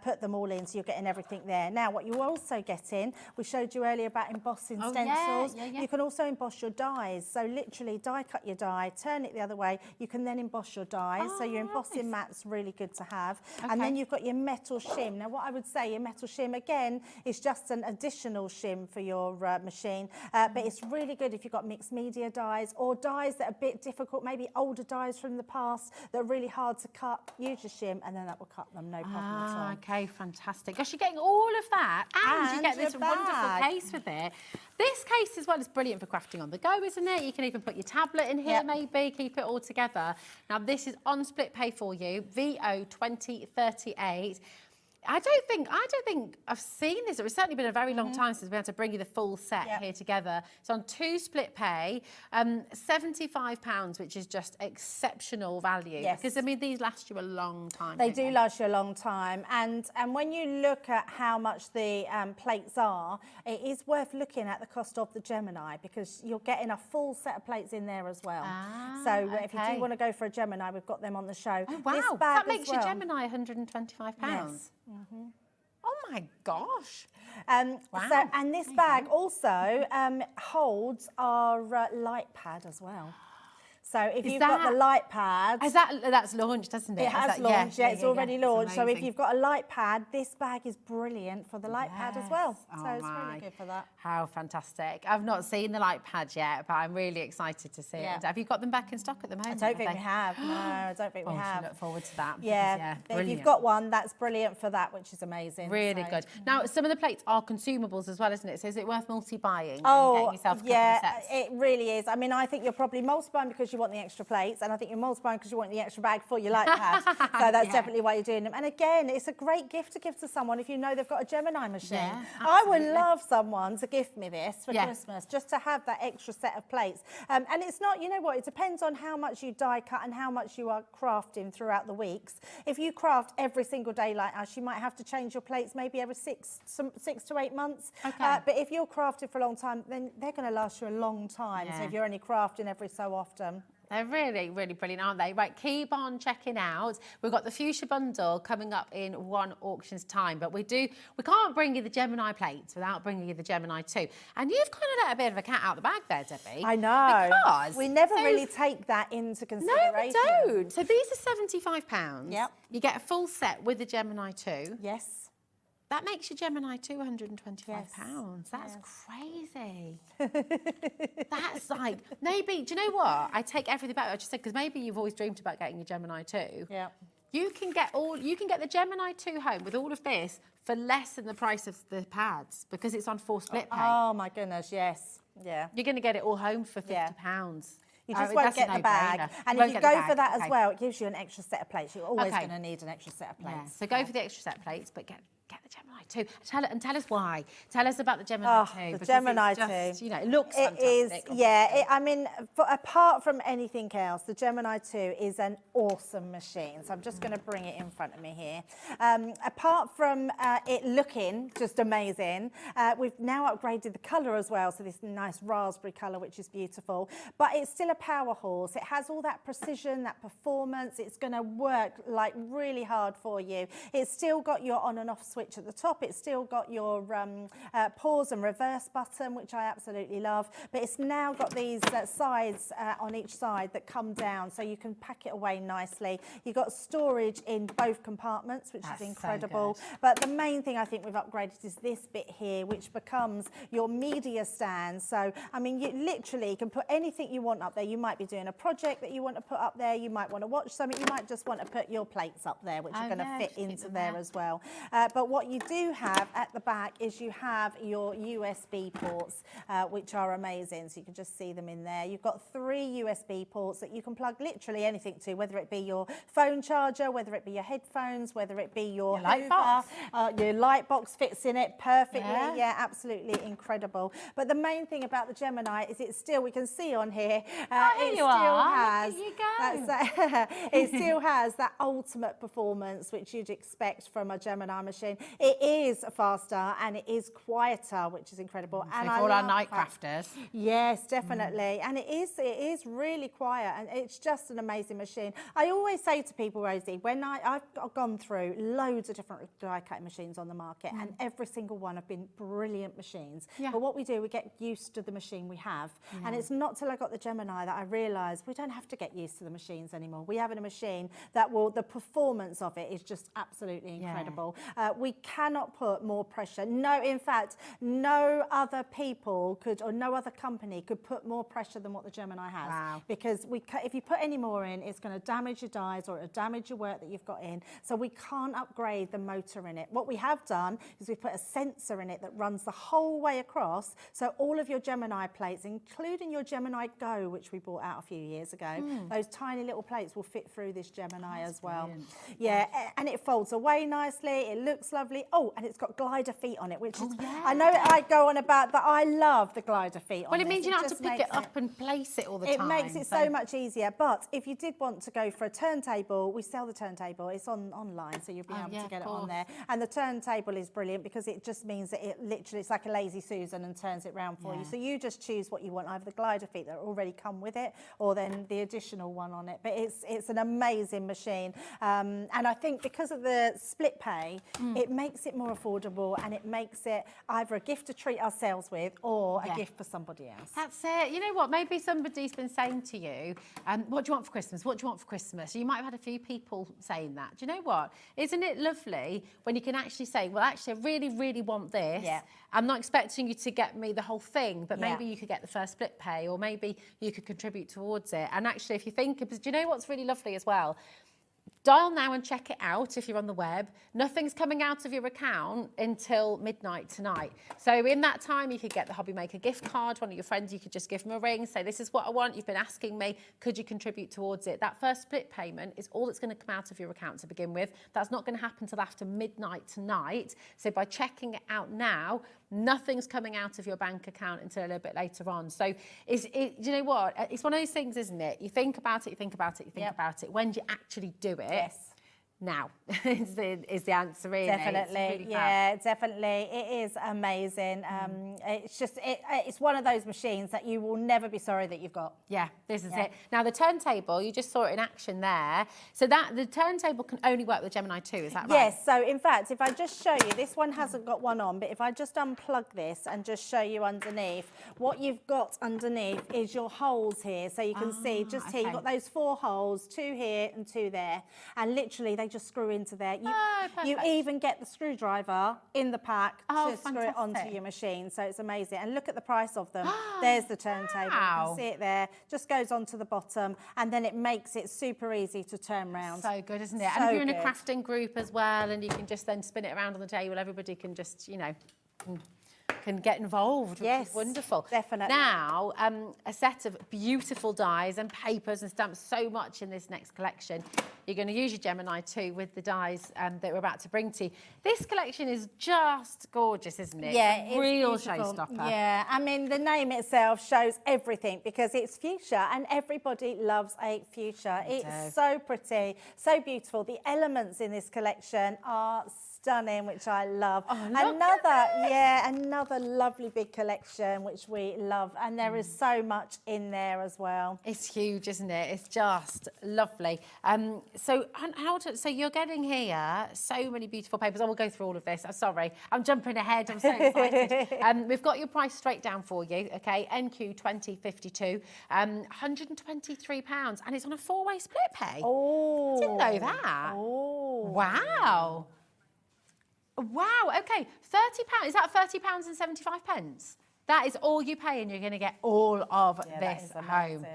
put them all in, so you're getting everything there. Now, what you also get in, we showed you earlier about embossing stencils. You can also emboss your dies. So literally die cut your die, turn it the other way, you can then emboss your dies. So your embossing mat's really good to have. And then you've got your metal shim. Now what I would say, your metal shim again is just an additional shim for your machine, but it's really good if you've got mixed media dies or dies that are a bit difficult, maybe older dies from the past that are really hard to cut. Use your shim and then that will cut them, no problem at all. Okay, fantastic. Gosh, you're getting all of that, and you get this wonderful case with it. This case as well is brilliant for crafting on the go, isn't it? You can even put your tablet in here, maybe, keep it all together. Now, this is on split pay for you, VO2038. I don't think I've seen this. It's certainly been a very long time since we've been able to bring you the full set here together. It's on 2 split pay, £75, which is just exceptional value. Yes. Because I mean, these last you a long time. They do last you a long time, and when you look at how much the plates are, it is worth looking at the cost of the Gemini, because you're getting a full set of plates in there as well. If you do want to go for a Gemini, we've got them on the show. Oh wow, this bag that makes as well, your Gemini £125. Yes. Oh my gosh. So, and this bag also holds our light pad as well. So if you've got the light pad... That's launched, hasn't it? It has launched, it's already launched. So if amazing. you've got a light pad, this bag is brilliant for the light pad as well. So it's really good for that. How fantastic. I've not seen the light pad yet, but I'm really excited to see it. Have you got them back in stock at the moment? I don't think we have. No, I don't think we have. I look forward to that. Yeah, if you've got one, that's brilliant for that, which is amazing. Really good. Now, some of the plates are consumables as well, isn't it? So is it worth multi-buying? Oh, and getting yourself a couple of sets? It really is. I mean, I think you're probably multiplying because you want the extra plates, and I think you're multiplying because you want the extra bag for your light pad. So that's definitely why you're doing them. And again, it's a great gift to give to someone if you know they've got a Gemini machine. Yeah, I would love someone to gift me this for Christmas, just to have that extra set of plates. And it's not, you know what, it depends on how much you die cut and how much you are crafting throughout the weeks. If you craft every single day like us, you might have to change your plates maybe every 6 to 8 months. But if you're crafting for a long time, then they're going to last you a long time. So if you're only crafting every so often. They're really, really brilliant, aren't they? Right, keep on checking out. We've got the Fuchsia Bundle coming up in 1 auction's time, but we can't bring you the Gemini plates without bringing you the Gemini 2. And you've kind of let a bit of a cat out the bag there, Debbie. I know. Because we never really take that into consideration. No, we don't. So these are £75. Yep. You get a full set with the Gemini 2. Yes. That makes your Gemini 2 £125. That's crazy. That's like, maybe, do you know what? I take everything back. I just said, because maybe you've always dreamed about getting your Gemini 2. Yeah. You can get the Gemini 2 home with all of this for less than the price of the pads, because it's on 4 split pay. Oh my goodness, yes. Yeah. You're going to get it all home for £50. You just won't get the bag. And if you go for that as well, it gives you an extra set of plates. You're always going to need an extra set of plates. Yeah. So go for the extra set of plates, but get get the Gemini 2. Tell us why. Tell us about the Gemini 2. The because Gemini it's just, 2. You know, it looks It is, fantastic. yeah. I mean, apart from anything else, the Gemini 2 is an awesome machine. So I'm just going to bring it in front of me here. Apart from it looking just amazing, we've now upgraded the colour as well. So this nice raspberry colour, which is beautiful. But it's still a power horse. It has all that precision, that performance. It's going to work like really hard for you. It's still got your on and off switch at the top. It's still got your pause and reverse button, which I absolutely love. But it's now got these sides on each side that come down, so you can pack it away nicely. You've got storage in both compartments, which is incredible. So but the main thing I think we've upgraded is this bit here, which becomes your media stand. So, I mean, you literally can put anything you want up there. You might be doing a project that you want to put up there. You might want to watch something. You might just want to put your plates up there, which are going to fit into there as well. But what you do have at the back is you have your USB ports, which are amazing. So you can just see them in there. You've got 3 USB ports that you can plug literally anything to, whether it be your phone charger, whether it be your headphones, whether it be your light box. Your light box fits in it perfectly. Yeah, absolutely incredible. But the main thing about the Gemini is it still, we can see on here, it still has it still has that ultimate performance which you'd expect from a Gemini machine. It is faster and it is quieter, which is incredible. So and for I all our love night that. crafters. Yes, definitely. And it is really quiet, and it's just an amazing machine. I always say to people, Rosie, when I've gone through loads of different die cutting machines on the market, and every single one have been brilliant machines. But what we do, we get used to the machine we have. And it's not till I got the Gemini that I realised we don't have to get used to the machines anymore. We have a machine that will, the performance of it is just absolutely incredible. We cannot put more pressure. No, in fact, no other people could, or no other company could put more pressure than what the Gemini has. Wow. Because if you put any more in, it's going to damage your dies or it'll damage your work that you've got in. So we can't upgrade the motor in it. What we have done is we've put a sensor in it that runs the whole way across. So all of your Gemini plates, including your Gemini Go, which we brought out a few years ago, those tiny little plates will fit through this Gemini as well. Brilliant. Yeah, and it folds away nicely. It looks lovely. Oh, and it's got glider feet on it, which is, I know I go on about that. I love the glider feet on Well, it this. means you don't have to just pick makes it up and place it all the It time. makes it so much easier. But if you did want to go for a turntable, we sell the turntable. It's online, so you'll be able to get it on there. And the turntable is brilliant because it just means that it literally, it's like a lazy Susan and turns it round for you. So you just choose what you want, either the glider feet that already come with it or then the additional one on it. But it's an amazing machine. And I think because of the split pay, it makes it more affordable, and it makes it either a gift to treat ourselves with or a gift for somebody else. That's it. You know what? Maybe somebody's been saying to you, what do you want for Christmas? What do you want for Christmas? You might have had a few people saying that. Do you know what? Isn't it lovely when you can actually say, well, actually, I really, really want this. Yeah. I'm not expecting you to get me the whole thing, but maybe you could get the first split pay, or maybe you could contribute towards it. And actually, if you think, do you know what's really lovely as well? Dial now and check it out if you're on the web. Nothing's coming out of your account until midnight tonight. So in that time, you could get the Hobbymaker gift card. One of your friends, you could just give them a ring, say, this is what I want. You've been asking me, could you contribute towards it? That first split payment is all that's going to come out of your account to begin with. That's not going to happen till after midnight tonight. So by checking it out now, nothing's coming out of your bank account until a little bit later on. So do you know what? It's one of those things, isn't it? You think about it, you think about it, you think about it. When do you actually do it? Yes. Now is the answer, really. Definitely, definitely. It is amazing. It's just, it's one of those machines that you will never be sorry that you've got. Yeah, this is it. Now the turntable, you just saw it in action there. So that the turntable can only work with Gemini 2, is that right? Yes, so in fact, if I just show you, this one hasn't got one on, but if I just unplug this and just show you underneath, what you've got underneath is your holes here. So you can see just here, you've got those 4 holes, 2 here and 2 there. And literally they just screw into there. You even get the screwdriver in the pack to screw it onto your machine. So it's amazing. And look at the price of them. There's the turntable. You can see it there. Just goes onto the bottom, and then it makes it super easy to turn round. So good, isn't it? So and if you're in a good. crafting group as well, and you can just then spin it around on the table, everybody can just, you know, can get involved, which Yes, is wonderful. definitely. Now, a set of beautiful dies and papers and stamps, so much in this next collection. You're going to use your Gemini too with the dies that we're about to bring to you. This collection is just gorgeous, isn't it? Yeah, It's it's a real beautiful. showstopper. Yeah, I mean, the name itself shows everything because it's fuchsia and everybody loves a fuchsia. It's so pretty, so beautiful. The elements in this collection are stunning, which I love. Another lovely big collection, which we love. And there is so much in there as well. It's huge, isn't it? It's just lovely. So you're getting here so many beautiful papers. I will go through all of this. I'm sorry, I'm jumping ahead. I'm so excited. We've got your price straight down for you. Okay, NQ 2052, £123, and it's on a 4-way split pay. Oh, Didn't know that. Oh, Wow. Wow. Okay, £30. Is that £30.75? That is all you pay, and you're going to get all of this home.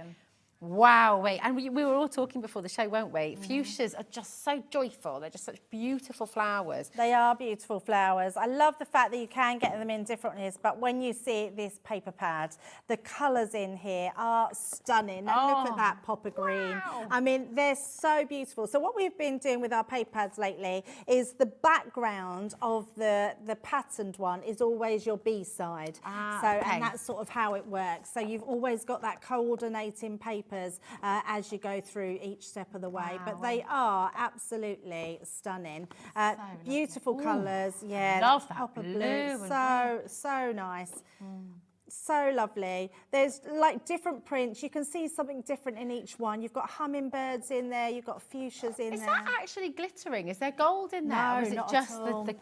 Wow, wait, and we were all talking before the show, weren't we? Fuchsias are just so joyful. They're just such beautiful flowers. They are beautiful flowers. I love the fact that you can get them in different ways, but when you see this paper pad, the colours in here are stunning. Now look at that pop of green. I mean, they're so beautiful. So what we've been doing with our paper pads lately is the background of the patterned one is always your B-side. And that's sort of how it works. So you've always got that coordinating paper as you go through each step of the way, but they are absolutely stunning. Beautiful colours, love that pop of blue. So nice. So lovely. There's like different prints. You can see something different in each one. You've got hummingbirds in there. You've got fuchsias in there. Is that actually glittering? Is there gold in there? No, or is it not just at all. the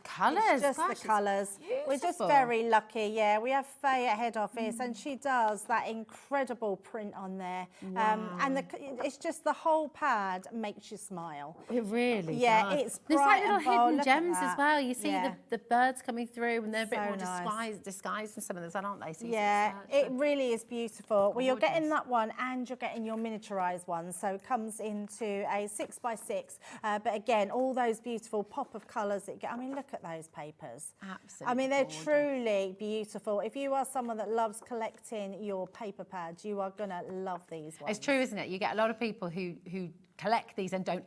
colours? It's just the colours. We're just very lucky, yeah. We have Faye at head office and she does that incredible print on there. And it's just the whole pad makes you smile. It really does. There's It's like bright little and bold. hidden Look at gems as that. well. You see the birds coming through, and they're a bit So more nice. disguised in some of those, aren't they? So It really is beautiful. Well, you're getting that one and you're getting your miniaturised one. So it comes into a 6x6. But again, all those beautiful pop of colours. I mean, look at those papers. Absolutely. I mean, they're truly beautiful. If you are someone that loves collecting your paper pads, you are going to love these ones. It's true, isn't it? You get a lot of people who collect these and don't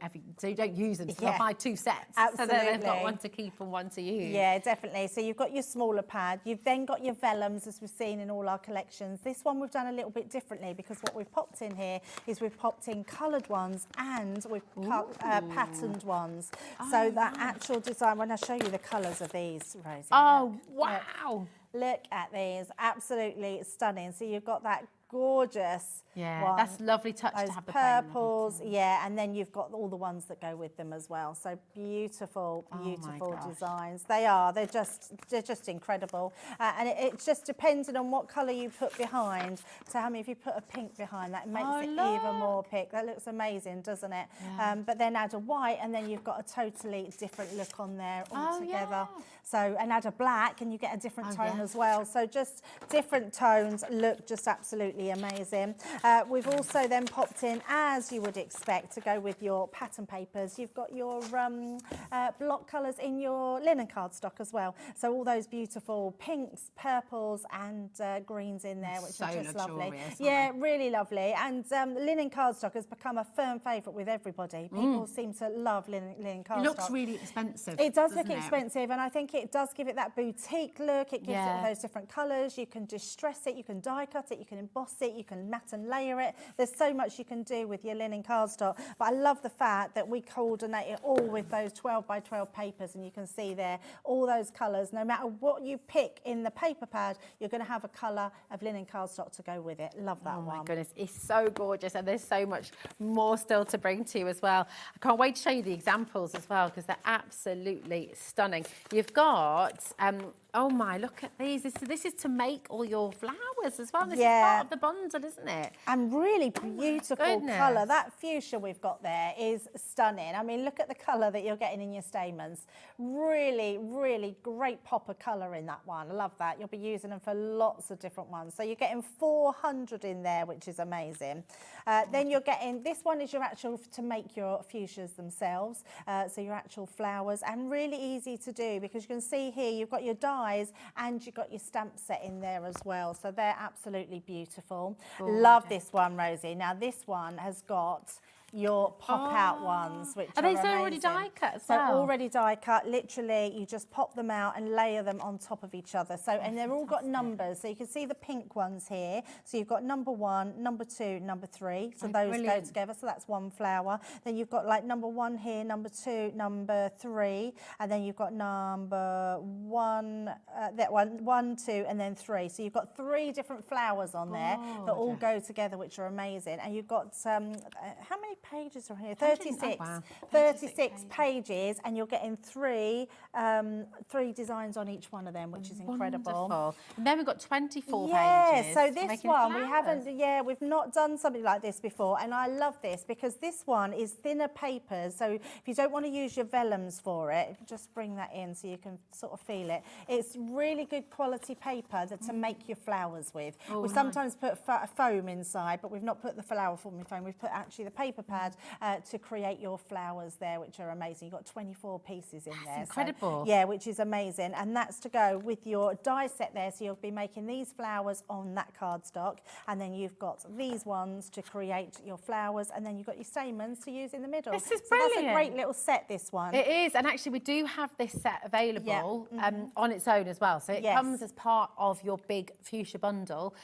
use them. So they'll buy 2 sets. Absolutely. So then they've got one to keep and one to use. Yeah, definitely. So you've got your smaller pad. You've then got your vellums, as we've seen in all our collections. This one we've done a little bit differently because what we've popped in here is we've popped in coloured ones and we've patterned ones. So that actual design, when I show you the colours of these, Rosie. Wow. Look at these. Absolutely stunning. So you've got that gorgeous one. That's a lovely touch Those to have the purples, and then you've got all the ones that go with them as well. So beautiful designs. They're just incredible. And it's just depending on what colour you put behind. So if you put a pink behind that, it makes it even more pink. That looks amazing, doesn't it? But then add a white and then you've got a totally different look on there altogether. So, and add a black and you get a different tone as well. So just different tones look just absolutely amazing. We've also then popped in, as you would expect, to go with your pattern papers. You've got your block colours in your linen cardstock as well. So all those beautiful pinks, purples and greens in there, which are just lovely. Yeah, really lovely. And linen cardstock has become a firm favourite with everybody. People seem to love linen cardstock. It looks really expensive. It does look expensive, and I think it does give it that boutique look. It gives it all those different colours. You can distress it, you can die cut it, you can emboss it, you can matte and layer it. There's so much you can do with your linen cardstock. But I love the fact that we coordinate it all with those 12 by 12 papers, and you can see there all those colours. No matter what you pick in the paper pad, you're going to have a colour of linen cardstock to go with it. Love that one. Oh my goodness, it's so gorgeous, and there's so much more still to bring to you as well. I can't wait to show you the examples as well, because they're absolutely stunning. You've got oh my, look at these. This is to make all your flowers as well. This is part of the bundle, isn't it? And really beautiful colour. That fuchsia we've got there is stunning. I mean, look at the colour that you're getting in your stamens. Really, really great pop of colour in that one. I love that. You'll be using them for lots of different ones. So you're getting 400 in there, which is amazing. Then you're getting, this one is your actual, to make your fuchsias themselves. So your actual flowers, and really easy to do, because you can see here, you've got your die dies, and you've got your stamp set in there as well. So they're absolutely beautiful. Love this one, Rosie. Now this one has got your pop-out ones, which are these amazing. already die cut as So well? already die cut. Literally, you just pop them out and layer them on top of each other. So, and they're all got numbers. So you can see the pink ones here. So you've got number 1, number 2, number 3. So those go together. So that's one flower. Then you've got like number 1 here, number 2, number 3, and then you've got number 1, that one, 1, 2, and then 3. So you've got 3 different flowers on there that all go together, which are amazing. And you've got how many pages are here? 36. 36 pages, and you're getting 3 designs on each one of them, which is incredible. Wonderful. And then we've got 24 Yeah, pages. so this making one, flowers. we've not done something like this before, and I love this because this one is thinner papers. So if you don't want to use your vellums for it, just bring that in so you can sort of feel it. It's really good quality paper to make your flowers with. We sometimes put foam inside, but we've not put the flower forming foam. We've put actually the paper pad to create your flowers there, which are amazing. You've got 24 pieces in there. Incredible. So, yeah, which is amazing. And that's to go with your die set there. So you'll be making these flowers on that cardstock. And then you've got these ones to create your flowers. And then you've got your stamens to use in the middle. This is so brilliant. that's a great little set, this one. It is, and actually we do have this set available on its own as well. So it comes as part of your big fuchsia bundle,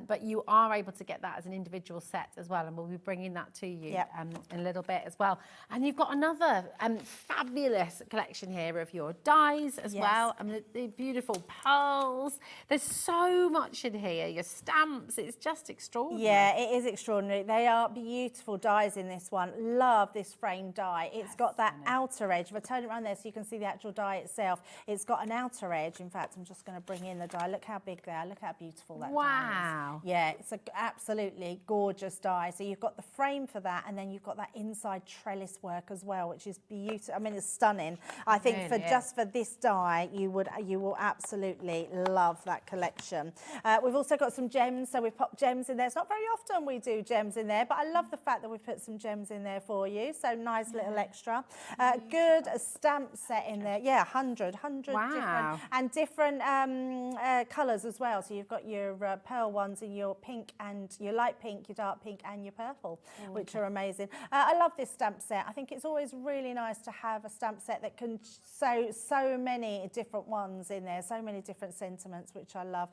but you are able to get that as an individual set as well, and we'll be bringing that to you in a little bit as well. And you've got another fabulous collection here of your dies as well, and the beautiful pearls. There's so much in here, your stamps, it's just extraordinary. Yeah, it is extraordinary. They are beautiful dies in this one. Love this frame die. It's got that outer edge. If I turn it around there so you can see the actual die itself, it's got an outer edge. In fact, I'm just going to bring in the die. Look how big they are. Look how beautiful that die is. Yeah, it's an absolutely gorgeous die. So you've got the frame for that, and then you've got that inside trellis work as well, which is beautiful. I mean, it's stunning. I think just for this die, you will absolutely love that collection. We've also got some gems, so we've popped gems in there. It's not very often we do gems in there, but I love the fact that we've put some gems in there for you. So nice little extra. Good stamp set in there. Yeah, 100 different colours as well. So you've got your pearl ones in your pink and your light pink, your dark pink, and your purple, which are amazing. I love this stamp set. I think it's always really nice to have a stamp set that can show so many different ones in there, so many different sentiments, which I love.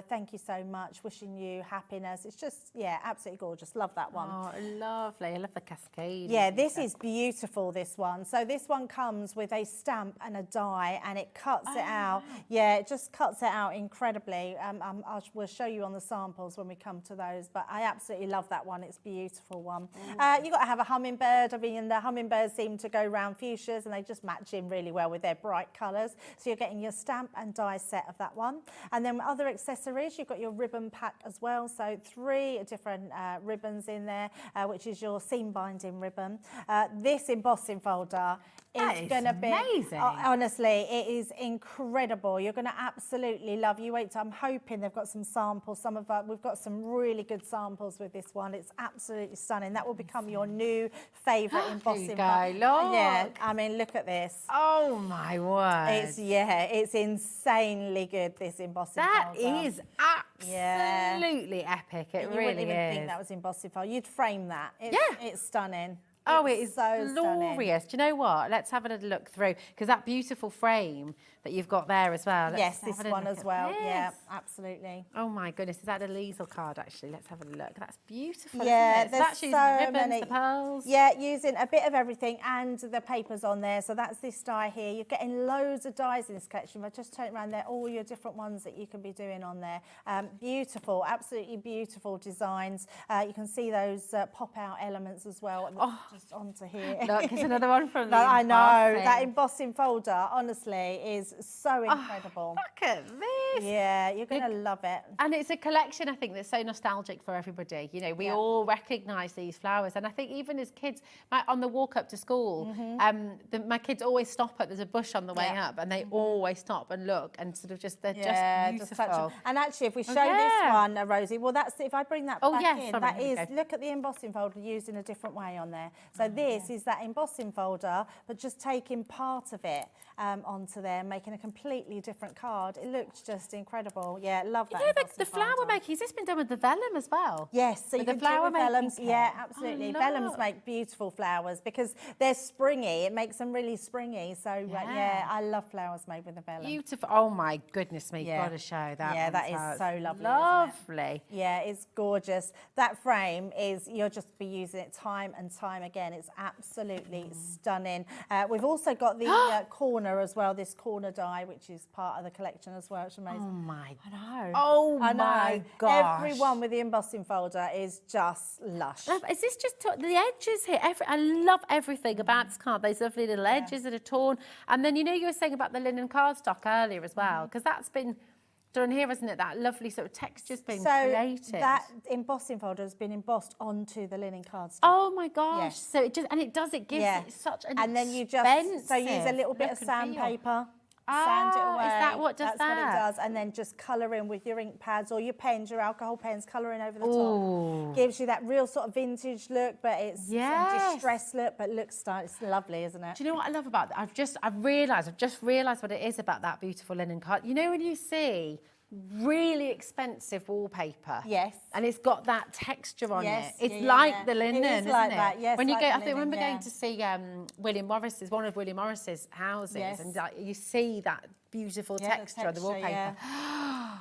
Thank you so much. Wishing you happiness. It's just, yeah, absolutely gorgeous. Love that one. Oh, lovely. I love the cascade. Yeah, this is beautiful, this one. So this one comes with a stamp and a die, and it cuts it out. Yeah, it just cuts it out incredibly. We'll show you on the samples when we come to those, but I absolutely love that one. It's a beautiful one. You've got to have a hummingbird. I mean, the hummingbirds seem to go round fuchsias, and they just match in really well with their bright colours. So you're getting your stamp and die set of that one. And then other accessories, you've got your ribbon pack as well. So 3 different ribbons in there, which is your seam binding ribbon. This embossing folder is going to be amazing. Honestly, it is incredible. You're going to absolutely love. You wait till I'm hoping they've got some samples. We've got some really good samples with this one. It's absolutely stunning. That will become your new favourite embossing folder. Yeah, I mean, look at this. Oh my word! It's insanely good. This embossing folder. That is absolutely epic. It you really wouldn't even is. think that was embossing folder. You'd frame that. It's stunning. Oh, it is so glorious. Do you know what? Let's have a little look through, because that beautiful frame that you've got there as well. Yes, this one as well. Yeah, absolutely. Oh my goodness, is that a Liesel card actually? Let's have a look. That's beautiful. Yeah, isn't it? So that's using the ribbons, the pearls. Yeah, using a bit of everything and the papers on there. So that's this die here. You're getting loads of dies in this collection. But just turn it around there, all your different ones that you can be doing on there. Beautiful, absolutely beautiful designs. You can see those pop-out elements as well. Just onto here. Look, there's another one from the I know, that embossing folder, honestly, is so incredible. Look at this. Yeah, you're going to love it. And it's a collection, I think, that's so nostalgic for everybody. You know, we all recognise these flowers. And I think even as kids, on the walk up to school, my kids always stop there's a bush on the way up, and they always stop and look and sort of just, they're just beautiful. And actually, if we show this one, Rosie, well, that's if I bring that back in, sorry, that is, look at the embossing folder used in a different way on there. So this is that embossing folder, but just taking part of it onto there, making a completely different card. It looks just incredible. Yeah, love that. You know, the embossing flower folder. making, has this been done with the vellum as well? Yes, so you With the can flower do it with making vellums. kit. Yeah, absolutely. Oh, Vellums look. make beautiful flowers because they're springy. It makes them really springy. So yeah, I love flowers made with a vellum. Beautiful. Oh my goodness me, Yeah. got to show that. Yeah, one that to is us. so lovely, isn't it? Lovely. Yeah, it's gorgeous. That frame is, you'll just be using it time and time again. It's absolutely stunning. We've also got the corner as well, this corner die, which is part of the collection as well. It's amazing. Oh my. I know. Oh I know. my gosh. Everyone with the embossing folder is just lush. Is this just the edges here? I love everything about this card. Those lovely little edges that are torn. And then, you know, you were saying about the linen cardstock earlier as well, because that's been done here, isn't it? That lovely sort of texture's been created. So that embossing folder has been embossed onto the linen cardstock. Oh my gosh. Yes. So it just, it gives it such an and then you just, so use a little bit of sandpaper. Sand it away. Is that what does That's that? what it does. And then just colour in with your ink pads or your pens, your alcohol pens, colouring over the top. Gives you that real sort of vintage look, but it's a distressed look, but looks stylish. It's lovely, isn't it? Do you know what I love about that? I've just realised what it is about that beautiful linen card. You know when you see really expensive wallpaper. Yes. And it's got that texture on Yes, it. It's yeah, like yeah. the linen, It is isn't like it? that, yes, When you like go, the I think I remember linen, going to see William Morris's, one of William Morris's houses, Yes. and like, you see that beautiful texture of the wallpaper. Yeah.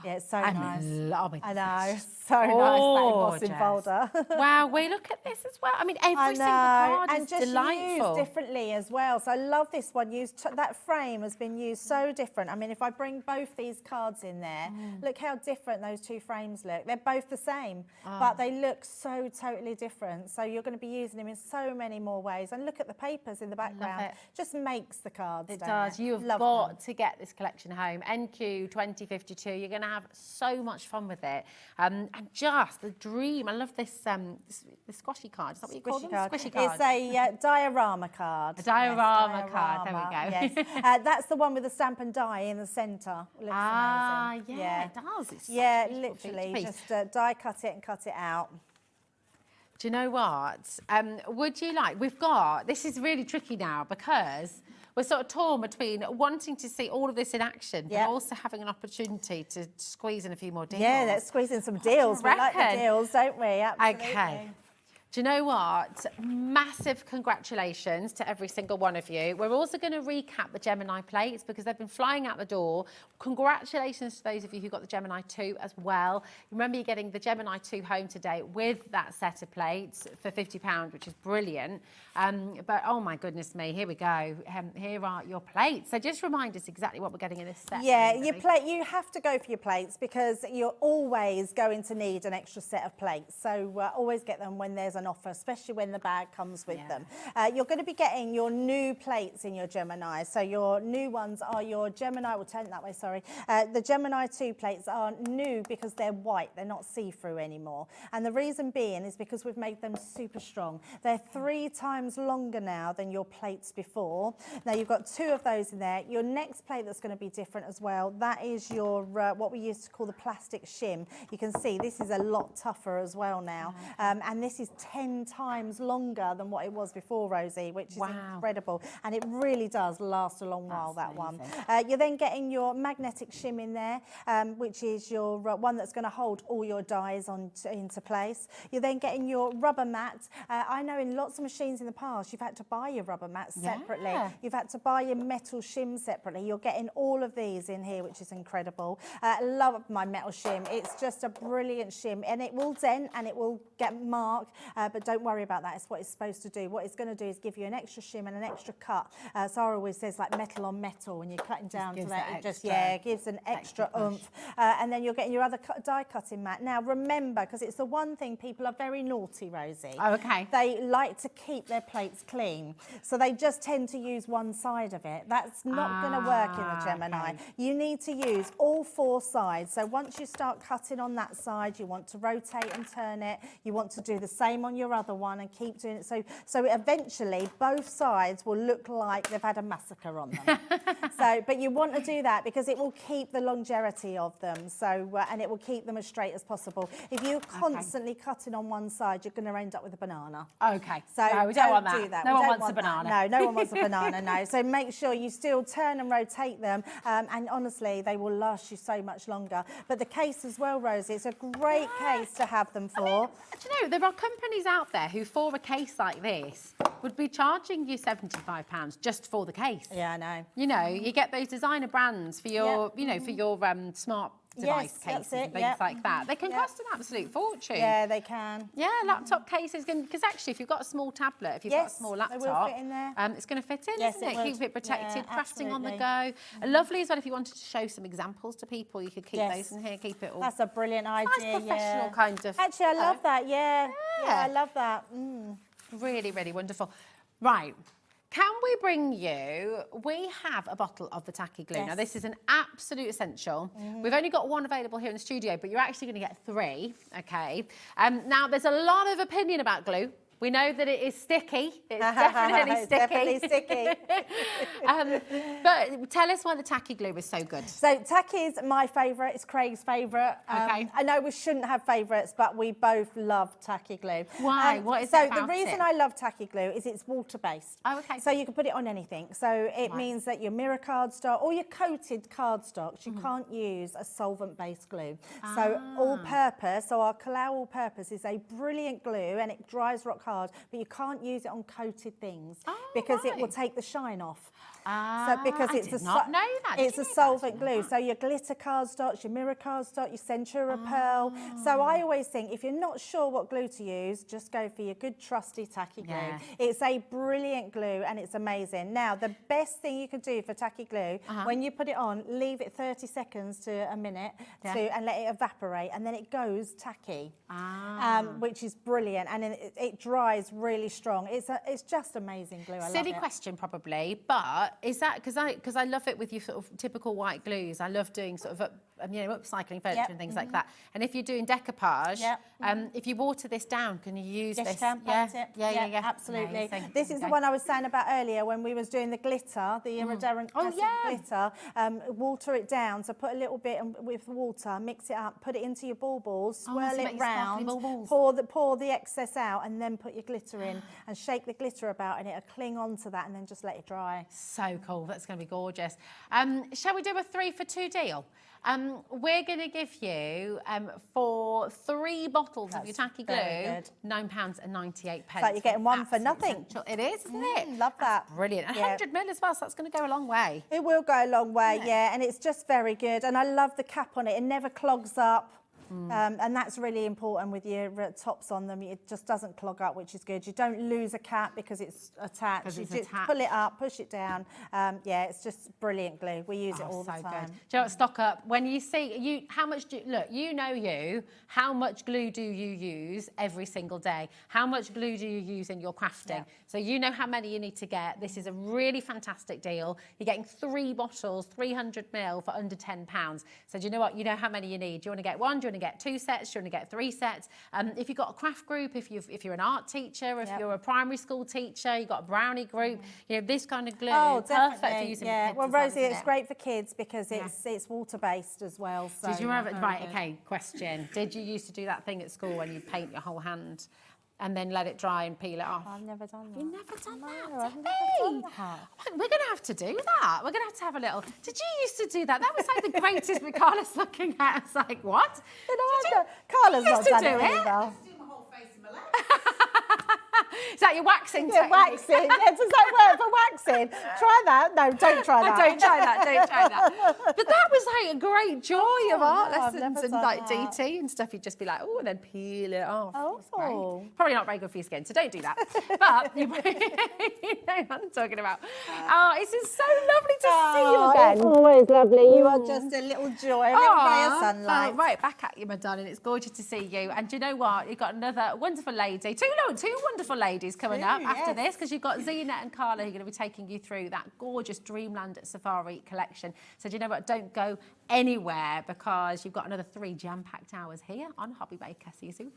Yeah, it's so I'm nice. loving I this. know, so nice, that embossing Gorgeous. folder. Wow, we look at this as well. I mean, every I single know, card and is just delightful. used differently as well. So I love this one. That frame has been used so different. I mean, if I bring both these cards in there, look how different those two frames look. They're both the same, but they look so totally different. So you're going to be using them in so many more ways. And look at the papers in the background. it. Just makes the cards. It don't does. it? You have Love got them. to get this collection home. NQ 2052. You're going to have so much fun with it. And just the dream. I love this the squashy card. Is that what you call them? Squishy card. It's a diorama card. A diorama card. There we go. Yes. That's the one with the stamp and die in the centre. Looks amazing. Yeah, it does. It's such a Yeah, beautiful literally. feature piece. Just die cut it and cut it out. Do you know what? Would you like, this is really tricky now because we're sort of torn between wanting to see all of this in action, but also having an opportunity to squeeze in a few more deals. Yeah, let's squeeze in some deals. We like the reckon? deals, don't we? Absolutely. Okay. Do you know what? Massive congratulations to every single one of you. We're also going to recap the Gemini plates because they've been flying out the door. Congratulations to those of you who got the Gemini 2 as well. Remember, you're getting the Gemini 2 home today with that set of plates for £50, which is brilliant. But oh my goodness me, here we go. Here are your plates. So just remind us exactly what we're getting in this set. Yeah, you have to go for your plates because you're always going to need an extra set of plates. So always get them when there's an offer, especially when the bag comes with them. You're going to be getting your new plates in your Gemini. So your new ones are your Gemini, we'll turn it that way, sorry. The Gemini 2 plates are new because they're white, they're not see-through anymore. And the reason being is because we've made them super strong. They're 3 times longer now than your plates before. Now you've got 2 of those in there. Your next plate that's going to be different as well, that is your, what we used to call the plastic shim. You can see this is a lot tougher as well now. And this is 10 times longer than what it was before, Rosie, which is incredible. And it really does last a long while, that one. You're then getting your magnetic shim in there, which is your one that's going to hold all your dies into place. You're then getting your rubber mat. I know in lots of machines in the past, you've had to buy your rubber mat separately. You've had to buy your metal shim separately. You're getting all of these in here, which is incredible. I love my metal shim. It's just a brilliant shim, and it will dent and it will get marked, but don't worry about that. It's what it's supposed to do. What it's going to do is give you an extra shim and an extra cut. Sarah always says like metal on metal when you're cutting down to that. It just gives an extra oomph. And then you're getting your other die cutting mat. Now remember, because it's the one thing people are very naughty, Rosie. Oh, okay. They like to keep their plates clean, so they just tend to use one side of it. That's not going to work in the Gemini. Okay. You need to use all 4 sides. So once you start cutting on that side, you want to rotate and turn it. You want to do the same on your other one and keep doing it. So eventually both sides will look like they've had a massacre on them. But you want to do that because it will keep the longevity of them. So, and it will keep them as straight as possible. If you're constantly cutting on one side, you're going to end up with a banana. Okay. So no, we don't want that. do that. No We one don't wants a want that. banana. No, no one wants a banana, no. So make sure you still turn and rotate them. And honestly, they will last you so much longer. But the case as well, Rosie, it's a great case to have them for. I mean, do you know, there are companies out there who, for a case like this, would be charging you £75 just for the case. Yeah, I know. You know, you get those designer brands for your, you know, for your smart device cases and things like that. They can cost an absolute fortune. Yeah, they can. Yeah, laptop cases can, because actually, if you've got a small tablet, if you've got a small laptop, they will fit in there. it's going to fit in, Yes, isn't it? it would. Keep it protected, Yeah, crafting on the absolutely. go. Lovely as well if you wanted to show some examples to people, you could keep those in here, keep it all. That's a brilliant idea. Nice professional kind of. Actually, I love that. Yeah, I love that. Really, really wonderful. Right. Can we bring you, we have a bottle of the tacky glue. Now, this is an absolute essential. We've only got one available here in the studio, but you're actually going to get 3, okay? Now, there's a lot of opinion about glue. We know that it is sticky. It's definitely sticky. Definitely sticky. But tell us why the tacky glue is so good. So tacky is my favourite. It's Craig's favourite. Okay. I know we shouldn't have favourites, but we both love tacky glue. Why? What is so it about the reason it? I love tacky glue is it's water-based. Oh, okay. So you can put it on anything. So it means that your mirror cardstock or your coated cardstocks, you can't use a solvent-based glue. So all-purpose, so our Kalau all-purpose is a brilliant glue and it dries rock hard, but you can't use it on coated things because it will take the shine off. So because I it's did a not know that. Did it's you a know that? solvent glue. So your glitter cardstocks, your mirror cardstock, your Centura Pearl. So I always think if you're not sure what glue to use, just go for your good trusty tacky glue. Yeah. It's a brilliant glue and it's amazing. Now the best thing you can do for tacky glue, when you put it on, leave it 30 seconds to a minute and let it evaporate, and then it goes tacky, which is brilliant, and it dries really strong. It's just amazing glue. I Silly love it. question probably, but is that because I love it with your sort of typical white glues. I love doing sort of upcycling furniture and things like that. And if you're doing decoupage, if you water this down, can you use Yes, this? you can paint it. Yeah, Absolutely. Amazing. This is the one I was saying about earlier when we was doing the glitter, the iridescent glitter. Water it down. So put a little bit with water, mix it up, put it into your baubles, swirl so make it your sparkly round, baubles. pour the excess out, and then put your glitter in and shake the glitter about, and it'll cling onto that, and then just let it dry. So cool. That's going to be gorgeous. Shall we do a 3 for 2 deal? We're going to give you, for 3 bottles of your tacky glue, £9.98. It's like you're getting one for nothing. Essential. It is, isn't it? Love that. That's brilliant. And 100 ml as well, so that's going to go a long way. It will go a long way, yeah, and it's just very good. And I love the cap on it. It never clogs up. And that's really important with your tops on them. It just doesn't clog up, which is good. You don't lose a cap because it's attached. You just pull it up, push it down. Yeah, it's just brilliant glue. We use it all the time. Good. Do you know what, stock up? When you see, how much do, look, you know how much glue do you use every single day? How much glue do you use in your crafting? Yeah. So you know how many you need to get. This is a really fantastic deal. You're getting 3 bottles, 300 ml for under £10. So do you know what? You know how many you need. Do you want to get 1? Do you want to get 2 sets? Do you want to get 3 sets? If you've got a craft group, if you're an art teacher, if you're a primary school teacher, you've got a brownie group, you know, this kind of glue, perfect for using with kids. Well, as well, Rosie, isn't it's it? great for kids because it's water-based as well. So Did you ever, okay, question. Did you used to do that thing at school when you paint your whole hand and then let it dry and peel it off? I've never done that. You've never done that? I've never done that. We're going to have to do that. We're going to have a little... Did you used to do that? That was like the greatest with Carlos looking at us like, what? Carla's not used to done do it it? either. Is that your waxing Yeah, technique? waxing. Yes, does that work for waxing? Try that. No, don't try that. Don't try that, don't try that. But that was like a great joy of art no, I've lessons never and done like that. DT and stuff. You'd just be like, oh, and then peel it off. Oh. It was great. Probably not very good for your skin, so don't do that. But you know what I'm talking about. Oh, it's just so lovely to see you again. It's always lovely. You are just a little joy, a little ray of sunlight. Right back at you, my darling. It's gorgeous to see you. And do you know what? You've got another wonderful lady, two wonderful ladies coming up after this, because you've got Zena and Carla who are going to be taking you through that gorgeous Dreamland Safari collection. So do you know what? Don't go anywhere because you've got another 3 jam-packed hours here on Hobbymaker. See you soon.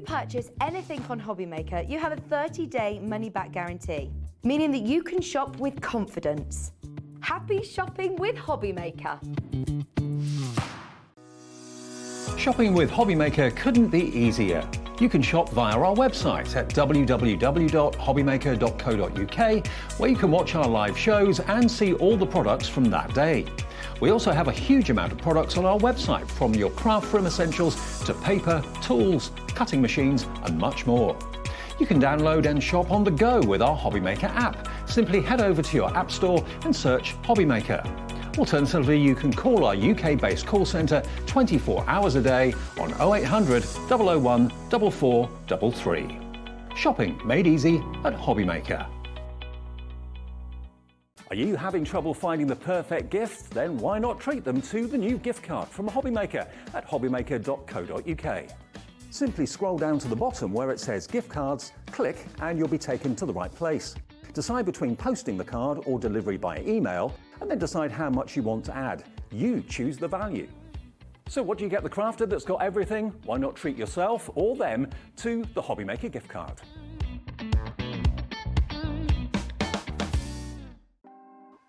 purchase anything on Hobbymaker, you have a 30-day money-back guarantee, meaning that you can shop with confidence. Happy shopping with Hobbymaker. Shopping with Hobbymaker couldn't be easier. You can shop via our website at www.hobbymaker.co.uk, where you can watch our live shows and see all the products from that day. We also have a huge amount of products on our website, from your craft room essentials to paper, tools, cutting machines and much more. You can download and shop on the go with our Hobbymaker app. Simply head over to your app store and search Hobbymaker. Alternatively, you can call our UK-based call centre 24 hours a day on 0800 001 4433. Shopping made easy at Hobbymaker. Are you having trouble finding the perfect gift? Then why not treat them to the new gift card from Hobbymaker at hobbymaker.co.uk. Simply scroll down to the bottom where it says gift cards, click and you'll be taken to the right place. Decide between posting the card or delivery by email, and then decide how much you want to add. You choose the value. So what do you get the crafter that's got everything? Why not treat yourself or them to the Hobbymaker gift card?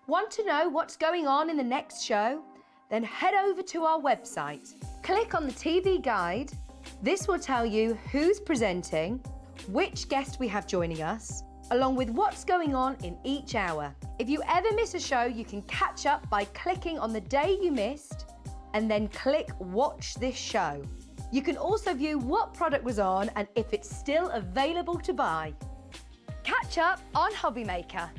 Want to know what's going on in the next show? Then head over to our website. Click on the TV guide. This will tell you who's presenting, which guest we have joining us, along with what's going on in each hour. If you ever miss a show, you can catch up by clicking on the day you missed and then click Watch This Show. You can also view what product was on and if it's still available to buy. Catch up on Hobbymaker.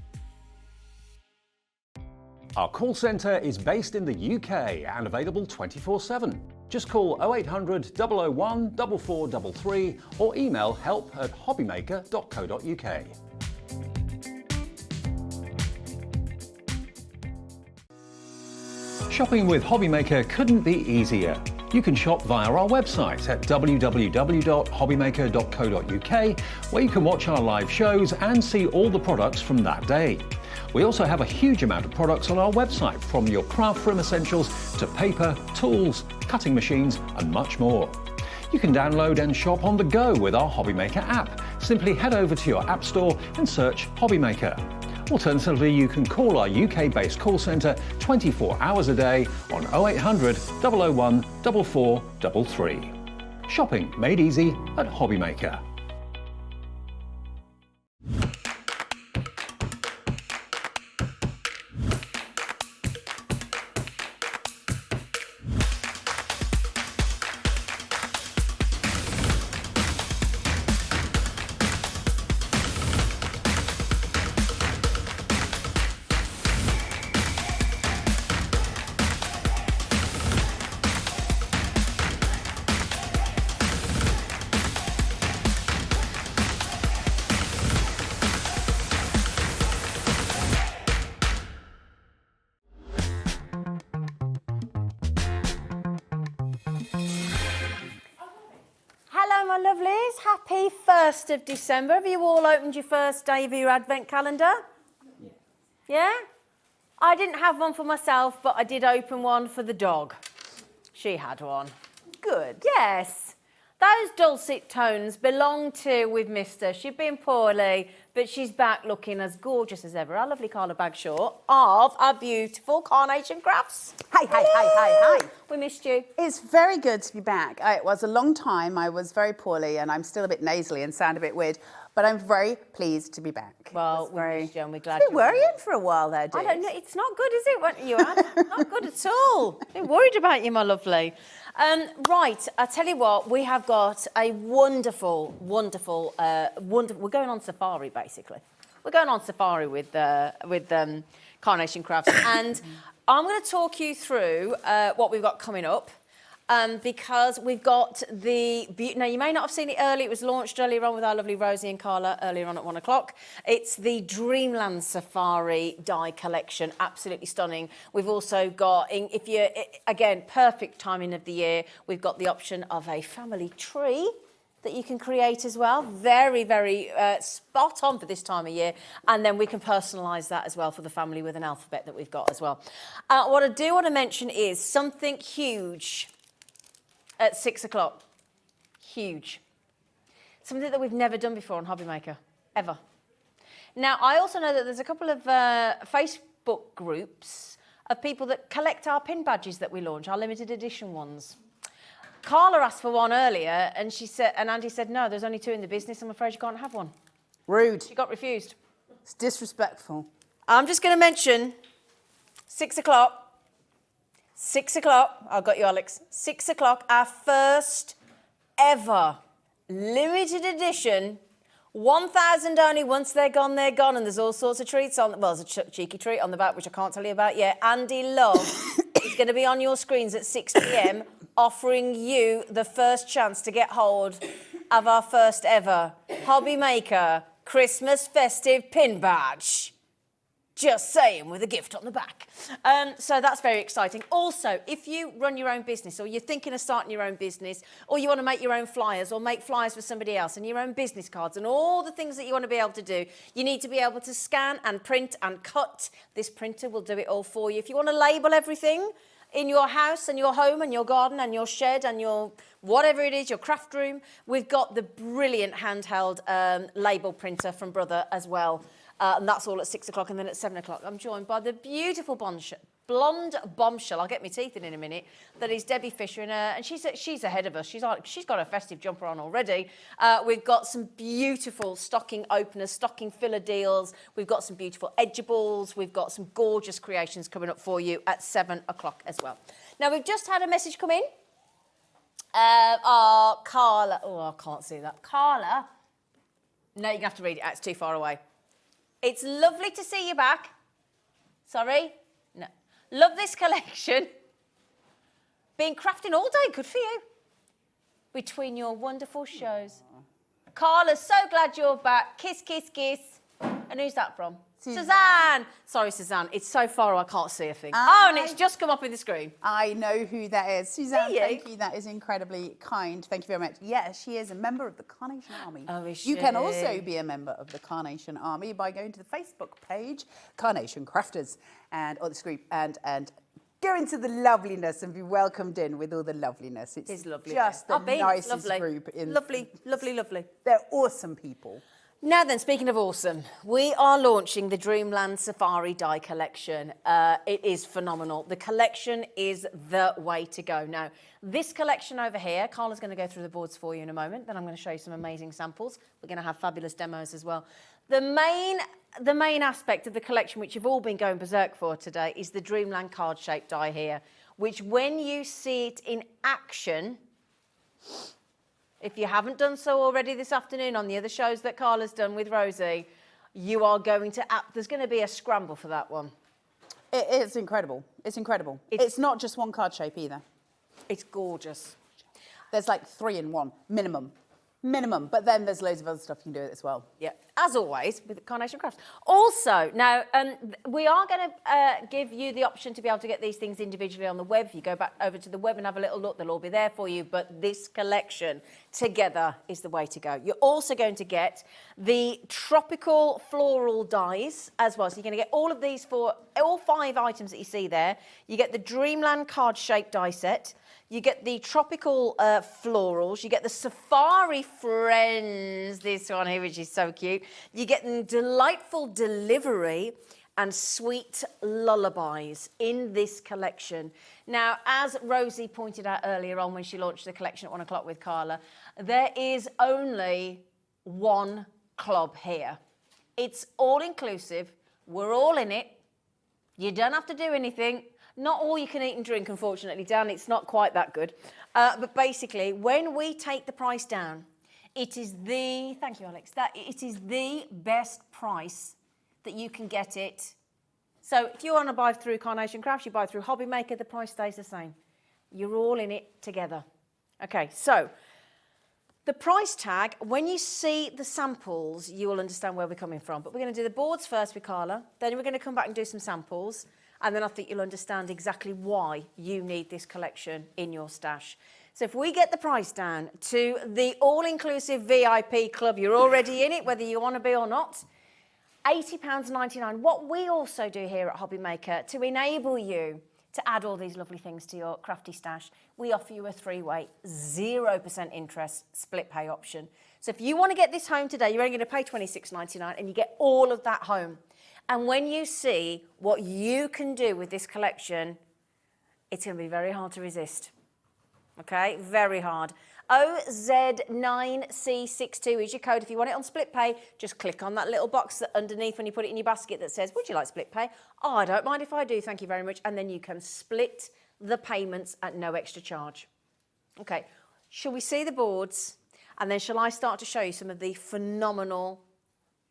Our call centre is based in the UK and available 24/7. Just call 0800 001 4433 or email help@hobbymaker.co.uk. Shopping with Hobbymaker couldn't be easier. You can shop via our website at www.hobbymaker.co.uk, where you can watch our live shows and see all the products from that day. We also have a huge amount of products on our website, from your craft room essentials to paper, tools, cutting machines and much more. You can download and shop on the go with our Hobbymaker app. Simply head over to your app store and search Hobbymaker. Alternatively, you can call our UK-based call centre 24 hours a day on 0800 001 4433. Shopping made easy at Hobbymaker. My lovelies, happy 1st of December. Have you all opened your first day of your advent calendar? Yeah? I didn't have one for myself, but I did open one for the dog. She had one. Good. Yes. Those dulcet tones belong to We've Missed Her. She's been poorly, but she's back looking as gorgeous as ever. Our lovely Carla Bagshaw of our beautiful Carnation Crafts. Hey, hey, hey, hey, hey. We missed you. It's very good to be back. It was a long time. I was very poorly and I'm still a bit nasally and sound a bit weird, but I'm very pleased to be back. Well, we missed you and we're glad you're worrying for a while there, dude. I don't know. It's not good, is it, what you had? Not good at all. Been worried about you, my lovely. Right, I tell you what, we have got a wonderful. We're going on safari, basically. We're going on safari with Carnation Crafts, and I'm going to talk you through what we've got coming up. Because we've got now you may not have seen it early, it was launched earlier on with our lovely Rosie and Carla earlier on at 1 o'clock. It's the Dreamland Safari die collection, absolutely stunning. We've also got, again, perfect timing of the year, we've got the option of a family tree that you can create as well. Very, very spot on for this time of year. And then we can personalise that as well for the family with an alphabet that we've got as well. What I do want to mention is something huge at 6 o'clock. Huge. Something that we've never done before on Hobbymaker, ever. Now, I also know that there's a couple of Facebook groups of people that collect our pin badges that we launch, our limited edition ones. Carla asked for one earlier, and Andy said, no, there's only 2 in the business. I'm afraid you can't have one. Rude. She got refused. It's disrespectful. I'm just going to mention 6 o'clock. 6 o'clock. I got you, Alex. 6 o'clock, our first ever limited edition. 1,000 only. Once they're gone, they're gone. And there's all sorts of treats on. Well, there's a cheeky treat on the back, which I can't tell you about yet. Andy Love is going to be on your screens at 6 p.m. offering you the first chance to get hold of our first ever Hobbymaker Christmas festive pin badge. Just saying, with a gift on the back. So that's very exciting. Also, if you run your own business, or you're thinking of starting your own business, or you want to make your own flyers, or make flyers for somebody else, and your own business cards, and all the things that you want to be able to do, you need to be able to scan and print and cut. This printer will do it all for you. If you want to label everything in your house and your home and your garden and your shed and your whatever it is, your craft room, we've got the brilliant handheld label printer from Brother as well. And that's all at 6 o'clock, and then at 7 o'clock, I'm joined by the beautiful blonde bombshell. I'll get my teeth in a minute. That is Debbie Fisher, and she's ahead of us. She's got a festive jumper on already. We've got some beautiful stocking openers, stocking filler deals. We've got some beautiful edgeables. We've got some gorgeous creations coming up for you at 7 o'clock as well. Now, we've just had a message come in. Carla. Oh, I can't see that. Carla. No, you're going to have to read it out. It's too far away. It's lovely to see you back. Sorry? No. Love this collection. Been crafting all day. Good for you. Between your wonderful shows. Carla, so glad you're back. Kiss, kiss, kiss. And who's that from? Suzanne. Sorry, Suzanne. It's so far I can't see a thing. And it's just come up in the screen. I know who that is. Suzanne, thank you. That is incredibly kind. Thank you very much. Yes, she is a member of the Carnation Army. Oh, is she? You can also be a member of the Carnation Army by going to the Facebook page, Carnation Crafters, or this group, and go into the loveliness and be welcomed in with all the loveliness. It's lovely. Just the nicest group. Lovely, lovely, lovely. They're awesome people. Now then, speaking of awesome, we are launching the Dreamland Safari die collection. It is phenomenal. The collection is the way to go. Now, this collection over here, Carla's going to go through the boards for you in a moment. Then I'm going to show you some amazing samples. We're going to have fabulous demos as well. The main aspect of the collection, which you've all been going berserk for today, is the Dreamland card-shaped die here, which when you see it in action, if you haven't done so already this afternoon on the other shows that Carla's done with Rosie, you are going to... there's going to be a scramble for that one. It's incredible. It's incredible. It's not just one card shape either. It's gorgeous. There's like 3 in 1, minimum. But then there's loads of other stuff you can do with it as well. Yeah, as always, with Carnation Crafts. Also, now, we are going to give you the option to be able to get these things individually on the web. If you go back over to the web and have a little look, they'll all be there for you. But this collection together is the way to go. You're also going to get the tropical floral dies as well. So you're going to get all of these for all 5 items that you see there. You get the Dreamland card-shaped die set. You get the tropical florals. You get the Safari Friends, this one here, which is so cute. You get the delightful delivery and sweet lullabies in this collection. Now, as Rosie pointed out earlier on when she launched the collection at 1 o'clock with Carla, there is only one club here. It's all-inclusive. We're all in it. You don't have to do anything. Not all you can eat and drink, unfortunately, Dan. It's not quite that good. But basically, when we take the price down, it is the... Thank you, Alex. It is the best price that you can get it. So if you want to buy through Carnation Crafts, you buy through Hobbymaker, the price stays the same. You're all in it together. Okay, so the price tag, when you see the samples, you will understand where we're coming from. But we're going to do the boards first with Carla. Then we're going to come back and do some samples. And then I think you'll understand exactly why you need this collection in your stash. So if we get the price down to the all-inclusive VIP club, you're already in it, whether you want to be or not, £80.99. What we also do here at Hobbymaker to enable you to add all these lovely things to your crafty stash, we offer you a 3-way, 0% interest split pay option. So if you want to get this home today, you're only going to pay $26.99 and you get all of that home. And when you see what you can do with this collection, it's going to be very hard to resist. Okay, very hard. OZ9C62 is your code. If you want it on split pay, just click on that little box underneath when you put it in your basket that says, would you like split pay? Oh, I don't mind if I do, thank you very much. And then you can split the payments at no extra charge. Okay, shall we see the boards? And then shall I start to show you some of the phenomenal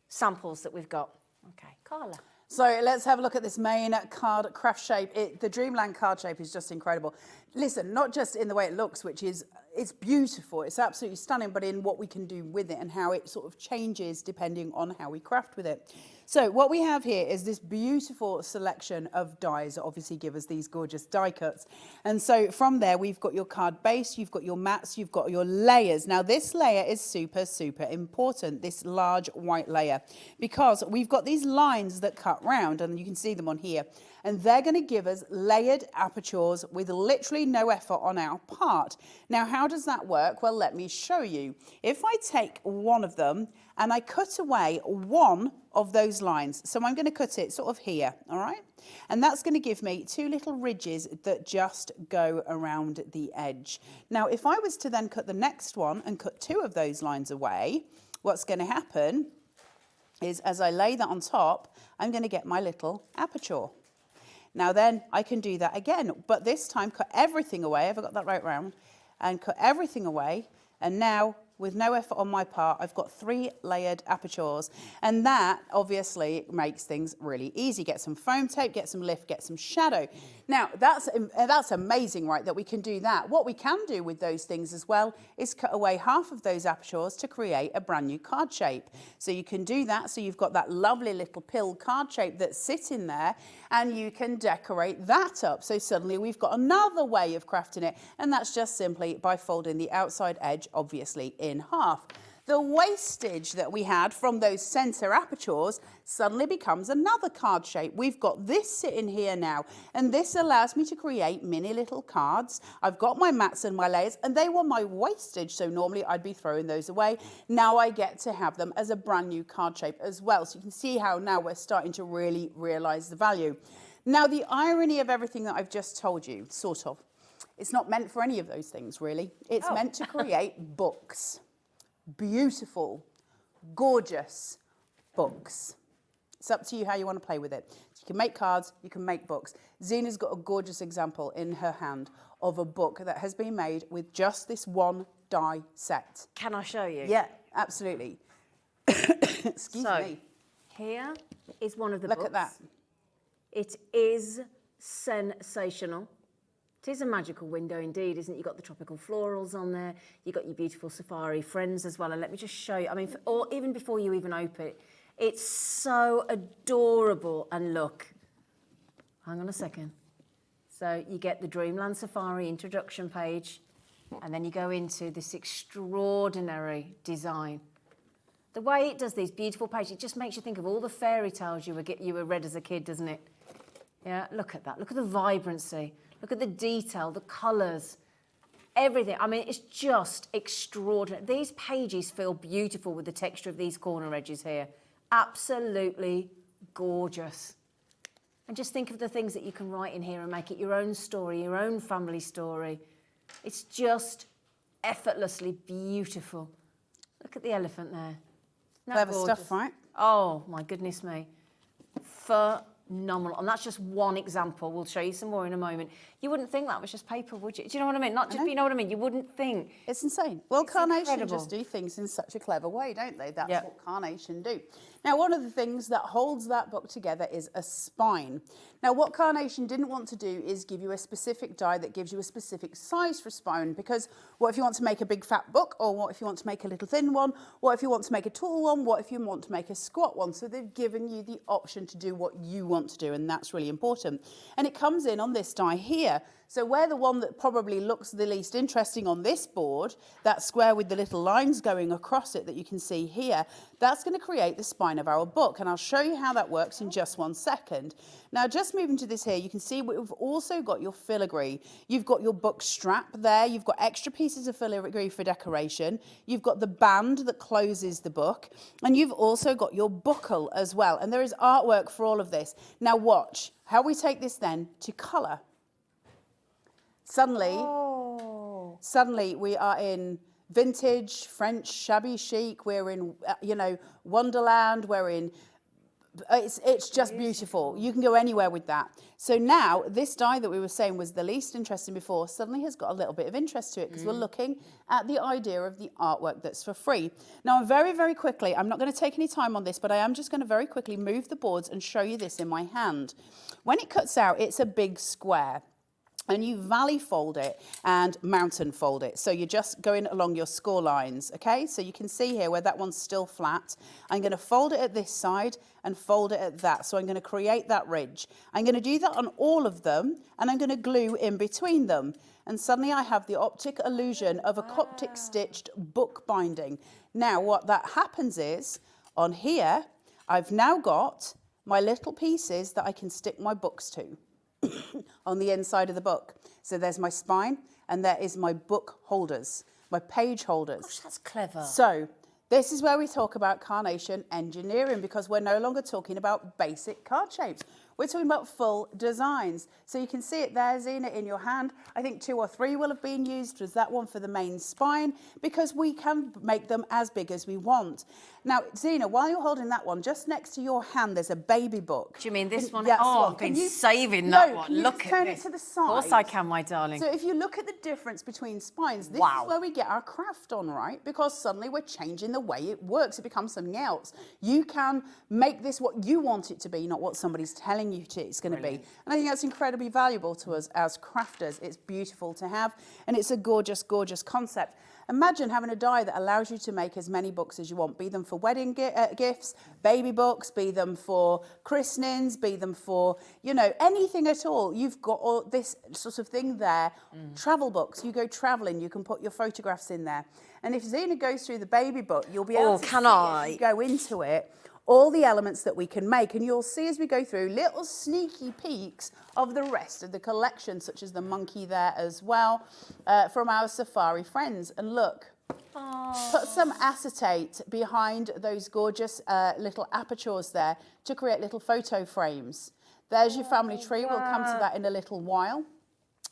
samples that we've got? Okay, Carla. So let's have a look at this main card craft shape. The Dreamland card shape is just incredible. Listen, not just in the way it looks, which is, it's beautiful, it's absolutely stunning, but in what we can do with it and how it sort of changes depending on how we craft with it. So what we have here is this beautiful selection of dies that obviously give us these gorgeous die cuts. And so from there, we've got your card base, you've got your mats, you've got your layers. Now this layer is super, super important, this large white layer, because we've got these lines that cut round, and you can see them on here. And they're going to give us layered apertures with literally no effort on our part. Now, how does that work? Well, let me show you. If I take one of them and I cut away one of those lines, so I'm going to cut it sort of here, all right? And that's going to give me 2 little ridges that just go around the edge. Now, if I was to then cut the next one and cut 2 of those lines away, what's going to happen is as I lay that on top, I'm going to get my little aperture. Now then, I can do that again, but this time cut everything away. Have I got that right round? And cut everything away. And now, with no effort on my part, I've got 3 layered apertures. And that obviously makes things really easy. Get some foam tape, get some lift, get some shadow. Now, that's amazing, right, that we can do that. What we can do with those things as well is cut away half of those apertures to create a brand new card shape. So you can do that. So you've got that lovely little pill card shape that's sitting there, and you can decorate that up. So suddenly we've got another way of crafting it, and that's just simply by folding the outside edge, obviously, in half. The wastage that we had from those center apertures suddenly becomes another card shape. We've got this sitting here now, and this allows me to create mini little cards. I've got my mats and my layers, and they were my wastage, so normally I'd be throwing those away. Now I get to have them as a brand new card shape as well. So you can see how now we're starting to really realize the value. Now, the irony of everything that I've just told you, sort of, it's not meant for any of those things, really. It's meant to create books. Beautiful, gorgeous books. It's up to you how you want to play with it. You can make cards, you can make books. Zena's got a gorgeous example in her hand of a book that has been made with just this one die set. Can I show you? Yeah, absolutely. Excuse me. Here is one of the books. books. Look at that. It is sensational. It is a magical window indeed, isn't it? You've got the tropical florals on there. You've got your beautiful safari friends as well. And let me just show you. I mean, even before you even open it, it's so adorable. And look, hang on a second. So you get the Dreamland Safari introduction page, and then you go into this extraordinary design. The way it does these beautiful pages, it just makes you think of all the fairy tales you were read as a kid, doesn't it? Yeah, look at that. Look at the vibrancy. Look at the detail, the colours, everything. I mean, it's just extraordinary. These pages feel beautiful with the texture of these corner edges here. Absolutely gorgeous. And just think of the things that you can write in here and make it your own story, your own family story. It's just effortlessly beautiful. Look at the elephant there. Clever stuff, right? Oh, my goodness me. Phenomenal. And that's just one example. We'll show you some more in a moment. You wouldn't think that was just paper, would you? Do you know what I mean? Not just, you know what I mean? You wouldn't think. It's insane. Well, Carnation incredible. just do things in such a clever way, don't they? That's what Carnation do. Now, one of the things that holds that book together is a spine. Now, what Carnation didn't want to do is give you a specific die that gives you a specific size for spine, because what if you want to make a big fat book, or what if you want to make a little thin one, what if you want to make a tall one, what if you want to make a squat one? So they've given you the option to do what you want to do, and that's really important. And it comes in on this die here. So where the one that probably looks the least interesting on this board, that square with the little lines going across it that you can see here, that's going to create the spine of our book. And I'll show you how that works in just 1 second. Now, just moving to this here, you can see we've also got your filigree. You've got your book strap there. You've got extra pieces of filigree for decoration. You've got the band that closes the book. And you've also got your buckle as well. And there is artwork for all of this. Now watch how we take this then to colour. Suddenly we are in vintage, French, shabby chic. We're in, you know, Wonderland. We're in, it's just beautiful. You can go anywhere with that. So now this die that we were saying was the least interesting before suddenly has got a little bit of interest to it because we're looking at the idea of the artwork that's for free. Now, very, very quickly, I'm not going to take any time on this, but I am just going to very quickly move the boards and show you this in my hand. When it cuts out, it's a big square. And you valley fold it and mountain fold it. So you're just going along your score lines, okay? So you can see here where that one's still flat. I'm going to fold it at this side and fold it at that. So I'm going to create that ridge. I'm going to do that on all of them, and I'm going to glue in between them. And suddenly I have the optic illusion of a Coptic stitched book binding. Now what that happens is, on here, I've now got my little pieces that I can stick my books to. On the inside of the book. So there's my spine, and there is my book holders, my page holders. Gosh, that's clever. So this is where we talk about carnation engineering, because we're no longer talking about basic card shapes. We're talking about full designs. So you can see it there, Zena, in your hand. I think 2 or 3 will have been used. Was that one for the main spine? Because we can make them as big as we want. Now, Zena, while you're holding that one, just next to your hand, there's a baby book. Do you mean this one? Yes, Oh, I've been saving that one. Look at turn this. it to the side? Of course I can, my darling. So if you look at the difference between spines, this is where we get our craft on, right? Because suddenly we're changing the way it works. It becomes something else. You can make this what you want it to be, not what somebody's telling you it's going to be. And I think that's incredibly valuable to us as crafters. It's beautiful to have, and it's a gorgeous, gorgeous concept. Imagine having a die that allows you to make as many books as you want, be them for wedding gifts, baby books, be them for christenings, be them for, you know, anything at all. You've got all this sort of thing there. Travel books, you go traveling, you can put your photographs in there. And if Zena goes through the baby book, you'll be able to see as you go into it, all the elements that we can make, and you'll see as we go through little sneaky peeks of the rest of the collection, such as the monkey there as well, from our safari friends. And look, put some acetate behind those gorgeous little apertures there to create little photo frames. There's your family tree. We'll come to that in a little while.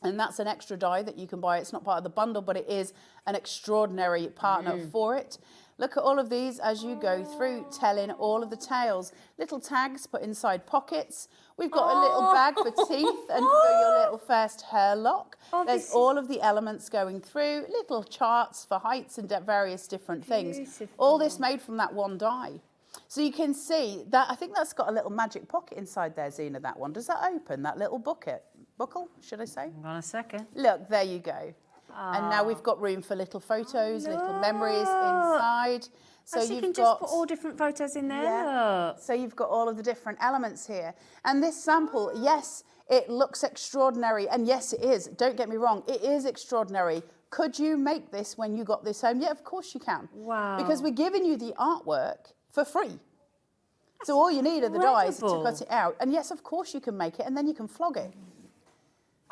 And that's an extra die that you can buy. It's not part of the bundle, but it is an extraordinary partner for it. Look at all of these as you go through, telling all of the tales. Little tags put inside pockets. We've got a little bag for teeth and for your little first hair lock. There's all of the elements going through, little charts for heights and various different things. All this made from that one die. So you can see that, I think that's got a little magic pocket inside there, Zena, that one. Does that open, that little bucket? Buckle, should I say? Hang on a second. Look, there you go. And now we've got room for little photos, little memories inside. So you you've can just put all different photos in there. Yeah. So you've got all of the different elements here. And this sample, yes, it looks extraordinary. And yes, it is. Don't get me wrong. It is extraordinary. Could you make this when you got this home? Yeah, of course you can. Wow. Because we're giving you the artwork for free. So all you need are the dies to cut it out. And yes, of course you can make it, and then you can flog it.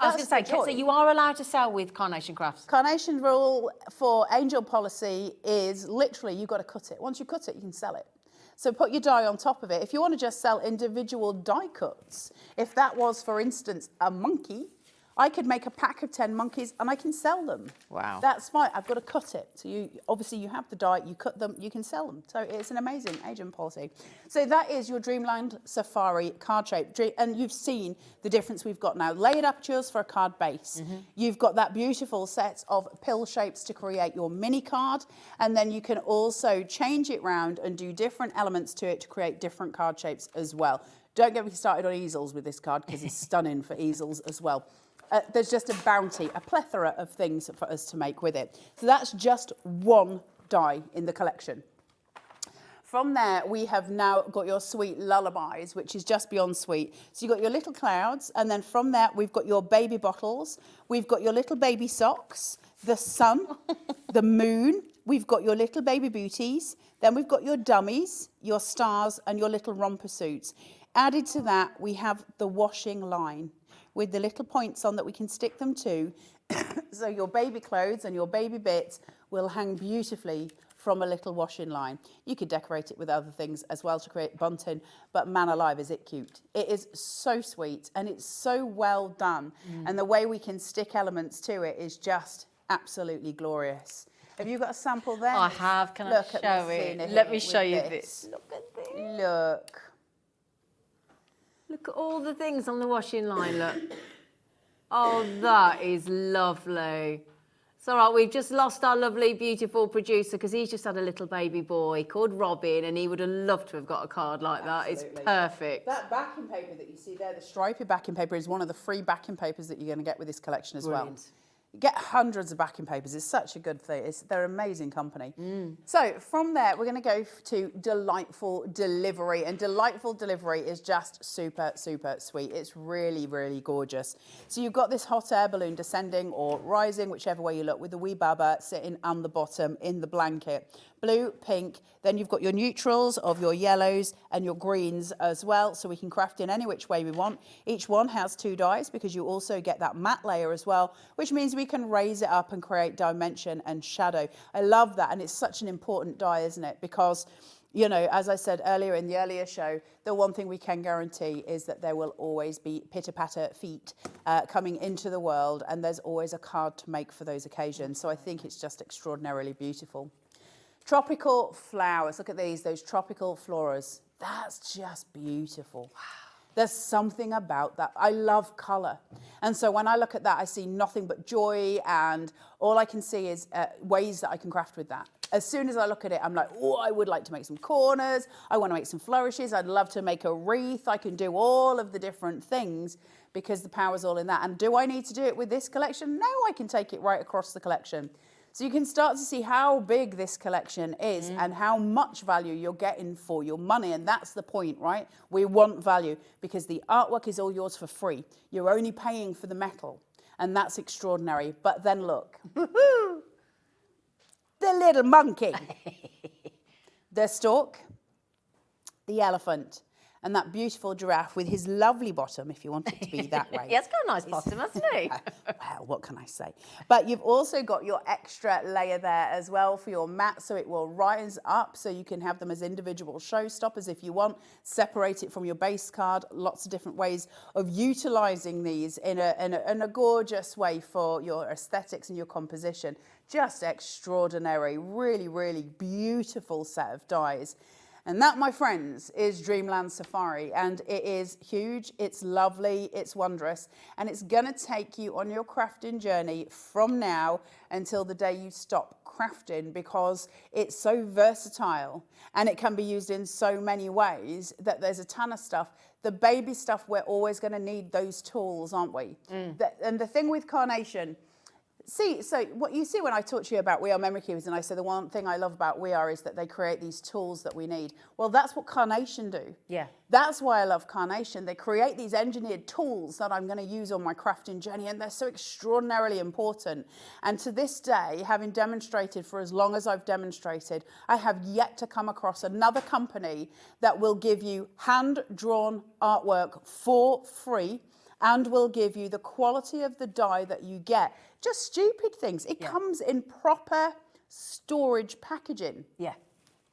I was going to say, so you are allowed to sell with Carnation Crafts? Carnation rule for Angel policy is literally you've got to cut it. Once you cut it, you can sell it. So put your die on top of it. If you want to just sell individual die cuts, if that was, for instance, a monkey, I could make a pack of 10 monkeys and I can sell them. Wow. That's fine. I've got to cut it. So you obviously you have the die, you cut them, you can sell them. So it's an amazing agent policy. So that is your Dreamland Safari card shape. And you've seen the difference we've got now. Layered apertures for a card base. You've got that beautiful set of pill shapes to create your mini card. And then you can also change it round and do different elements to it to create different card shapes as well. Don't get me started on easels with this card because it's stunning for easels as well. There's just a bounty, a plethora of things for us to make with it. So that's just one die in the collection. From there, we have now got your sweet lullabies, which is just beyond sweet. So you've got your little clouds, and then from there, we've got your baby bottles, we've got your little baby socks, the sun, the moon, we've got your little baby booties, then we've got your dummies, your stars, and your little romper suits. Added to that, we have the washing line with the little points on that we can stick them to. So your baby clothes and your baby bits will hang beautifully from a little washing line. You could decorate it with other things as well to create bunting, but man alive, is it cute. It is so sweet and it's so well done. And the way we can stick elements to it is just absolutely glorious. Have you got a sample there? I have. Can I show it? Let me show you this. Look at this. Look. Look at all the things on the washing line, look. Oh, that is lovely. It's all right, we've just lost our lovely, beautiful producer because he's just had a little baby boy called Robin and he would have loved to have got a card like that. Absolutely. It's perfect. That backing paper that you see there, the stripy backing paper, is one of the free backing papers that you're going to get with this collection as well. You get hundreds of backing papers. It's such a good thing. They're an amazing company. So from there, we're going to go to Delightful Delivery. And Delightful Delivery is just super, super sweet. It's really, really gorgeous. So you've got this hot air balloon descending or rising, whichever way you look, with the wee baba sitting on the bottom in the blanket. Blue, pink, then you've got your neutrals of your yellows and your greens as well, so we can craft in any which way we want. Each one has 2 dies because you also get that matte layer as well, which means we can raise it up and create dimension and shadow. I love that, and it's such an important die, isn't it? Because, you know, as I said earlier in the earlier show, the one thing we can guarantee is that there will always be pitter-patter feet coming into the world, and there's always a card to make for those occasions. So I think it's just extraordinarily beautiful. Tropical flowers. Look at these, those tropical floras. That's just beautiful. Wow. There's something about that. I love colour. And so when I look at that, I see nothing but joy, and all I can see is ways that I can craft with that. As soon as I look at it, I'm like, oh, I would like to make some corners. I want to make some flourishes. I'd love to make a wreath. I can do all of the different things because the power's all in that. And do I need to do it with this collection? No, I can take it right across the collection. So you can start to see how big this collection is and how much value you're getting for your money. And that's the point, right? We want value because the artwork is all yours for free. You're only paying for the metal. And that's extraordinary. But then look, the little monkey, the stork, the elephant, and that beautiful giraffe with his lovely bottom, if you want it to be that way. Yeah, it's got a nice bottom, hasn't he? Well, what can I say? But you've also got your extra layer there as well for your mat, so it will rise up, so you can have them as individual showstoppers if you want. Separate it from your base card. Lots of different ways of utilising these in a gorgeous way for your aesthetics and your composition. Just extraordinary, really, really beautiful set of dies. And that, my friends, is Dreamland Safari, and it is huge, it's lovely, it's wondrous, and it's going to take you on your crafting journey from now until the day you stop crafting, because it's so versatile and it can be used in so many ways that there's a ton of stuff. The baby stuff, we're always going to need those tools, aren't we? And the thing with Carnation, so what you see when I talk to you about We Are Memory Cubes, and I say the one thing I love about We Are is that they create these tools that we need. Well, that's what Carnation do. Yeah. That's why I love Carnation. They create these engineered tools that I'm going to use on my crafting journey, and they're so extraordinarily important. And to this day, having demonstrated for as long as I've demonstrated, I have yet to come across another company that will give you hand-drawn artwork for free and will give you the quality of the die that you get. Just stupid things. It comes in proper storage packaging. Yeah.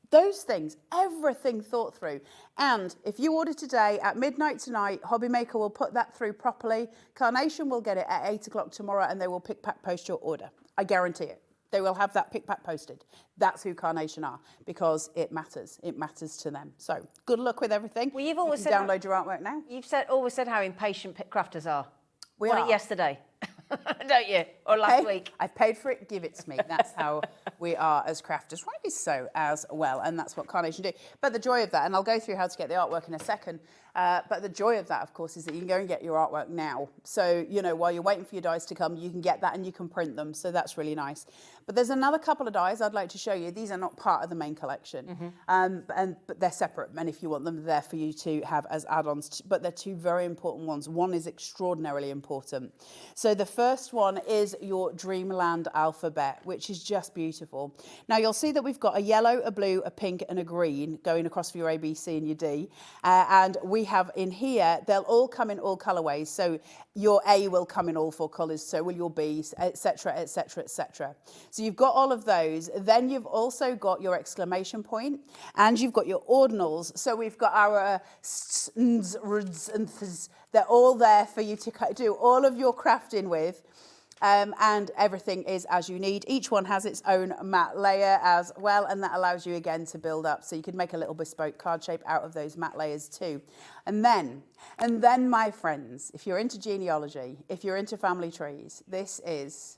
Those things, everything thought through. And if you order today at midnight tonight, Hobbymaker will put that through properly. Carnation will get it at 8 o'clock tomorrow, and they will pick, pack, post your order. I guarantee it. They will have that pick, pack, posted. That's who Carnation are, because it matters. It matters to them. So good luck with everything. Well, you've always said download your artwork now. You've always said how impatient crafters are. We Won are. it yesterday, don't you? Or last week. I've paid for it, give it to me. That's how we are as crafters, rightly so as well, and that's what Carnation do. But the joy of that, and I'll go through how to get the artwork in a second, But the joy of that, of course, is that you can go and get your artwork now. So, you know, while you're waiting for your dies to come, you can get that and you can print them. So that's really nice. But there's another couple of dies I'd like to show you. These are not part of the main collection, but they're separate. And if you want them, they're there for you to have as add-ons. But they're two very important ones. One is extraordinarily important. So the first one is your Dreamland alphabet, which is just beautiful. Now you'll see that we've got a yellow, a blue, a pink and a green going across for your A, B, C and your D. And we have in here, they'll all come in all colorways. So your A will come in all 4 colors, so will your B, etc., etc., etc. So you've got all of those. Then you've also got your exclamation point and you've got your ordinals. So we've got our ns, rds, and ths. They're all there for you to do all of your crafting with. And everything is as you need. Each one has its own matte layer as well, and that allows you again to build up. So you can make a little bespoke card shape out of those matte layers too. And then my friends, if you're into genealogy, if you're into family trees, this is...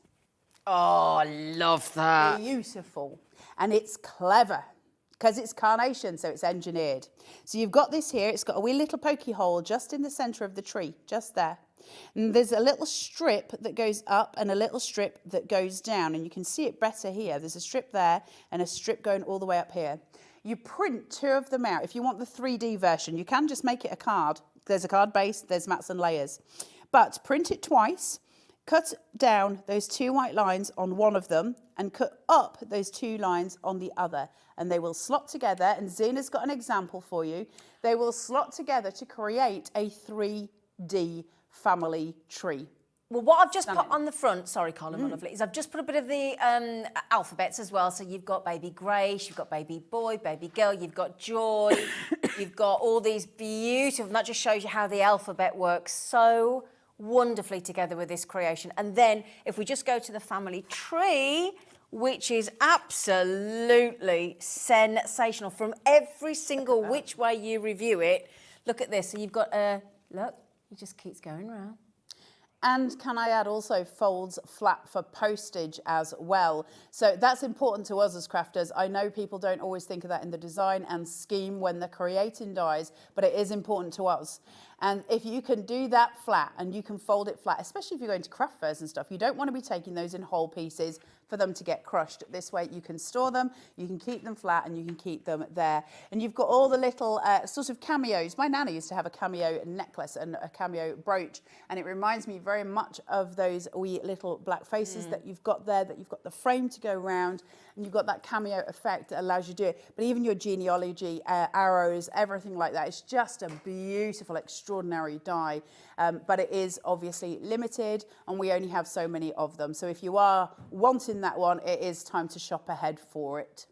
Oh, I love that. Beautiful. And it's clever because it's carnation, so it's engineered. So you've got this here. It's got a wee little pokey hole just in the centre of the tree, just there. And there's a little strip that goes up and a little strip that goes down. And you can see it better here. There's a strip there and a strip going all the way up here. You print 2 of them out. If you want the 3D version, you can just make it a card. There's a card base, there's mats and layers. But print it twice, cut down those 2 white lines on one of them and cut up those 2 lines on the other. And they will slot together. And Zena's got an example for you. They will slot together to create a 3D family tree. Well, what I've just put on the front, sorry, Colin, my lovely, is I've just put a bit of the alphabets as well. So you've got baby Grace, you've got baby boy, baby girl, you've got Joy, you've got all these beautiful, that just shows you how the alphabet works so wonderfully together with this creation. And then if we just go to the family tree, which is absolutely sensational from every single which way you review it. Look at this. So you've got a, look, it just keeps going around. And can I add also folds flat for postage as well. So that's important to us as crafters. I know people don't always think of that in the design and scheme when they're creating dies, but it is important to us. And if you can do that flat and you can fold it flat, especially if you're going to craft fairs and stuff, you don't want to be taking those in whole pieces for them to get crushed. This way you can store them, you can keep them flat and you can keep them there. And you've got all the little sort of cameos. My nana used to have a cameo necklace and a cameo brooch, and it reminds me very much of those wee little black faces that you've got there, that you've got the frame to go round and you've got that cameo effect that allows you to do it. But even your genealogy, arrows, everything like that, it's just a beautiful, extraordinary die. But it is obviously limited and we only have so many of them. So if you are wanting that one, it is time to shop ahead for it.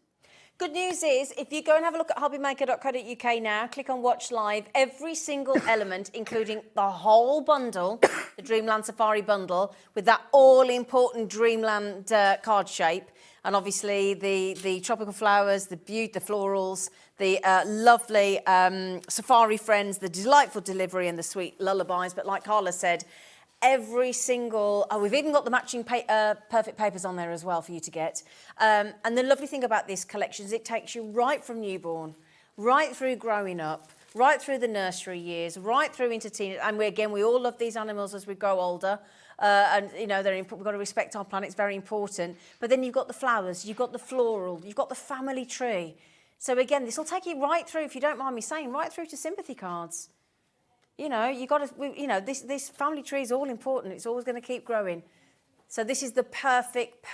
Good news is, if you go and have a look at hobbymaker.co.uk now, click on Watch Live, every single element, including the whole bundle, the Dreamland Safari bundle, with that all-important Dreamland card shape, and obviously the tropical flowers, the florals, the lovely safari friends, the delightful delivery and the sweet lullabies. But like Carla said, every single, we've even got the matching perfect papers on there as well for you to get. And the lovely thing about this collection is it takes you right from newborn, right through growing up, right through the nursery years, right through into teenage. And we all love these animals as we grow older. And, you know, we've got to respect our planet, it's very important. But then you've got the flowers, you've got the floral, you've got the family tree. So again, this will take you right through, if you don't mind me saying, right through to sympathy cards. You know, this family tree is all important. It's always going to keep growing. So this is the perfect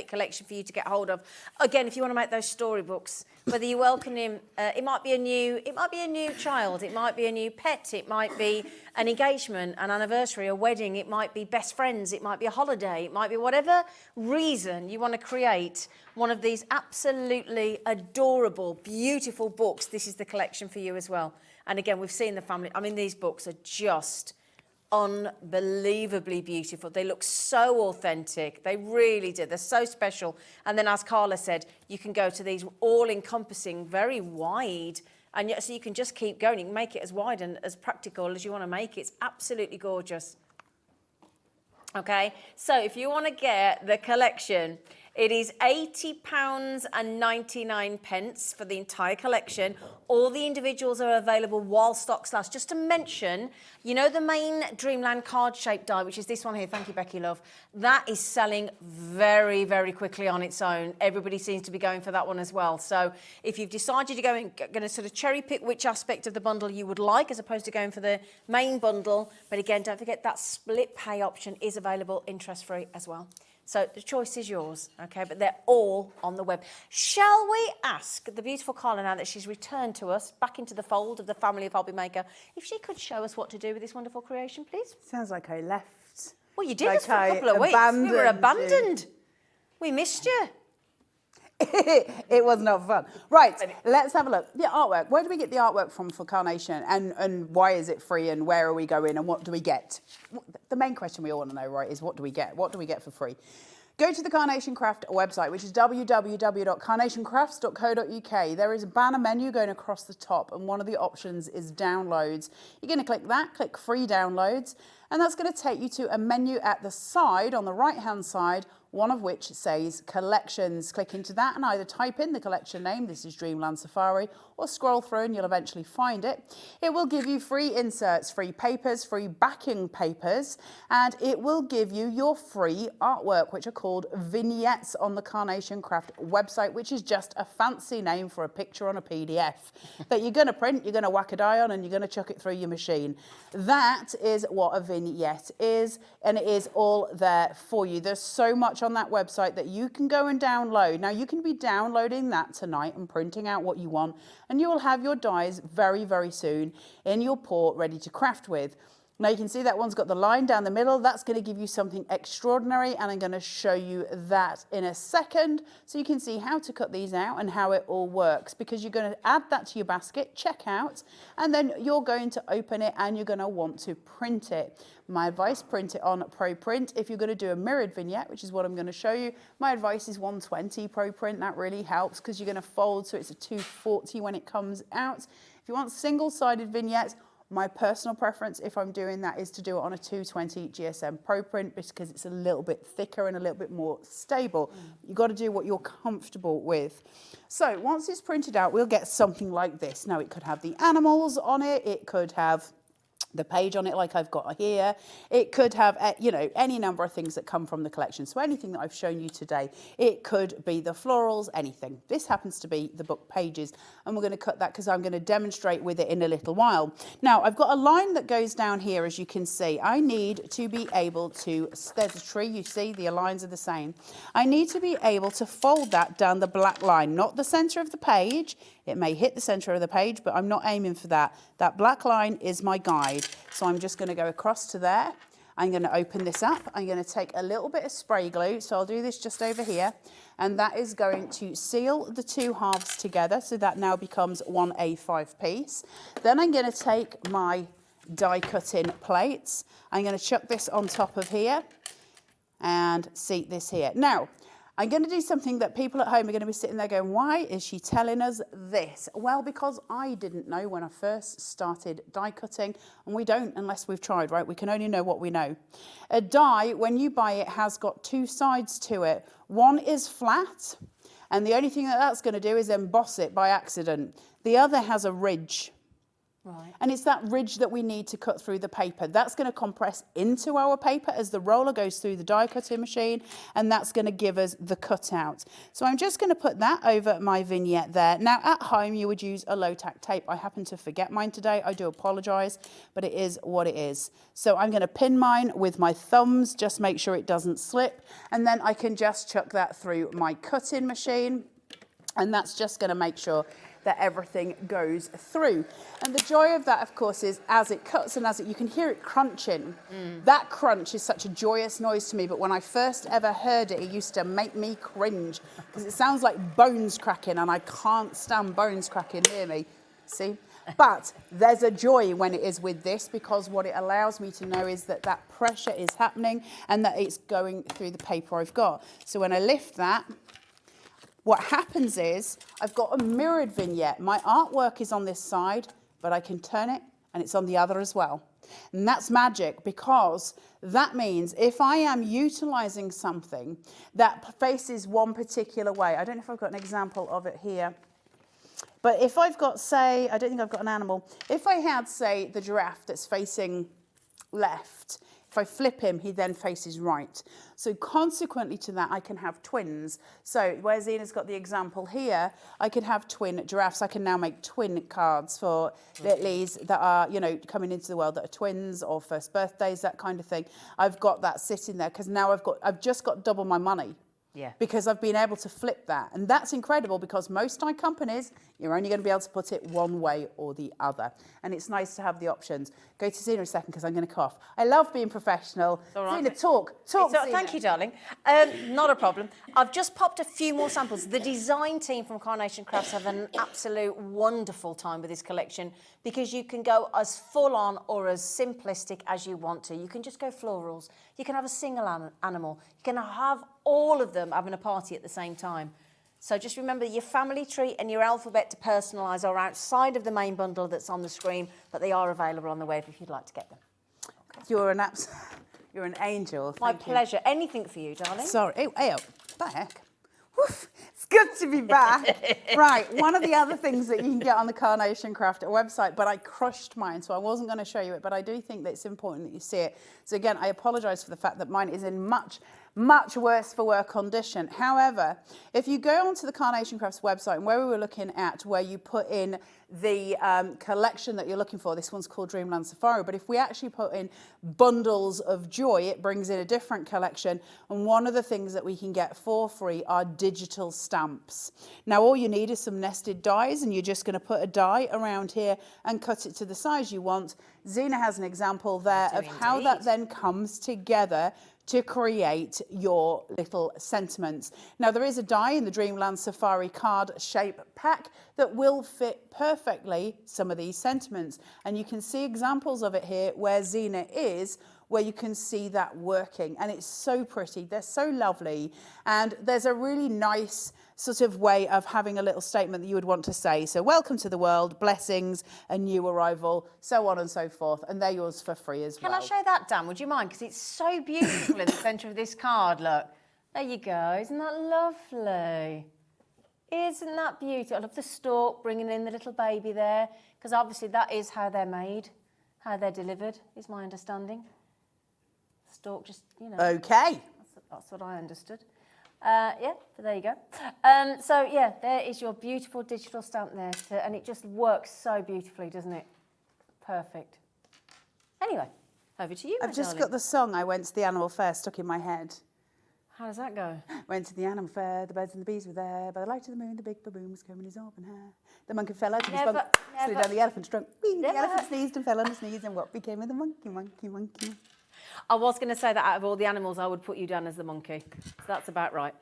collection for you to get hold of. Again, if you want to make those storybooks, whether you welcome him, it might be a new child, it might be a new pet, it might be an engagement, an anniversary, a wedding, it might be best friends, it might be a holiday, it might be whatever reason you want to create one of these absolutely adorable, beautiful books. This is the collection for you as well. And again, we've seen the family. I mean, these books are just unbelievably beautiful. They look so authentic. They really do. They're so special. And then, as Carla said, you can go to these all-encompassing, very wide, and yet so you can just keep going. You can make it as wide and as practical as you want to make it. It's absolutely gorgeous. Okay, so if you want to get the collection, It is £80.99 for the entire collection. All the individuals are available while stocks last. Just to mention, you know the main Dreamland card-shaped die, which is this one here, thank you, Becky Love, that is selling very, very quickly on its own. Everybody seems to be going for that one as well. So if you've decided you're going to sort of cherry pick which aspect of the bundle you would like, as opposed to going for the main bundle, but again, don't forget that split pay option is available interest-free as well. So the choice is yours, okay? But they're all on the web. Shall we ask the beautiful Carla, now that she's returned to us, back into the fold of the family of Hobbymaker, if she could show us what to do with this wonderful creation, please? Sounds like I left. Well, you did us for a couple of weeks. We were abandoned. We missed you. It was not fun. Right, let's have a look. The artwork. Where do we get the artwork from for Carnation? And why is it free? And where are we going? And what do we get? The main question we all want to know, right, is what do we get? What do we get for free? Go to the Carnation Craft website, which is www.carnationcrafts.co.uk. There is a banner menu going across the top, and one of the options is downloads. You're going to click that, click free downloads, and that's going to take you to a menu at the side, on the right-hand side, one of which says collections. Click into that and either type in the collection name, this is Dreamland Safari, or scroll through and you'll eventually find it. It will give you free inserts, free papers, free backing papers, and it will give you your free artwork, which are called vignettes on the Carnation Craft website, which is just a fancy name for a picture on a PDF that you're going to print, you're going to whack a die on, and you're going to chuck it through your machine. That is what a vignette is, and it is all there for you. There's so much on that website that you can go and download. Now, you can be downloading that tonight and printing out what you want, and you will have your dies very, very soon in your port ready to craft with. Now, you can see that one's got the line down the middle. That's going to give you something extraordinary, and I'm going to show you that in a second so you can see how to cut these out and how it all works, because you're going to add that to your basket, check out, and then you're going to open it and you're going to want to print it. My advice, print it on Pro Print. If you're going to do a mirrored vignette, which is what I'm going to show you, my advice is 120 Pro Print. That really helps because you're going to fold so it's a 240 when it comes out. If you want single-sided vignettes, my personal preference, if I'm doing that, is to do it on a 220 GSM Pro Print because it's a little bit thicker and a little bit more stable. You've got to do what you're comfortable with. So once it's printed out, we'll get something like this. Now, it could have the animals on it. It could have the page on it like I've got here. It could have, you know, any number of things that come from the collection. So anything that I've shown you today, it could be the florals, anything. This happens to be the book pages, and we're going to cut that because I'm going to demonstrate with it in a little while. Now, I've got a line that goes down here, as you can see. I need to be able to, there's a tree, you see, the lines are the same. I need to be able to fold that down the black line, not the center of the page. It may hit the center of the page, but I'm not aiming for that. That black line is my guide. So I'm just going to go across to there. I'm going to open this up. I'm going to take a little bit of spray glue. So I'll do this just over here. And that is going to seal the two halves together. So that now becomes one A5 piece. Then I'm going to take my die cutting plates. I'm going to chuck this on top of here and seat this here. Now, I'm going to do something that people at home are going to be sitting there going, why is she telling us this? Well, because I didn't know when I first started die cutting, and we don't unless we've tried, right? We can only know what we know. A die, when you buy it, has got two sides to it. One is flat, and the only thing that that's going to do is emboss it by accident. The other has a ridge. Right. And it's that ridge that we need to cut through the paper. That's going to compress into our paper as the roller goes through the die cutting machine, and that's going to give us the cutout. So I'm just going to put that over my vignette there. Now, at home, you would use a low-tack tape. I happen to forget mine today. I do apologise, but it is what it is. So I'm going to pin mine with my thumbs, just make sure it doesn't slip, and then I can just chuck that through my cutting machine, and that's just going to make sure that everything goes through. And the joy of that, of course, is as it cuts and as it, you can hear it crunching. That crunch is such a joyous noise to me, but when I first ever heard it, it used to make me cringe because it sounds like bones cracking, and I can't stand bones cracking near me. See? But there's a joy when it is with this, because what it allows me to know is that that pressure is happening and that it's going through the paper I've got. So when I lift that, what happens is I've got a mirrored vignette. My artwork is on this side, but I can turn it and it's on the other as well. And that's magic, because that means if I am utilizing something that faces one particular way, I don't know if I've got an example of it here, but if I've got, say, I don't think I've got an animal. If I had, say, the giraffe that's facing left, if I flip him, he then faces right. So consequently to that, I can have twins. So where Zeena's got the example here, I could have twin giraffes. I can now make twin cards for littlies that are, you know, coming into the world that are twins, or first birthdays, that kind of thing. I've got that sitting there because now I've just got double my money. Yeah. Because I've been able to flip that. And that's incredible, because most die companies, you're only going to be able to put it one way or the other. And it's nice to have the options. Go to Sheena a second, because I'm going to cough. I love being professional. All right. Sheena, talk, Sheena. Thank you, darling. Not a problem. I've just popped a few more samples. The design team from Carnation Crafts have an absolute wonderful time with this collection, because you can go as full on or as simplistic as you want to. You can just go florals. You can have a single animal. You can have all of them having a party at the same time. So just remember, your family tree and your alphabet to personalise are outside of the main bundle that's on the screen, but they are available on the web if you'd like to get them. Okay. You're an angel. My Thank you. pleasure. Anything for you, darling. Sorry. Hey, what the heck? Woof. It's good to be back. Right, one of the other things that you can get on the Carnation Crafter website, but I crushed mine, so I wasn't going to show you it, but I do think that it's important that you see it. So again, I apologise for the fact that mine is in much worse for wear condition. However, if you go onto the Carnation Crafts website, and where we were looking at where you put in the collection that you're looking for, this one's called Dreamland Safari, but if we actually put in bundles of joy, it brings in a different collection, and one of the things that we can get for free are digital stamps. Now all you need is some nested dies, and you're just going to put a die around here and cut it to the size you want. Sheena has an example there of how that then comes together to create your little sentiments. Now there is a die in the Dreamland Safari card shape pack that will fit perfectly some of these sentiments, and you can see examples of it here where Sheena is, where you can see that working, and it's so pretty. They're so lovely, and there's a really nice sort of way of having a little statement that you would want to say. So welcome to the world, blessings, a new arrival, so on and so forth, and they're yours for free as well. Can I show that, Dan? Would you mind? Because it's so beautiful in the centre of this card, look. There you go. Isn't that lovely? Isn't that beautiful? I love the stalk, bringing in the little baby there, because obviously that is how they're made, how they're delivered, is my understanding. Stalk, just, you know. Okay. That's what I understood. Yeah, so there you go. So yeah, there is your beautiful digital stamp there, and it just works so beautifully, doesn't it? Perfect. Anyway, over to you, my I've just darling. got the song I Went to the Animal Fair stuck in my head. How does that go? Went to the animal fair, the birds and the bees were there. By the light of the moon, the big baboon was combing his auburn hair. The monkey fell out of his bunk, slid down the elephant's trunk. Whee, the elephant sneezed and fell on his knees, and what became of the monkey? I was going to say that out of all the animals, I would put you down as the monkey. So that's about right.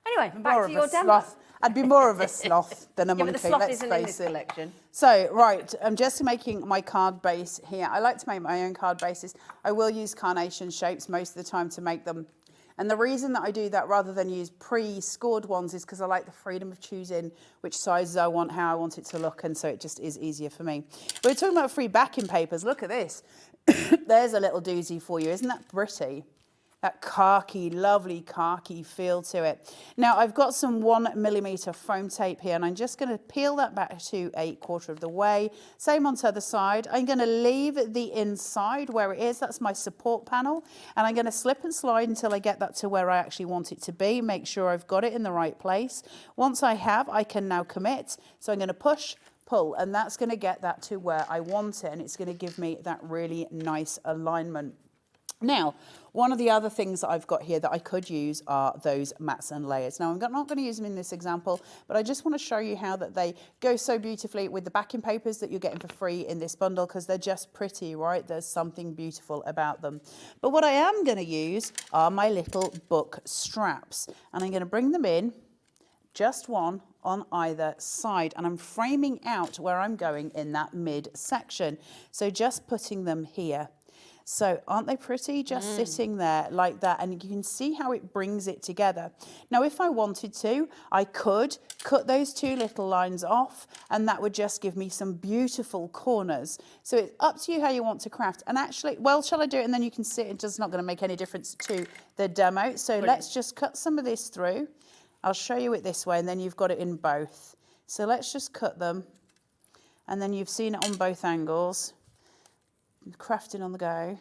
Anyway, back to your demo. Sloth. I'd be more of a sloth than a Yeah, monkey, but the sloth let's isn't in face this it. collection. So, right, I'm just making my card base here. I like to make my own card bases. I will use carnation shapes most of the time to make them. And the reason that I do that rather than use pre-scored ones is because I like the freedom of choosing which sizes I want, how I want it to look, and so it just is easier for me. We're talking about free backing papers. Look at this. There's a little doozy for you. Isn't that pretty? That khaki, lovely khaki feel to it. Now, I've got some 1mm foam tape here, and I'm just going to peel that back to 1/4 of the way. Same on the other side. I'm going to leave the inside where it is. That's my support panel. And I'm going to slip and slide until I get that to where I actually want it to be. Make sure I've got it in the right place. Once I have, I can now commit. So I'm going to push, pull, and that's going to get that to where I want it. And it's going to give me that really nice alignment. Now, one of the other things that I've got here that I could use are those mats and layers. Now, I'm not going to use them in this example, but I just want to show you how that they go so beautifully with the backing papers that you're getting for free in this bundle, because they're just pretty, right? There's something beautiful about them. But what I am going to use are my little book straps, and I'm going to bring them in, just one on either side, and I'm framing out where I'm going in that mid section. So just putting them here. So aren't they pretty? Just sitting there like that, and you can see how it brings it together. Now, if I wanted to, I could cut those two little lines off, and that would just give me some beautiful corners. So it's up to you how you want to craft. And actually, well, shall I do it? And then you can see it's just not going to make any difference to the demo. So let's just cut some of this through. I'll show you it this way, and then you've got it in both. So let's just cut them, and then you've seen it on both angles. Crafting on the go.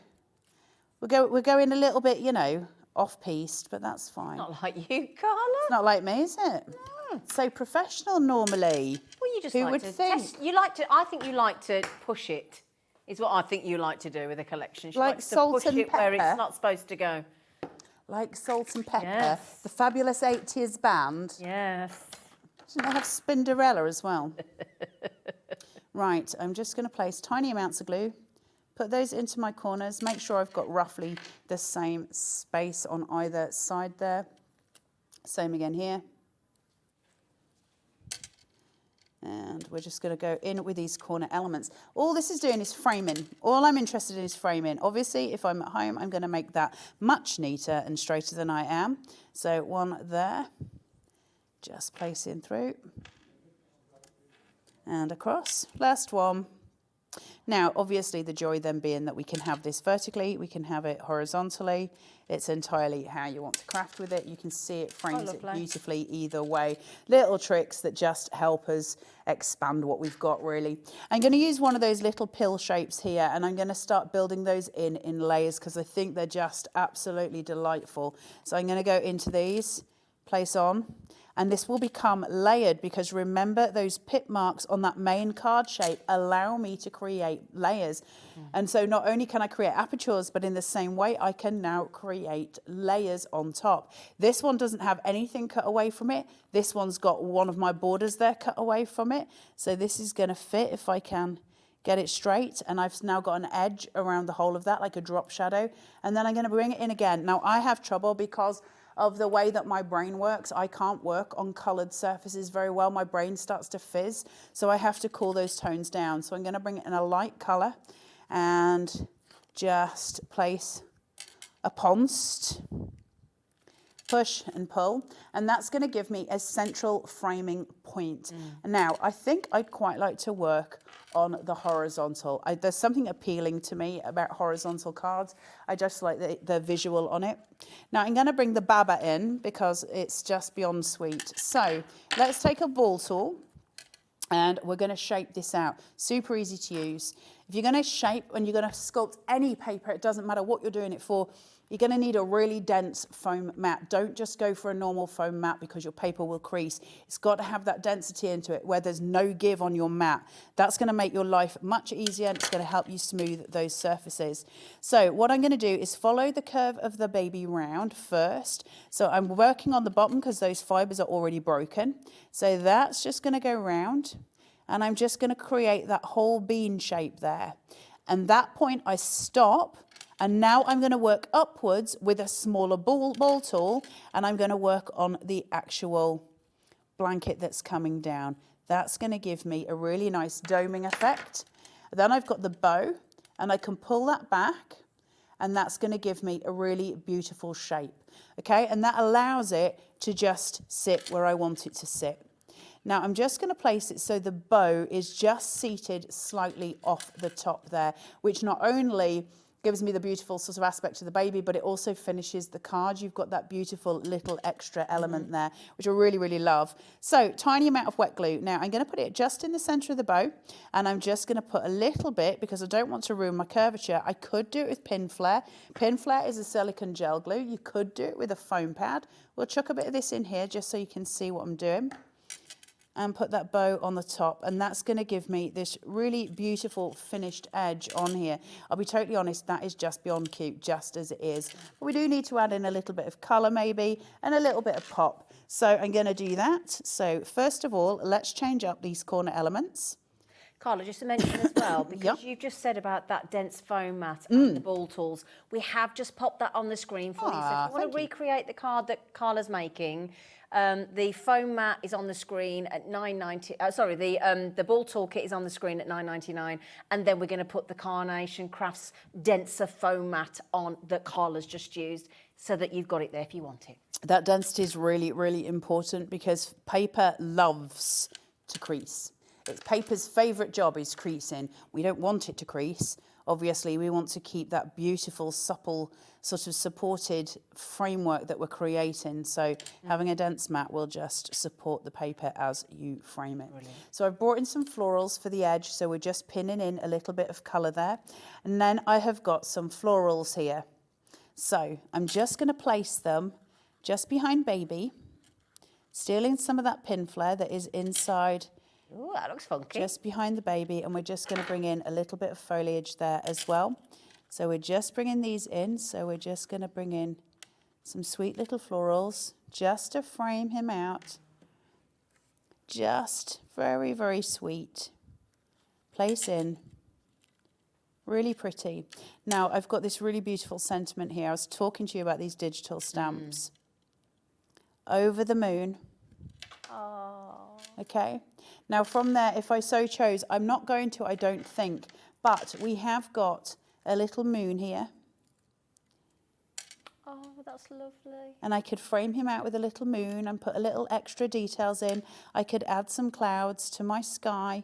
We're going a little bit, you know, off-piste, but that's fine. Not like you, Carla. It's not like me, is it? No. So professional normally. Well, you just Who like would to think? test. You like to. I think you like to push it. Is what I think you like to do with a collection. She Like likes to salt push and it where pepper? it's not supposed to go. Like Salt and Pepper, Yes. the fabulous 80s band. Yes. Didn't they have Spinderella as well? Right, I'm just going to place tiny amounts of glue. Put those into my corners. Make sure I've got roughly the same space on either side there. Same again here. And we're just going to go in with these corner elements. All this is doing is framing. All I'm interested in is framing. Obviously, if I'm at home, I'm going to make that much neater and straighter than I am. So one there. Just placing through. And across. Last one. Now, obviously, the joy then being that we can have this vertically, we can have it horizontally. It's entirely how you want to craft with it. You can see it frames it beautifully either way. Little tricks that just help us expand what we've got, really. I'm going to use one of those little pill shapes here, and I'm going to start building those in layers because I think they're just absolutely delightful. So I'm going to go into these, place on. And this will become layered because remember those pip marks on that main card shape allow me to create layers. And so not only can I create apertures, but in the same way I can now create layers on top. This one doesn't have anything cut away from it. This one's got one of my borders there cut away from it. So this is going to fit if I can get it straight. And I've now got an edge around the whole of that, like a drop shadow. And then I'm going to bring it in again. Now I have trouble because of the way that my brain works. I can't work on coloured surfaces very well. My brain starts to fizz, so I have to cool those tones down. So I'm going to bring it in a light colour and just place a ponce, push and pull, and that's going to give me a central framing point. Now, I think I'd quite like to work on the horizontal. There's something appealing to me about horizontal cards. I just like the visual on it. Now I'm going to bring the Baba in because it's just beyond sweet. So let's take a ball tool and we're going to shape this out. Super easy to use. If you're going to shape and you're going to sculpt any paper, it doesn't matter what you're doing it for, you're going to need a really dense foam mat. Don't just go for a normal foam mat because your paper will crease. It's got to have that density into it where there's no give on your mat. That's going to make your life much easier and it's going to help you smooth those surfaces. So what I'm going to do is follow the curve of the baby round first. So I'm working on the bottom because those fibres are already broken. So that's just going to go round and I'm just going to create that whole bean shape there. And that point I stop. And now I'm going to work upwards with a smaller ball tool and I'm going to work on the actual blanket that's coming down. That's going to give me a really nice doming effect. Then I've got the bow and I can pull that back and that's going to give me a really beautiful shape. Okay, and that allows it to just sit where I want it to sit. Now I'm just going to place it so the bow is just seated slightly off the top there, which not only gives me the beautiful sort of aspect to the baby, but it also finishes the card. You've got that beautiful little extra element there, which I really, really love. So tiny amount of wet glue. Now I'm going to put it just in the center of the bow and I'm just going to put a little bit because I don't want to ruin my curvature. I could do it with pin flare. Pin flare is a silicone gel glue. You could do it with a foam pad. We'll chuck a bit of this in here just so you can see what I'm doing. And put that bow on the top, and that's going to give me this really beautiful finished edge on here. I'll be totally honest, that is just beyond cute, just as it is. But we do need to add in a little bit of colour maybe, and a little bit of pop. So I'm going to do that. So first of all, let's change up these corner elements. Carla, just to mention as well, because you've just said about that dense foam mat and the ball tools, we have just popped that on the screen for you. So if you want to recreate the card that Carla's making, The foam mat is on the screen at $9.90. The ball toolkit is on the screen at $9.99, and then we're going to put the Carnation Crafts denser foam mat on that Carla's just used, so that you've got it there if you want it. That density is really, really important because paper loves to crease. It's paper's favourite job is creasing. We don't want it to crease. Obviously, we want to keep that beautiful, supple, sort of supported framework that we're creating. So having a dense mat will just support the paper as you frame it. Brilliant. So I've brought in some florals for the edge. So we're just pinning in a little bit of colour there. And then I have got some florals here. So I'm just going to place them just behind baby, stealing some of that pin flare that is inside. Ooh, that looks funky. Just behind the baby, and we're just going to bring in a little bit of foliage there as well. So we're just bringing these in. So we're just going to bring in some sweet little florals just to frame him out. Just very, very sweet. Place in. Really pretty. Now, I've got this really beautiful sentiment here. I was talking to you about these digital stamps. Over the moon. Oh. Okay. Now, from there, if I so chose, I'm not going to, I don't think, but we have got a little moon here. Oh, that's lovely. And I could frame him out with a little moon and put a little extra details in. I could add some clouds to my sky.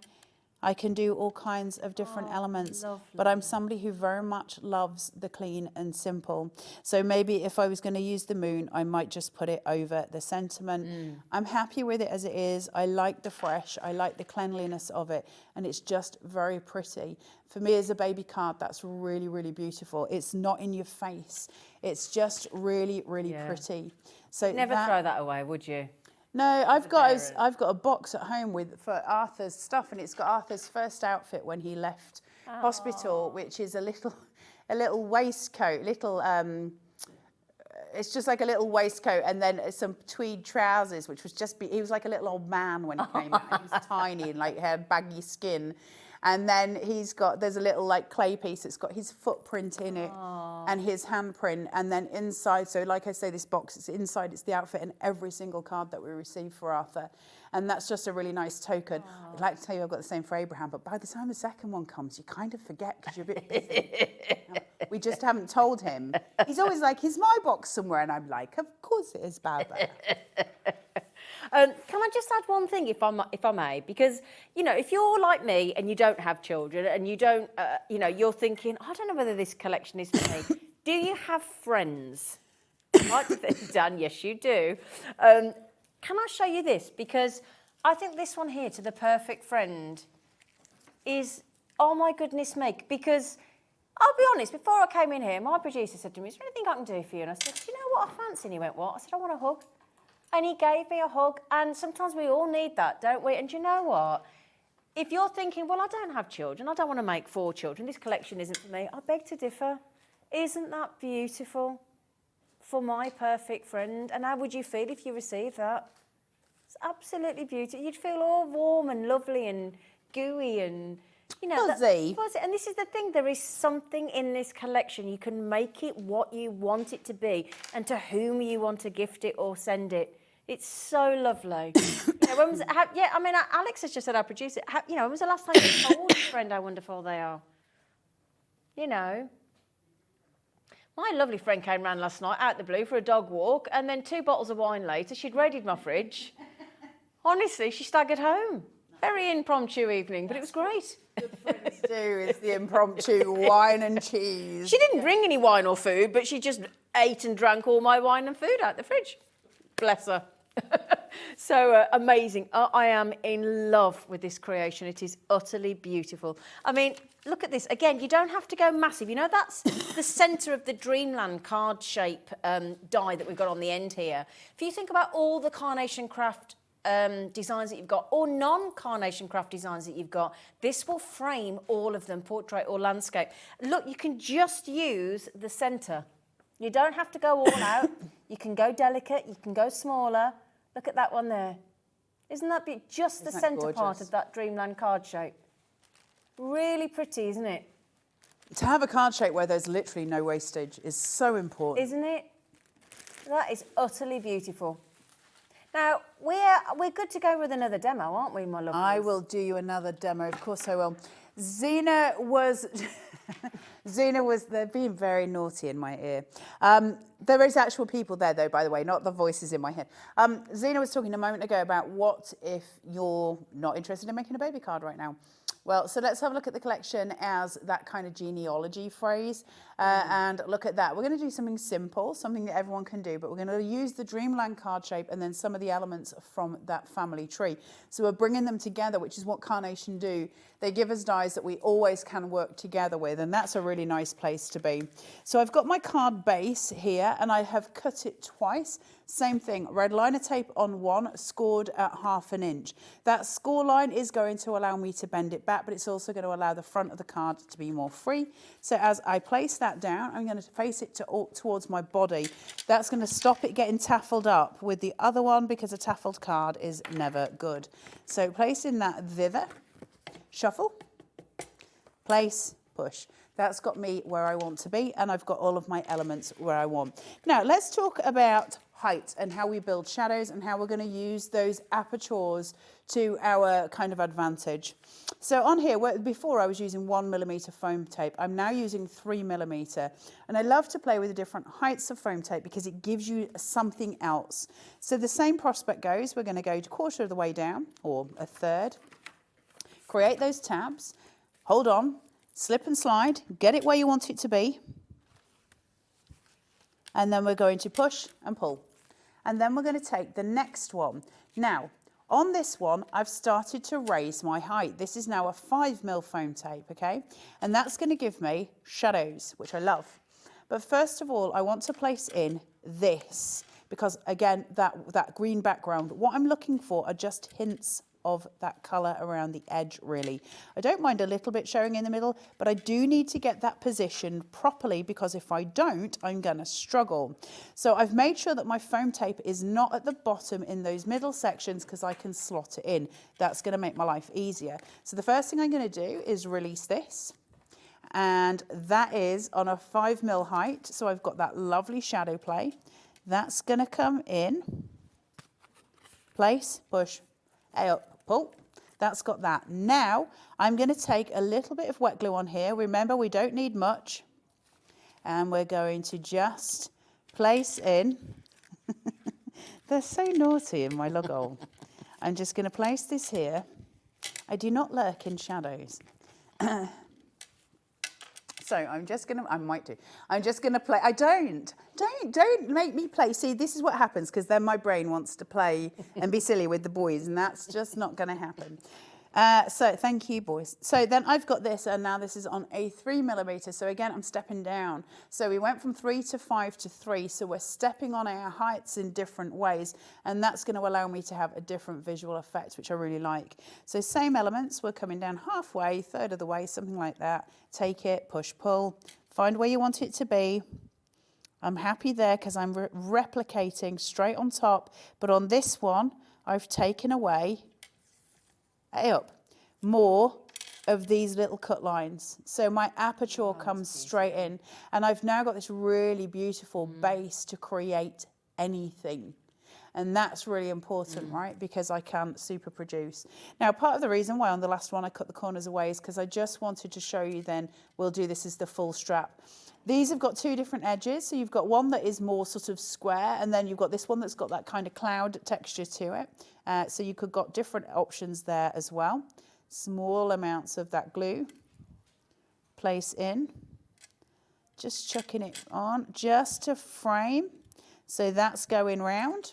I can do all kinds of different elements, but I'm somebody who very much loves the clean and simple. So maybe if I was going to use the moon, I might just put it over the sentiment. I'm happy with it as it is. I like the fresh, I like the cleanliness of it, and it's just very pretty. For me as a baby card, that's really, really beautiful. It's not in your face. It's just really, really pretty. So Never throw that away, would you? No, I've got a box at home for Arthur's stuff, and it's got Arthur's first outfit when he left hospital, which is a little waistcoat, it's just like a little waistcoat, and then some tweed trousers, which was he was like a little old man when he came out. He was tiny and like had baggy skin. And then there's a little like clay piece that's got his footprint in it and his handprint. And then inside, so like I say, this box, it's inside, it's the outfit and every single card that we receive for Arthur. And that's just a really nice token. I'd like to tell you I've got the same for Abraham, but by the time the second one comes, you kind of forget because you're a bit busy. We just haven't told him. He's always like, is my box somewhere? And I'm like, of course it is, Baba. Can I just add one thing, if I may? Because, you know, if you're like me and you don't have children and you don't, you're thinking, I don't know whether this collection is for me. Do you have friends? Right, Dan, yes, you do. Can I show you this? Because I think this one here, To the Perfect Friend, is, oh my goodness me. Because I'll be honest, before I came in here, my producer said to me, is there anything I can do for you? And I said, do you know what I fancy? And he went, what? I said, I want a hug. And he gave me a hug, and sometimes we all need that, don't we? And do you know what? If you're thinking, well, I don't have children, I don't want to make 4 children, this collection isn't for me, I beg to differ. Isn't that beautiful? For my perfect friend. And how would you feel if you received that? It's absolutely beautiful. You'd feel all warm and lovely and gooey and, you know. Fuzzy. And this is the thing, there is something in this collection. You can make it what you want it to be and to whom you want to gift it or send it. It's so lovely. Alex has just said, our producer, when was the last time you told a friend how wonderful they are? You know. My lovely friend came round last night out the blue for a dog walk, and then 2 bottles of wine later, she'd raided my fridge. Honestly, she staggered home. Very impromptu evening, but it was great. Good friends do is the impromptu wine and cheese. She didn't bring any wine or food, but she just ate and drank all my wine and food out the fridge. Bless her. So amazing. I am in love with this creation. It is utterly beautiful. I mean, look at this. Again, you don't have to go massive. You know, that's the centre of the Dreamland card shape die that we've got on the end here. If you think about all the Carnation Craft designs that you've got, or non-Carnation Craft designs that you've got, this will frame all of them, portrait or landscape. Look, you can just use the centre. You don't have to go all out. You can go delicate, you can go smaller. Look at that one there. Isn't that beautiful? Just the centre part of that Dreamland card shape. Really pretty, isn't it? To have a card shape where there's literally no wastage is so important. Isn't it? That is utterly beautiful. Now, we're good to go with another demo, aren't we, my lovely? I will do you another demo, of course I will. Xena was, they're being very naughty in my ear. There is actual people there though, by the way, not the voices in my head. Xena was talking a moment ago about what if you're not interested in making a baby card right now. Well, so let's have a look at the collection as that kind of genealogy phrase and look at that. We're going to do something simple, something that everyone can do, but we're going to use the Dreamland card shape and then some of the elements from that family tree. So we're bringing them together, which is what Carnation do. They give us dies that we always can work together with, and that's a really nice place to be. So I've got my card base here, and I have cut it twice. Same thing, red liner tape on one, scored at 1/2 inch. That score line is going to allow me to bend it back, but it's also going to allow the front of the card to be more free. So as I place that down, I'm going to face it towards my body. That's going to stop it getting taffled up with the other one, because a taffled card is never good. So placing that thither, shuffle, place, push. That's got me where I want to be, and I've got all of my elements where I want. Now let's talk about height and how we build shadows and how we're going to use those apertures to our kind of advantage. So on here, before I was using 1mm foam tape, I'm now using 3mm, and I love to play with the different heights of foam tape because it gives you something else. So the same prospect goes, we're going to go to 1/4 of the way down, or 1/3, create those tabs, hold on, slip and slide, get it where you want it to be, and then we're going to push and pull. And then we're going to take the next one. Now, on this one, I've started to raise my height. This is now a 5mm foam tape, okay? And that's going to give me shadows, which I love. But first of all, I want to place in this, because again, that green background, what I'm looking for are just hints of that colour around the edge, really. I don't mind a little bit showing in the middle, but I do need to get that positioned properly, because if I don't, I'm going to struggle. So I've made sure that my foam tape is not at the bottom in those middle sections, because I can slot it in. That's going to make my life easier. So the first thing I'm going to do is release this, and that is on a 5mm height. So I've got that lovely shadow play. That's going to come in, place, push, up, pull. That's got that. Now I'm going to take a little bit of wet glue on here. Remember, we don't need much. And we're going to just place in. They're so naughty in my logo. I'm just going to place this here. I do not lurk in shadows. So I'm just going to, I might do. I'm just going to play. Don't make me play. See, this is what happens, because then my brain wants to play and be silly with the boys, and that's just not going to happen. So thank you, boys. So then I've got this, and now this is on a 3mm. So again, I'm stepping down. So we went from 3 to 5 to 3. So we're stepping on our heights in different ways, and that's going to allow me to have a different visual effect, which I really like. So same elements, we're coming down halfway, 1/3 of the way, something like that. Take it, push, pull, find where you want it to be. I'm happy there because I'm replicating straight on top, but on this one, I've taken away up more of these little cut lines. So my aperture comes straight in, and I've now got this really beautiful base to create anything. And that's really important, right? Because I can super produce. Now, part of the reason why on the last one I cut the corners away is because I just wanted to show you then, we'll do this as the full strap. These have got 2 different edges. So you've got one that is more sort of square, and then you've got this one that's got that kind of cloud texture to it. So you could got different options there as well. Small amounts of that glue. Place in. Just chucking it on just to frame. So that's going round.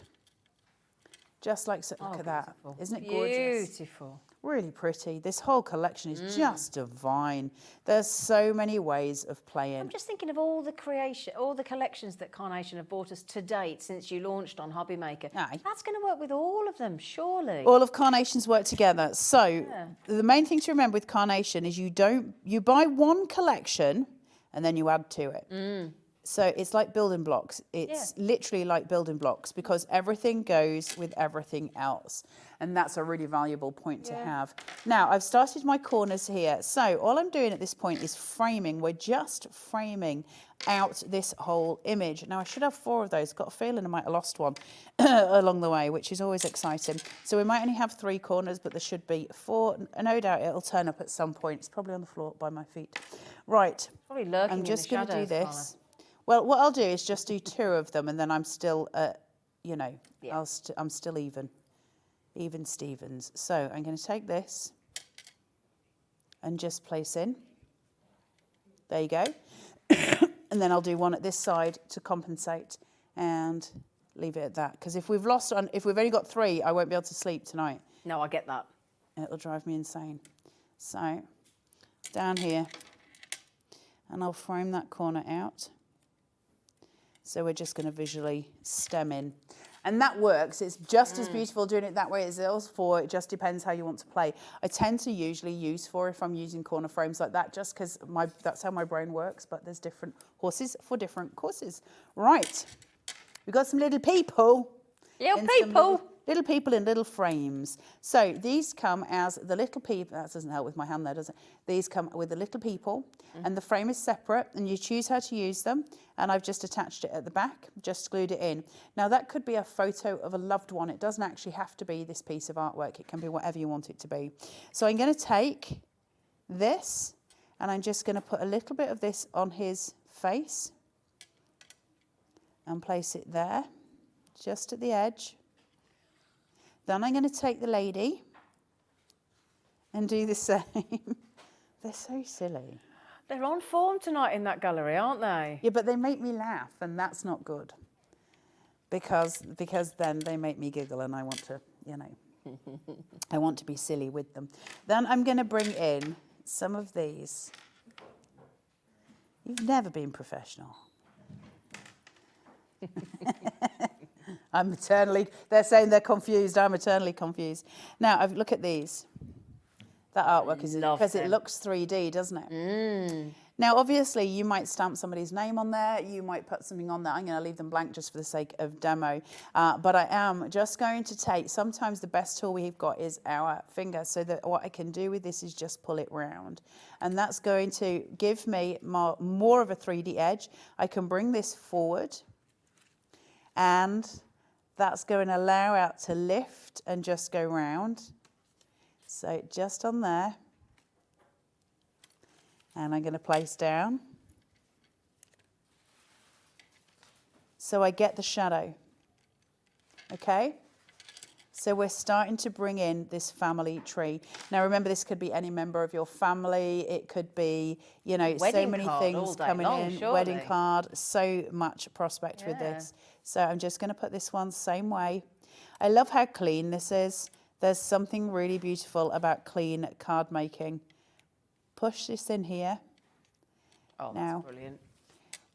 Just like so. Look at that. Isn't it gorgeous? Beautiful. Really pretty. This whole collection is just divine. There's so many ways of playing. I'm just thinking of all the collections that Carnation have brought us to date since you launched on Hobbymaker. Aye. That's going to work with all of them, surely. All of Carnation's work together. So the main thing to remember with Carnation is you buy one collection and then you add to it. So it's like building blocks. It's literally like building blocks because everything goes with everything else. And that's a really valuable point to have. Now, I've started my corners here. So all I'm doing at this point is framing. We're just framing out this whole image. Now, I should have 4 of those. Got a feeling I might have lost one along the way, which is always exciting. So we might only have 3 corners, but there should be 4. No doubt it'll turn up at some point. It's probably on the floor by my feet. Right. Probably lurking I'm just going to do shadows, this. Well, what I'll do is just do 2 of them, and then I'm still, you know, I'm still even Stevens. So I'm going to take this and just place in. There you go. And then I'll do one at this side to compensate and leave it at that. Because if we've only got 3, I won't be able to sleep tonight. No, I get that. It'll drive me insane. So down here, and I'll frame that corner out. So we're just going to visually stem in. And that works. It's just as beautiful doing it that way as it is 4. It just depends how you want to play. I tend to usually use 4 if I'm using corner frames like that, just because that's how my brain works. But there's different horses for different courses. Right. We've got some little people. Little people in little frames. So these come as the little people. That doesn't help with my hand there, does it? These come with the little people, and the frame is separate, and you choose how to use them. And I've just attached it at the back, just glued it in. Now that could be a photo of a loved one. It doesn't actually have to be this piece of artwork. It can be whatever you want it to be. So I'm going to take this, and I'm just going to put a little bit of this on his face, and place it there, just at the edge. Then I'm going to take the lady and do the same. They're so silly. They're on form tonight in that gallery, aren't they? Yeah, but they make me laugh, and that's not good. Because then they make me giggle, and I want to, you know, I want to be silly with them. Then I'm going to bring in some of these. You've never been professional. They're saying they're confused. I'm eternally confused. Now, look at these. That artwork is, because it looks 3D, doesn't it? Now, obviously, you might stamp somebody's name on there. You might put something on there. I'm going to leave them blank just for the sake of demo. But I am just going to take, sometimes the best tool we've got is our finger. So that what I can do with this is just pull it round. And that's going to give me more of a 3D edge. I can bring this forward. And that's going to allow out to lift and just go round. So just on there. And I'm going to place down. So I get the shadow. Okay? So we're starting to bring in this family tree. Now remember, this could be any member of your family. It could be, you know, so many things coming in. Surely. Wedding card, so much prospect with this. So I'm just going to put this one same way. I love how clean this is. There's something really beautiful about clean card making. Push this in here. Oh, that's brilliant.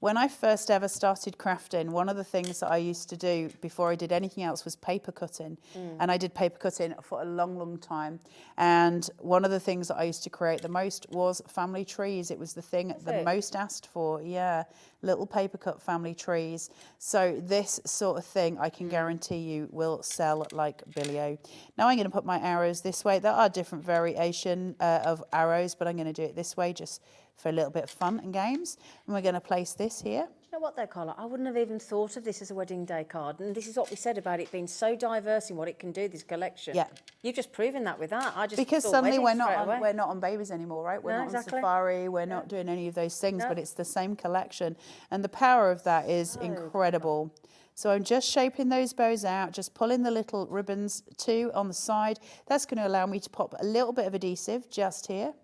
When I first ever started crafting, one of the things that I used to do before I did anything else was paper cutting. And I did paper cutting for a long, long time. And one of the things that I used to create the most was family trees. It was the thing the most asked for. Yeah, little paper cut family trees. So this sort of thing, I can guarantee you, will sell like Billy-O. Now I'm going to put my arrows this way. There are different variation of arrows, but I'm going to do it this way just for a little bit of fun and games. And we're going to place this here. You know what though, Carla? I wouldn't have even thought of this as a wedding day card. And this is what we said about it being so diverse in what it can do, this collection. Yeah. You've just proven that with that. Because suddenly we're not on babies anymore, right? We're not on safari, we're not doing any of those things, but it's the same collection. And the power of that is incredible. So I'm just shaping those bows out, just pulling the little ribbons too on the side. That's going to allow me to pop a little bit of adhesive just here.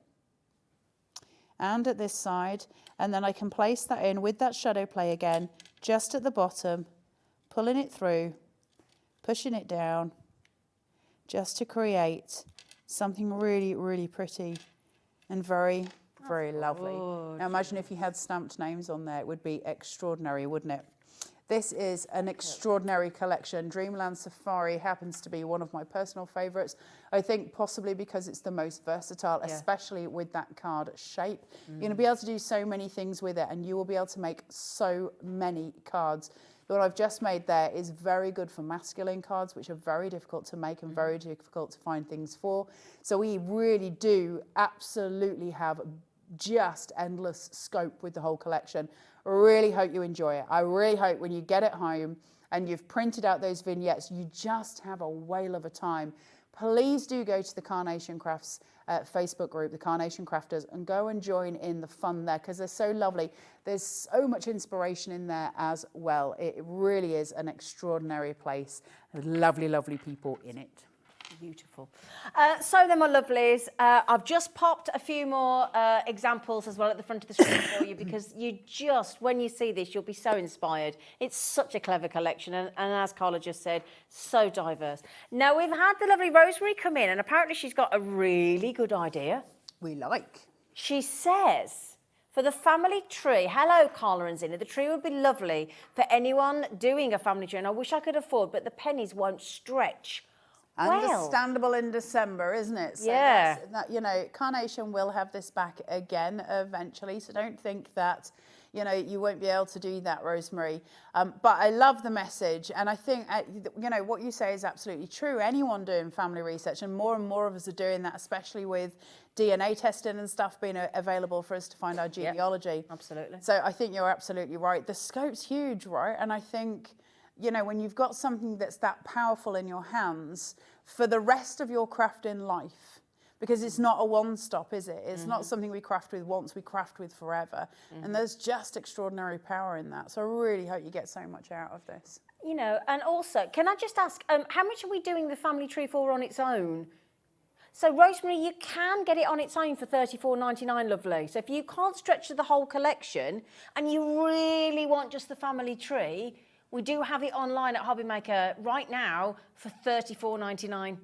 And at this side, and then I can place that in with that shadow play again, just at the bottom, pulling it through, pushing it down, just to create something really, really pretty and very, very lovely. Now imagine if you had stamped names on there, it would be extraordinary, wouldn't it? This is an extraordinary collection. Dreamland Safari happens to be one of my personal favourites. I think possibly because it's the most versatile, especially with that card shape. You're going to be able to do so many things with it, and you will be able to make so many cards. What I've just made there is very good for masculine cards, which are very difficult to make and very difficult to find things for. So we really do absolutely have just endless scope with the whole collection. I really hope you enjoy it. I really hope when you get it home and you've printed out those vignettes, you just have a whale of a time. Please do go to the Carnation Crafts Facebook group, the Carnation Crafters, and go and join in the fun there because they're so lovely. There's so much inspiration in there as well. It really is an extraordinary place. There's lovely, lovely people in it. Beautiful. So then, my lovelies, I've just popped a few more examples as well at the front of the screen for you because you just, when you see this, you'll be so inspired. It's such a clever collection and as Carla just said, so diverse. Now, we've had the lovely Rosemary come in and apparently she's got a really good idea. We like. She says, for the family tree, hello Carla and Zina, the tree would be lovely for anyone doing a family tree and I wish I could afford, but the pennies won't stretch. Understandable in December, isn't it? So yeah. You know, Carnation will have this back again eventually, so don't think that, you know, you won't be able to do that, Rosemary. But I love the message, and I think, you know, what you say is absolutely true. Anyone doing family research, and more of us are doing that, especially with DNA testing and stuff being available for us to find our genealogy. Yep, absolutely. So I think you're absolutely right. The scope's huge, right? And I think, you know, when you've got something that's that powerful in your hands for the rest of your crafting life, because it's not a one-stop, is it? It's not something we craft with once, we craft with forever. And there's just extraordinary power in that. So I really hope you get so much out of this. You know, and also, can I just ask, how much are we doing the family tree for on its own? So, Rosemary, you can get it on its own for $34.99, lovely. So if you can't stretch to the whole collection and you really want just the family tree, we do have it online at Hobbymaker right now for $34.99.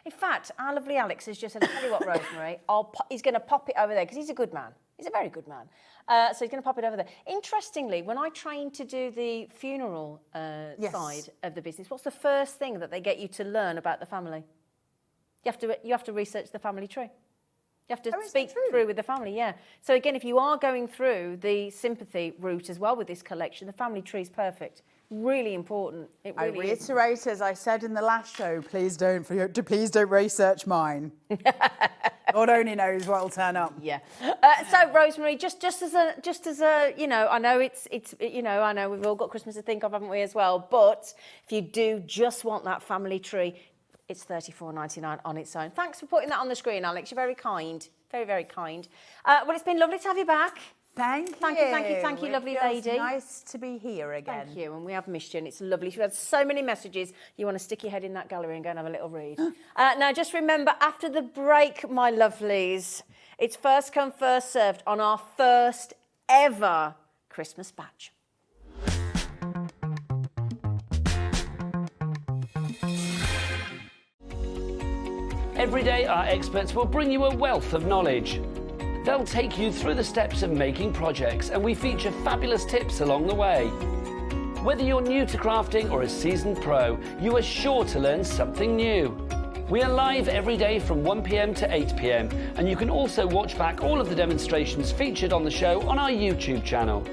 In fact, our lovely Alex has just said, I'll tell you what, Rosemary, he's going to pop it over there because he's a good man. He's a very good man. So he's going to pop it over there. Interestingly, when I trained to do the funeral side of the business, what's the first thing that they get you to learn about the family? You have to research the family tree. You have to speak through with the family, yeah. So again, if you are going through the sympathy route as well with this collection, the family tree is perfect. Really important. It really is. I reiterate, as I said in the last show, please don't research mine. God only knows what'll turn up. Yeah. So Rosemary, just as a, you know, I know it's you know, I know we've all got Christmas to think of, haven't we, as well? But if you do just want that family tree, it's $34.99 on its own. Thanks for putting that on the screen, Alex. You're very kind. Very, very kind. Well, it's been lovely to have you back. Thank you, lovely lady. Nice to be here again. Thank you, and we have missed you, and it's lovely. We've had so many messages. You want to stick your head in that gallery and go and have a little read. Now, just remember, after the break, my lovelies, it's first come, first served on our first ever Christmas batch. Every day, our experts will bring you a wealth of knowledge. They'll take you through the steps of making projects, and we feature fabulous tips along the way. Whether you're new to crafting or a seasoned pro, you are sure to learn something new. We are live every day from 1 p.m. to 8 p.m, and you can also watch back all of the demonstrations featured on the show on our YouTube channel.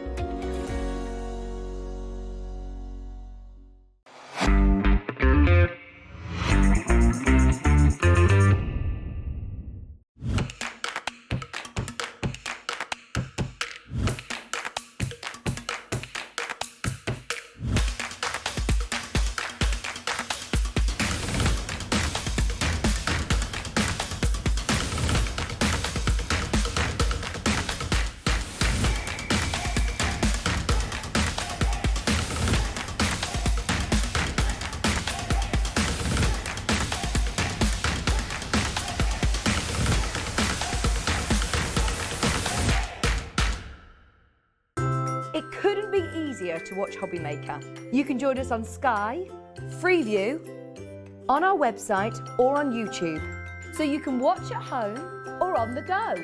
It couldn't be easier to watch Hobbymaker. You can join us on Sky, Freeview, on our website or on YouTube, so you can watch at home or on the go.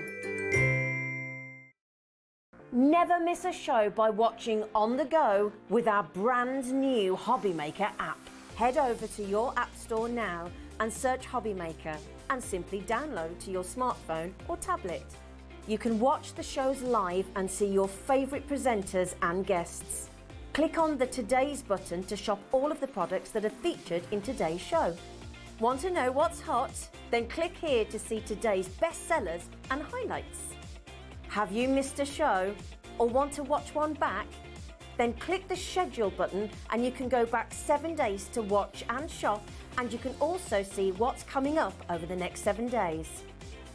Never miss a show by watching on the go with our brand new Hobbymaker app. Head over to your app store now and search Hobbymaker and simply download to your smartphone or tablet. You can watch the shows live and see your favourite presenters and guests. Click on the Today's button to shop all of the products that are featured in today's show. Want to know what's hot? Then click here to see today's bestsellers and highlights. Have you missed a show or want to watch one back? Then click the schedule button and you can go back 7 days to watch and shop, and you can also see what's coming up over the next 7 days.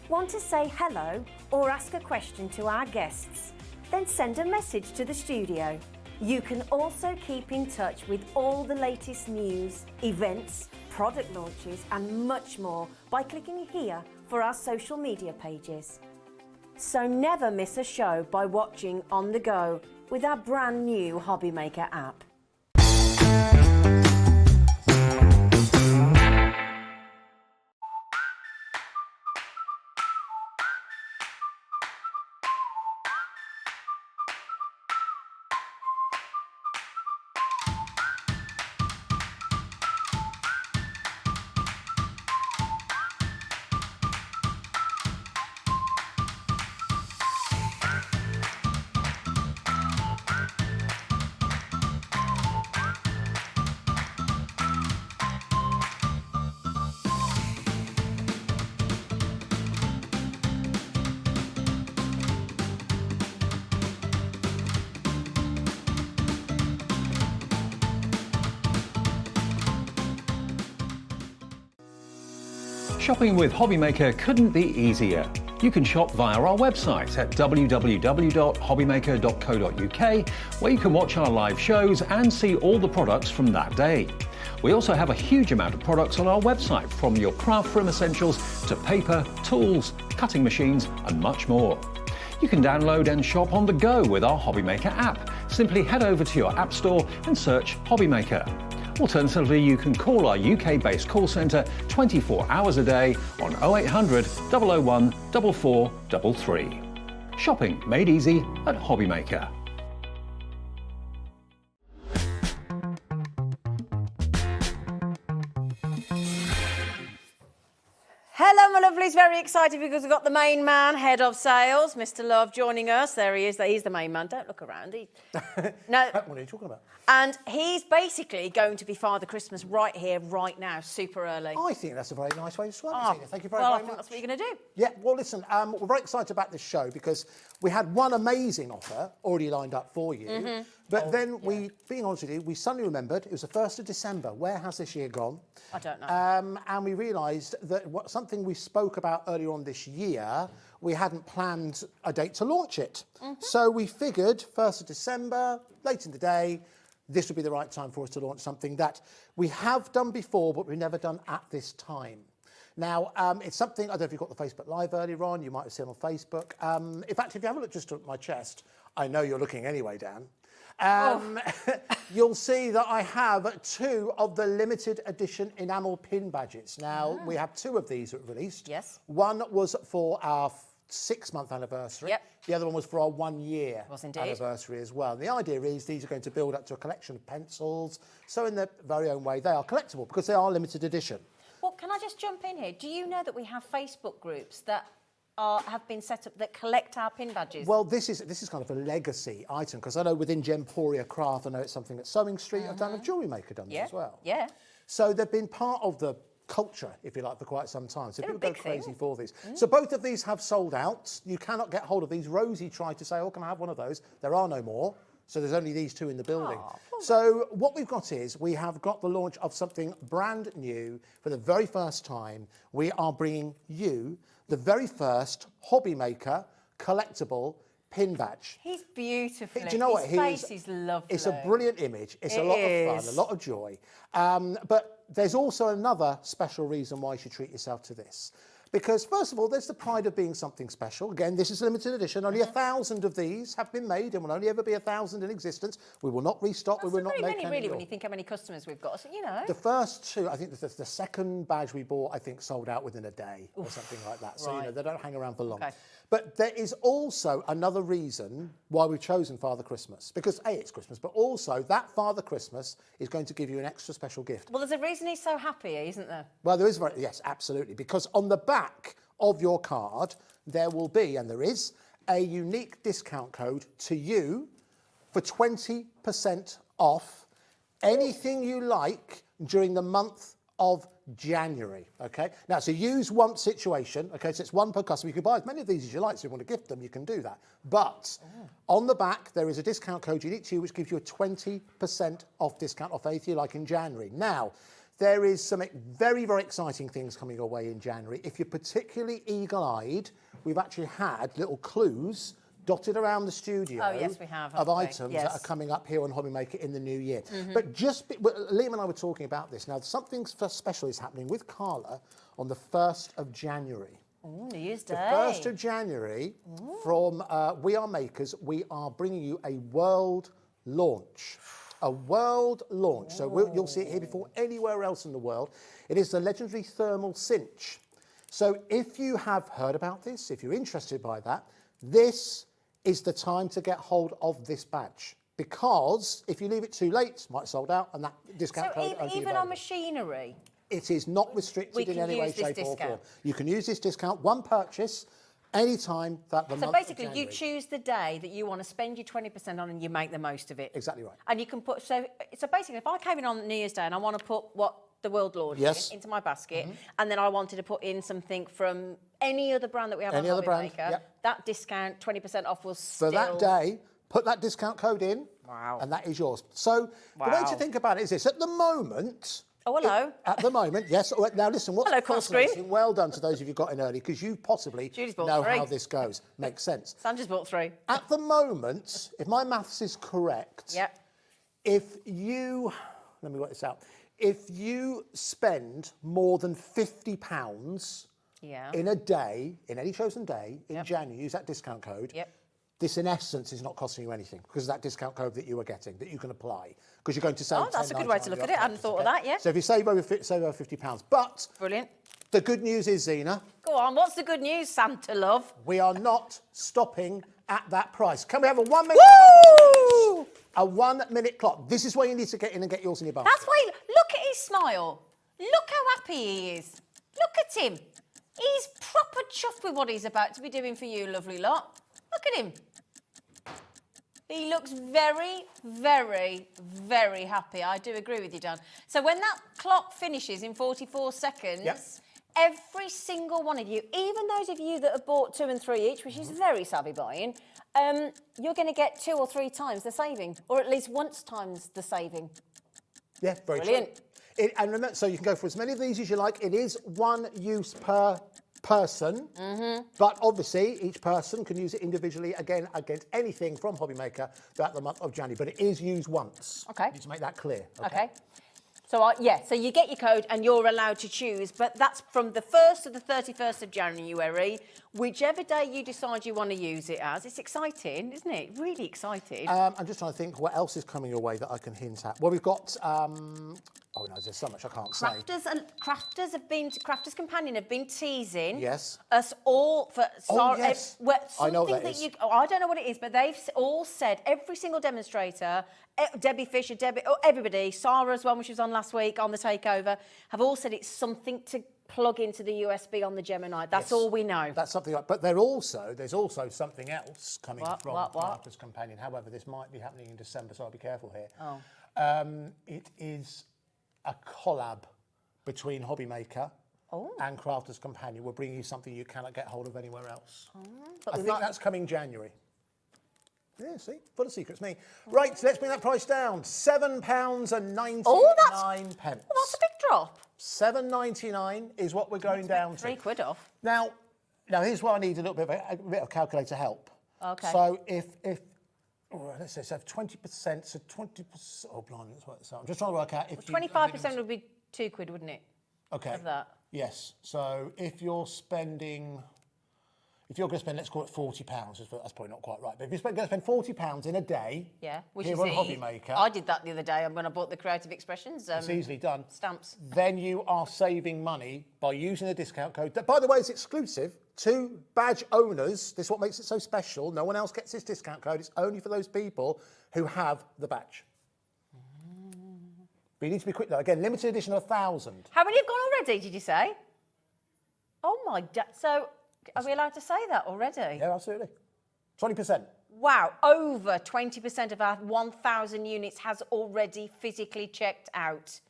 Want to say hello or ask a question to our guests? Then send a message to the studio. You can also keep in touch with all the latest news, events, product launches and much more by clicking here for our social media pages. So never miss a show by watching on the go with our brand new Hobbymaker app. Shopping with Hobbymaker couldn't be easier. You can shop via our website at www.hobbymaker.co.uk, where you can watch our live shows and see all the products from that day. We also have a huge amount of products on our website, from your craft room essentials to paper, tools, cutting machines and much more. You can download and shop on the go with our Hobbymaker app. Simply head over to your app store and search Hobbymaker. Alternatively, you can call our UK-based call centre 24 hours a day on 0800 001 4433. Shopping made easy at Hobbymaker. Hello, my lovelies. Very excited because we've got the main man, head of sales, Mr. Love, joining us. There he is. He's the main man. Don't look around. No. What are you talking about? And he's basically going to be Father Christmas right here, right now, super early. I think that's a very nice way to describe it, Sheena. Thank you very, well, very I think much. that's what you're going to do. Yeah, well, listen, we're very excited about this show because we had one amazing offer already lined up for you. But then being honest with you, we suddenly remembered it was the 1st of December. Where has this year gone? I don't know. And we realised that something we spoke about earlier on this year, we hadn't planned a date to launch it. So we figured 1st of December, late in the day, this would be the right time for us to launch something that we have done before, but we've never done at this time. Now, it's something, I don't know if you got the Facebook Live earlier on, you might have seen on Facebook. In fact, if you have a look just at my chest, I know you're looking anyway, Dan. You'll see that I have 2 of the limited edition enamel pin badges. Now, we have 2 of these that were released. Yes. One was for our 6-month anniversary. Yep. The other one was for our 1-year Was indeed. anniversary as well. And the idea is these are going to build up to a collection of pencils. So in their very own way, they are collectible because they are limited edition. Well, can I just jump in here? Do you know that we have Facebook groups that have been set up that collect our pin badges? Well, this is kind of a legacy item because I know within Gemporia Craft, I know it's something that Sewing Street have done, and Jewellery Maker done this as well. Yeah. So they've been part of the culture, if you like, for quite some time. So They're a people go big crazy thing. for these. So both of these have sold out. You cannot get hold of these. Rosie tried to say, oh, can I have one of those? There are no more. So there's only these 2 in the building. So what we've got is we have got the launch of something brand new for the very first time. We are bringing you the very first Hobbymaker collectible pin badge. He's beautiful. Do you know what? His face is lovely. It's a brilliant image. It's a lot of fun, a lot of joy. But there's also another special reason why you should treat yourself to this. Because first of all, there's the pride of being something special. Again, this is a limited edition. Only 1,000 of these have been made and will only ever be 1,000 in existence. We will not restock. We will not make any really, more. when you think how many customers we've got. So, you know. The first two, I think the second badge we bought, I think sold out within a day or something like that. So, you know, they don't hang around for long. Okay. But there is also another reason why we've chosen Father Christmas. Because A, it's Christmas, but also that Father Christmas is going to give you an extra special gift. Well, there's a reason he's so happy, isn't there? Well, there is, yes, absolutely. Because on the back of your card, there will be, and there is, a unique discount code to you for 20% off anything you like during the month of January, okay? Now, it's a use once situation, okay? So it's one per customer. You can buy as many of these as you like, so if you want to gift them, you can do that. But on the back, there is a discount code unique to you, which gives you a 20% off discount off anything you like in January. Now, there is some very, very exciting things coming your way in January. If you're particularly eagle-eyed, we've actually had little clues dotted around the studio yes, we have, of haven't we? items Yes. that are coming up here on Hobbymaker in the new year. But Liam and I were talking about this. Now, something special is happening with Carla on the 1st of January. New Year's Day. The 1st of January, from We Are Makers, we are bringing you a world launch. A world launch. So you'll see it here before anywhere else in the world. It is the legendary thermal cinch. So if you have heard about this, if you're interested by that, this is the time to get hold of this badge. Because if you leave it too late, it might have sold out and that discount code So won't be even on available. machinery? It is not restricted in any way, shape or form. You can use this discount, one purchase, any time that the month So of basically, January. you choose the day that you want to spend your 20% on and you make the most of it. Exactly right. And you can put, so basically, if I came in on New Year's Day and I want to put what the world launch Yes. into my basket, and then I wanted to put in something from any other brand that we have Any on other brand, Hobbymaker, yep. that discount, 20% off, will still... For that day, put that discount code in, Wow. and that is yours. So the way to think about it is this. At the moment... Oh, hello. At the moment, yes. Now, listen, what's Hello, call screen. fascinating, well done to those of you who got in early, because you possibly Judy's bought know 3. how this goes. Makes sense. Sandra's bought 3. At the moment, if my maths is correct, Yep. if you... Let me work this out. If you spend more than £50 Yeah. in a day, in any chosen day, in January, use that discount code. Yep. This, in essence, is not costing you anything because of that discount code that you are getting, that you can apply, because you're going to save. Oh, that's a good way to look at it. I hadn't thought of that, yeah. So if you save over £50, but Brilliant. the good news is, Zena, Go on, what's the good news, Santa love? we are not stopping at that price. Can we have a 1 minute? Woo! A 1 minute clock. This is where you need to get in and get yours in your basket. That's why, look at his smile. Look how happy he is. Look at him. He's proper chuffed with what he's about to be doing for you, lovely lot. Look at him. He looks very, very, very happy. I do agree with you, Dan. So when that clock finishes in 44 seconds, Yep. every single one of you, even those of you that have bought 2 and 3 each, which is very savvy buying, you're going to get 2 or 3 times the saving, or at least once times the saving. Yeah, very Brilliant. true. And remember, so you can go for as many of these as you like. It is one use per person, but obviously each person can use it individually again against anything from Hobbymaker throughout the month of January. But it is used once. Okay. Just to make that clear. Okay. So, so you get your code and you're allowed to choose, but that's from the 1st to the 31st of January, whichever day you decide you want to use it as. It's exciting, isn't it? Really exciting. I'm just trying to think what else is coming your way that I can hint at. Well, we've got... oh, no, there's so much I can't say. Crafters Companion have been teasing Yes. us all for yes. I know what that is. I don't know what it is, but they've all said, every single demonstrator, Debbie Fisher, everybody, Sarah as well, when she was on last week on the takeover, have all said it's something to plug into the USB on the Gemini. That's all we know. That's something like, but there's also something else coming from What? Crafter'S Companion. However, this might be happening in December, so I'll be careful here. Oh. It is a collab between Hobbymaker and Crafter'S Companion. We're bringing you something you cannot get hold of anywhere else. I think that's coming January. Yeah, see, full of secrets, me. Right, so let's bring that price down. £7.99. Oh, that's a big drop. £7.99 is what we're going down to. £3 off. Now, here's where I need a little bit of calculator help. Okay. So if let's say 20%, so 20%. Oh, blimey, let's work this out. I'm just trying to work out if 25% would be £2, wouldn't it? Okay. Of that. Yes. So if you're spending, if you're going to spend, let's call it £40, that's probably not quite right, but if you're going to spend £40 in a day, which here is on Hobbymaker, I did that the other day when I bought the Creative Expressions. it's easily done. Stamps. Then you are saving money by using the discount code. That, by the way, is exclusive to badge owners. This is what makes it so special. No one else gets this discount code. It's only for those people who have the badge. But you need to be quick though. Again, limited edition of 1,000. How many have gone already, did you say? Oh my, so are we allowed to say that already? Yeah, absolutely. 20%. Wow, over 20% of our 1,000 units has already physically checked out.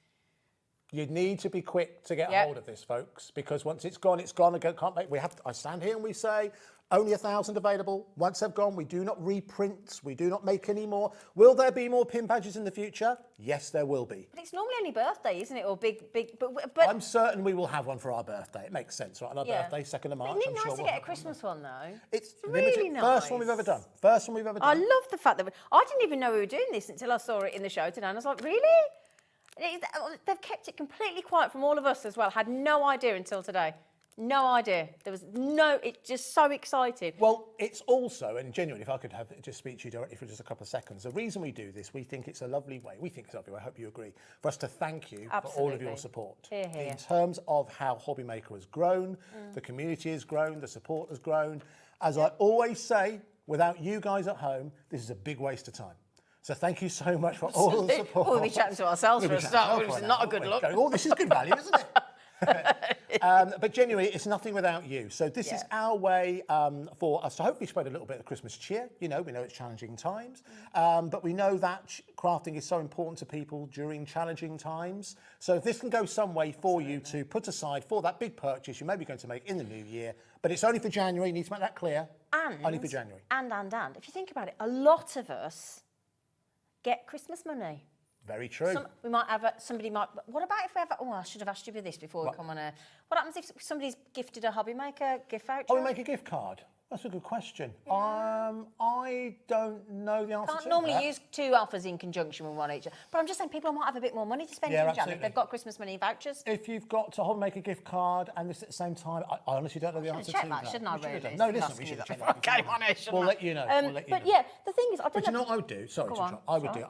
You need to be quick to get hold of this, folks, because once it's gone, it's gone. Can't make. I stand here and we say only 1,000 available. Once they've gone, we do not reprint. We do not make any more. Will there be more pin badges in the future? Yes, there will be. But it's normally only birthday, isn't it? Or big. But I'm certain we will have one for our birthday. It makes sense, right? On our birthday, 2nd of March. Isn't it I'm nice sure to we'll get a Christmas one though? It's really limited. nice. First one we've ever done. First one we've ever done. I love the fact that I didn't even know we were doing this until I saw it in the show today, and I was like, really? They've kept it completely quiet from all of us as well. Had no idea until today. No idea. There was it's just so exciting. Well, it's also, and genuinely, if I could just speak to you directly for just a couple of seconds, the reason we do this, we think it's a lovely way, I hope you agree, for us to thank you for all of your support. Hear, hear. In terms of how Hobbymaker has grown, the community has grown, the support has grown. As I always say, without you guys at home, this is a big waste of time. So thank you so much for all the support. We'll be chatting to ourselves for a start, which is not a good look. Oh, this is good value, isn't it? But genuinely, it's nothing without you. So this is our way for us to hopefully spread a little bit of Christmas cheer. You know, we know it's challenging times, but we know that crafting is so important to people during challenging times. So if this can go some way for you to put aside for that big purchase you may be going to make in the new year, but it's only for January, you need to make that clear. And, only for January. And. If you think about it, a lot of us get Christmas money. Very true. We might have somebody might. What about if we have? Oh, I should have asked you this before we come on air. What happens if somebody's gifted a Hobbymaker gift voucher? Oh, we make a gift card. That's a good question. Yeah. I don't know the answer to that. Can't normally use two offers in conjunction with one each. But I'm just saying people might have a bit more money to spend in January if they've got Christmas money vouchers. If you've got a Hobbymaker gift card and this at the same time, I honestly don't know the answer to that. Shouldn't I really? No, listen, we should have checked that. Okay, we'll let you know. But yeah, the thing is, I don't know. But you know what I would do? Sorry to interrupt. I would do.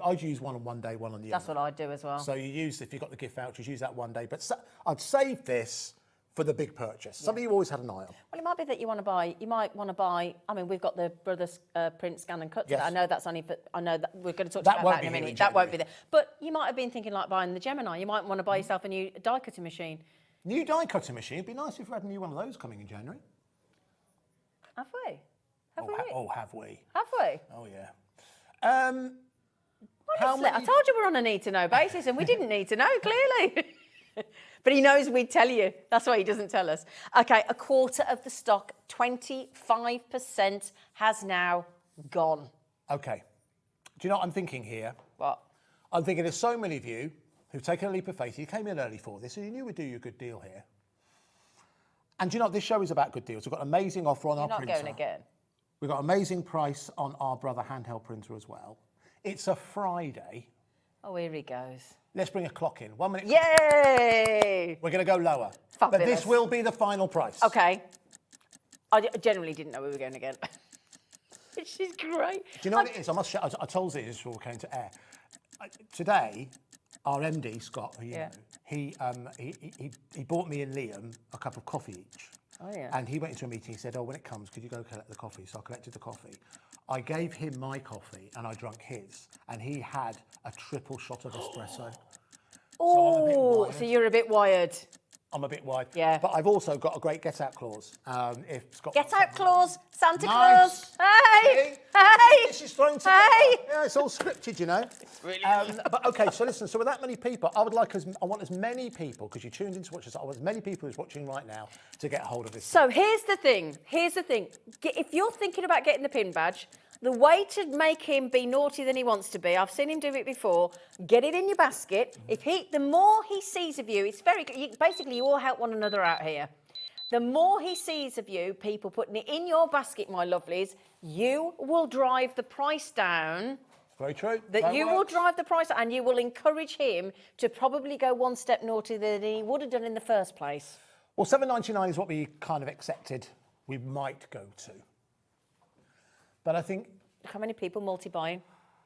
I'd use one on one day, one on the other. That's what I'd do as well. So you use, if you've got the gift vouchers, use that one day. But I'd save this for the big purchase. Something you've always had an eye on. Well, it might be that you might want to buy, I mean, we've got the Brothers print, scan and cut. Yes. I know that's only for, I know that we're going to talk about that in a minute. That won't be there. But you might have been thinking like buying the Gemini. You might want to buy yourself a new die cutting machine. New die cutting machine? It'd be nice if we had a new one of those coming in January. Have we? Have we? Have we? Have we? Oh, yeah. I told you we're on a need-to-know basis, and we didn't need to know, clearly. But he knows we'd tell you. That's why he doesn't tell us. Okay, a quarter of the stock, 25% has now gone. Okay. Do you know what I'm thinking here? What? I'm thinking there's so many of you who've taken a leap of faith. You came in early for this, and you knew we'd do you a good deal here. And do you know what? This show is about good deals. We've got an amazing offer on our printer. You're not going again. We've got an amazing price on our Brother handheld printer as well. It's a Friday. Oh, here he goes. Let's bring a clock in. 1 minute. Yay! We're going to go lower. Fabulous. But this will be the final price. Okay. I generally didn't know we were going again. She's great. Do you know what it is? I told you this before we came to air. Today, our MD, Scott, who you know, he bought me and Liam a cup of coffee each. Oh, yeah. And he went into a meeting, he said, when it comes, could you go collect the coffee? So I collected the coffee. I gave him my coffee and I drank his, and he had a triple shot of espresso. Oh, so you're a bit wired. I'm a bit wide. Yeah. But I've also got a great get-out clause. If Scott Get out clause, Santa Claus. Hey! Hey! This is thrown together. Hey! Yeah, it's all scripted, you know. Really? But okay, so listen. So with that many people, I want as many people, because you tuned in to watch this. I want as many people who's watching right now to get a hold of this. So here's the thing. If you're thinking about getting the pin badge, the way to make him be naughty than he wants to be, I've seen him do it before, get it in your basket. The more he sees of you, it's very good. Basically, you all help one another out here. The more he sees of you, people putting it in your basket, my lovelies, you will drive the price down Very true. That you will drive the price and you will encourage him to probably go one step naughtier than he would have done in the first place. Well, $7.99 is what we kind of accepted we might go to. But I think... Look how many people multi-buying.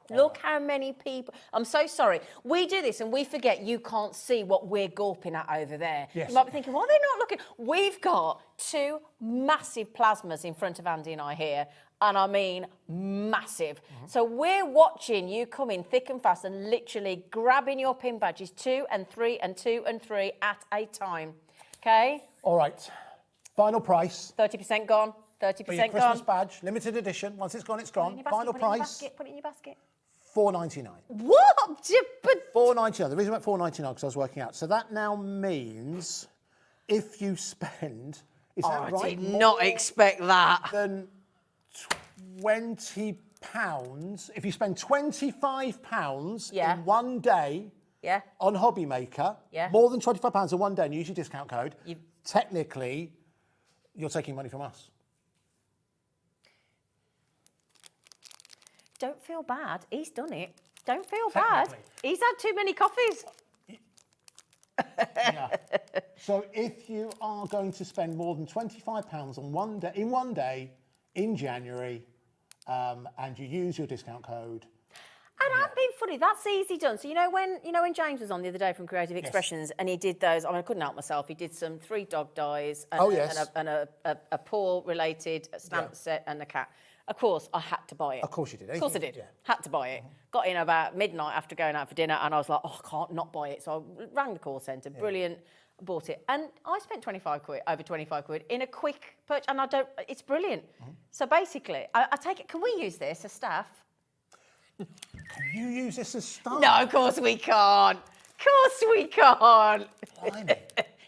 Look how many people... I'm so sorry. We do this and we forget you can't see what we're gulping at over there. Yes. You might be thinking, why are they not looking? We've got 2 massive plasmas in front of Andy and I here. And I mean massive. So we're watching you come in thick and fast and literally grabbing your pin badges 2 and 3 and 2 and 3 at a time. Okay? All right. Final price. 30% gone. 30% For your gone. Christmas badge, limited edition. Once it's gone, it's gone. Final price. Put it in your basket. $4.99. What? But $4.99. The reason I went $4.99 because I was working out. So that now means if you spend, is that right? I did not expect that. Than £20. If you spend £25 in one day on Hobbymaker, more than £25 in one day and use your discount code, technically you're taking money from us. Don't feel bad. He's done it. Don't feel bad. He's had too many coffees. Yeah. So if you are going to spend more than £25 on one day in January, and you use your discount code. And I'm being funny. That's easy done. So you know when James was on the other day from Creative Expressions, and he did those. I mean, I couldn't help myself. He did some 3 dog dies and, a paw-related stamp set and a cat. Of course, I had to buy it. Of course you did. Of course I did. Had to buy it. Got in about midnight after going out for dinner, and I was like, oh, I can't not buy it. So I rang the call centre. Brilliant. Bought it, and I spent over 25 quid in a quick purchase, and it's brilliant. So basically, I take it, can we use this as staff? Can you use this as staff? No, of course we can't. Of course we can't.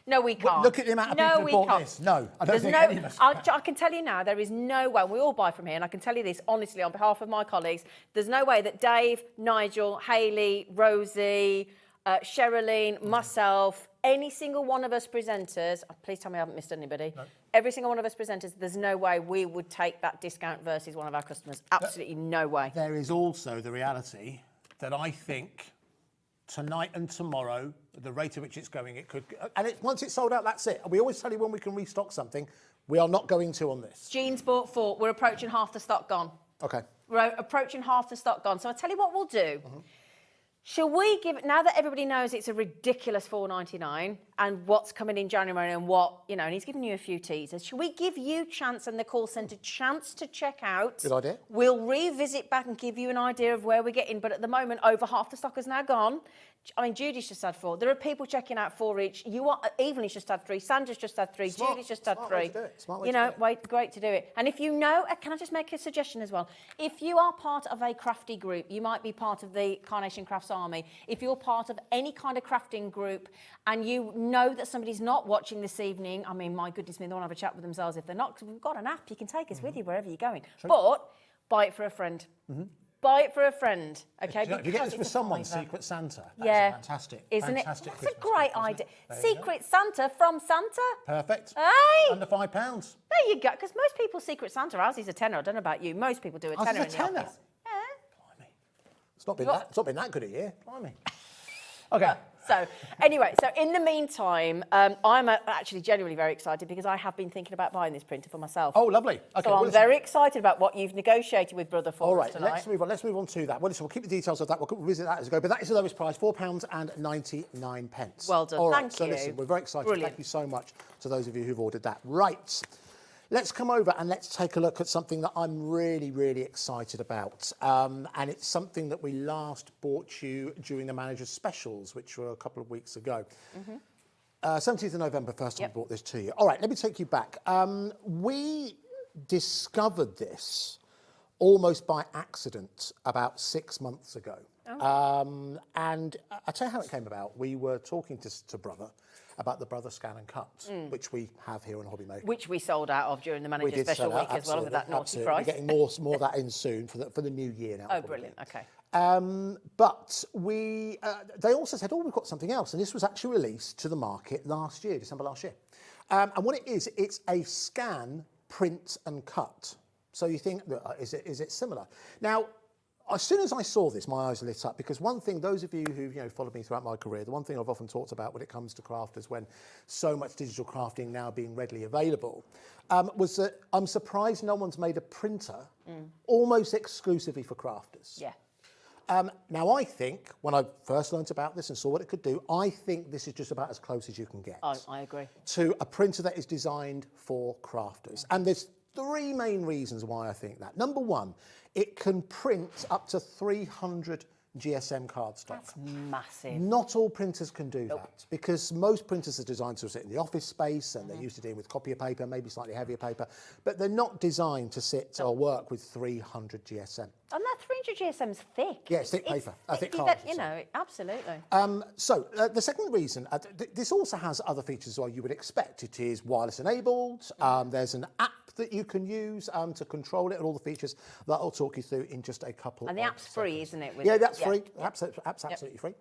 No, we can't. Look at the amount of people who bought this. No, I don't think any of us can. I can tell you now, there is no way, we all buy from here, and I can tell you this honestly on behalf of my colleagues, there's no way that Dave, Nigel, Hayley, Rosie, Sherilyn, myself, any single one of us presenters, please tell me I haven't missed anybody, every single one of us presenters, there's no way we would take that discount versus one of our customers. Absolutely no way. There is also the reality that I think tonight and tomorrow, the rate at which it's going, it could... And once it's sold out, that's it. We always tell you when we can restock something. We are not going to on this. Jeans bought 4. We're approaching half the stock gone. Okay. We're approaching half the stock gone. So I'll tell you what we'll do. Shall we give it, now that everybody knows it's a ridiculous $4.99 and what's coming in January and what, and he's given you a few teasers, shall we give you chance and the call centre chance to check out? Good idea. We'll revisit back and give you an idea of where we're getting, but at the moment, over half the stock has now gone. I mean, Judy's just had 4. There are people checking out 4 each. Evelyn's just had 3. Sandra's just had 3. Smart. Judy's just had 3. Smart way to do it. Smart way to do it. Great to do it. And if you know, can I just make a suggestion as well? If you are part of a crafty group, you might be part of the Carnation Crafts Army. If you're part of any kind of crafting group and you know that somebody's not watching this evening, I mean, my goodness me, they want to have a chat with themselves if they're not, because we've got an app. You can take us with you wherever you're going. True. But buy it for a friend. Buy it for a friend, okay? If you get this for someone, Secret Santa, that's fantastic. Isn't fantastic it? That's Christmas a great gift, idea. Secret Santa from Santa. Perfect. Hey! Under £5. There you go. Because most people Secret Santa, ours is a tenner. I don't know about you. Most people do a tenner in the office. Blimey. It's not been that good a year. Blimey. Okay. So anyway, in the meantime, I'm actually genuinely very excited because I have been thinking about buying this printer for myself. Oh, lovely. Okay, so I'm very excited about what you've negotiated with Brother for us tonight. Let's move on. Let's move on to that. Well, listen, we'll keep the details of that. We'll visit that as we go. But that is the lowest price, £4.99. Well done. All right. Thank so you. listen, we're very excited. Brilliant. Thank you so much to those of you who've ordered that. Right. Let's come over and let's take a look at something that I'm really, really excited about. And it's something that we last bought you during the Manager's Specials, which were a couple of weeks ago. 17th of November, first time I brought this to you. All right, let me take you back. We discovered this almost by accident about 6 months ago. And I'll tell you how it came about. We were talking to Brother about the Brother Scan and Cut, which we have here on Hobbymaker. Which we sold out of during the Manager's Special Week as well, with that naughty price. We're getting more of that in soon for the new year now. Oh, brilliant, okay. But they also said, we've got something else. And this was actually released to the market last year, December last year. And what it is, it's a scan, print and cut. So you think, is it similar? Now, as soon as I saw this, my eyes lit up, because one thing, those of you who followed me throughout my career, the one thing I've often talked about when it comes to crafters, when so much digital crafting now being readily available, was that I'm surprised no one's made a printer almost exclusively for crafters. Yeah. Now, I think, when I first learnt about this and saw what it could do, I think this is just about as close as you can get. I agree. To a printer that is designed for crafters. And there's 3 main reasons why I think that. Number 1, it can print up to 300 GSM cardstock. That's massive. Not all printers can do that, because most printers are designed to sit in the office space, and they're used to dealing with copier paper, maybe slightly heavier paper, but they're not designed to sit or work with 300 GSM. And that 300 GSM's thick. Yeah, it's thick paper, thick that, card. Absolutely. So the second reason, this also has other features as well you would expect. It is wireless enabled. There's an app that you can use to control it, and all the features that I'll talk you through in just a couple of And the app's seconds. free, isn't it? Yeah, that's free. App's absolutely free.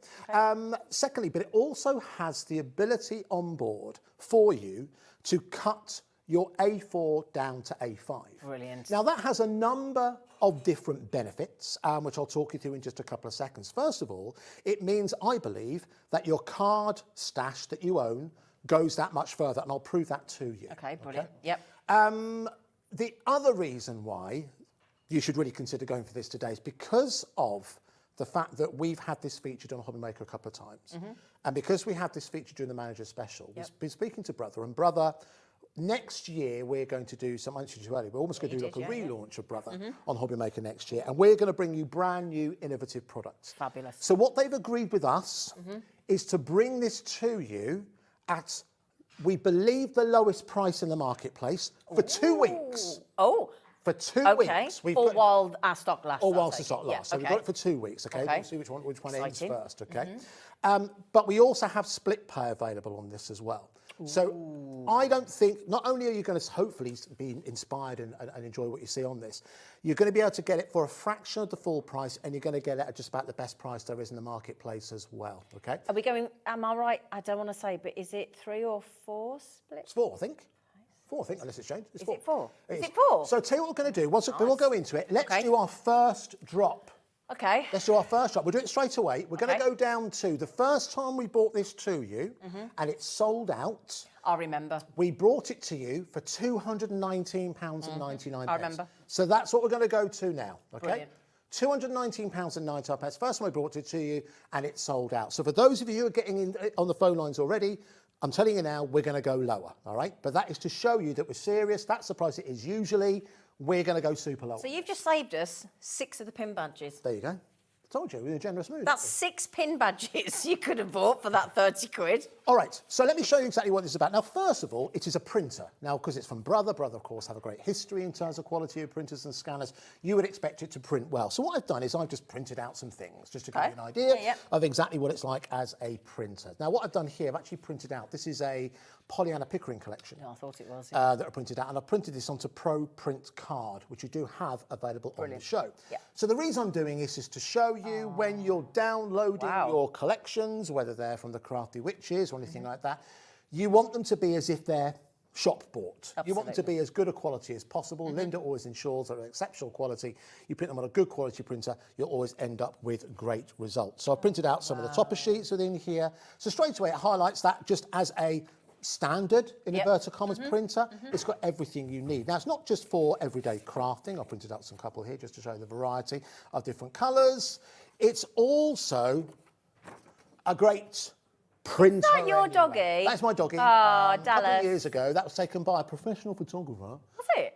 Secondly, but it also has the ability on board for you to cut your A4 down to A5. Brilliant. Now, that has a number of different benefits, which I'll talk you through in just a couple of seconds. First of all, it means, I believe, that your card stash that you own goes that much further, and I'll prove that to you. Okay, brilliant. Yep. The other reason why you should really consider going for this today is because of the fact that we've had this featured on Hobbymaker a couple of times. And because we had this featured during the Manager Special, we've been speaking to Brother, and Brother, next year we're going to do, some I mentioned to you earlier, we're almost going to do like a relaunch of Brother on Hobbymaker next year, and we're going to bring you brand new innovative products. Fabulous. So what they've agreed with us is to bring this to you at, we believe, the lowest price in the marketplace for 2 weeks. Oh. For 2 Okay. weeks. Or while our stock lasts. Or whilst the stock lasts. Yeah, So we've got it for 2 weeks, okay? Okay. We'll see which one ends Exciting. first, okay? But we also have split pay available on this as well. So I don't think, not only are you going to hopefully be inspired and enjoy what you see on this, you're going to be able to get it for a fraction of the full price, and you're going to get it at just about the best price there is in the marketplace as well, okay? Are we going, am I right? I don't want to say, but is it 3 or 4 split? It's 4, I think. 4, I think, unless it's changed. It's Is 4. it 4? It Is it 4? So tell you what we're going to do. We'll go into it. Let's do our first drop. Okay. Let's do our first drop. We'll do it straight away. We're going to go down to the first time we brought this to you, and it sold out. I remember. We brought it to you for £219.99. I remember. So that's what we're going to go to now, okay? Brilliant. £219.99. First time we brought it to you, and it sold out. So for those of you who are getting in on the phone lines already, I'm telling you now, we're going to go lower, all right? But that is to show you that we're serious. That's the price it is usually. We're going to go super low. So you've just saved us 6 of the pin badges. There you go. I told you, we're in a generous mood. That's 6 pin badges you could have bought for that 30 quid. All right, so let me show you exactly what this is about. Now, first of all, it is a printer. Now, because it's from Brother, of course, have a great history in terms of quality of printers and scanners. You would expect it to print well. So what I've done is I've just printed out some things, just to give you an idea of exactly what it's like as a printer. Now, what I've done here, I've actually printed out, this is a Pollyanna Pickering collection. Yeah, I thought it was. That are printed out, and I've printed this onto Pro Print Card, which you do have available on the show. Yeah. So the reason I'm doing this is to show you when you're downloading your collections, whether they're from the Crafty Witches or anything like that, you want them to be as if they're shop bought. You want them to be as good a quality as possible. Linda always ensures they're exceptional quality. You print them on a good quality printer, you'll always end up with great results. So I've printed out some of the topper sheets within here. So straight away it highlights that just as a standard, in inverted commas, printer. It's got everything you need. Now, it's not just for everyday crafting. I've printed out some couple here just to show you the variety of different colours. It's also a great printer. Is that your doggy? That's my doggy. Oh, A couple Dallas. of years ago, that was taken by a professional photographer. Was it?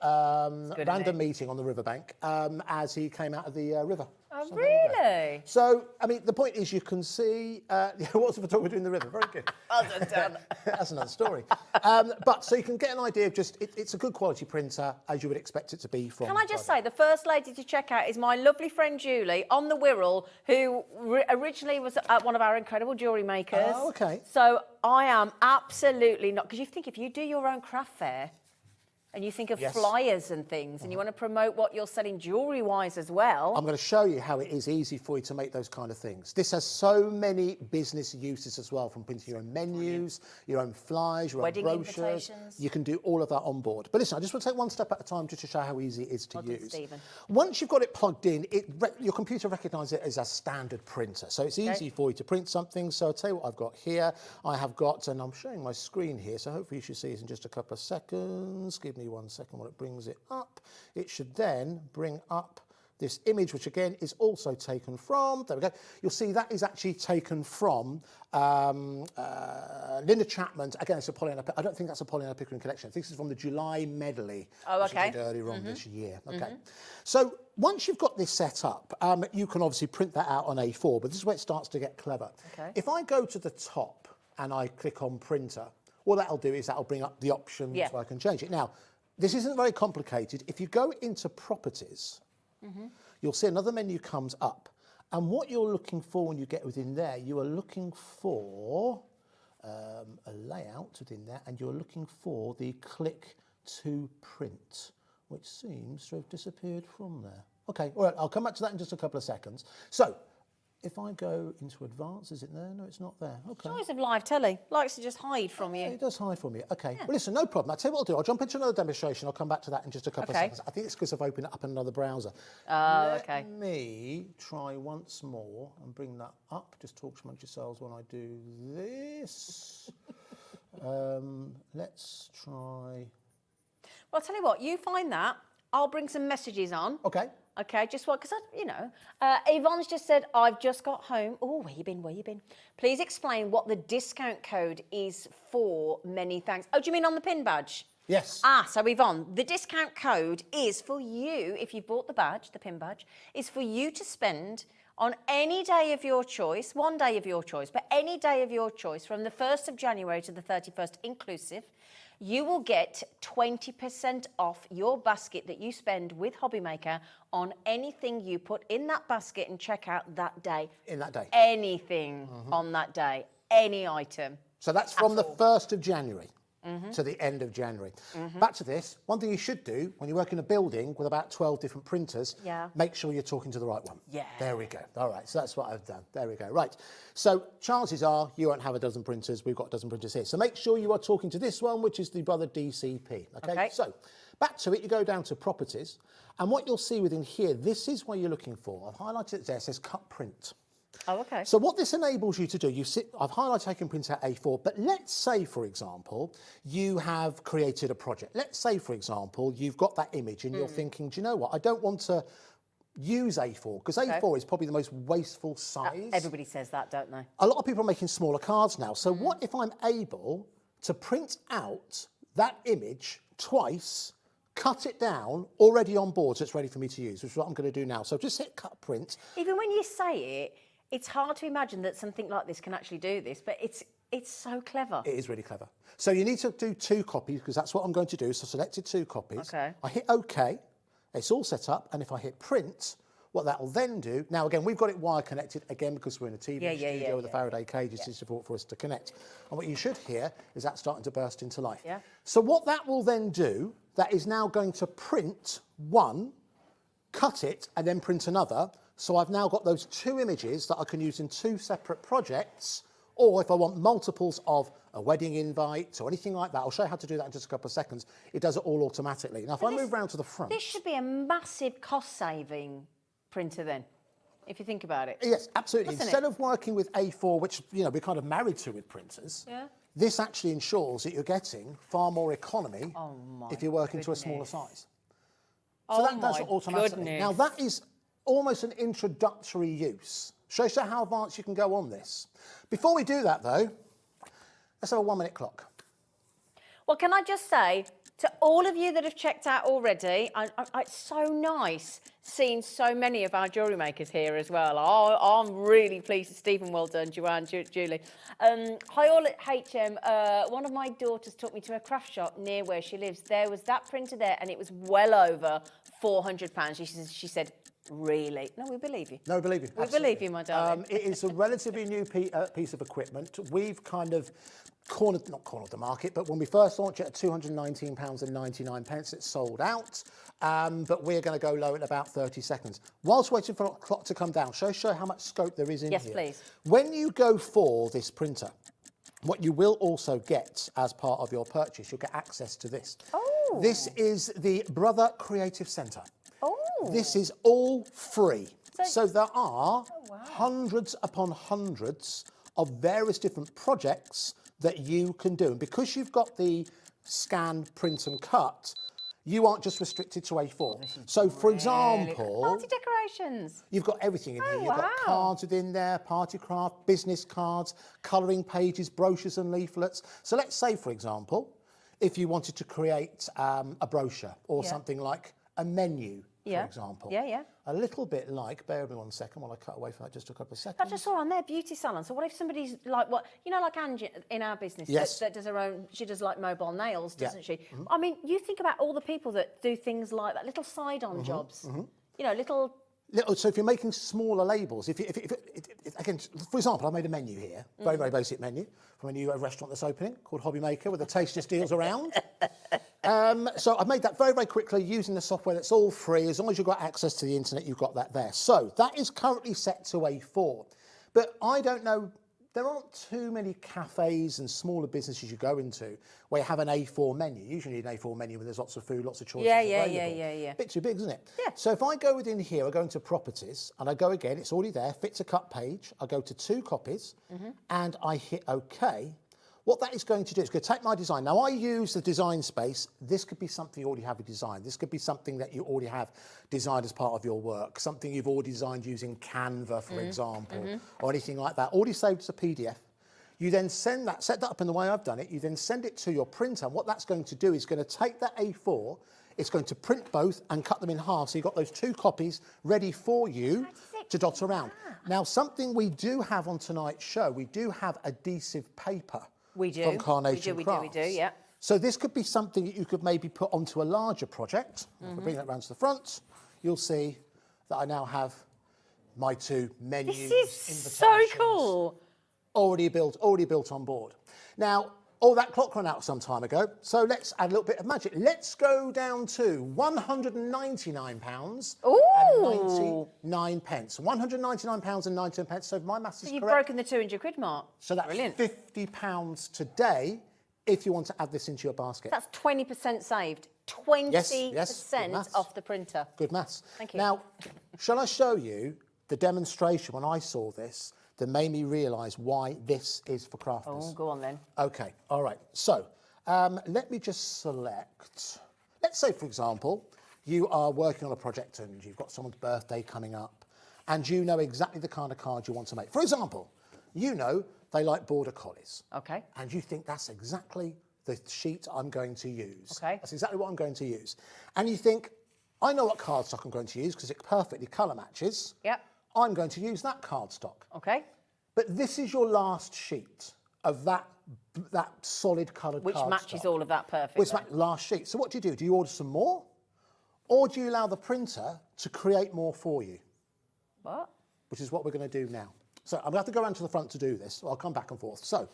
Random meeting on the riverbank as he came out of the river. Oh, really? So, I mean, the point is you can see, what's the photographer doing in the river? Very good. Well done. That's another story. But so you can get an idea of just, it's a good quality printer as you would expect it to be from. Can I just say, the first lady to check out is my lovely friend Julie on the Wirral, who originally was one of our incredible jewellery makers. Oh, okay. So I am absolutely not, because you think if you do your own craft fair, and you think of Yes. flyers and things, and you want to promote what you're selling jewellery-wise as well. I'm going to show you how it is easy for you to make those kind of things. This has so many business uses as well, from printing your own menus, your own flyers, your Wedding own brochures. invitations. You can do all of that on board. But listen, I just want to take one step at a time just to show how easy it is to Well done, use. Stephen. Once you've got it plugged in, your computer recognises it as a standard printer. So it's easy for you to print something. So I'll tell you what I've got here. I have got, and I'm showing my screen here, so hopefully you should see this in just a couple of seconds. Give me 1 second while it brings it up. It should then bring up this image, which again is also taken from, there we go. You'll see that is actually taken from Linda Chapman's, again, it's a Pollyanna, I don't think that's a Pollyanna Pickering collection. I think this is from the July medley, which I did earlier on this year. Okay. So once you've got this set up, you can obviously print that out on A4, but this is where it starts to get clever. Okay. If I go to the top and I click on printer, all that'll do is that'll bring up the options so I can change it. Now, this isn't very complicated. If you go into properties, you'll see another menu comes up. And what you're looking for when you get within there, you are looking for a layout within there, and you're looking for the click to print, which seems to have disappeared from there. Okay, all right, I'll come back to that in just a couple of seconds. So, if I go into advanced, is it there? No, it's not there. Okay. Joys of live telly. Likes to just hide from you. It does hide from you. Okay. Well, listen, no problem. I'll tell you what I'll do. I'll jump into another demonstration. I'll come back to that in just a couple of seconds. I think it's because I've opened it up in another browser. Let me try once more and bring that up. Just talk amongst yourselves when I do this. Let's try. Well, I'll tell you what, you find that. I'll bring some messages on. Okay. Okay, just what, because, Yvonne's just said, I've just got home. Oh, where you been? Please explain what the discount code is for. Many thanks. Oh, do you mean on the pin badge? Yes. So Yvonne, the discount code is for you, if you bought the badge, the pin badge, is for you to spend on any day of your choice, one day of your choice, but any day of your choice from the 1st of January to the 31st inclusive. You will get 20% off your basket that you spend with Hobbymaker on anything you put in that basket and check out that day. In that day. Anything on that day, any item. So that's from the 1st of January to the end of January. Back to this, one thing you should do when you work in a building with about 12 different printers, make sure you're talking to the right one. Yeah. There we go. All right, so that's what I've done. There we go. Right, so chances are you won't have a dozen printers. We've got a dozen printers here. So make sure you are talking to this one, which is the Brother DCP. Okay, so back to it, you go down to properties, and what you'll see within here, this is what you're looking for. I've highlighted it there, it says cut print. Oh, okay. So what this enables you to do, I've highlighted I can print out A4, but let's say, for example, you have created a project. Let's say, for example, you've got that image and you're thinking, do you know what, I don't want to use A4, because A4 is probably the most wasteful size. Everybody says that, don't they? A lot of people are making smaller cards now. So what if I'm able to print out that image twice, cut it down, already on board, so it's ready for me to use, which is what I'm going to do now. So just hit cut print. Even when you say it, it's hard to imagine that something like this can actually do this, but it's so clever. It is really clever. So you need to do 2 copies, because that's what I'm going to do. So I selected 2 copies. Okay. I hit OK. It's all set up. And if I hit print, what that will then do, now again, we've got it wire connected, again, because we're in a TV studio with a Faraday cage, it's difficult for us to connect. And what you should hear is that starting to burst into life. Yeah. So what that will then do, that is now going to print one, cut it, and then print another. So I've now got those 2 images that I can use in 2 separate projects, or if I want multiples of a wedding invite or anything like that, I'll show you how to do that in just a couple of seconds. It does it all automatically. Now, if I move round to the front... This should be a massive cost-saving printer then, if you think about it. Yes, absolutely. Doesn't Instead it? of working with A4, which, we're kind of married to with printers, this actually ensures that you're getting far more economy if you're working to a smaller size. So that does it automatically. Now, that is almost an introductory use. Shows you how advanced you can go on this. Before we do that, though, let's have a 1-minute clock. Well, can I just say to all of you that have checked out already, it's so nice seeing so many of our jewellery makers here as well. I'm really pleased. Stephen, well done. Joanne, Julie. Hi all at HM. One of my daughters took me to a craft shop near where she lives. There was that printer there and it was well over £400. She said, Really? No, we believe you. No, we believe you. We believe you, my darling. It is a relatively new piece of equipment. We've kind of not cornered the market, but when we first launched it at £219.99, it's sold out. But we're going to go low in about 30 seconds. Whilst waiting for the clock to come down, shall I show how much scope there is in here? Yes, please. When you go for this printer, what you will also get as part of your purchase, you'll get access to this. Oh. This is the Brother Creative Centre. Oh. This is all free. So there are hundreds upon hundreds of various different projects that you can do. And because you've got the scan, print and cut, you aren't just restricted to A4. So for example, Party decorations. you've got everything in here. You've got wow. cards within there, party craft, business cards, colouring pages, brochures and leaflets. So let's say, for example, if you wanted to create a brochure or something like a menu, for example. Yeah. A little bit like, bear with me 1 second while I cut away from that just a couple of seconds. I just saw on there beauty salon. So what if somebody's like like Angie in our business that does her own, she does like mobile nails, doesn't she? I mean, you think about all the people that do things like that, little side-on jobs, little... So if you're making smaller labels, again, for example, I made a menu here, very, very basic menu from a new restaurant that's opening called Hobbymaker with the tastiest deals around. So I've made that very, very quickly using the software that's all free. As long as you've got access to the internet, you've got that there. So that is currently set to A4. But I don't know, there aren't too many cafes and smaller businesses you go into where you have an A4 menu. Usually you need an A4 menu where there's lots of food, lots of choices available. Yeah. Bit too big, isn't it? Yeah. So if I go within here, I go into properties and I go again, it's already there, fit to cut page. I go to 2 copies and I hit OK. What that is going to do, it's going to take my design. Now I use the design space. This could be something you already have a design. This could be something that you already have designed as part of your work. Something you've already designed using Canva, for example, or anything like that. Already saved as a PDF. You then send that, set that up in the way I've done it. You then send it to your printer. And what that's going to do is going to take that A4, it's going to print both and cut them in half. So you've got those 2 copies ready for you to dot around. Now, something we do have on tonight's show, we do have adhesive paper. We do. From Carnation Crafts. We do, yeah. So this could be something that you could maybe put onto a larger project. If I bring that round to the front, you'll see that I now have my 2 menus. This is so cool. Already built on board. Now, all that clock ran out some time ago, so let's add a little bit of magic. Let's go down to £199 and 99 pence. £199 and 99 pence. So if my maths is So you've correct. broken the 200 quid mark. So that's £50 today if you want to add this into your basket. That's 20% saved. 20% yes, off the printer. Good maths. Thank you. Now, shall I show you the demonstration when I saw this that made me realise why this is for crafters? Oh, go on then. Okay, all right. So let me just select, let's say, for example, you are working on a project and you've got someone's birthday coming up and you know exactly the kind of card you want to make. For example, you know they like border collies. Okay. And you think that's exactly the sheet I'm going to use. Okay. That's exactly what I'm going to use. And you think, I know what cardstock I'm going to use because it perfectly colour matches. Yep. I'm going to use that cardstock. Okay. But this is your last sheet of that solid coloured Which cardstock. matches all of that perfectly. Which last sheet. So what do? Do you order some more? Or do you allow the printer to create more for you? What? Which is what we're going to do now. So I'm going to have to go around to the front to do this. So I'll come back and forth. So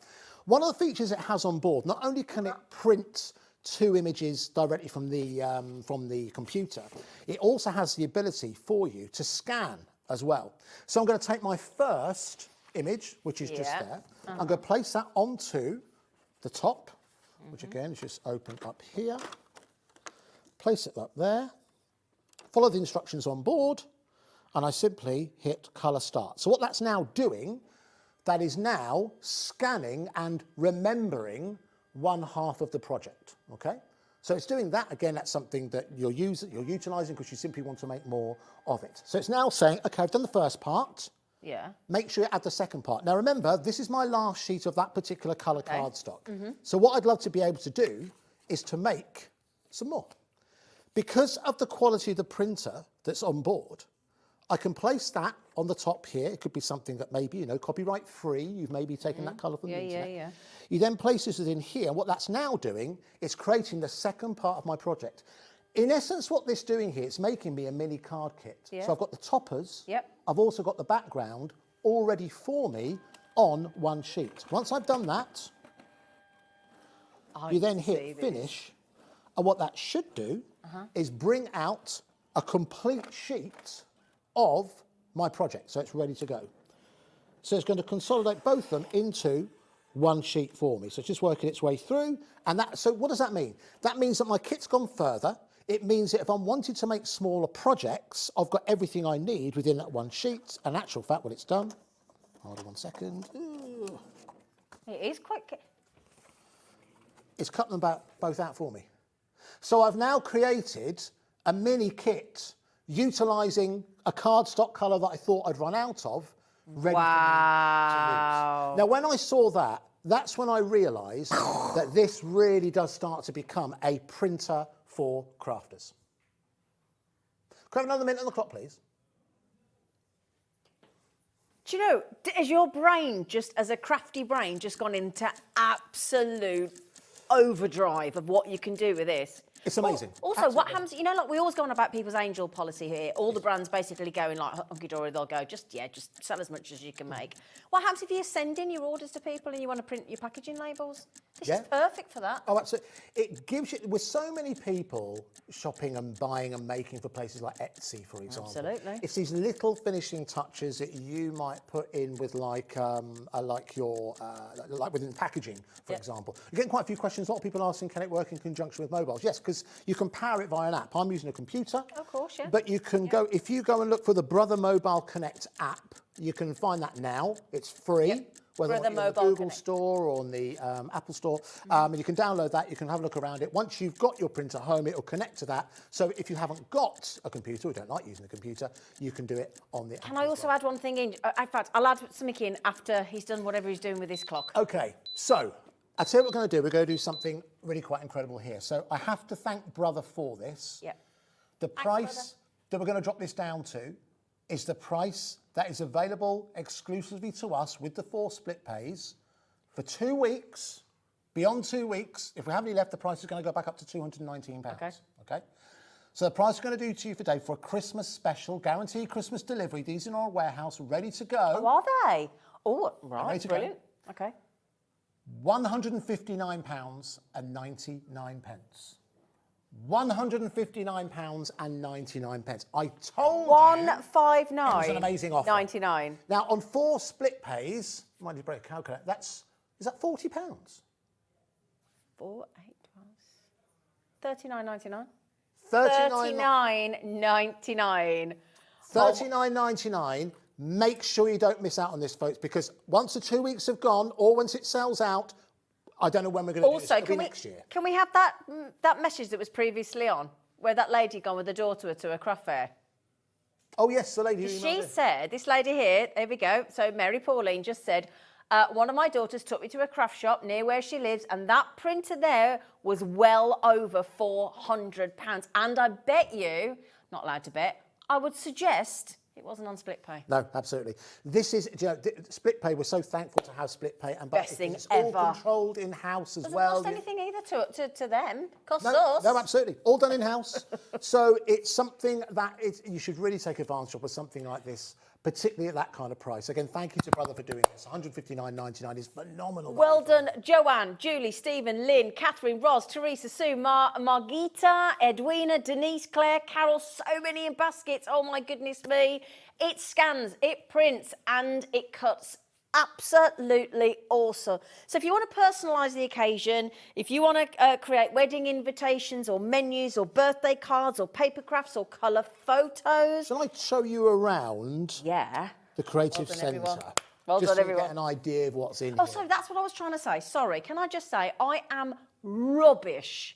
one of the features it has on board, not only can it print 2 images directly from the computer, it also has the ability for you to scan as well. So I'm going to take my first image, which is just there. I'm going to place that onto the top, which again is just open up here. Place it up there. Follow the instructions on board. And I simply hit colour start. So what that's now doing, that is now scanning and remembering 1/2 of the project, okay? So it's doing that. Again, that's something that you're utilising because you simply want to make more of it. So it's now saying, okay, I've done the first part. Yeah. Make sure you add the second part. Now remember, this is my last sheet of that particular colour cardstock. So what I'd love to be able to do is to make some more. Because of the quality of the printer that's on board, I can place that on the top here. It could be something that maybe, copyright free. You've maybe taken that colour from the internet. Yeah. You then place this within here. And what that's now doing is creating the second part of my project. In essence, what this is doing here, it's making me a mini card kit. Yeah. So I've got the toppers. Yep. I've also got the background all ready for me on one sheet. Once I've done that, you then hit finish. And what that should do is bring out a complete sheet of my project. So it's ready to go. So it's going to consolidate both of them into one sheet for me. So it's just working its way through. And so what does that mean? That means that my kit's gone further. It means that if I'm wanting to make smaller projects, I've got everything I need within that one sheet. In actual fact, when it's done, hold on 1 second. Ooh. It is quite... It's cut them both out for me. So I've now created a mini kit utilising a cardstock colour that I thought I'd run out of, ready for me to use. Now, when I saw that, that's when I realised that this really does start to become a printer for crafters. Can I have another minute on the clock, please? Do you know, has your brain, just as a crafty brain, just gone into absolute overdrive of what you can do with this? It's amazing. Also, Absolutely. what happens, you know, like we always go on about people's angel policy here. All the brands basically going like hunky-dory, they'll go, just sell as much as you can make. What happens if you're sending your orders to people and you want to print your packaging labels? This is perfect for that. Oh, absolutely. It gives you, with so many people shopping and buying and making for places like Etsy, for example. Absolutely. It's these little finishing touches that you might put in with like within packaging, for example. You're getting quite a few questions. A lot of people asking, can it work in conjunction with mobiles? Yes, because you can power it via an app. I'm using a computer. Of course, yeah. But you can go, if you go and look for the Brother Mobile Connect app, you can find that now. It's free. Whether on the Google Store or on the Apple Store. And you can download that, you can have a look around it. Once you've got your printer home, it'll connect to that. So if you haven't got a computer, or don't like using a computer, you can do it on the app. Can I also add one thing in? In fact, I'll add something in after he's done whatever he's doing with this clock. Okay, so I'll tell you what we're going to do. We're going to do something really quite incredible here. So I have to thank Brother for this. Yeah. The price that we're going to drop this down to is the price that is available exclusively to us with the 4 split pays for 2 weeks. Beyond 2 weeks, if we have any left, the price is going to go back up to £219. Okay. So the price we're going to do to you today for a Christmas special, guaranteed Christmas delivery. These are in our warehouse, ready to go. Oh, are they? Oh, right, Ready to brilliant. Go. Okay. £159.99. £159.99. I told you 159. it was an amazing offer. 99. Now on 4 split pays, might need to break a calculator. Is that £40? 4, 8, 12. 39.99. 39.99. £39.99. Make sure you don't miss out on this, folks, because once the 2 weeks have gone, or once it sells out, I don't know when we're going to do this. It'll be next year. Can we have that message that was previously on, where that lady gone with the daughter to a craft fair? Oh yes, the lady. She said, this lady here, there we go. So Mary Pauline just said, one of my daughters took me to a craft shop near where she lives, and that printer there was well over £400. And I bet you, not allowed to bet, I would suggest it wasn't on split pay. No, absolutely. This is, you know, split pay. We're so thankful to have split pay, and Best thing it's ever. all controlled in house as Doesn't well. cost anything either to them. Costs No, us. no, absolutely. All done in house. So it's something that you should really take advantage of with something like this, particularly at that kind of price. Again, thank you to Brother for doing this. £159.99 is phenomenal. Well done, Joanne, Julie, Stephen, Lynn, Catherine, Ros, Teresa, Sue, Margita, Edwina, Denise, Claire, Carol, so many in baskets. Oh my goodness me. It scans, it prints, and it cuts. Absolutely awesome. So if you want to personalise the occasion, if you want to create wedding invitations or menus or birthday cards or paper crafts or colour photos. Shall I show you around the Creative Centre? Well just done, so everyone. you get an idea of what's in Oh, here. sorry, that's what I was trying to say. Sorry, can I just say, I am rubbish.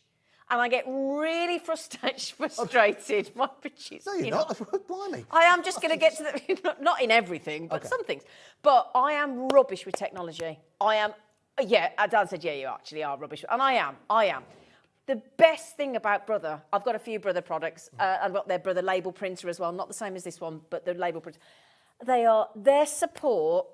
And I get really frustrated. My producer, No, you're not. Blimey. I am just going to get to the... Not in everything, but some things. But I am rubbish with technology. I am... Yeah, Dan said, yeah, you actually are rubbish. And I am. The best thing about Brother, I've got a few Brother products. I've got their Brother label printer as well. Not the same as this one, but the label printer. Their support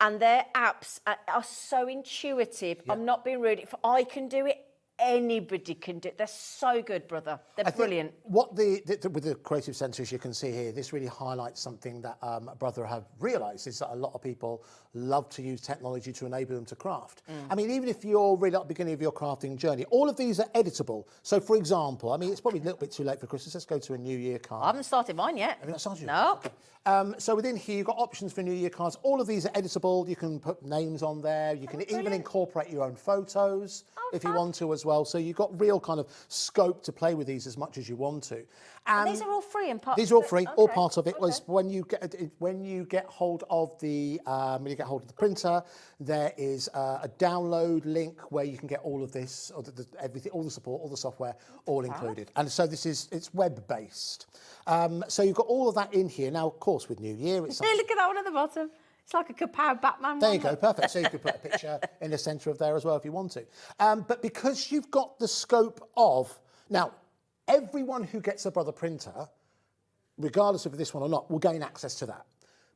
and their apps are so intuitive. I'm not being rude. If I can do it, anybody can do. They're so good, brother. They're brilliant. What with the creative centre, as you can see here, this really highlights something that Brother have realised is that a lot of people love to use technology to enable them to craft. I mean, even if you're really at the beginning of your crafting journey, all of these are editable. So, for example, I mean, it's probably a little bit too late for Christmas. Let's go to a New Year card. I haven't started mine yet. Have you not started? No. Okay. So within here, you've got options for New Year cards. All of these are editable. You can put names on there. You can even incorporate your own photos if you want to as well. So you've got real kind of scope to play with these as much as you want to. And these are all free and part. These are all free. All part of it was when you get hold of the printer, there is a download link where you can get all of this, or everything, all the support, all the software, all included. And so it's web based. So you've got all of that in here now. Of course, with New Year, it's Look at that one at the bottom. It's like a Kapow Batman. There you go, perfect. So you could put a picture in the centre of there as well if you want to. But because you've got the scope of now, everyone who gets a Brother printer, regardless of this one or not, will gain access to that.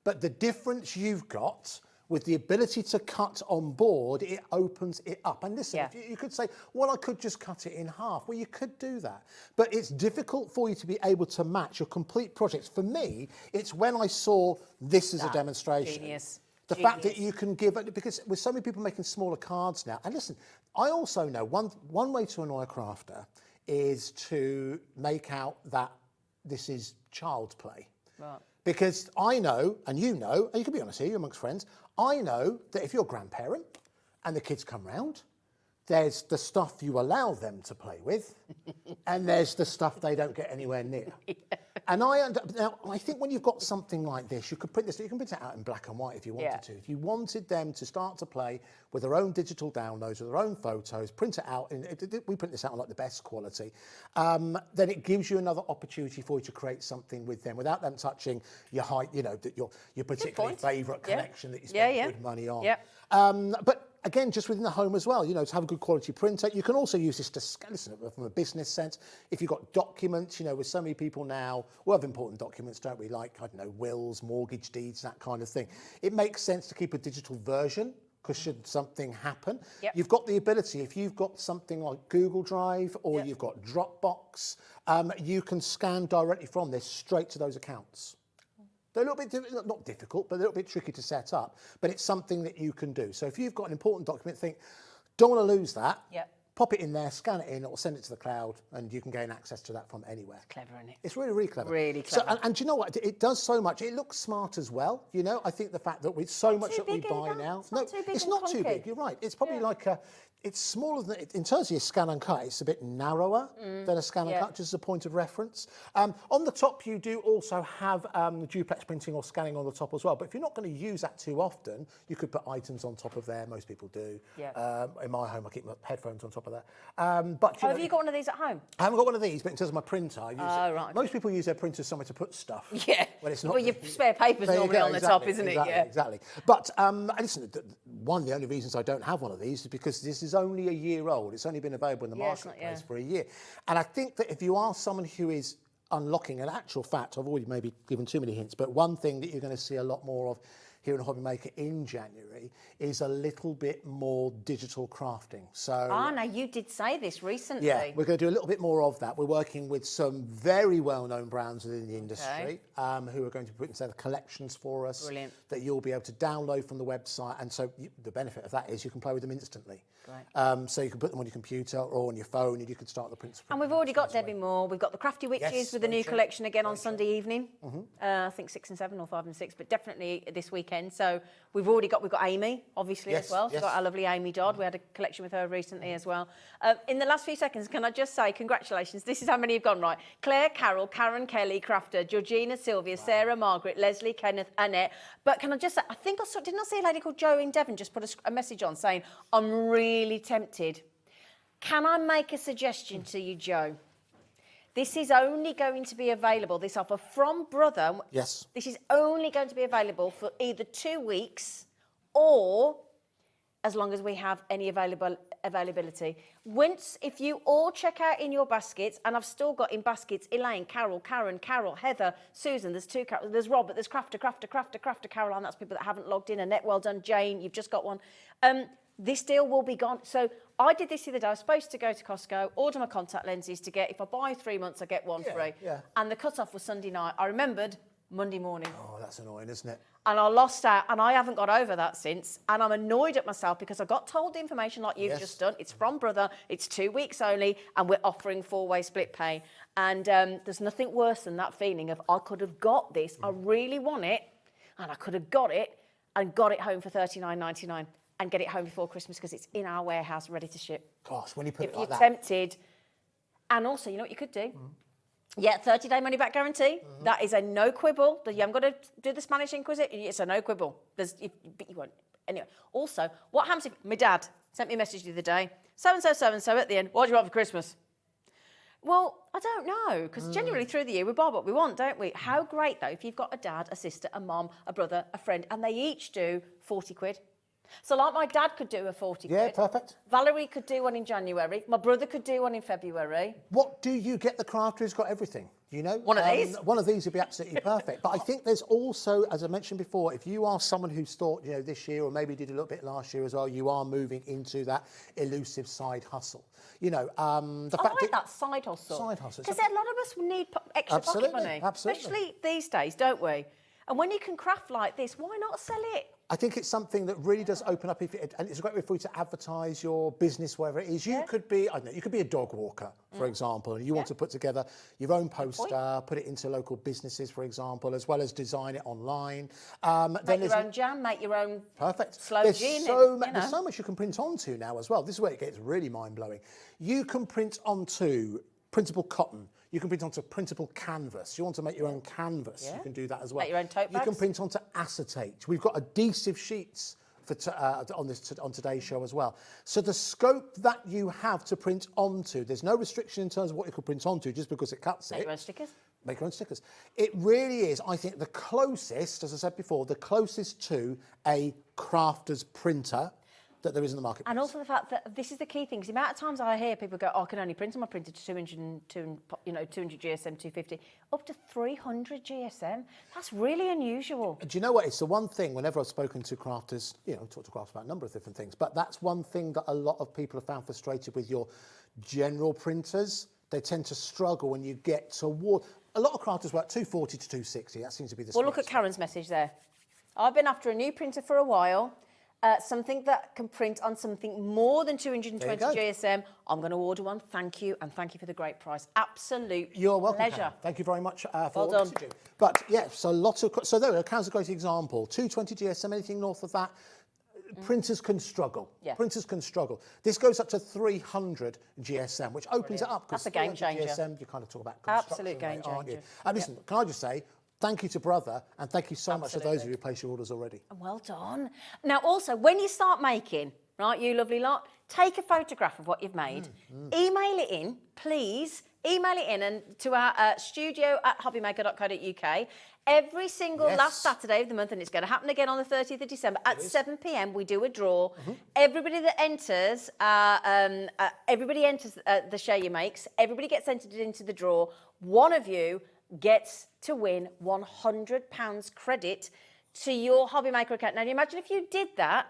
But the difference you've got with the ability to cut on board, it opens it up. And listen, you could say, well, I could just cut it in half. Well, you could do that. But it's difficult for you to be able to match your complete projects. For me, it's when I saw this as a demonstration. Genius. The fact that you can give it, because with so many people making smaller cards now, and listen, I also know one way to annoy a crafter is to make out that this is child's play. Right. Because I know, and you know, and you can be honest here, you're amongst friends, I know that if you're a grandparent and the kids come round, there's the stuff you allow them to play with, and there's the stuff they don't get anywhere near. And now, I think when you've got something like this, you can print it out in black and white if you wanted to. If you wanted them to start to play with their own digital downloads, with their own photos, print it out, we print this out on like the best quality, then it gives you another opportunity for you to create something with them without them touching your your particularly favourite collection that you spend good money on. But again, just within the home as well, to have a good quality printer. You can also use this to scan, listen, from a business sense. If you've got documents, with so many people now, we have important documents, don't we? Like, I don't know, wills, mortgage deeds, that kind of thing. It makes sense to keep a digital version, because should something happen, you've got the ability, if you've got something like Google Drive or you've got Dropbox, you can scan directly from this straight to those accounts. They're a little bit, not difficult, but a little bit tricky to set up, but it's something that you can do. So if you've got an important document, don't want to lose that, pop it in there, scan it in, it'll send it to the cloud, and you can gain access to that from anywhere. It's clever, isn't it? It's really, really clever. Really clever. So, and do you know what? It does so much. It looks smart as well. I think the fact that with so much that we buy now, it's not too big. You're right. It's probably like it's smaller than, in terms of your scan and cut, it's a bit narrower than a scan and cut, just as a point of reference. On the top, you do also have duplex printing or scanning on the top as well. But if you're not going to use that too often, you could put items on top of there. Most people do. In my home, I keep my headphones on top of that. But have you got one of these at home? I haven't got one of these, but in terms of my printer, I use it. Right. Most people use their printers somewhere to put stuff. When it's not. Well, your spare paper's normally on the top, isn't it? Exactly. But listen, one of the only reasons I don't have one of these is because this is only a year old. It's only been available in the marketplace for a year. And I think that if you are someone who is unlocking, in actual fact, I've already maybe given too many hints, but one thing that you're going to see a lot more of here in Hobbymaker in January is a little bit more digital crafting. So now you did say this recently. Yeah, we're going to do a little bit more of that. We're working with some very well-known brands within the industry who are going to put together collections for us. Brilliant. That you'll be able to download from the website. And so the benefit of that is you can play with them instantly. Great. So you can put them on your computer or on your phone, and you can start the print. And we've already got Debbie Moore. We've got the Crafty Witches with the new collection again on Sunday evening. I think 6 and 7 or 5 and 6, but definitely this weekend. So we've got Amy, obviously, as well. So we've got our lovely Amy Dodd. We had a collection with her recently as well. In the last few seconds, can I just say congratulations? This is how many have gone right. Claire, Carol, Karen, Kelly, Crafter, Georgina, Sylvia, Sarah, Margaret, Leslie, Kenneth, Annette. But can I just say, didn't I see a lady called Jo in Devon just put a message on saying, I'm really tempted. Can I make a suggestion to you, Jo? This is only going to be available, this offer from Brother. Yes. This is only going to be available for either 2 weeks or as long as we have any availability. If you all check out in your baskets, and I've still got in baskets Elaine, Carol, Karen, Carol, Heather, Susan, there's 2 Carol, there's Robert, there's Crafter, Caroline, that's people that haven't logged in, Annette, well done, Jane, you've just got one. this deal will be gone. So I did this the other day. I was supposed to go to Costco, order my contact lenses to get, if I buy 3 months, I get one free. Yeah. And the cut-off was Sunday night. I remembered Monday morning. Oh, that's annoying, isn't it? And I lost out, and I haven't got over that since. And I'm annoyed at myself because I got told the information like you've just done. It's from Brother, it's 2 weeks only, and we're offering 4-way split pay. And there's nothing worse than that feeling of, I could have got this, I really want it, and I could have got it, and got it home for $39.99, and get it home before Christmas because it's in our warehouse ready to ship. Gosh, when you put If it like you're that. tempted, and also, you know what you could do? Yeah, 30-day money-back guarantee. That is a no quibble. You haven't got to do the Spanish Inquisition. It's a no quibble. But you won't. Anyway, also, what happens if my dad sent me a message the other day, so-and-so at the end, what do you want for Christmas? Well, I don't know, because generally through the year we buy what we want, don't we? How great, though, if you've got a dad, a sister, a mum, a brother, a friend, and they each do 40 quid. So like my dad could do a 40 quid. Yeah, perfect. Valerie could do one in January. My brother could do one in February. What do you get the crafter who's got everything? You know? One of these? One of these would be absolutely perfect. But I think there's also, as I mentioned before, if you are someone who's thought, you know, this year or maybe did a little bit last year as well, you are moving into that elusive side hustle. You know, the I fact like that side hustle. Side hustle. Because a lot of us need extra pocket money. Absolutely. Especially these days, don't we? And when you can craft like this, why not sell it? I think it's something that really does open up, and it's a great way for you to advertise your business, wherever it is. You could be, I don't know, you could be a dog walker, for example, and you want to put together your own poster, put it into local businesses, for example, as well as design it online. Make your own jam, make your own slow There's gin. There's so much you can print onto now as well. This is where it gets really mind-blowing. You can print onto printable cotton. You can print onto printable canvas. You want to make your own canvas, you can do that as well. Make your own tote bags. You can print onto acetate. We've got adhesive sheets for on today's show as well. So the scope that you have to print onto, there's no restriction in terms of what you can print onto just because it cuts Make your own stickers. Make your own stickers. It really is, I think, the closest, as I said before, the closest to a Crafter'S printer that there is in the market. And also the fact that this is the key thing, because the amount of times I hear people go, oh, I can only print on my printer to 200 GSM, 250, up to 300 GSM. That's really unusual. Do you know what? It's the one thing, whenever I've spoken to crafters, you know, talked to crafters about a number of different things, but that's one thing that a lot of people have found frustrated with your general printers. They tend to struggle when you get toward, a lot of crafters work 240 to 260. That seems to be the Well, look at Karen's message there. I've been after a new printer for a while. Something that can print on something more than 220 GSM. I'm going to order one. Thank you, and thank you for the great price. Absolute You're welcome, pleasure. Karen. Thank you very much for Well done. messaging. But yeah, so lots of there. Karen's a great example. 220 GSM, anything north of that, printers can struggle. Yeah. Printers can struggle. This goes up to 300 GSM, which opens it up. That's a game changer. GSM, you kind of talk about Absolute game construction, aren't you? changer. And listen, can I just say, thank you to Brother, and thank you so much to those of you who placed your orders already. Well done. Now, also, when you start making, right, you lovely lot, take a photograph of what you've made, email it in, please. Email it in and to our studio@hobbymaker.co.uk. Every single last Saturday of the month, and it's going to happen again on the 30th of December at 7 p.m. We do a draw. Everybody that enters, everybody enters the share you makes. Everybody gets entered into the draw. One of you gets to win £100 credit to your Hobbymaker account. Now, imagine if you did that,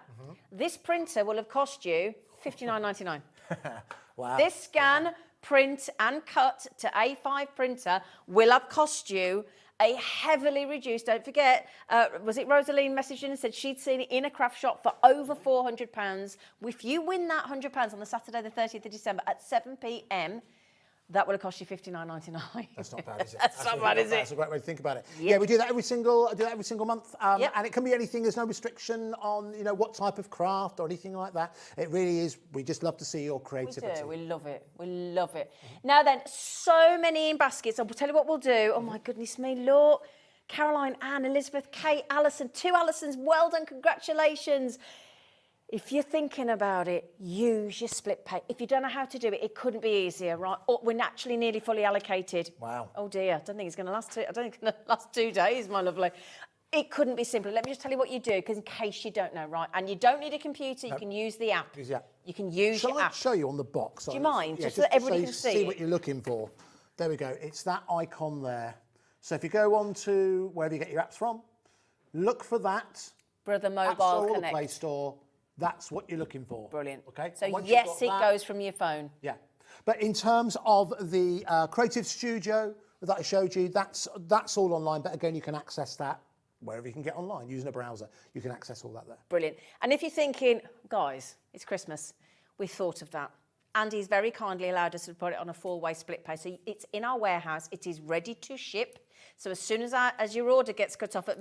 this printer will have cost you £59.99. Wow. This scan, print and cut to A5 printer will have cost you a heavily reduced, don't forget, was it Rosaline messaged in and said she'd seen it in a craft shop for over £400. If you win that £100 on the Saturday the 30th of December at 7 p.m, that would have cost you £59.99. That's not bad, is it? That's not bad, is it? That's a great way to think about it. Yep. Yeah, we do that every single month, Yep. and it can be anything. There's no restriction on what type of craft or anything like that. It really is. We just love to see your creativity. We do. We love it. We love it. Now then, so many in baskets. I'll tell you what we'll do. Oh my goodness me, look. Caroline, Anne, Elizabeth, Kate, Alison, 2 Alisons. Well done. Congratulations. If you're thinking about it, use your split pay. If you don't know how to do it, it couldn't be easier, right? We're naturally nearly fully allocated. Wow. Oh dear, I don't think it's going to last 2 days, my lovely. It couldn't be simpler. Let me just tell you what you do, because in case you don't know, right? And you don't need a computer, you can use the app. Use the app. You can use Shall your I app. show you on the box? Do you mind? Just so that everybody can see what you're looking for. There we go. It's that icon there. So if you go on to wherever you get your apps from, look for that. Brother App Mobile Store or Connect. Play Store. that's what you're looking for. Brilliant. Okay. So And once you've yes, got it that- goes from your phone. Yeah. But in terms of the creative studio that I showed you, that's all online. But again, you can access that wherever you can get online using a browser. You can access all that there. Brilliant. And if you're thinking, guys, it's Christmas, we thought of that. Andy's very kindly allowed us to put it on a 4-way split pay. So it's in our warehouse. It is ready to ship. So as soon as your order gets cut off at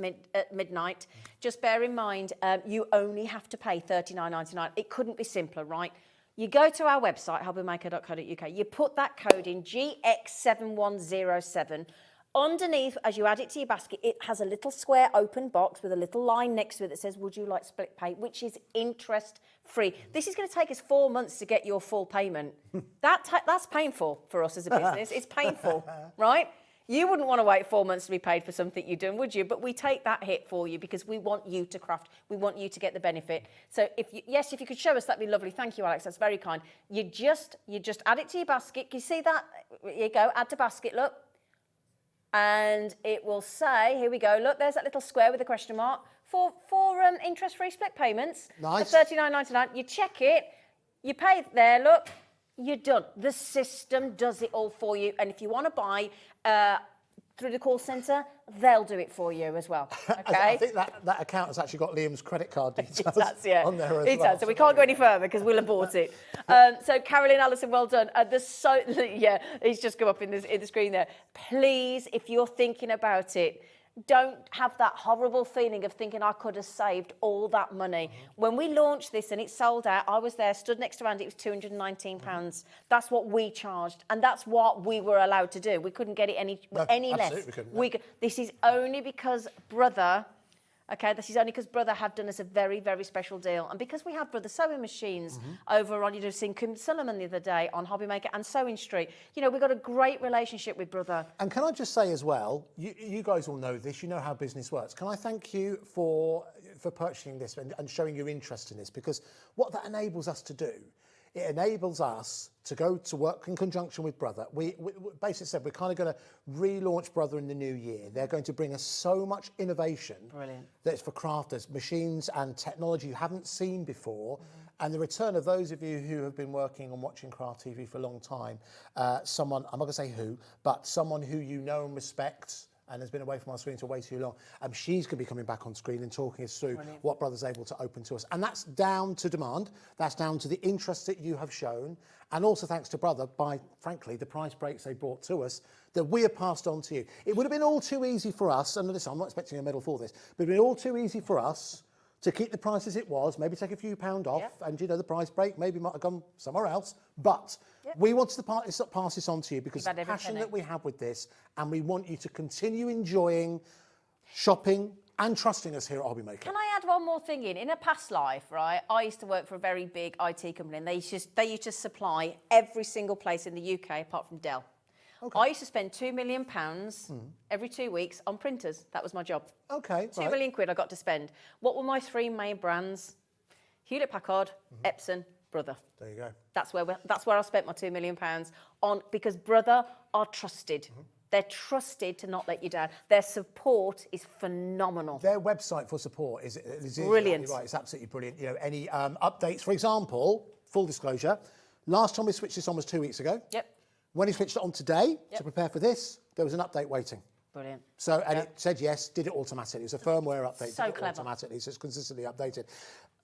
midnight, just bear in mind, you only have to pay $39.99. It couldn't be simpler, right? You go to our website, hobbymaker.co.uk. You put that code in, GX7107. Underneath, as you add it to your basket, it has a little square open box with a little line next to it that says, would you like split pay, which is interest-free. This is going to take us 4 months to get your full payment. That's painful for us as a business. It's painful, right? You wouldn't want to wait 4 months to be paid for something you've done, would you? But we take that hit for you because we want you to craft. We want you to get the benefit. So if you could show us, that'd be lovely. Thank you, Alex. That's very kind. You just add it to your basket. Can you see that? Here you go. Add to basket. Look. And it will say, here we go, look, there's that little square with a question mark for interest-free split payments. Nice. At $39.99. You check it, you pay there, look, you're done. The system does it all for you. And if you want to buy through the call centre, they'll do it for you as well. Okay? I think that account has actually got Liam's credit card details on there as It well. does, so we can't go any further because we'll abort it. So Carolyn Allison, well done. Yeah, he's just come up in the screen there. Please, if you're thinking about it, don't have that horrible feeling of thinking I could have saved all that money. When we launched this and it sold out, I was there, stood next to Andy, it was £219. That's what we charged, and that's what we were allowed to do. We couldn't get it any less. We couldn't. This is only because Brother have done us a very, very special deal. And because we have Brother sewing machines over on, seeing Kim Sullivan the other day on Hobbymaker and Sewing Street, we've got a great relationship with Brother. And can I just say as well, you guys all know this, you know how business works. Can I thank you for purchasing this and showing your interest in this? Because what that enables us to do, it enables us to go to work in conjunction with Brother. We basically said we're kind of going to relaunch Brother in the new year. They're going to bring us so much innovation. Brilliant. That's for crafters, machines and technology you haven't seen before. And the return of those of you who have been working and watching Craft TV for a long time, someone, I'm not going to say who, but someone who you know and respect and has been away from our screen for way too long. She's going to be coming back on screen and talking us through what Brother's able to open to us. And that's down to demand. That's down to the interest that you have shown. And also thanks to Brother by, frankly, the price breaks they brought to us that we have passed on to you. It would have been all too easy for us, and listen, I'm not expecting a medal for this, but it would have been all too easy for us to keep the price as it was, maybe take a few pound off, and the price break maybe might have gone somewhere else. But we wanted to pass this on to you because the passion that we have with this, and we want you to continue enjoying shopping and trusting us here at Hobbymaker. Can I add one more thing in? In a past life, right, I used to work for a very big IT company, and they used to supply every single place in the UK apart from Dell. Okay. I used to spend £2 million every 2 weeks on printers. That was my job. Okay. £2 million I got to spend. What were my 3 main brands? Hewlett-Packard, Epson, Brother. There you go. That's where I spent my £2 million on, because Brother are trusted. They're trusted to not let you down. Their support is phenomenal. Their website for support is brilliant. Right, it's absolutely brilliant. Any updates, for example, full disclosure, last time we switched this on was 2 weeks ago. Yep. When he switched it on today to prepare for this, there was an update waiting. Brilliant. So, and it said yes, did it automatically. It was a firmware update, So did it clever. automatically, so it's consistently updated.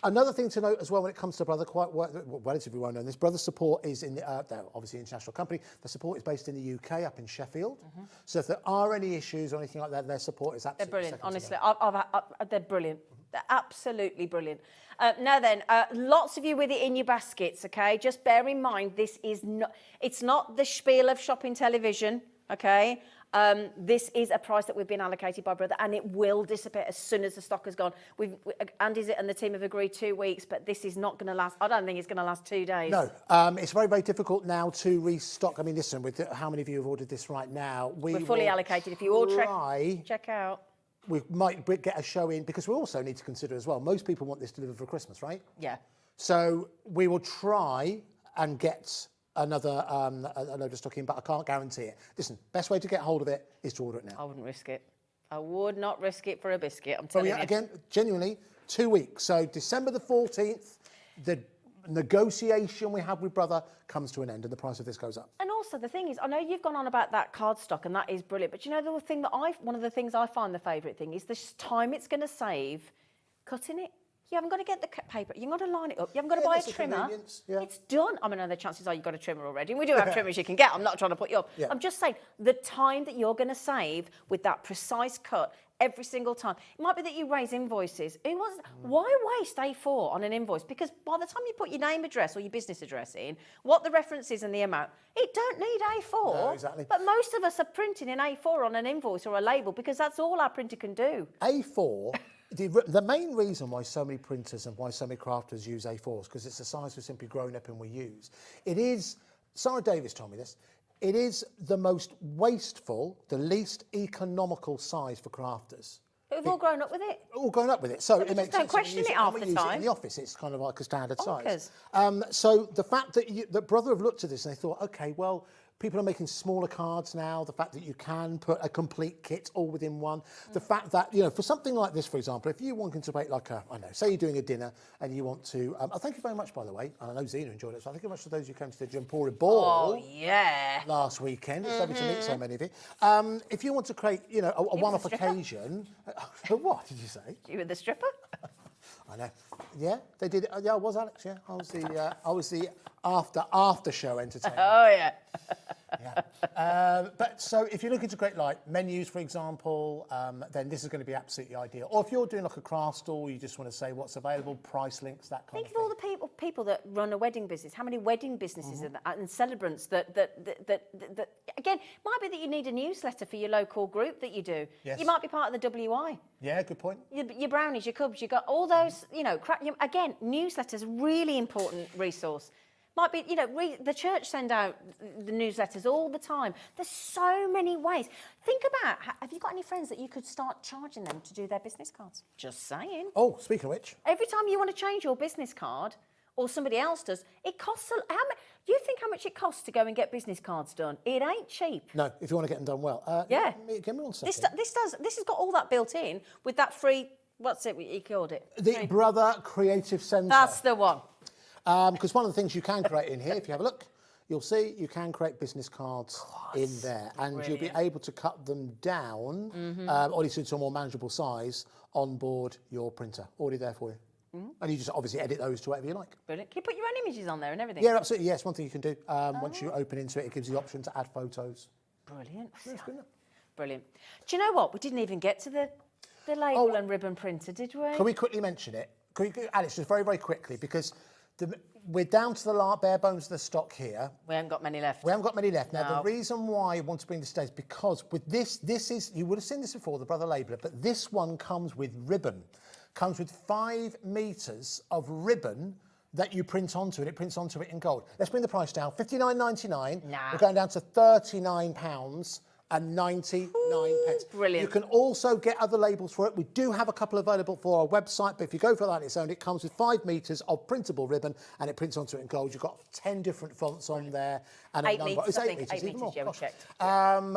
Another thing to note as well when it comes to Brother, quite relatively well known, this Brother support is in they're obviously an international company. The support is based in the UK, up in Sheffield. So if there are any issues or anything like that, their support is absolutely brilliant. second to Honestly, none. they're brilliant. They're absolutely brilliant. Now then, lots of you with it in your baskets, okay? Just bear in mind, it's not the spiel of shopping television, okay? This is a price that we've been allocated by Brother, and it will dissipate as soon as the stock has gone. Andy's and the team have agreed 2 weeks, but this is not going to last. I don't think it's going to last 2 days. No, it's very, very difficult now to restock. I mean, listen, with how many of you have ordered this right now? We're fully allocated. If you all check out. We might get a show in, because we also need to consider as well, most people want this delivered for Christmas, right? Yeah. So we will try and get another load of stock in, but I can't guarantee it. Listen, best way to get hold of it is to order it now. I wouldn't risk it. I would not risk it for a biscuit, I'm telling you. Again, genuinely, 2 weeks. So December the 14th the negotiation we have with brother comes to an end and the price of this goes up. And also the thing is, I know you've gone on about that cardstock and that is brilliant, but you know the thing that one of the things I find the favourite thing is the time it's going to save cutting it. You haven't got to get the paper, you've got to line it up, you haven't got to buy a trimmer. Yeah. It's done. I mean, the chances are you've got a trimmer already, and we do have trimmers you can get. I'm not trying to put you up. Yeah. I'm just saying the time that you're going to save with that precise cut every single time. It might be that you raise invoices. Why waste A4 on an invoice? Because by the time you put your name address or your business address in, what the reference is and the amount, it don't need A4. No, exactly. But most of us are printing in A4 on an invoice or a label because that's all our printer can do. A4, the main reason why so many printers and why so many crafters use A4 is because it's the size we've simply grown up and we use. It is, Sarah Davis told me this, it is the most wasteful, the least economical size for crafters. But we've all grown up with it. All grown up with it, so we it just makes don't sense. question When we it half when the we use it time. in the office, it's kind of like a standard size. Bonkers. So the fact that brother have looked at this and they thought, okay, well, people are making smaller cards now. The fact that you can put a complete kit all within one. The fact that, you know, for something like this, for example, if you wanted to make like I don't know, say you're doing a dinner and you want to, thank you very much, by the way. And I know Zena enjoyed it, so thank you very much to those who came to the Jempori Ball. Oh, yeah. Last weekend. It's lovely to meet so many of you. If you want to create, you know, a one-off occasion. What did you say? You were the stripper? I know. Yeah, they did. Yeah, I was Alex. Yeah, I was the after show entertainment. Oh yeah. Yeah. But so if you're looking to create like menus, for example, then this is going to be absolutely ideal. Or if you're doing like a craft store, you just want to say what's available, price links, that kind Think of of all the people that run a wedding business. How many wedding businesses and celebrants that again, might be that you need a newsletter for your local group that you do. Yes. You might be part of the WI. Yeah, good point. Your brownies, your cubs, you got all those, you know, again, newsletters, really important resource. Might be, you know, the church send out the newsletters all the time. There's so many ways. Think about, have you got any friends that you could start charging them to do their business cards? Just saying. Oh, speaking of which. Every time you want to change your business card, or somebody else does, it costs you think how much it costs to go and get business cards done? It ain't cheap. No, if you want to get them done well. Yeah. Give me one second. This has got all that built in with that free, what's it, you called it? The Brother Creative Centre. That's the one. Because one of the things you can create in here, if you have a look, you'll see you can create business cards in there, and you'll be able to cut them down, or at least into a more manageable size, on board your printer. Already there for you. And you just obviously edit those to whatever you like. Brilliant. Can you put your own images on there and everything? Yeah, absolutely. Yes, one thing you can do. Once you open into it, it gives you the option to add photos. Brilliant. That's good enough. Brilliant. Do you know what? We didn't even get to the label and ribbon printer, did we? Can we quickly mention it? Alex, just very, very quickly, because we're down to the bare bones of the stock here. We haven't got many left. We haven't got many left. Now, the reason why I want to bring this today is because with this is, you would have seen this before, the Brother Labeler, but this one comes with ribbon. Comes with 5 metres of ribbon that you print onto it. It prints onto it in gold. Let's bring the price down. $59.99. Nah. We're going down to £39 and 99 pence. Brilliant. You can also get other labels for it. We do have a couple available for our website, but if you go for that on its own, it comes with 5 metres of printable ribbon and it prints onto it in gold. You've got 10 different fonts on there. And 8 a number. metres, It's I 8 think. metres, 8 even more. metres, yeah, we Gosh. checked.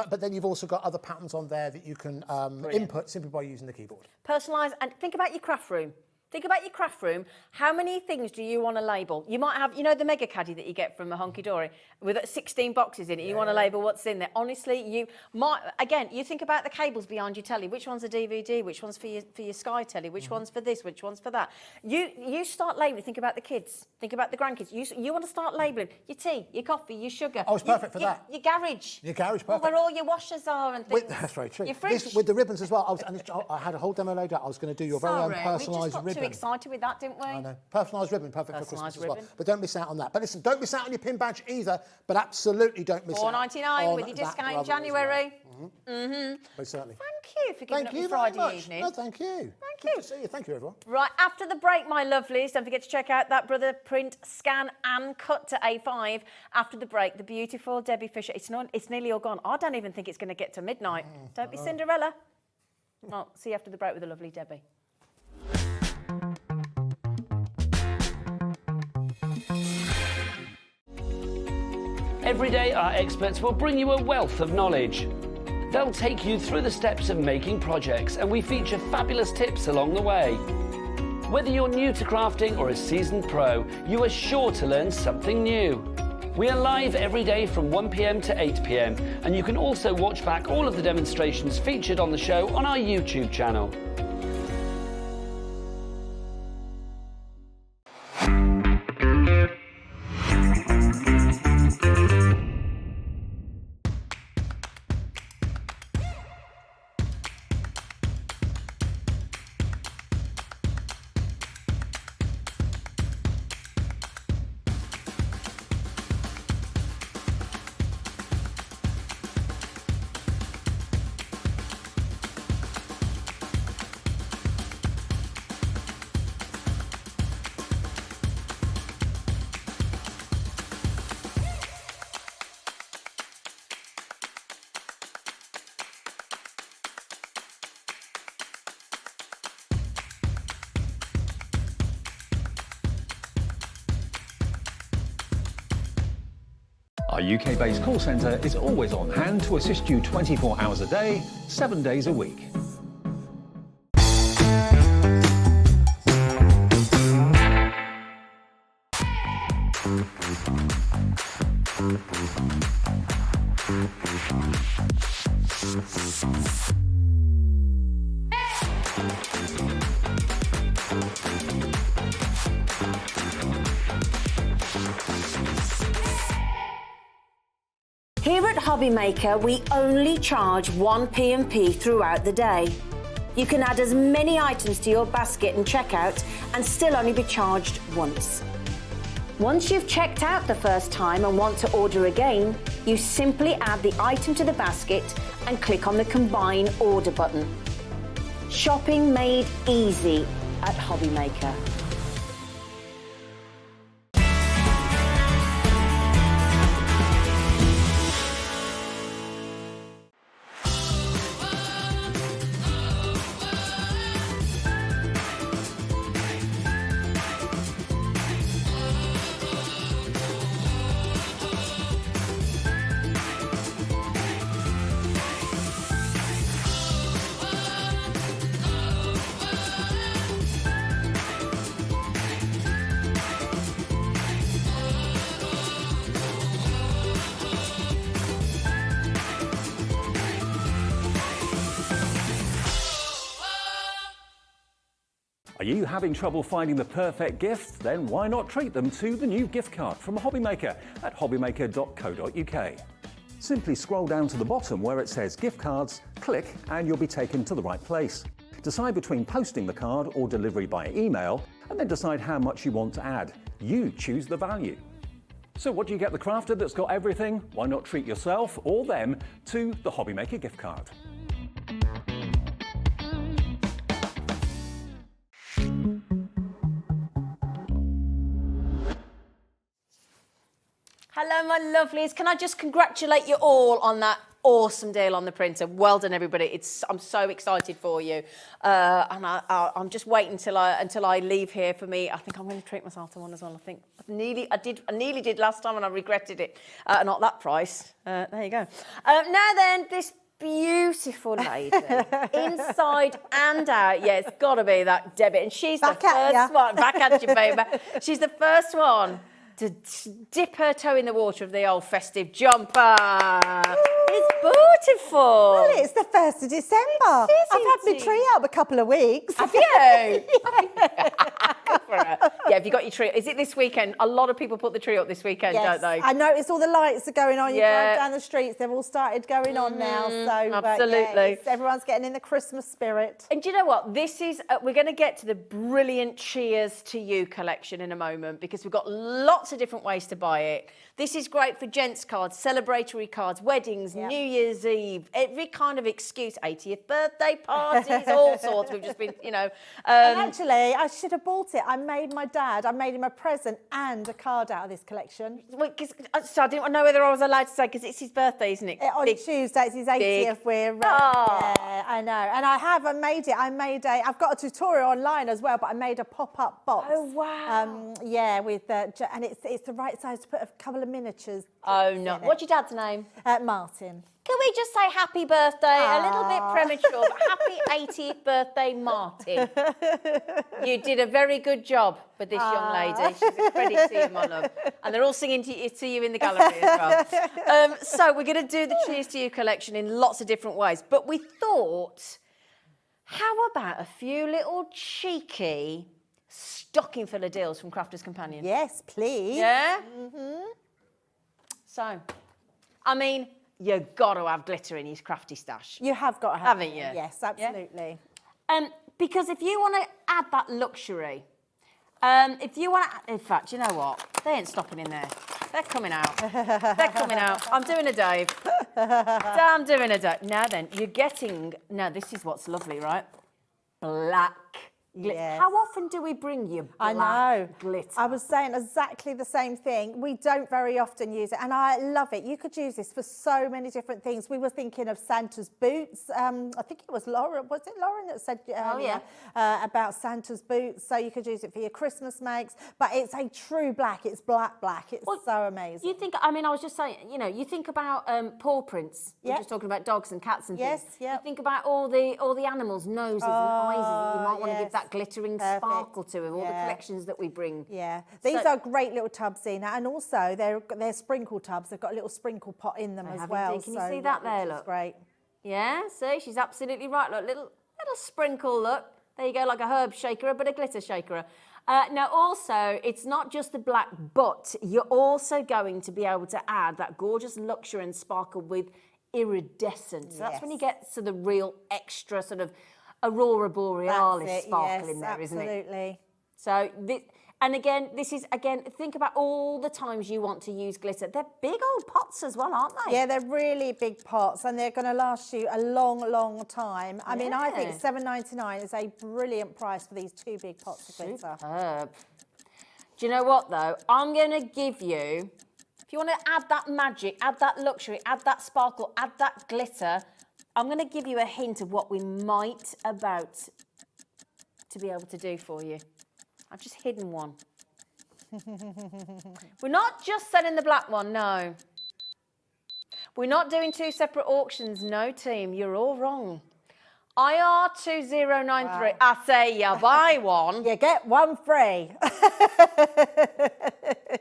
But then you've also got other patterns on there that you can input simply by using the keyboard. Personalise, and think about your craft room. Think about your craft room. How many things do you want to label? You might have, you know, the mega caddy that you get from a Honky Dory with 16 boxes in it. You want to label what's in there. Honestly, you think about the cables behind your telly. Which one's a DVD? Which one's for your Sky telly? Which one's for this? Which one's for that? You start labelling. Think about the kids. Think about the grandkids. You want to start labelling your tea, your coffee, your sugar. Oh, it's perfect for that. Your garage. Your garage, perfect. Where all your washers are and things. That's very true. Your fridge. With the ribbons as well. I had a whole demo laid out. I was going to do your very own personalised ribbon. We just got too excited with that, didn't we? I know. Personalised ribbon, perfect for Christmas as well. Ribbon. But don't miss out on that. But listen, don't miss out on your pin badge either. But absolutely don't miss out. $4.99 with your discount in January. Very certainly. Thank you for giving Thank up you your very Friday much. evening. No, thank you. Thank Good you. to see you. Thank you, everyone. Right, after the break, my lovelies, don't forget to check out that Brother print, scan and cut to A5. After the break, the beautiful Debbie Fisher. It's nearly all gone. I don't even think it's going to get to midnight. Don't be Cinderella. I'll see you after the break with the lovely Debbie. Every day, our experts will bring you a wealth of knowledge. They'll take you through the steps of making projects, and we feature fabulous tips along the way. Whether you're new to crafting or a seasoned pro, you are sure to learn something new. We are live every day from 1 p.m. to 8 p.m. and you can also watch back all of the demonstrations featured on the show on our YouTube channel. Our UK-based call centre is always on hand to assist you 24 hours a day, 7 days a week. Here at Hobbymaker, we only charge 1 P&P throughout the day. You can add as many items to your basket and checkout and still only be charged once. Once you've checked out the first time and want to order again, you simply add the item to the basket and click on the Combine Order button. Shopping made easy at Hobbymaker. Are you having trouble finding the perfect gift? Then why not treat them to the new gift card from Hobbymaker at hobbymaker.co.uk. Simply scroll down to the bottom where it says gift cards, click and you'll be taken to the right place. Decide between posting the card or delivery by email and then decide how much you want to add. You choose the value. So what do you get the crafter that's got everything? Why not treat yourself or them to the Hobbymaker gift card? Hello, my lovelies. Can I just congratulate you all on that awesome deal on the printer? Well done, everybody. I'm so excited for you, and I'm just waiting until I leave here. For me, I think I'm going to treat myself to one as well. I think I nearly did last time, and I regretted it. Not that price. There you go. Now then, this beautiful lady, inside and out. Yeah, it's got to be that Debbie, and she's the first one. Back at you, baby. She's the first one to dip her toe in the water of the old festive jumper. It's beautiful. Well, it's the 1st of December. I've had my tree up a couple of weeks. Have you? Good for her. Yeah, have you got your tree? Is it this weekend? A lot of people put the tree up this weekend, don't they? I noticed all the lights are going on. You drive down the streets, they've all started going on now. So absolutely. Everyone's getting in the Christmas spirit. And do you know what? This is, we're going to get to the brilliant Cheers to You collection in a moment because we've got lots of different ways to buy it. This is great for gents cards, celebratory cards, weddings, New Year's Eve, every kind of excuse, 80th birthday parties, all sorts. We've just been, you know. And actually, I should have bought it. I made him a present and a card out of this collection. Well, so I didn't know whether I was allowed to say, because it's his birthday, isn't it? On Tuesday, it's his 80th. Yeah, I know. And I made it. I've got a tutorial online as well, but I made a pop-up box. Oh, wow. Yeah, with and it's the right size to put a couple of miniatures. Oh, no. What's your dad's name? Martin. Can we just say happy birthday? A little bit premature, but happy 80th birthday, Martin. You did a very good job with this young lady. She's a credit to you, my love. And they're all singing to you in the gallery as well. So we're going to do the Cheers to You collection in lots of different ways. But we thought, how about a few little cheeky stocking full of deals from Crafter's Companion? Yes, please. Yeah? So, I mean, you've got to have glitter in your crafty stash. You have got to have Haven't you? Yes, absolutely. Because if you want to add that luxury, if you want to, in fact, you know what? They ain't stopping in there. They're coming out. They're coming out. I'm doing a dive. I'm doing a dive. Now then, you're getting, now this is what's lovely, right? Black glitter. Yes. How often do we bring you black I know. glitter? I was saying exactly the same thing. We don't very often use it, and I love it. You could use this for so many different things. We were thinking of Santa's boots. I think it was Lauren. Was it Lauren that said about Santa's boots? So you could use it for your Christmas makes. But it's a true black. It's black. It's so amazing. You think, I mean, I was just saying, you know, you think about paw prints. We're just talking about dogs and cats and things. Yes, You think about all the animals' noses and eyes that you might want to give that glittering sparkle to with all the collections that we bring. Yeah, these are great little tubs, Sheena, and also they're sprinkle tubs. They've got a little sprinkle pot in them as well. Indeed. Can you see that there? Look, great. Yeah, see, she's absolutely right. Look, little sprinkle. Look, there you go, like a herb shaker, but a glitter shaker. Now, also, it's not just the black, but you're also going to be able to add that gorgeous luxury and sparkle with iridescent. So that's when you get to the real extra sort of Aurora Borealis sparkle in there, isn't it? Absolutely. So, and again, think about all the times you want to use glitter. They're big old pots as well, aren't they? Yeah, they're really big pots, and they're going to last you a long, long time. I mean, I think $7.99 is a brilliant price for these 2 big pots of glitter. Superb. Do you know what, though? I'm going to give you, if you want to add that magic, add that luxury, add that sparkle, add that glitter, I'm going to give you a hint of what we might about to be able to do for you. I've just hidden one. We're not just selling the black one, no. We're not doing 2 separate auctions, no, team. You're all wrong. IR2093. Wow. I say you buy one. You get one free.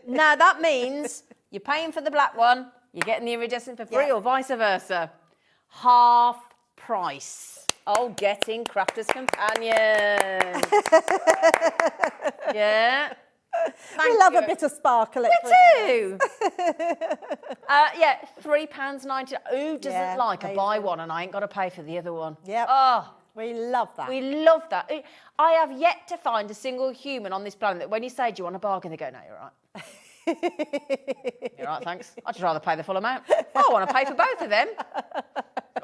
Now, that means you're paying for the black one, you're getting the iridescent for free, or vice versa. Half price. Oh, getting Crafter's Companion. Yeah. We love a bit of sparkle. We do. Yeah, £3.90. Who doesn't like a buy one and I ain't got to pay for the other one? Yep. Oh, we love that. we love that. I have yet to find a single human on this planet that when you say, do you want a bargain, they go, no, you're right. You're right, thanks. I'd just rather pay the full amount. I want to pay for both of them.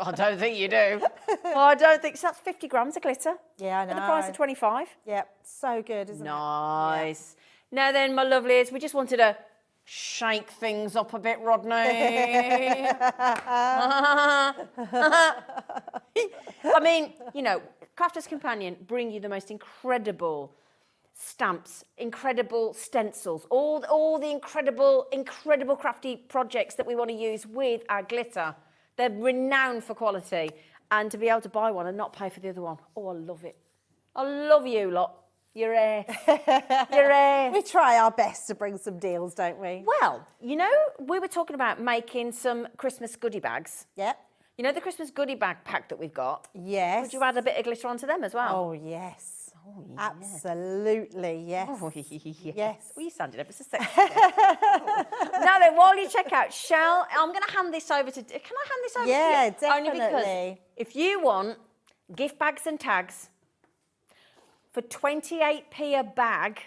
I don't think you do. Well, I don't think so. That's 50 grams of glitter. Yeah, I know. At the price of 25. Yep, so good, isn't it? Nice. Yeah. Now then, my lovelies, we just wanted to shake things up a bit, Rodney. I mean, you know, Crafter's Companion bring you the most incredible stamps, incredible stencils, all the incredible crafty projects that we want to use with our glitter. They're renowned for quality. And to be able to buy one and not pay for the other one. Oh, I love it. I love you lot. You're ace. You're ace. We try our best to bring some deals, don't we? Well, you know, we were talking about making some Christmas goodie bags. Yep. You know the Christmas goodie bag pack that we've got? Yes. Would you add a bit of glitter onto them as well? Oh, yes. Oh, yes. Absolutely, yes. Oh, yes. Yes. Well, you sounded ever so sexy. Now then, while you check out, I'm going to hand this over to... Can I hand this over to you? Yeah, definitely. Only because if you want gift bags and tags for 28p a bag,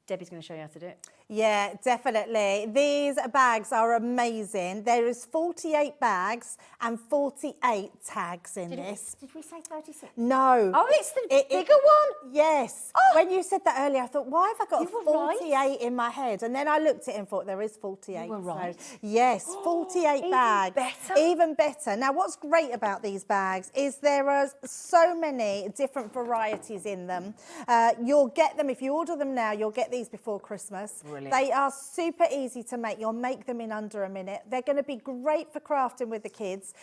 Debbie's going to show you how to do it. Yeah, definitely. These bags are amazing. There is 48 bags and 48 tags in this. Did we say 36? No. Oh, it's the bigger one? Yes. Oh. When you said that earlier, I thought, why have I got You were 48 right. in my head? And then I looked at it and thought, there is 48. You were right. So, yes, 48 Even bags. better. Even better. Now, what's great about these bags is there are so many different varieties in them. You'll get them, if you order them now, you'll get these before Christmas. Brilliant. They are super easy to make. You'll make them in under a minute. They're going to be great for crafting with the kids.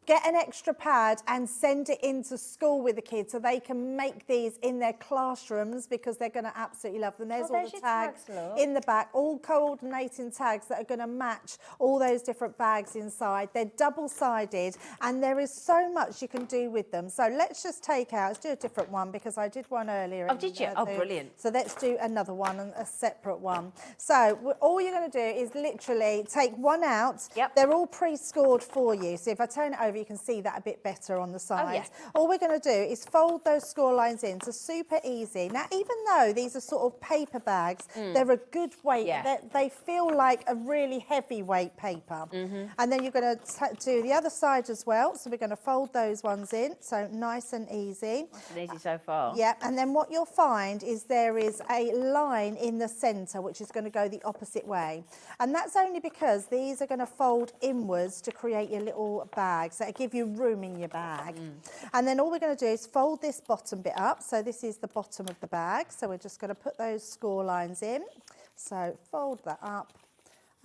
Get an extra pad and send it into school with the kids so they can make these in their classrooms because they're going to absolutely love them. There's all there's the your tags tags, look. in the back, all coordinating tags that are going to match all those different bags inside. They're double-sided and there is so much you can do with them. So let's just take out, let's do a different one because I did one earlier. Oh, did you? Oh, brilliant. So let's do another one, a separate one. So all you're going to do is literally take one out. Yep. They're all pre-scored for you. So if I turn it over, you can see that a bit better on the sides. All we're going to do is fold those score lines in. So super easy. Now, even though these are sort of paper bags, they're a good weight. Yeah. They feel like a really heavyweight paper. And then you're going to do the other side as well. So we're going to fold those ones in. So nice and easy. Nice and easy so far. Yeah, and then what you'll find is there is a line in the centre which is going to go the opposite way. And that's only because these are going to fold inwards to create your little bags that give you room in your bag. And then all we're going to do is fold this bottom bit up. So this is the bottom of the bag. So we're just going to put those score lines in. So fold that up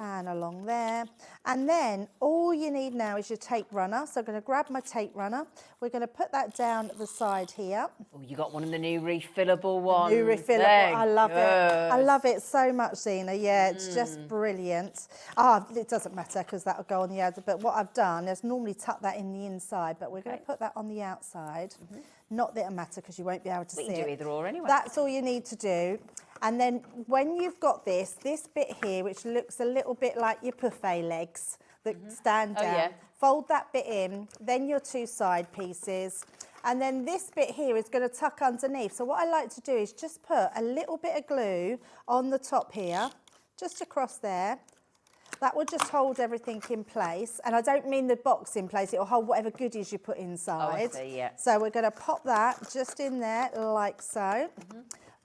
and along there. And then all you need now is your tape runner. So I'm going to grab my tape runner. We're going to put that down the side here. Oh, you got one of the new refillable ones. New refillable, They're I love it. I good. love it so much, Sheena. Yeah, it's just brilliant. It doesn't matter because that'll go on the outside. But what I've done is normally tuck that in the inside, but we're going to put that on the outside. Not that it'll matter because you won't be able to see You can do it. either or anyway. That's all you need to do. And then when you've got this bit here, which looks a little bit like your buffet legs that stand down, yeah. fold that bit in, then your two side pieces. And then this bit here is going to tuck underneath. So what I like to do is just put a little bit of glue on the top here, just across there. That will just hold everything in place. And I don't mean the box in place, it'll hold whatever goodies you put inside. see, yeah. So we're going to pop that just in there like so.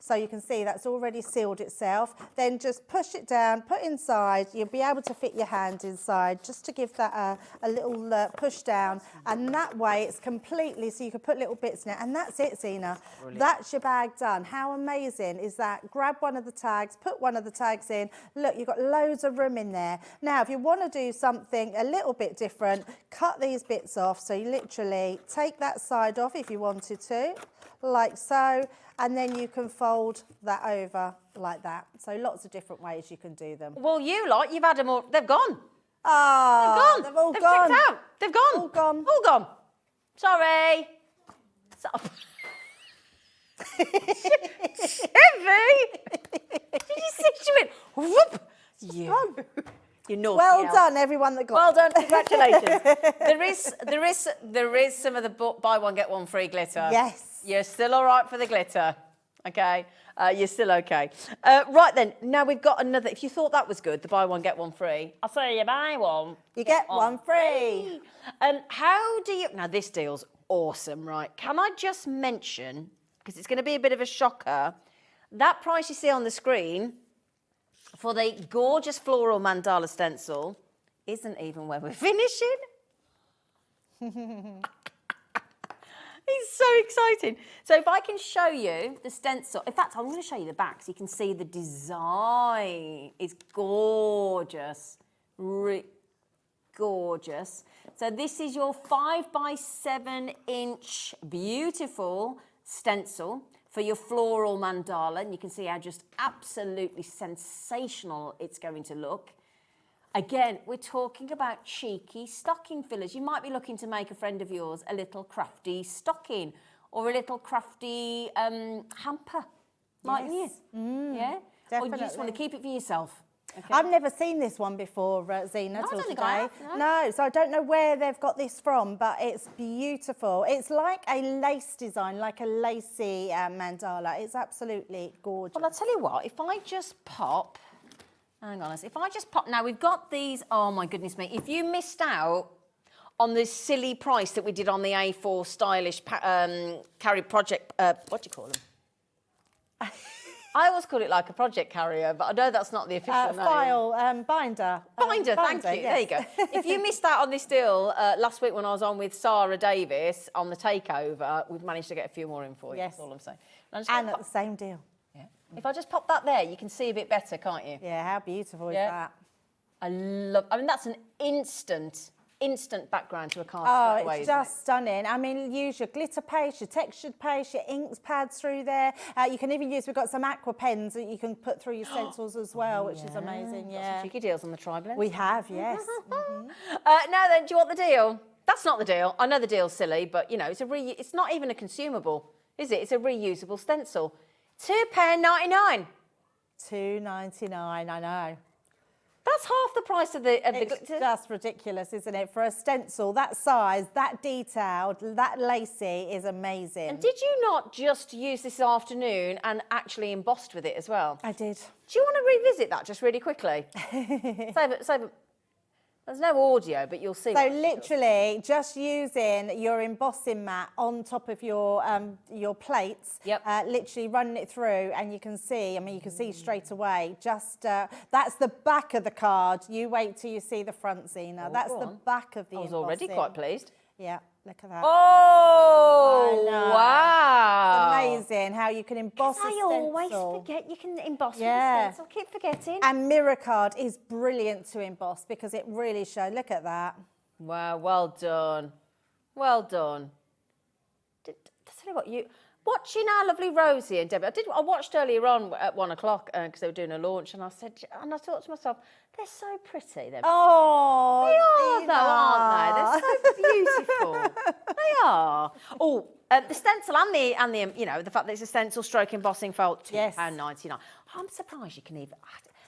So you can see that's already sealed itself. Then just push it down, put inside. You'll be able to fit your hand inside just to give that a little push down. And that way it's completely, so you can put little bits in it. And that's it, Sheena. That's your bag done. How amazing is that? Grab one of the tags, put one of the tags in. Look, you've got loads of room in there. Now, if you want to do something a little bit different, cut these bits off. So you literally take that side off if you wanted to, like so. And then you can fold that over like that. So lots of different ways you can do them. Well, you've had them all. They've gone. Oh, They've gone. they've all They've gone. checked out. They've gone. All gone. All gone. Sorry. Heavy. Did you see? She went whoop. You. You're naughty. Well Al. done, everyone that got. Well done. Congratulations. there is some of the buy one get one free glitter. Yes. You're still all right for the glitter. Okay. You're still okay. Right then. Now we've got another. If you thought that was good, the buy one get one free. I'll say you buy one. You get one free. How do you? Now this deal's awesome, right? Can I just mention, because it's going to be a bit of a shocker, that price you see on the screen for the gorgeous floral mandala stencil isn't even where we're finishing. It's so exciting. So if I can show you the stencil, in fact, I'm going to show you the back so you can see the design. It's gorgeous, gorgeous. So this is your 5x7 inch beautiful stencil for your floral mandala, and you can see how just absolutely sensational it's going to look. Again, we're talking about cheeky stocking fillers. You might be looking to make a friend of yours a little crafty stocking or a little crafty hamper, mightn't you? Yeah? Or you just want to keep it for yourself. Okay. I've never seen this one before, Zena, No, I till don't think today. I have, no. No, so I don't know where they've got this from, but it's beautiful. It's like a lace design, like a lacy mandala. It's absolutely gorgeous. Well, I'll tell you what, if I just pop, hang on, if I just pop, now we've got these, oh my goodness me, if you missed out on this silly price that we did on the A4 stylish carry project, what do you call them? I always call it like a project carrier, but I know that's not the official name. File, binder. Binder, thank you. Yes. There you go. If you missed out on this deal last week when I was on with Sarah Davis on the takeover, we've managed to get a few more in for you. Yes. That's all I'm saying. And at the same deal. Yeah. If I just pop that there, you can see a bit better, can't you? Yeah, how beautiful is Yeah. that? I mean, that's an instant background to a card. Oh, straight away, it's isn't just stunning. I mean, use your glitter paste, your textured paste, your inks pads through there. You can even use, we've got some aqua pens that you can put through your stencils as well, which is amazing. Got Yeah. some cheeky deals on the tri-blend. We have, yes. Now then, do you want the deal? That's not the deal. I know the deal's silly, but you know, it's not even a consumable, is it? It's a reusable stencil. £2.99. $2.99, I know. That's half the price of the It's glitter. just ridiculous, isn't it? For a stencil that size, that detailed, that lacy is amazing. And did you not just use this afternoon and actually embossed with it as well? I did. Do you want to revisit that just really quickly? There's no audio, but you'll see. So literally just using your embossing mat on top of your plates, Yep. literally running it through, and you can see, I mean, you can see straight away, just, that's the back of the card. You wait till you see the front, Zena. That's go the on. back of the I was embossing. already quite pleased. Yeah, look at that. Oh, I know. wow. It's amazing how you can emboss a I stencil. always forget you can emboss Yeah. with a stencil. Keep forgetting. And mirror card is brilliant to emboss because it really shows. Look at that. Wow, well done. Well done. I'll tell you what, watching our lovely Rosie and Debbie, I watched earlier on at 1 o'clock because they were doing a launch, and I thought to myself, they're so pretty. Oh, They are, though, aren't they? They're so beautiful. They are. Oh, the stencil and the you know, the fact that it's a stencil stroke embossing felt £2.99. I'm surprised you can even.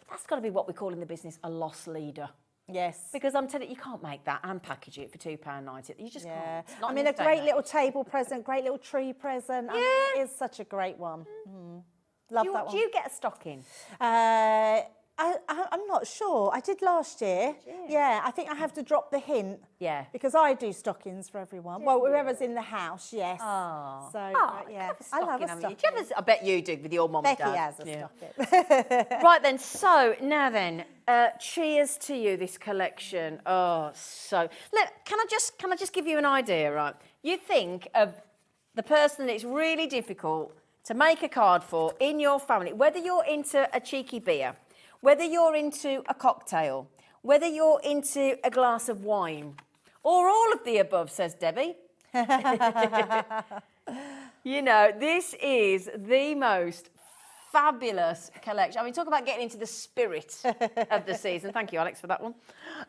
That's got to be what we call in the business a loss leader. Yes. Because I'm telling you, you can't make that and package it for £2.90. You just can't. It's not I in mean, this a day great and little age. table present, great little tree present. I mean, it is such a great one. Love that one. Do you get a stocking? I'm not sure. I did last year. Yeah, I think I have to drop the hint. Yeah. Because I do stockings for everyone. Well, whoever's in the house, yes. Oh. So, Yeah, I love a haven't stocking. you? Do you ever, I bet you do with your mum Becky and dad. has a stocking. Right then, so now then, cheers to you, this collection. Oh, so look, can I just give you an idea, right? You think of the person that it's really difficult to make a card for in your family, whether you're into a cheeky beer, whether you're into a cocktail, whether you're into a glass of wine, or all of the above, says Debbie. You know, this is the most fabulous collection. I mean, talk about getting into the spirit of the season. Thank you, Alex, for that one.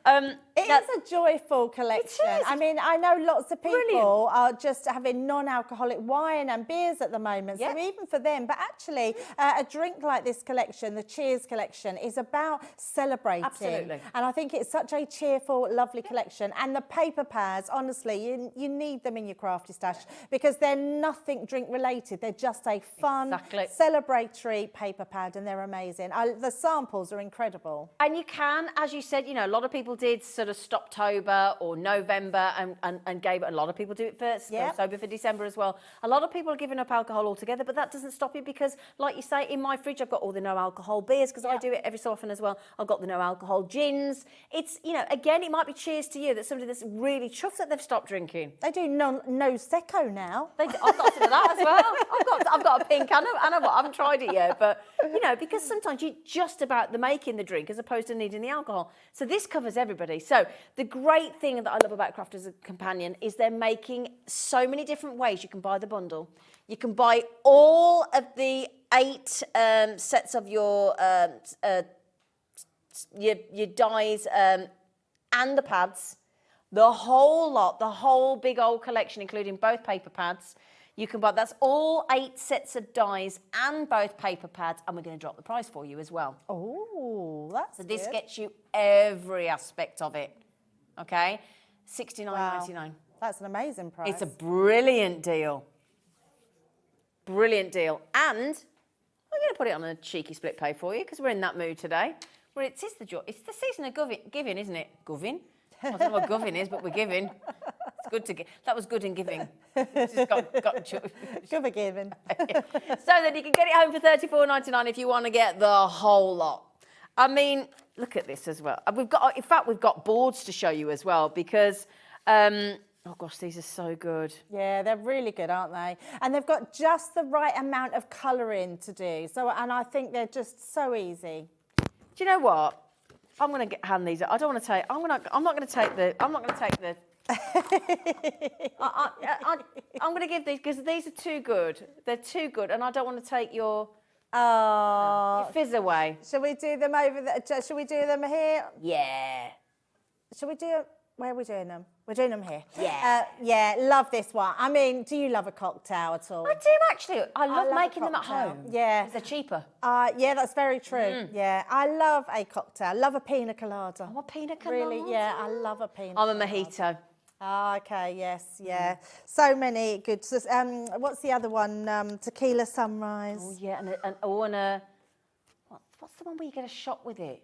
It is a joyful collection. is. I mean, I know lots of people are just having non-alcoholic wine and beers at the moment. So even for them, but actually a drink like this collection, the Cheers collection, is about celebrating. Absolutely. And I think it's such a cheerful, lovely collection. And the paper pads, honestly, you need them in your crafty stash because they're nothing drink related. They're just a fun, celebratory paper pad, and they're amazing. The samples are incredible. And you can, as you said, you know, a lot of people did sort of Stoptober or November and gave it. A lot of people do it for sober for December as well. A lot of people are giving up alcohol altogether, but that doesn't stop you because, like you say, in my fridge I've got all the no alcohol beers because I do it every so often as well. I've got the no alcohol gins. It's, you know, again, it might be cheers to you that somebody that's really chuffed that they've stopped drinking. They do no secco now. I've got some of that as well. I've got a pink and I haven't tried it yet, but you know, because sometimes you're just about the making the drink as opposed to needing the alcohol. So this covers everybody. So the great thing that I love about Crafter'S Companion is they're making so many different ways you can buy the bundle. You can buy all of the 8 sets of your dies and the pads, the whole lot, the whole big old collection, including both paper pads. You can buy, that's all 8 sets of dies and both paper pads, and we're going to drop the price for you as well. Oh, that's So this good. gets you every aspect of it, okay? $69.99. Wow. That's an amazing price. It's a brilliant deal. Brilliant deal. And we're going to put it on a cheeky split pay for you because we're in that mood today. Well, it's the season of giving, isn't it? Giving? I don't know what giving is, but we're giving. It's good to give. That was good in giving. Just got Good for giving. So then you can get it home for $34.99 if you want to get the whole lot. I mean, look at this as well. We've got boards to show you as well because, Oh gosh, these are so good. Yeah, they're really good, aren't they? And they've got just the right amount of colouring to do. So, and I think they're just so easy. Do you know what? I'm going to hand these. I don't want to take. I'm not going to take the. I'm going to give these because these are too good. They're too good, and I don't want to take your fizz away. Shall we do them over the? Shall we do them here? Yeah. Shall we do? Where are we doing them? We're doing them here. Yeah. Yeah, love this one. I mean, do you love a cocktail at all? I do actually. I love a making them at cocktail. home. Yeah. 'Cause they're cheaper. Yeah, that's very true. Yeah, I love a cocktail. I love a pina colada. Oh, a pina colada. Really, yeah, I love a pina I'm a colada. mojito. Okay, yes, yeah. So many good. What's the other one? Tequila sunrise. Oh yeah, and what's the one where you get a shot with it?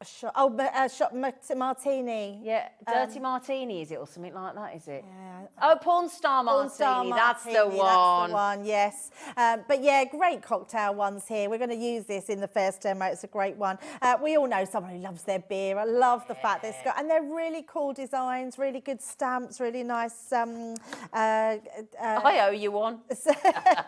A shot. Oh, a shot martini. Yeah, dirty martini is it or something like that? Is it? Yeah. Oh, porn star martini. That's the one. That's the one. Yes. But yeah, great cocktail ones here. We're going to use this in the first demo. It's a great one. We all know someone who loves their beer. I love the fact that it's got, and they're really cool designs, really good stamps, really nice. I owe you one.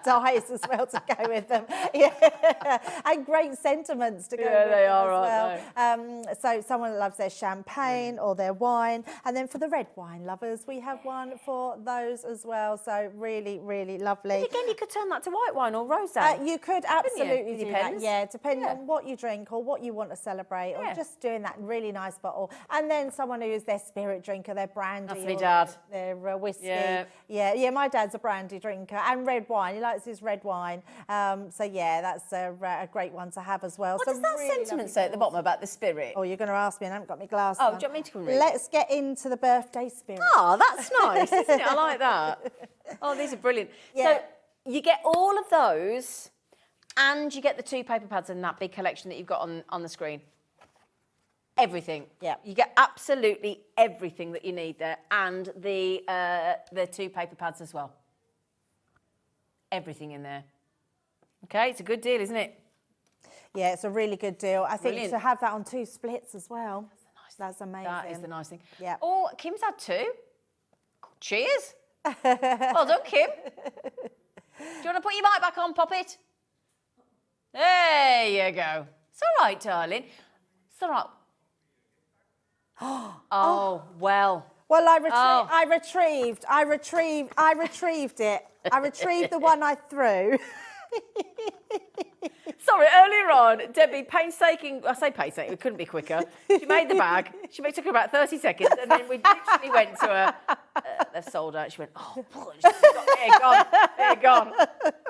Dies as well to go with them. Yeah, and great sentiments to go with they them are, as aren't well. So someone that loves their champagne or their wine, and then for the red wine lovers, we have one for those as well. So really, really lovely. But again, you could turn that to white wine or rosé. You could absolutely It do depends. that. Yeah, depending on what you drink or what you want to celebrate, or just doing that really nice bottle. And then someone who is their spirit drinker, their brandy, That's me or dad. their whiskey. Yeah. My dad's a brandy drinker and red wine. He likes his red wine. So yeah, that's a great one to have as well. What so does that really sentiment lovely say at the bottles. bottom about the spirit? Oh, you're going to ask me, and I haven't got my glasses Oh, on. do you want me to read it? Let's get into the birthday spirit. Oh, that's nice, isn't it? I like that. Oh, these are brilliant. Yeah. So you get all of those, and you get the 2 paper pads in that big collection that you've got on the screen. Everything. Yeah. You get absolutely everything that you need there, and the 2 paper pads as well. Everything in there. Okay, it's a good deal, isn't it? Yeah, it's a really good deal. I think Brilliant. to have that on 2 splits as well. That's amazing. That is the nice thing. Yeah. Oh, Kim's had 2. Cheers. Well done, Kim. Do you want to put your mic back on, Poppet? There you go. It's all right, darling. It's all right. Oh, well. Well, I retrieved it. I retrieved the one I threw. Sorry, earlier on, Debbie, I say painstaking, it couldn't be quicker. She made the bag. It took her about 30 seconds, and then we literally went to her. They've sold out. She went, oh, boy, they're gone.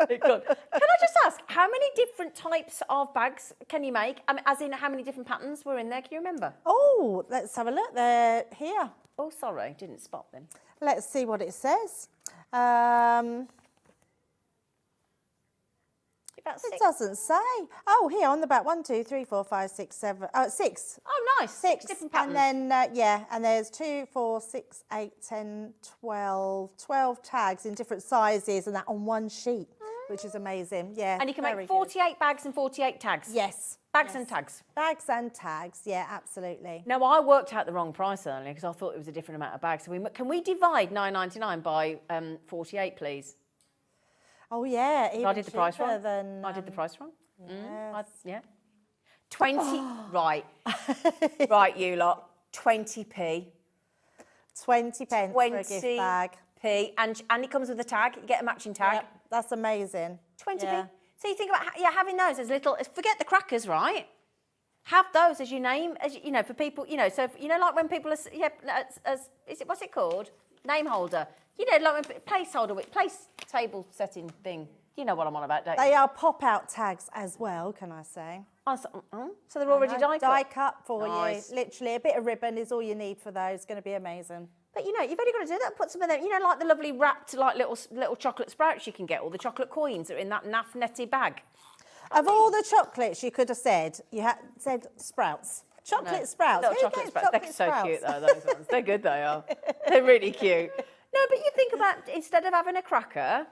Can I just ask, how many different types of bags can you make? I mean, as in, how many different patterns were in there? Can you remember? Oh, let's have a look. They're here. Oh, sorry, didn't spot them. Let's see what it says. About 6. It doesn't say. Oh, here on the back. 1, 2, 3, 4, 5, 6, 7. 6. Oh, nice. 6 different patterns. And then, and there's 2, 4, 6, 8, 10, 12. 12 tags in different sizes, and that on one sheet, which is amazing. Yeah. And you can very make good. 48 bags and 48 tags. Yes. Bags and tags. Bags and tags, yeah, absolutely. Now, I worked out the wrong price earlier because I thought it was a different amount of bags. So can we divide $9.99 by 48, please? Oh, yeah. I did the price wrong. I did the price wrong. Yeah. 20. Right. Right, you lot. 20p. 20 pence for a gift bag. 20p. And it comes with a tag. You get a matching tag. Yep, that's amazing. 20p. Yeah. So you think about having those as little. Forget the crackers, right? Have those as your name, for people. So like when people are what's it called? Name holder. Like when placeholder with place table setting thing. You know what I'm on about, don't you? They are pop-out tags as well, can I say? Oh, so they're already die cut? Die cut for Nice. you. Literally, a bit of ribbon is all you need for those. It's going to be amazing. But you've only got to do that. Put some of them, like the lovely wrapped, like little chocolate sprouts you can get, or the chocolate coins that are in that naff netty bag. Of all the chocolates you could have said, you had said sprouts. Chocolate sprouts. Little Who chocolate gets sprouts. They're so sprouts? cute though, those ones. They're good, they are. They're really cute. No, but you think about, instead of having a cracker,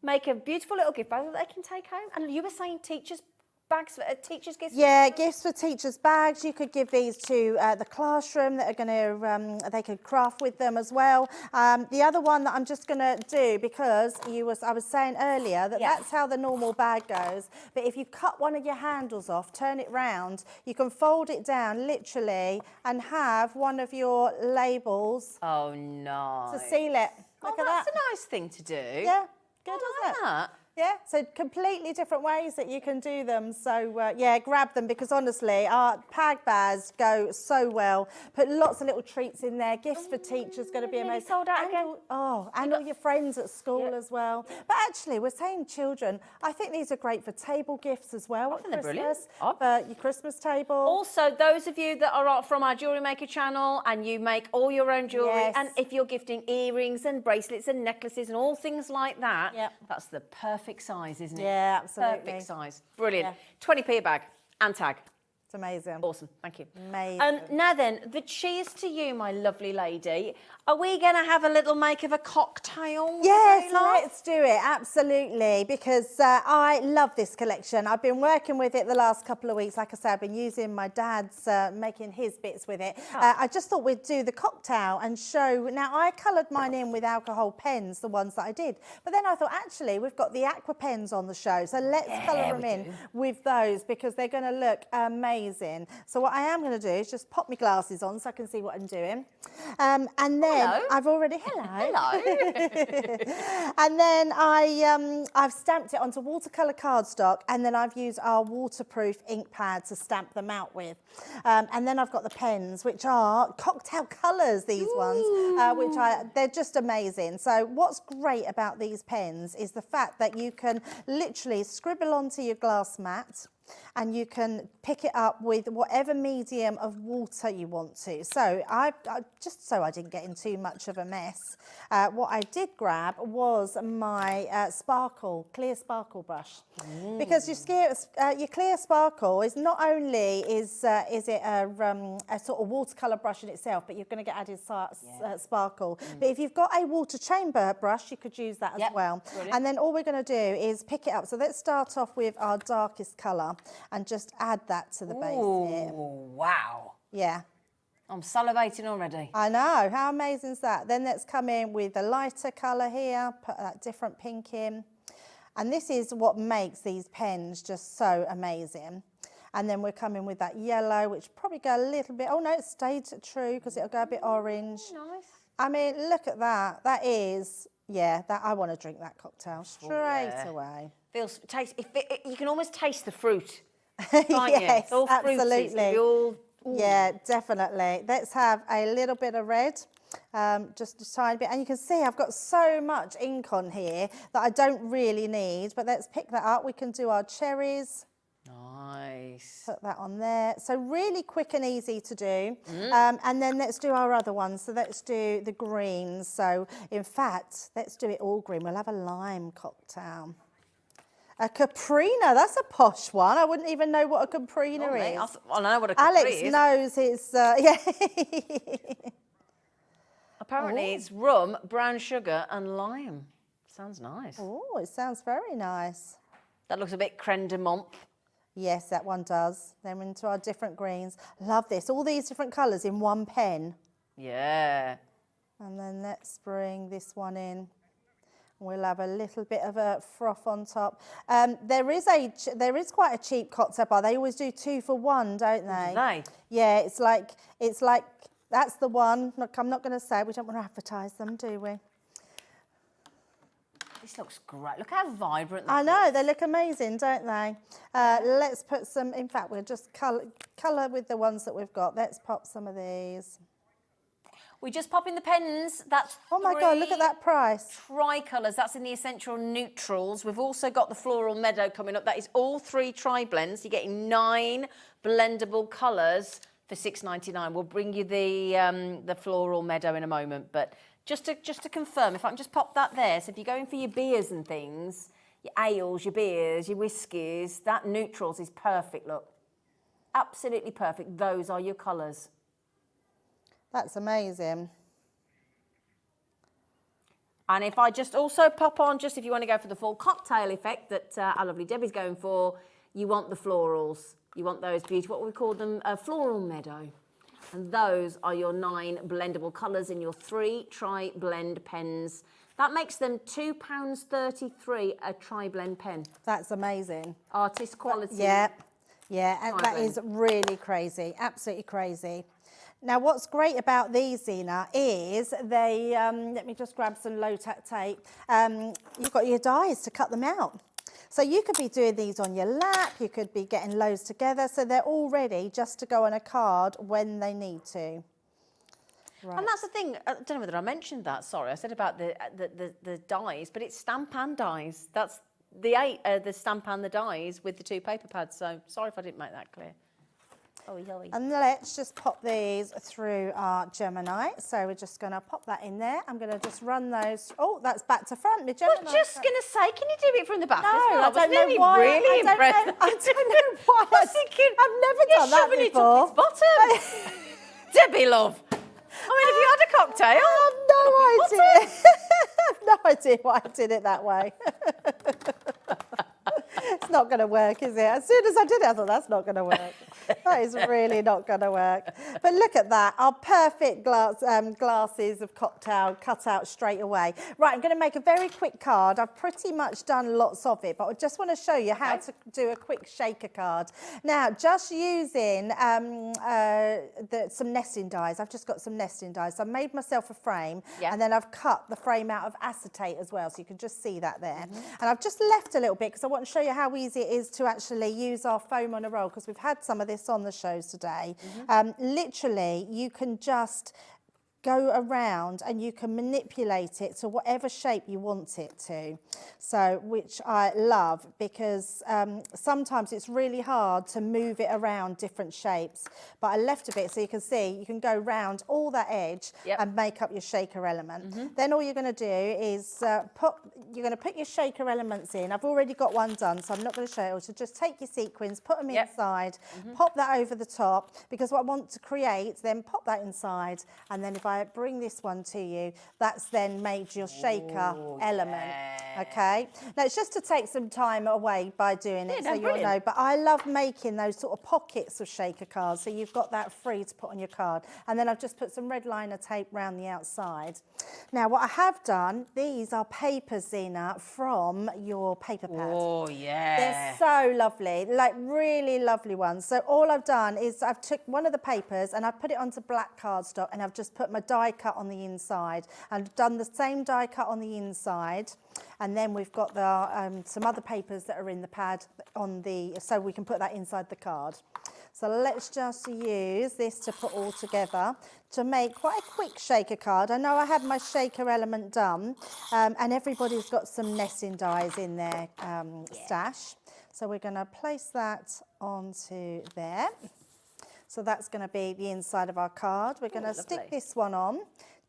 make a beautiful little gift bag that they can take home. And you were saying teachers bags for teachers' gifts? Yeah, gifts for teachers' bags. You could give these to the classroom that are going to, they could craft with them as well. The other one that I'm just going to do, because I was saying earlier that that's how the normal bag goes. But if you cut one of your handles off, turn it round, you can fold it down literally and have one of your labels. Oh, no. To seal it. Look at that. That's a nice thing to do. Yeah, good, I like isn't it? that. Yeah, so completely different ways that you can do them. So, yeah, grab them because honestly, our pag bags go so well. Put lots of little treats in there. Gifts for teachers, going to be amazing. Sold out again. And all your friends at school as well. But actually, we're saying children, I think these are great for table gifts as well at Christmas. For your Christmas table. Also, those of you that are from our Jewellery Maker channel and you make all your own jewellery, and if you're gifting earrings and bracelets and necklaces and all things like that, that's the perfect size, isn't it? Yeah, absolutely. Perfect size. Brilliant. 20p a bag and tag. It's amazing. Awesome. Thank you. Amazing. Now then, the cheers to you, my lovely lady. Are we going to have a little make of a cocktail? Yes, let's do it. Absolutely. Because I love this collection. I've been working with it the last couple of weeks. Like I said, I've been using my dad's, making his bits with it. I just thought we'd do the cocktail and show. Now, I coloured mine in with alcohol pens, the ones that I did. But then I thought, actually, we've got the aqua pens on the show. So let's colour them in with those because they're going to look amazing. So what I am going to do is just pop my glasses on so I can see what I'm doing. And then I've already hello. And then I've stamped it onto watercolour cardstock, and then I've used our waterproof ink pad to stamp them out with. And then I've got the pens, which are cocktail colours. These ones, they're just amazing. So what's great about these pens is the fact that you can literally scribble onto your glass mat. And you can pick it up with whatever medium of water you want to. So just so I didn't get in too much of a mess, what I did grab was my clear sparkle brush. Because your clear sparkle is not only is it a sort of watercolour brush in itself, but you're going to get added sparkle. But if you've got a water chamber brush, you could use that as well. Brilliant. And then all we're going to do is pick it up. So let's start off with our darkest colour and just add that to the base here. Wow. Yeah. I'm salivating already. I know. How amazing is that? Then let's come in with the lighter colour here, put that different pink in. And this is what makes these pens just so amazing. And then we're coming with that yellow, which probably go a little bit, oh no, it stayed true because it'll go a bit orange. Nice. I mean, look at that. That is, I want to drink that cocktail straight away. You can almost taste the fruit. Yes, all absolutely. All... Yeah, definitely. Let's have a little bit of red, just a tiny bit. And you can see I've got so much ink on here that I don't really need, but let's pick that up. We can do our cherries. Nice. Put that on there. So really quick and easy to do. And then let's do our other ones. So let's do the greens. So in fact, let's do it all green. We'll have a lime cocktail. A caprina, that's a posh one. I wouldn't even know what a caprina is. I know what a capri is. Alex knows his, Apparently it's rum, brown sugar and lime. Sounds nice. Oh, it sounds very nice. That looks a bit creme de menthe. Yes, that one does. Then we're into our different greens. Love this, all these different colours in one pen. Yeah. And then let's bring this one in. We'll have a little bit of a froth on top. There is quite a cheap cocktail bar. They always do 2 for 1, don't they? Do they? Yeah, it's like that's the one. Look, I'm not going to say. We don't want to advertise them, do we? This looks great. Look how vibrant. I know they look amazing, don't they? Let's put some. In fact, we'll just colour with the ones that we've got. Let's pop some of these. We just pop in the pens. That's oh my God, look at that price. Tricolours. That's in the essential neutrals. We've also got the floral meadow coming up. That is all 3 tri-blends. You're getting 9 blendable colours for $6.99. We'll bring you the floral meadow in a moment. But just to confirm, if I can just pop that there. So if you're going for your beers and things, your ales, your beers, your whiskies, that neutrals is perfect, look. Absolutely perfect. Those are your colours. That's amazing. And if I just also pop on, just if you want to go for the full cocktail effect that our lovely Debbie's going for, you want the florals. You want those beautiful, what we call them, a floral meadow. And those are your 9 blendable colours in your 3 tri-blend pens. That makes them £2.33 a tri-blend pen. That's amazing. Artist quality. Yeah, and that Tri-blend. is really crazy, absolutely crazy. Now, what's great about these, Zena, is they, let me just grab some low-tack tape. You've got your dies to cut them out. So you could be doing these on your lap, you could be getting loads together, so they're all ready just to go on a card when they need to. Right. And that's the thing, I don't know whether I mentioned that, sorry, I said about the dies, but it's stamp and dies. That's the stamp and the dies with the 2 paper pads, so sorry if I didn't make that clear. And let's just pop these through our Gemini. So we're just going to pop that in there. I'm going to just run those. Oh, that's back to front. The Gemini. I was just going to say, can you do it from the back? No, as well? I don't know really, why. Really I don't impressed. know, I don't know why. I was thinking, I've never done that shoving before. it up its bottom. Debbie, love. I mean, have you had a cocktail? I have no idea. I have no idea why I did it that way. It's not going to work, is it? As soon as I did it, I thought, that's not going to work. That is really not going to work. But look at that, our perfect glasses of cocktail cut out straight away. Right, I'm going to make a very quick card. I've pretty much done lots of it, but I just want to show you how to do a quick shaker card. Now, just using some nesting dies. I've just got some nesting dies. So I've made myself a frame, and then I've cut the frame out of acetate as well, so you can just see that there. And I've just left a little bit because I want to show you how easy it is to actually use our foam on a roll, because we've had some of this on the shows today. Literally, you can just go around and you can manipulate it to whatever shape you want it to. So, which I love, because sometimes it's really hard to move it around different shapes. But I left a bit so you can see you can go round all that edge and make up your shaker element. Then all you're going to do is you're going to put your shaker elements in. I've already got one done, so I'm not going to show it. So just take your sequins, put them inside, pop that over the top, because what I want to create, then pop that inside, and then if I bring this one to you, that's then made your shaker element. Okay, now it's just to take some time away by doing it, so you'll know. But I love making those sort of pockets of shaker cards, so you've got that free to put on your card. And then I've just put some red liner tape around the outside. Now what I have done, these are papers, Zena, from your paper pad. Oh yeah, they're so lovely, like really lovely ones. So all I've done is I've took one of the papers and I've put it onto black cardstock, and I've just put my die cut on the inside, and I've done the same die cut on the inside. And then we've got the some other papers that are in the pad on the, so we can put that inside the card. So let's just use this to put all together to make quite a quick shaker card. I know I had my shaker element done, and everybody's got some nesting dies in their stash. So we're going to place that onto there. So that's going to be the inside of our card. We're going to stick this one on,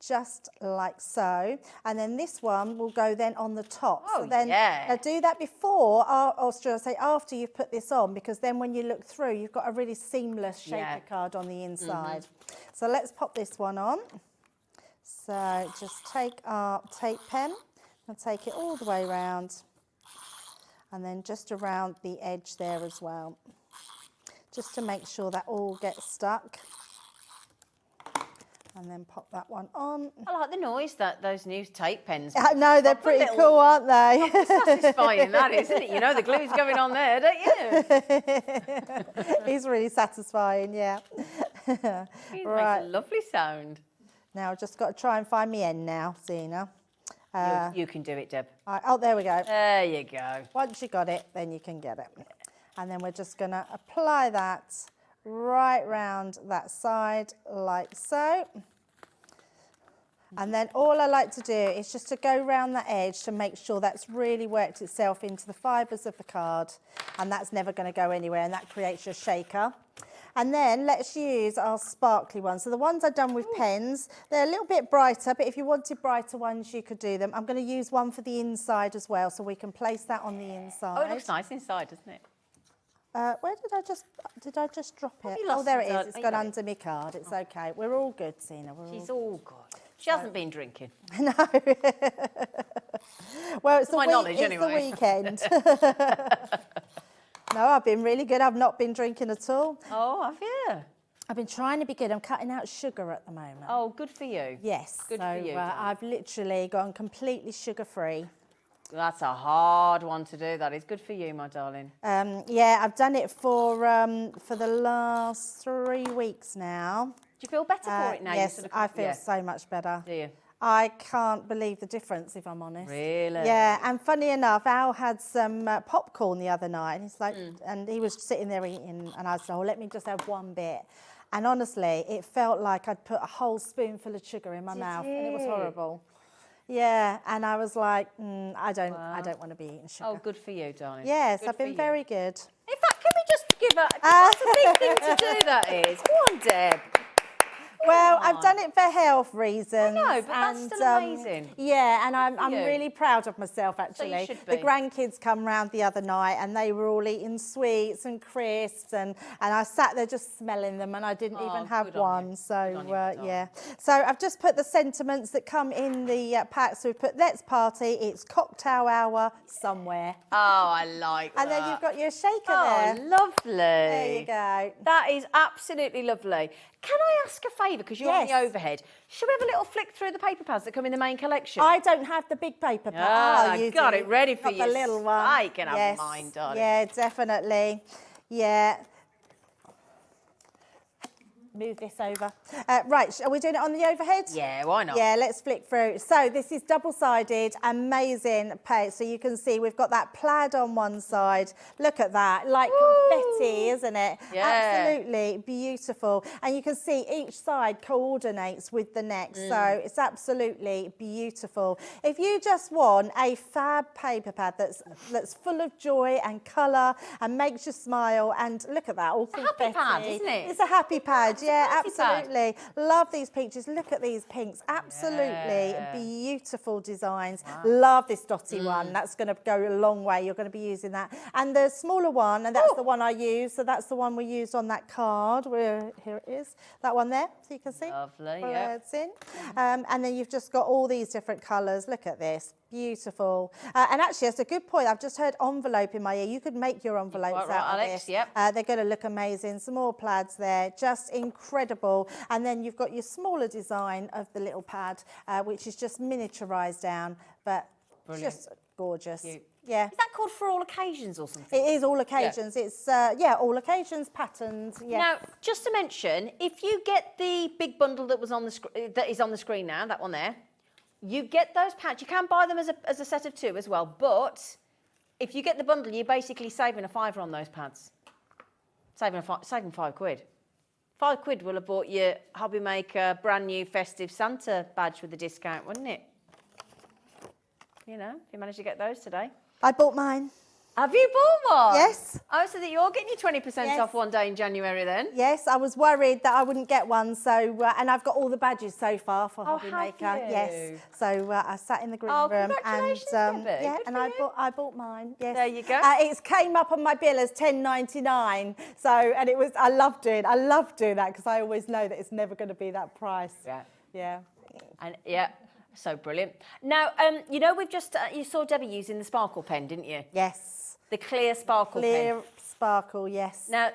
just like so, and then this one will go then on the top. So then now do that before, or should I say after you've put this on, because then when you look through, you've got a really seamless shaker card on the inside. So let's pop this one on. So just take our tape pen and take it all the way around, and then just around the edge there as well, just to make sure that all gets stuck. And then pop that one on. I like the noise that those new tape pens. I know, they're pretty cool, aren't they? Satisfying, that is, isn't it? You know the glue's going on there, don't you? It's really satisfying, yeah. It makes a lovely sound. Now I've just got to try and find my end now, Zena. You can do it, Deb. Oh, there we go. There you go. Once you got it, then you can get it. And then we're just going to apply that right round that side like so. And then all I like to do is just to go round that edge to make sure that's really worked itself into the fibres of the card, and that's never going to go anywhere, and that creates your shaker. And then let's use our sparkly ones. So the ones I've done with pens, they're a little bit brighter, but if you wanted brighter ones, you could do them. I'm going to use one for the inside as well, so we can place that on the inside. Oh, it looks nice inside, doesn't it? Where did I just drop it? You Oh, lost there it, it is. It's you gone got under my card. It's okay. We're all good, Sheena. She's all good. She hasn't been drinking. No. Well, it's my knowledge, it's anyway. the weekend. No, I've been really good. I've not been drinking at all. Oh, have you? I've been trying to be good. I'm cutting out sugar at the moment. Oh, good for you. Yes. Good so, for you. I've literally gone completely sugar-free. That's a hard one to do. That is good for you, my darling. Yeah, I've done it for the last 3 weeks now. Do you feel better for it now? Yes, I feel so much better. Do you? I can't believe the difference, if I'm honest. Really? Yeah, and funny enough, Al had some popcorn the other night, and he's like, and he was sitting there eating, and I said, oh, let me just have one bit. And honestly, it felt like I'd put a whole spoonful of sugar in my mouth, and it was horrible. Yeah, and I was like, I don't want to be eating sugar. Oh, good for you, darling. Yes, Good I've been for you. very good. In fact, can we just give a... That's a big thing to do, that is. Go on, Deb. Well, I've done it for health reasons. I know, but that's still amazing. Yeah, and I'm you. really proud of myself, actually. should The be. grandkids come round the other night and they were all eating sweets and crisps, and I sat there just smelling them, and I didn't even have good on you. one. So, Good on you, darling. yeah. So I've just put the sentiments that come in the pack. So we've put let's party, it's cocktail hour somewhere. Oh, I like that. And then you've got your shaker Oh, there. lovely. There you go. That is absolutely lovely. Can I ask a favour, because you're on the Yes. overhead? Should we have a little flick through the paper pads that come in the main collection? I don't have the big paper pad. Ah, you got do. it ready for Got you. the little one. I can have Yes. mine, darling. Yeah, definitely. Yeah. Move this over. Right, are we doing it on the overhead? Yeah, why not? Yeah, let's flick through. So this is double-sided, amazing paste. So you can see we've got that plaid on one side. Look at that, like confetti, isn't it? Yeah. Absolutely beautiful. And you can see each side coordinates with the next. So it's absolutely beautiful. If you just want a fab paper pad that's full of joy and colour and makes you smile, and look at that, all confetti. happy pad, isn't it? It's a happy pad. Yeah, fancy pad. absolutely. Love these peaches. Look at these pinks. Absolutely Yeah. beautiful designs. Love this dotty one. That's going to go a long way. You're going to be using that. And the smaller one, and that's the one I use. So that's the one we used on that card. Here it is. That one there, so you can see. Lovely, where yeah. it's in. And then you've just got all these different colours. Look at this. Beautiful. And actually, that's a good point. I've just heard envelope in my ear. You could make your envelopes quite right, out of Alex, this. yep. They're going to look amazing. Some more plaids there. Just incredible. And then you've got your smaller design of the little pad, which is just miniaturised down, but just gorgeous. Cute. Yeah. Is that called for all occasions or something? It is all occasions. It's, all occasions, patterns. Yeah. Now, just to mention, if you get the big bundle that was on the that is on the screen now, that one there, you get those pads. You can buy them as a set of 2 as well, but if you get the bundle, you're basically saving a £5 on those pads. Saving £5. £5 will have bought you Hobbymaker brand new festive Santa badge with a discount, wouldn't it? You know, if you managed to get those today. I bought mine. Have you bought one? Yes. Oh, so that you're getting your 20% Yes. off one day in January then? Yes, I was worried that I wouldn't get one, so and I've got all the badges so far for Oh, Hobbymaker. have you? Yes, so I sat in the green Oh, room congratulations, and Debbie. yeah, Good and for you. I bought mine. Yes, There you go. It came up on my bill as $10.99. So and it was I love doing that because I always know that it's never going to be that price. Yeah. Yeah. And yeah, so brilliant. Now, you know, we've just you saw Debbie using the sparkle pen, didn't you? Yes. The clear sparkle Clear pen. sparkle. Yes. Now,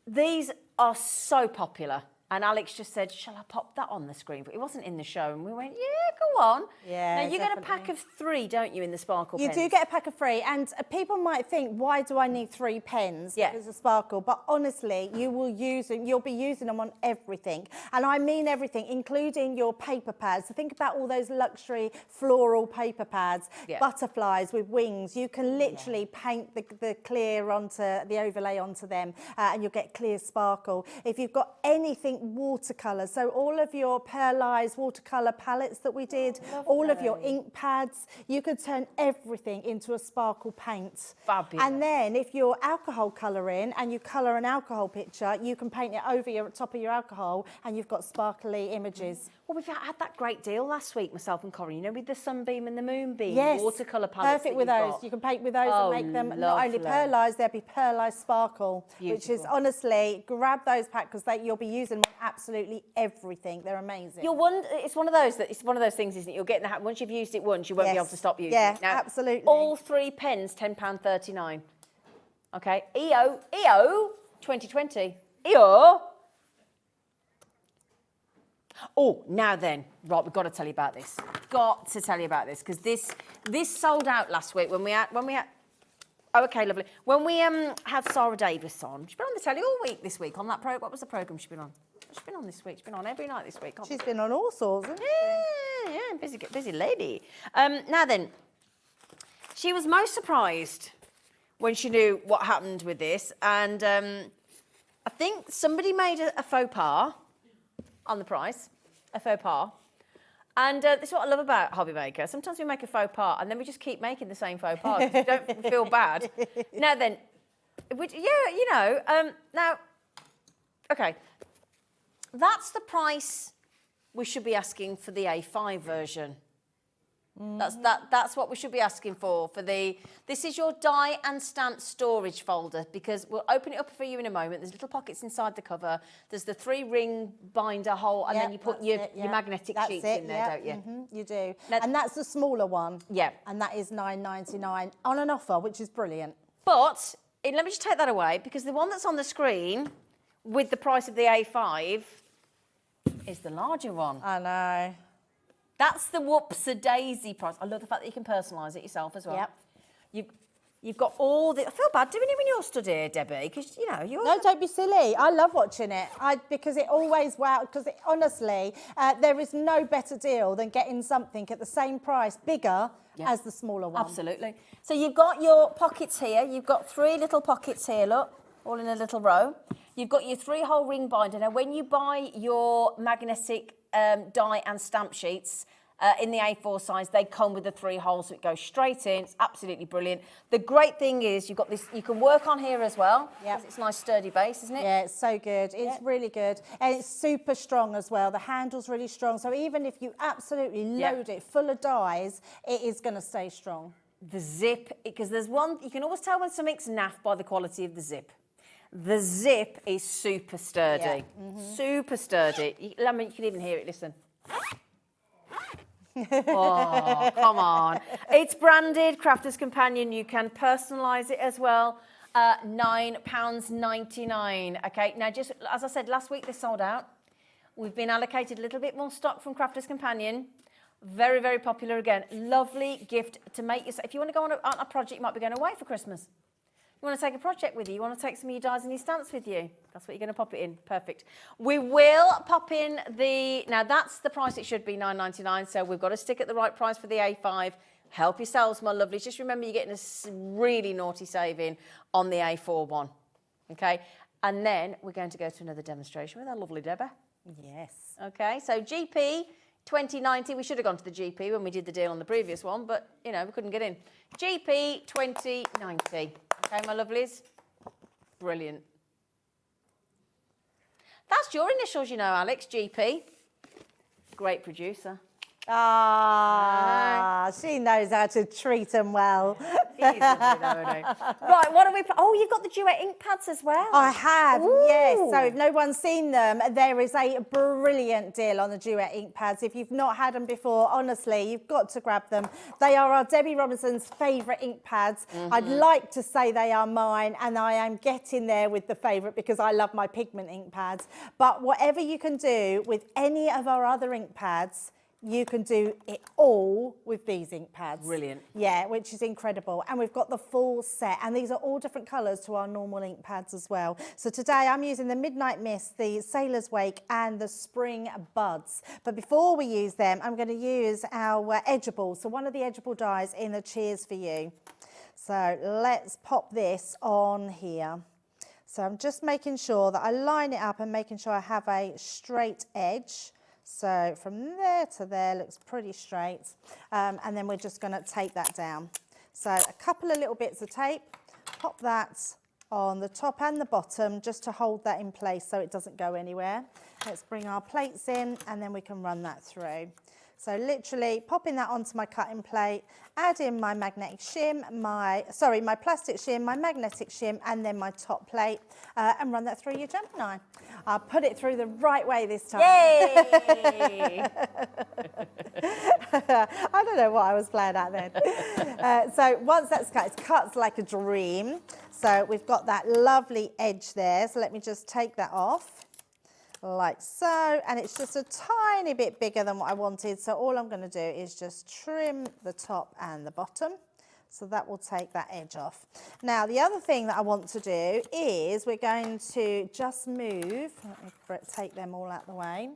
these are so popular. And Alex just said, shall I pop that on the screen? But it wasn't in the show. And we went, yeah, go on. Yeah, Now, you get a definitely. pack of 3, don't you, in the sparkle You pens? do get a pack of 3, and people might think, why do I need 3 pens? Yeah. Because of sparkle. But honestly, you'll be using them on everything. And I mean everything, including your paper pads. So think about all those luxury floral paper pads, Yeah. butterflies with wings. You can literally paint the clear onto, the overlay onto them, and you'll get clear sparkle. If you've got anything watercolour, so all of your pearlized watercolour palettes that we did, all of your ink pads, you could turn everything into a sparkle paint. Fabulous. And then if you're alcohol colouring and you colour an alcohol picture, you can paint it over your top of your alcohol and you've got sparkly images. Well, we've had that great deal last week, myself and Corinne, you know, with the sunbeam and the moonbeam, Yes, watercolour palettes. perfect with those. You can paint with those Oh, and make them not only lovely. pearlised, they'll be pearlised sparkle, which is Beautiful. honestly, grab those packs because you'll be using them on absolutely everything. They're amazing. It's one of those things, isn't it? You'll get in the habit. Once you've used it once, you won't be Yes. able to stop using Yeah, it. Now, absolutely. All 3 pens, £10.39. Okay, EO 2020. EO. Oh, now then, right, we've got to tell you about this. Got to tell you about this because this sold out last week when we had. Oh, okay, lovely. When we had Sarah Davis on, she's been on the telly all week this week on that program. What was the program she's been on? She's been on this week. She's been on every night this week. She's been on all sorts, hasn't she? Yeah, busy lady. Now then, she was most surprised when she knew what happened with this, and I think somebody made a faux pas on the price, a faux pas. And this is what I love about Hobbymaker. Sometimes we make a faux pas and then we just keep making the same faux pas because we don't feel bad. Now then, now, okay, that's the price we should be asking for the A5 version. That's what we should be asking for this is your die and stamp storage folder, because we'll open it up for you in a moment. There's little pockets inside the cover. There's the 3-ring binder hole, and then you put your magnetic sheets in there, don't you? Mm-hmm, you do. Now, and that's the smaller one. Yeah. And that is $9.99 on an offer, which is brilliant. But let me just take that away, because the one that's on the screen with the price of the A5 is the larger one. I know. That's the whoops-a-daisy price. I love the fact that you can personalise it yourself as well. Yep. You've got all the... I feel bad doing it when you're stood here, Debbie, because, you're... No, don't be silly. I love watching it because it always... honestly, there is no better deal than getting something at the same price, bigger, as the smaller one. Absolutely. So you've got your pockets here. You've got 3 little pockets here, look, all in a little row. You've got your 3-hole ring binder. Now, when you buy your magnetic die and stamp sheets in the A4 size, they come with the 3 holes, so it goes straight in. It's absolutely brilliant. The great thing is you've got this, you can work on here as well. Yeah, it's a nice sturdy base, isn't it? Yeah, it's so good. It's really good. And it's super strong as well. The handle's really strong. So even if you absolutely load it full of dies, it is going to stay strong. The zip, because there's one, you can always tell when something's naff by the quality of the zip. The zip is super sturdy, super sturdy. I mean, you can even hear it, listen. Oh, come on. It's branded Crafter's Companion. You can personalise it as well. £9.99. Okay, now just as I said, last week this sold out. We've been allocated a little bit more stock from Crafter's Companion. Very, very popular again. Lovely gift to make yourself. If you want to go on a project, you might be going away for Christmas. You want to take a project with you? You want to take some of your dies and your stamps with you? That's what you're going to pop it in. Perfect. We will pop in now that's the price it should be, $9.99. So we've got to stick at the right price for the A5. Help yourselves, my lovelies. Just remember you're getting a really naughty saving on the A4 one. Okay? And then we're going to go to another demonstration with our lovely Debbie. Yes. Okay, so GP 2090. We should have gone to the GP when we did the deal on the previous one, but, we couldn't get in. GP 2090. Okay, my lovelies. Brilliant. That's your initials, Alex, GP. Great producer. She knows how to treat them well. Right, what are we... Oh, you've got the duet ink pads as well. I have, yes. So if no one's seen them, there is a brilliant deal on the duet ink pads. If you've not had them before, honestly, you've got to grab them. They are our Debbie Robinson's favourite ink pads. I'd like to say they are mine, and I am getting there with the favourite because I love my pigment ink pads. But whatever you can do with any of our other ink pads, you can do it all with these ink pads. Brilliant. Yeah, which is incredible. And we've got the full set, and these are all different colours to our normal ink pads as well. So today I'm using the Midnight Mist, the Sailor's Wake, and the Spring Buds. But before we use them, I'm going to use our edgeable. So one of the edgeable dies in the Cheers for You. So let's pop this on here. So I'm just making sure that I line it up and making sure I have a straight edge. So from there to there looks pretty straight, and then we're just going to tape that down. So a couple of little bits of tape, pop that on the top and the bottom just to hold that in place so it doesn't go anywhere. Let's bring our plates in and then we can run that through. So literally popping that onto my cutting plate, add in my magnetic shim, my plastic shim, my magnetic shim, and then my top plate, and run that through your Gemini. I'll put it through the right way this time. Yay! I don't know what I was playing at then. So once that's cut, it cuts like a dream. So we've got that lovely edge there. So let me just take that off like so. And it's just a tiny bit bigger than what I wanted. So all I'm going to do is just trim the top and the bottom. So that will take that edge off. Now, the other thing that I want to do is we're going to just move, let me take them all out the way.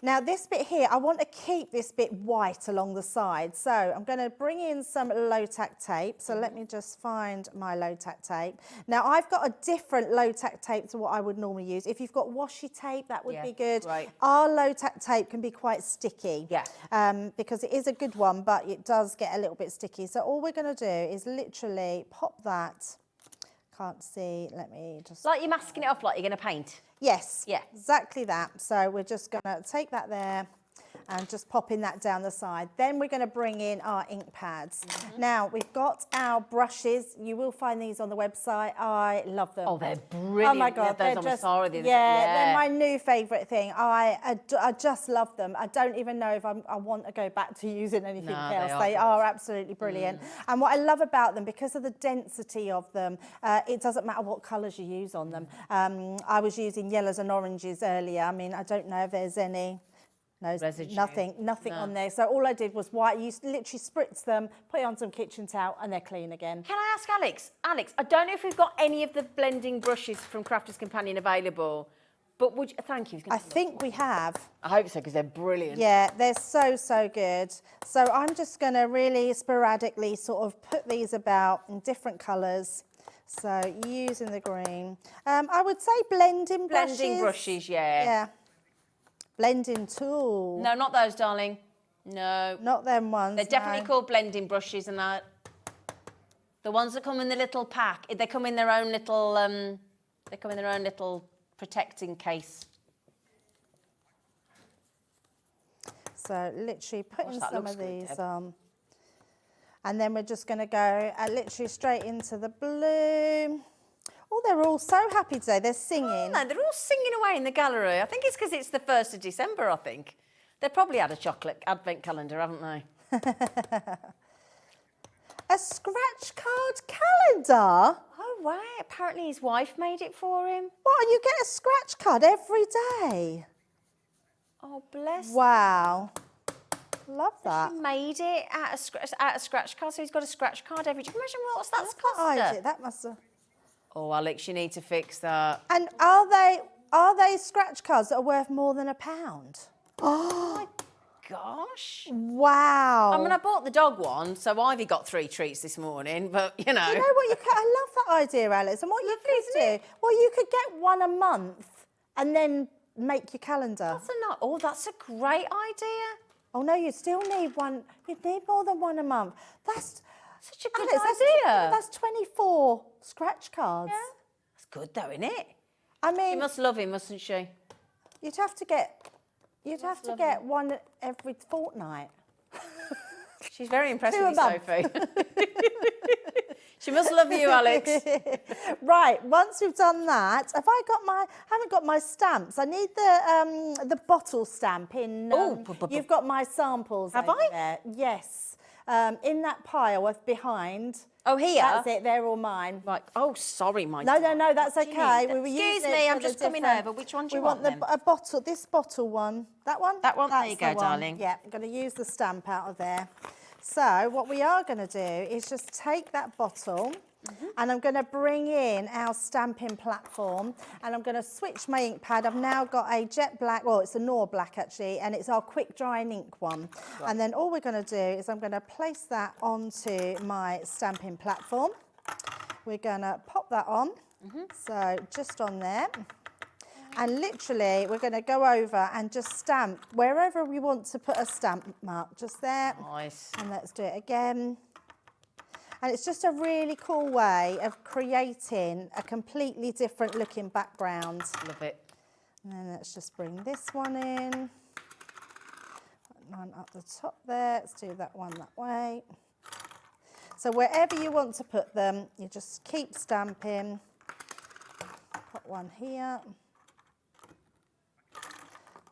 Now, this bit here, I want to keep this bit white along the side. So I'm going to bring in some low-tack tape. So let me just find my low-tack tape. Now, I've got a different low-tack tape to what I would normally use. If you've got washi tape, that would be good. Right. Our low-tack tape can be quite sticky. Yeah. Because it is a good one, but it does get a little bit sticky. So all we're going to do is literally pop that. Can't see, let me just... Like you're masking it off like you're going to paint. Yes, Yeah. exactly that. So we're just going to take that there and just popping that down the side. Then we're going to bring in our ink pads. Now, we've got our brushes. You will find these on the website. I love them. Oh, they're brilliant. Oh, my God. They're They're just, they're my new favourite thing. I just love them. I don't even know if I want to go back to using anything else. They are absolutely brilliant. And what I love about them, because of the density of them, it doesn't matter what colours you use on them. I was using yellows and oranges earlier. I mean, I don't know if there's any... No, residue. Nothing on there. So all I did was white. You literally spritz them, put it on some kitchen towel, and they're clean again. Can I ask Alex? Alex, I don't know if we've got any of the blending brushes from Crafter's Companion available, but would you... Thank you. I think we have. I hope so, because they're brilliant. Yeah, they're so good. So I'm just going to really sporadically sort of put these about in different colours. So using the green. I would say blending brushes. Blending brushes, yeah. Yeah. Blending tool. No, not those, darling. No. Not them ones. They're definitely called blending brushes, and the ones that come in the little pack, they come in their own little, protecting case. So literally putting that some looks of good, these Deb. on. And then we're just going to go literally straight into the blue. Oh, they're all so happy today. They're singing. Oh, no, they're all singing away in the gallery. I think it's because it's the 1st of December, I think. They've probably had a chocolate advent calendar, haven't they? A scratch card calendar? Oh, wow. Apparently his wife made it for him. What, and you get a scratch card every day? Oh, bless. Wow. Love that. She made it out of scratch card, so he's got a scratch card every day. Can you imagine what's that's cost her? That must have... Oh, Alex, you need to fix that. And are they scratch cards that are worth more than £1? Oh my gosh. Wow. I mean, I bought the dog one, so Ivy got 3 treats this morning, but you know. You know what you could... I love that idea, Alice. And what you could do... Well, you could get one a month and then make your calendar. That's a great idea. Oh, no, you still need one. You'd need more than one a month. That's... Such a good idea. That's 24 scratch cards. Yeah. That's good though, isn't it? I mean... She must love him, mustn't she? You'd have to get one every fortnight. She's very impressed Two with you, a month. Sophie. She must love you, Alex. Right, once we've done that, I haven't got my stamps. I need the bottle stamp in... You've got my samples Have over I? there. Yes. In that pile of behind. Oh, here? That's it, they're all mine. Right. Oh, sorry, my No, that's What do you okay. need? We were Excuse using me, it I'm for just the coming different- over. Which one do you we want want a bottle, this bottle one. That one? That one? There That's you go, the one. darling. Yeah, I'm going to use the stamp out of there. So what we are going to do is just take that bottle and I'm going to bring in our stamping platform and I'm going to switch my ink pad. I've now got a jet black, well, it's a Nor black actually, and it's our quick drying ink one. Right. And then all we're going to do is I'm going to place that onto my stamping platform. We're going to pop that on, so just on there. And literally, we're going to go over and just stamp wherever we want to put a stamp mark, just there. Nice. And let's do it again. And it's just a really cool way of creating a completely different looking background. Love it. And then let's just bring this one in. Put one up the top there. Let's do that one that way. So wherever you want to put them, you just keep stamping. Put one here.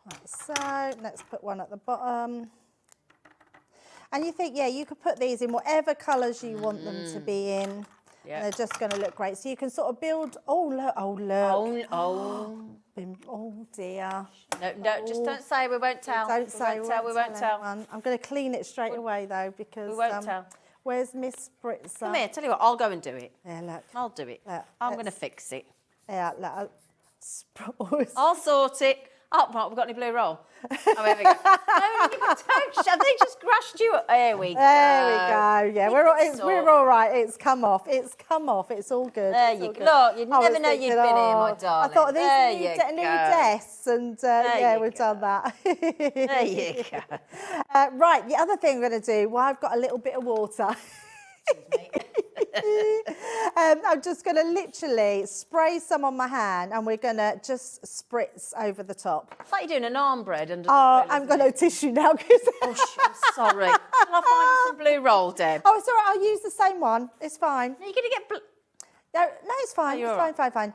Like so. Let's put one at the bottom. And you think, yeah, you could put these in whatever colours you want them to be in. And they're just going to look great. So you can sort of build, oh, look. Oh, dear. No, just don't say, we won't tell. Don't say, we won't tell. Everyone. I'm going to clean it straight away, though, because... We won't tell. Where's Miss Spritzer? Come here, tell you what, I'll go and do it. Yeah, look. I'll do it. Look, I'm going to fix it. Yeah, look. I'll sort it. Oh, right, we've got any blue roll? Oh, there we go. Have they just crashed you? There we go. There we go. Yeah, we're all right. It's come off. It's come off. It's all good. There it's you all go. good. Look, you'd I was never know you'd thinking, been here, my darling. I thought these There are new you go. desks, and yeah, you we've done that. There you go. Right, the other thing we're going to do, well, I've got a little bit of water. I'm just going to literally spray some on my hand, and we're going to just spritz over the top. It's like you're doing an arm bread under the Oh, grill, I've isn't got no it? tissue now. Cause Oh, I'm sorry. Can I find you some blue roll, Deb? Oh, it's all right. I'll use the same one. It's fine. You're going to get... No, it's fine. you're It's fine.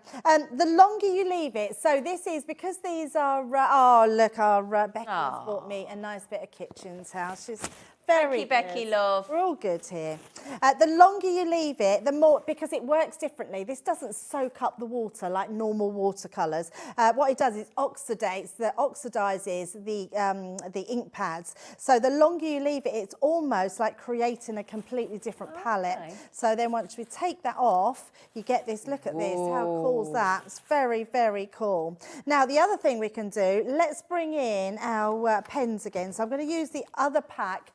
The longer you leave it, so this is because these are. Oh, look, our Becky's bought me a nice bit of kitchen's house. She's very good. Becky, love. We're all good here. The longer you leave it, the more, because it works differently. This doesn't soak up the water like normal watercolours. What it does is oxidizes the ink pads. So the longer you leave it, it's almost like creating a completely different palette. So then once we take that off, you get this, look at this, how cool is that? It's very, very cool. Now, the other thing we can do, let's bring in our pens again. So I'm going to use the other pack.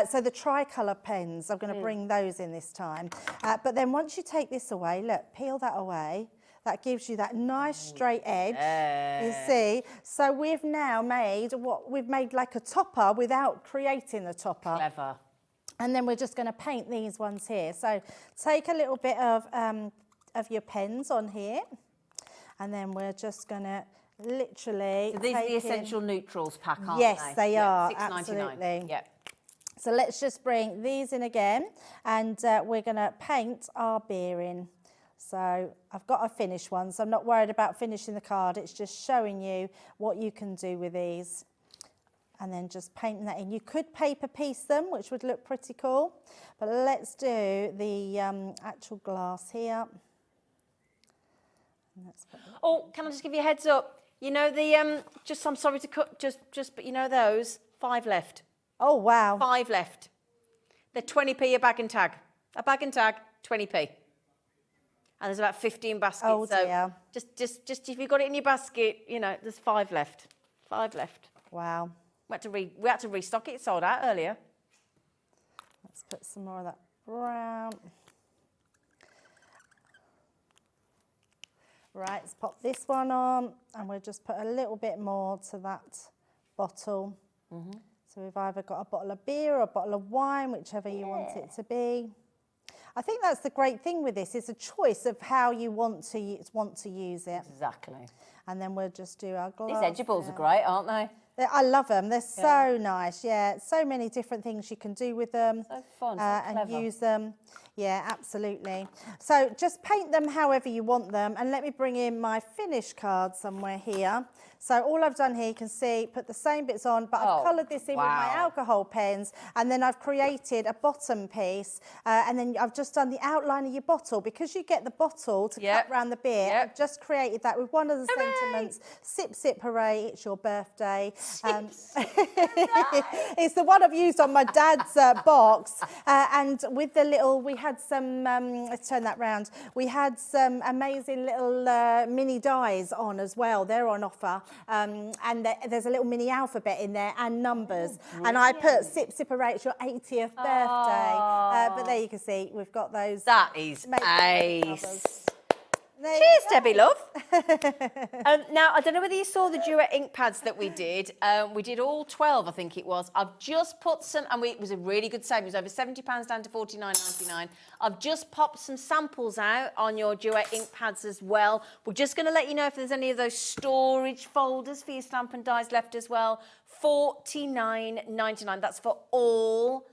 So the tricolour pens, I'm going to bring those in this time. But then once you take this away, look, peel that away. That gives you that nice straight edge, you see. So we've now made we've made like a topper without creating the topper. Clever. And then we're just going to paint these ones here. So take a little bit of your pens on here, and then we're just going to literally. So these are the essential neutrals pack, aren't yes, they? they are. $6.99. Absolutely. Yep. So let's just bring these in again, and we're going to paint our beer in. So I've got a finished one, so I'm not worried about finishing the card. It's just showing you what you can do with these. And then just painting that in. You could paper piece them, which would look pretty cool. But let's do the actual glass here. Oh, can I just give you a heads up? You know the, I'm sorry to cut, but you know those? 5 left. Oh, wow. 5 left. They're 20p a bag and tag. A bag and tag, 20p. And there's about 15 baskets. Oh, dear. So just if you've got it in your basket, you know, there's 5 left. 5 left. Wow. We had to restock it. It sold out earlier. Let's put some more of that brown. Right, let's pop this one on, and we'll just put a little bit more to that bottle. So we've either got a bottle of beer or a bottle of wine, whichever you want it to be. I think that's the great thing with this, it's a choice of how you want to use it. Exactly. And then we'll just do our glass. These edibles are great, aren't they? I love them. They're so nice. Yeah, so many different things you can do with them. So fun, so and clever. use them. Yeah, absolutely. So just paint them however you want them, and let me bring in my finish card somewhere here. So all I've done here, you can see, put the same bits on, but I've coloured this in with my alcohol pens, and then I've created a bottom piece, and then I've just done the outline of your bottle. Because you get the bottle to cut around the beer, I've just created that with one of the sentiments, sip, sip, hooray, it's your birthday. It's the one I've used on my dad's box, and with the little, we had some, let's turn that round, we had some amazing little mini dies on as well. They're on offer. And there's a little mini alphabet in there and numbers. And I put sip, sip, hooray, it's your 80th birthday. But there you can see, we've got those. That is ace. Cheers, Debbie, love. Now, I don't know whether you saw the Duet ink pads that we did. We did all 12, I think it was. I've just put some, and it was a really good save. It was over £70 down to £49.99. I've just popped some samples out on your Duet ink pads as well. We're just going to let you know if there's any of those storage folders for your stamp and dies left as well. £49.99. That's for all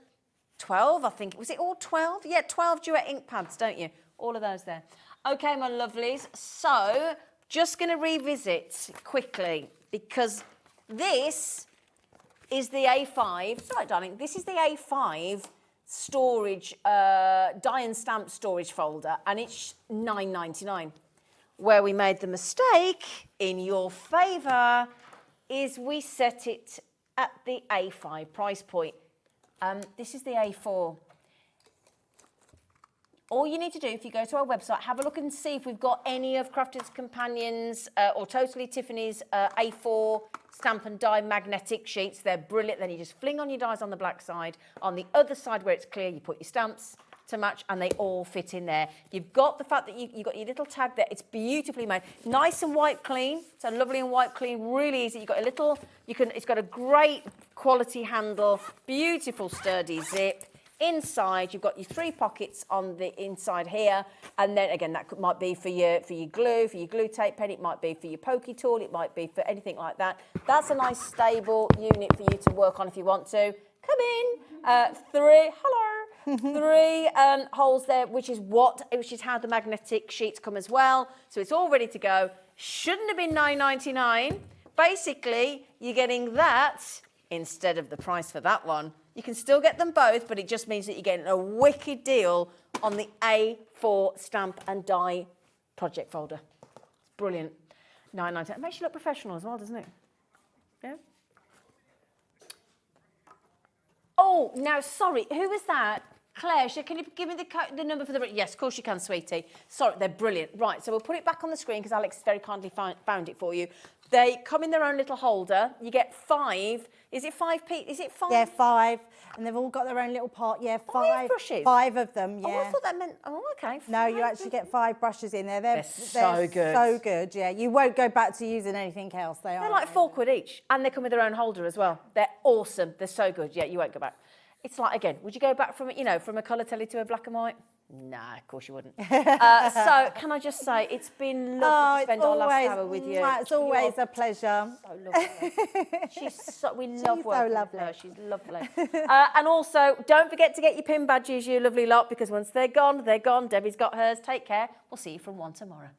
12, I think. Was it all 12? Yeah, 12 Duet ink pads, don't you? All of those there. Okay, my lovelies, so just going to revisit quickly because this is the A5. Sorry, darling, this is the A5 storage, die and stamp storage folder, and it's £9.99. Where we made the mistake, in your favour, is we set it at the A5 price point. This is the A4. All you need to do, if you go to our website, have a look and see if we've got any of Crafter's Companions or Totally Tiffany's A4 stamp and die magnetic sheets. They're brilliant. Then you just fling on your dies on the black side. On the other side where it's clear, you put your stamps to match, and they all fit in there. You've got the fact that you've got your little tag there. It's beautifully made. Nice and white clean. So lovely and white clean, really easy. You've got a little, it's got a great quality handle, beautiful sturdy zip. Inside, you've got your 3 pockets on the inside here, and then again, that might be for your glue, for your glue tape pen. It might be for your pokey tool. It might be for anything like that. That's a nice stable unit for you to work on if you want to. Come in. 3 holes there, which is how the magnetic sheets come as well. So it's all ready to go. Shouldn't have been £9.99. Basically, you're getting that instead of the price for that one. You can still get them both, but it just means that you're getting a wicked deal on the A4 stamp and die project folder. It's brilliant. £9.99. It makes you look professional as well, doesn't it? Yeah. Oh, now, sorry, who was that? Claire, can you give me the number for the... Yes, of course you can, sweetie. Sorry, they're brilliant. Right, so we'll put it back on the screen because Alex very kindly found it for you. They come in their own little holder. You get 5. Is it 5 Is it 5? Yeah, 5. And they've all got their own little part. Yeah, 5. Brushes? 5 of them, yeah. Oh, I thought that meant... Oh, okay. No, you actually get 5 brushes in there. They're so good. So good, yeah. You won't go back to using anything else. They're like £4 each. And they come with their own holder as well. They're awesome. They're so good. Yeah, you won't go back. It's like, again, would you go back from, from a colour telly to a black and white? Nah, of course you wouldn't. So can I just say, it's been lovely to spend our last hour with you. It's always a pleasure. So lovely. We love working with her. She's lovely. And also, don't forget to get your pin badges, you lovely lot, because once they're gone, they're gone. Debbie's got hers. Take care. We'll see you from 1 tomorrow.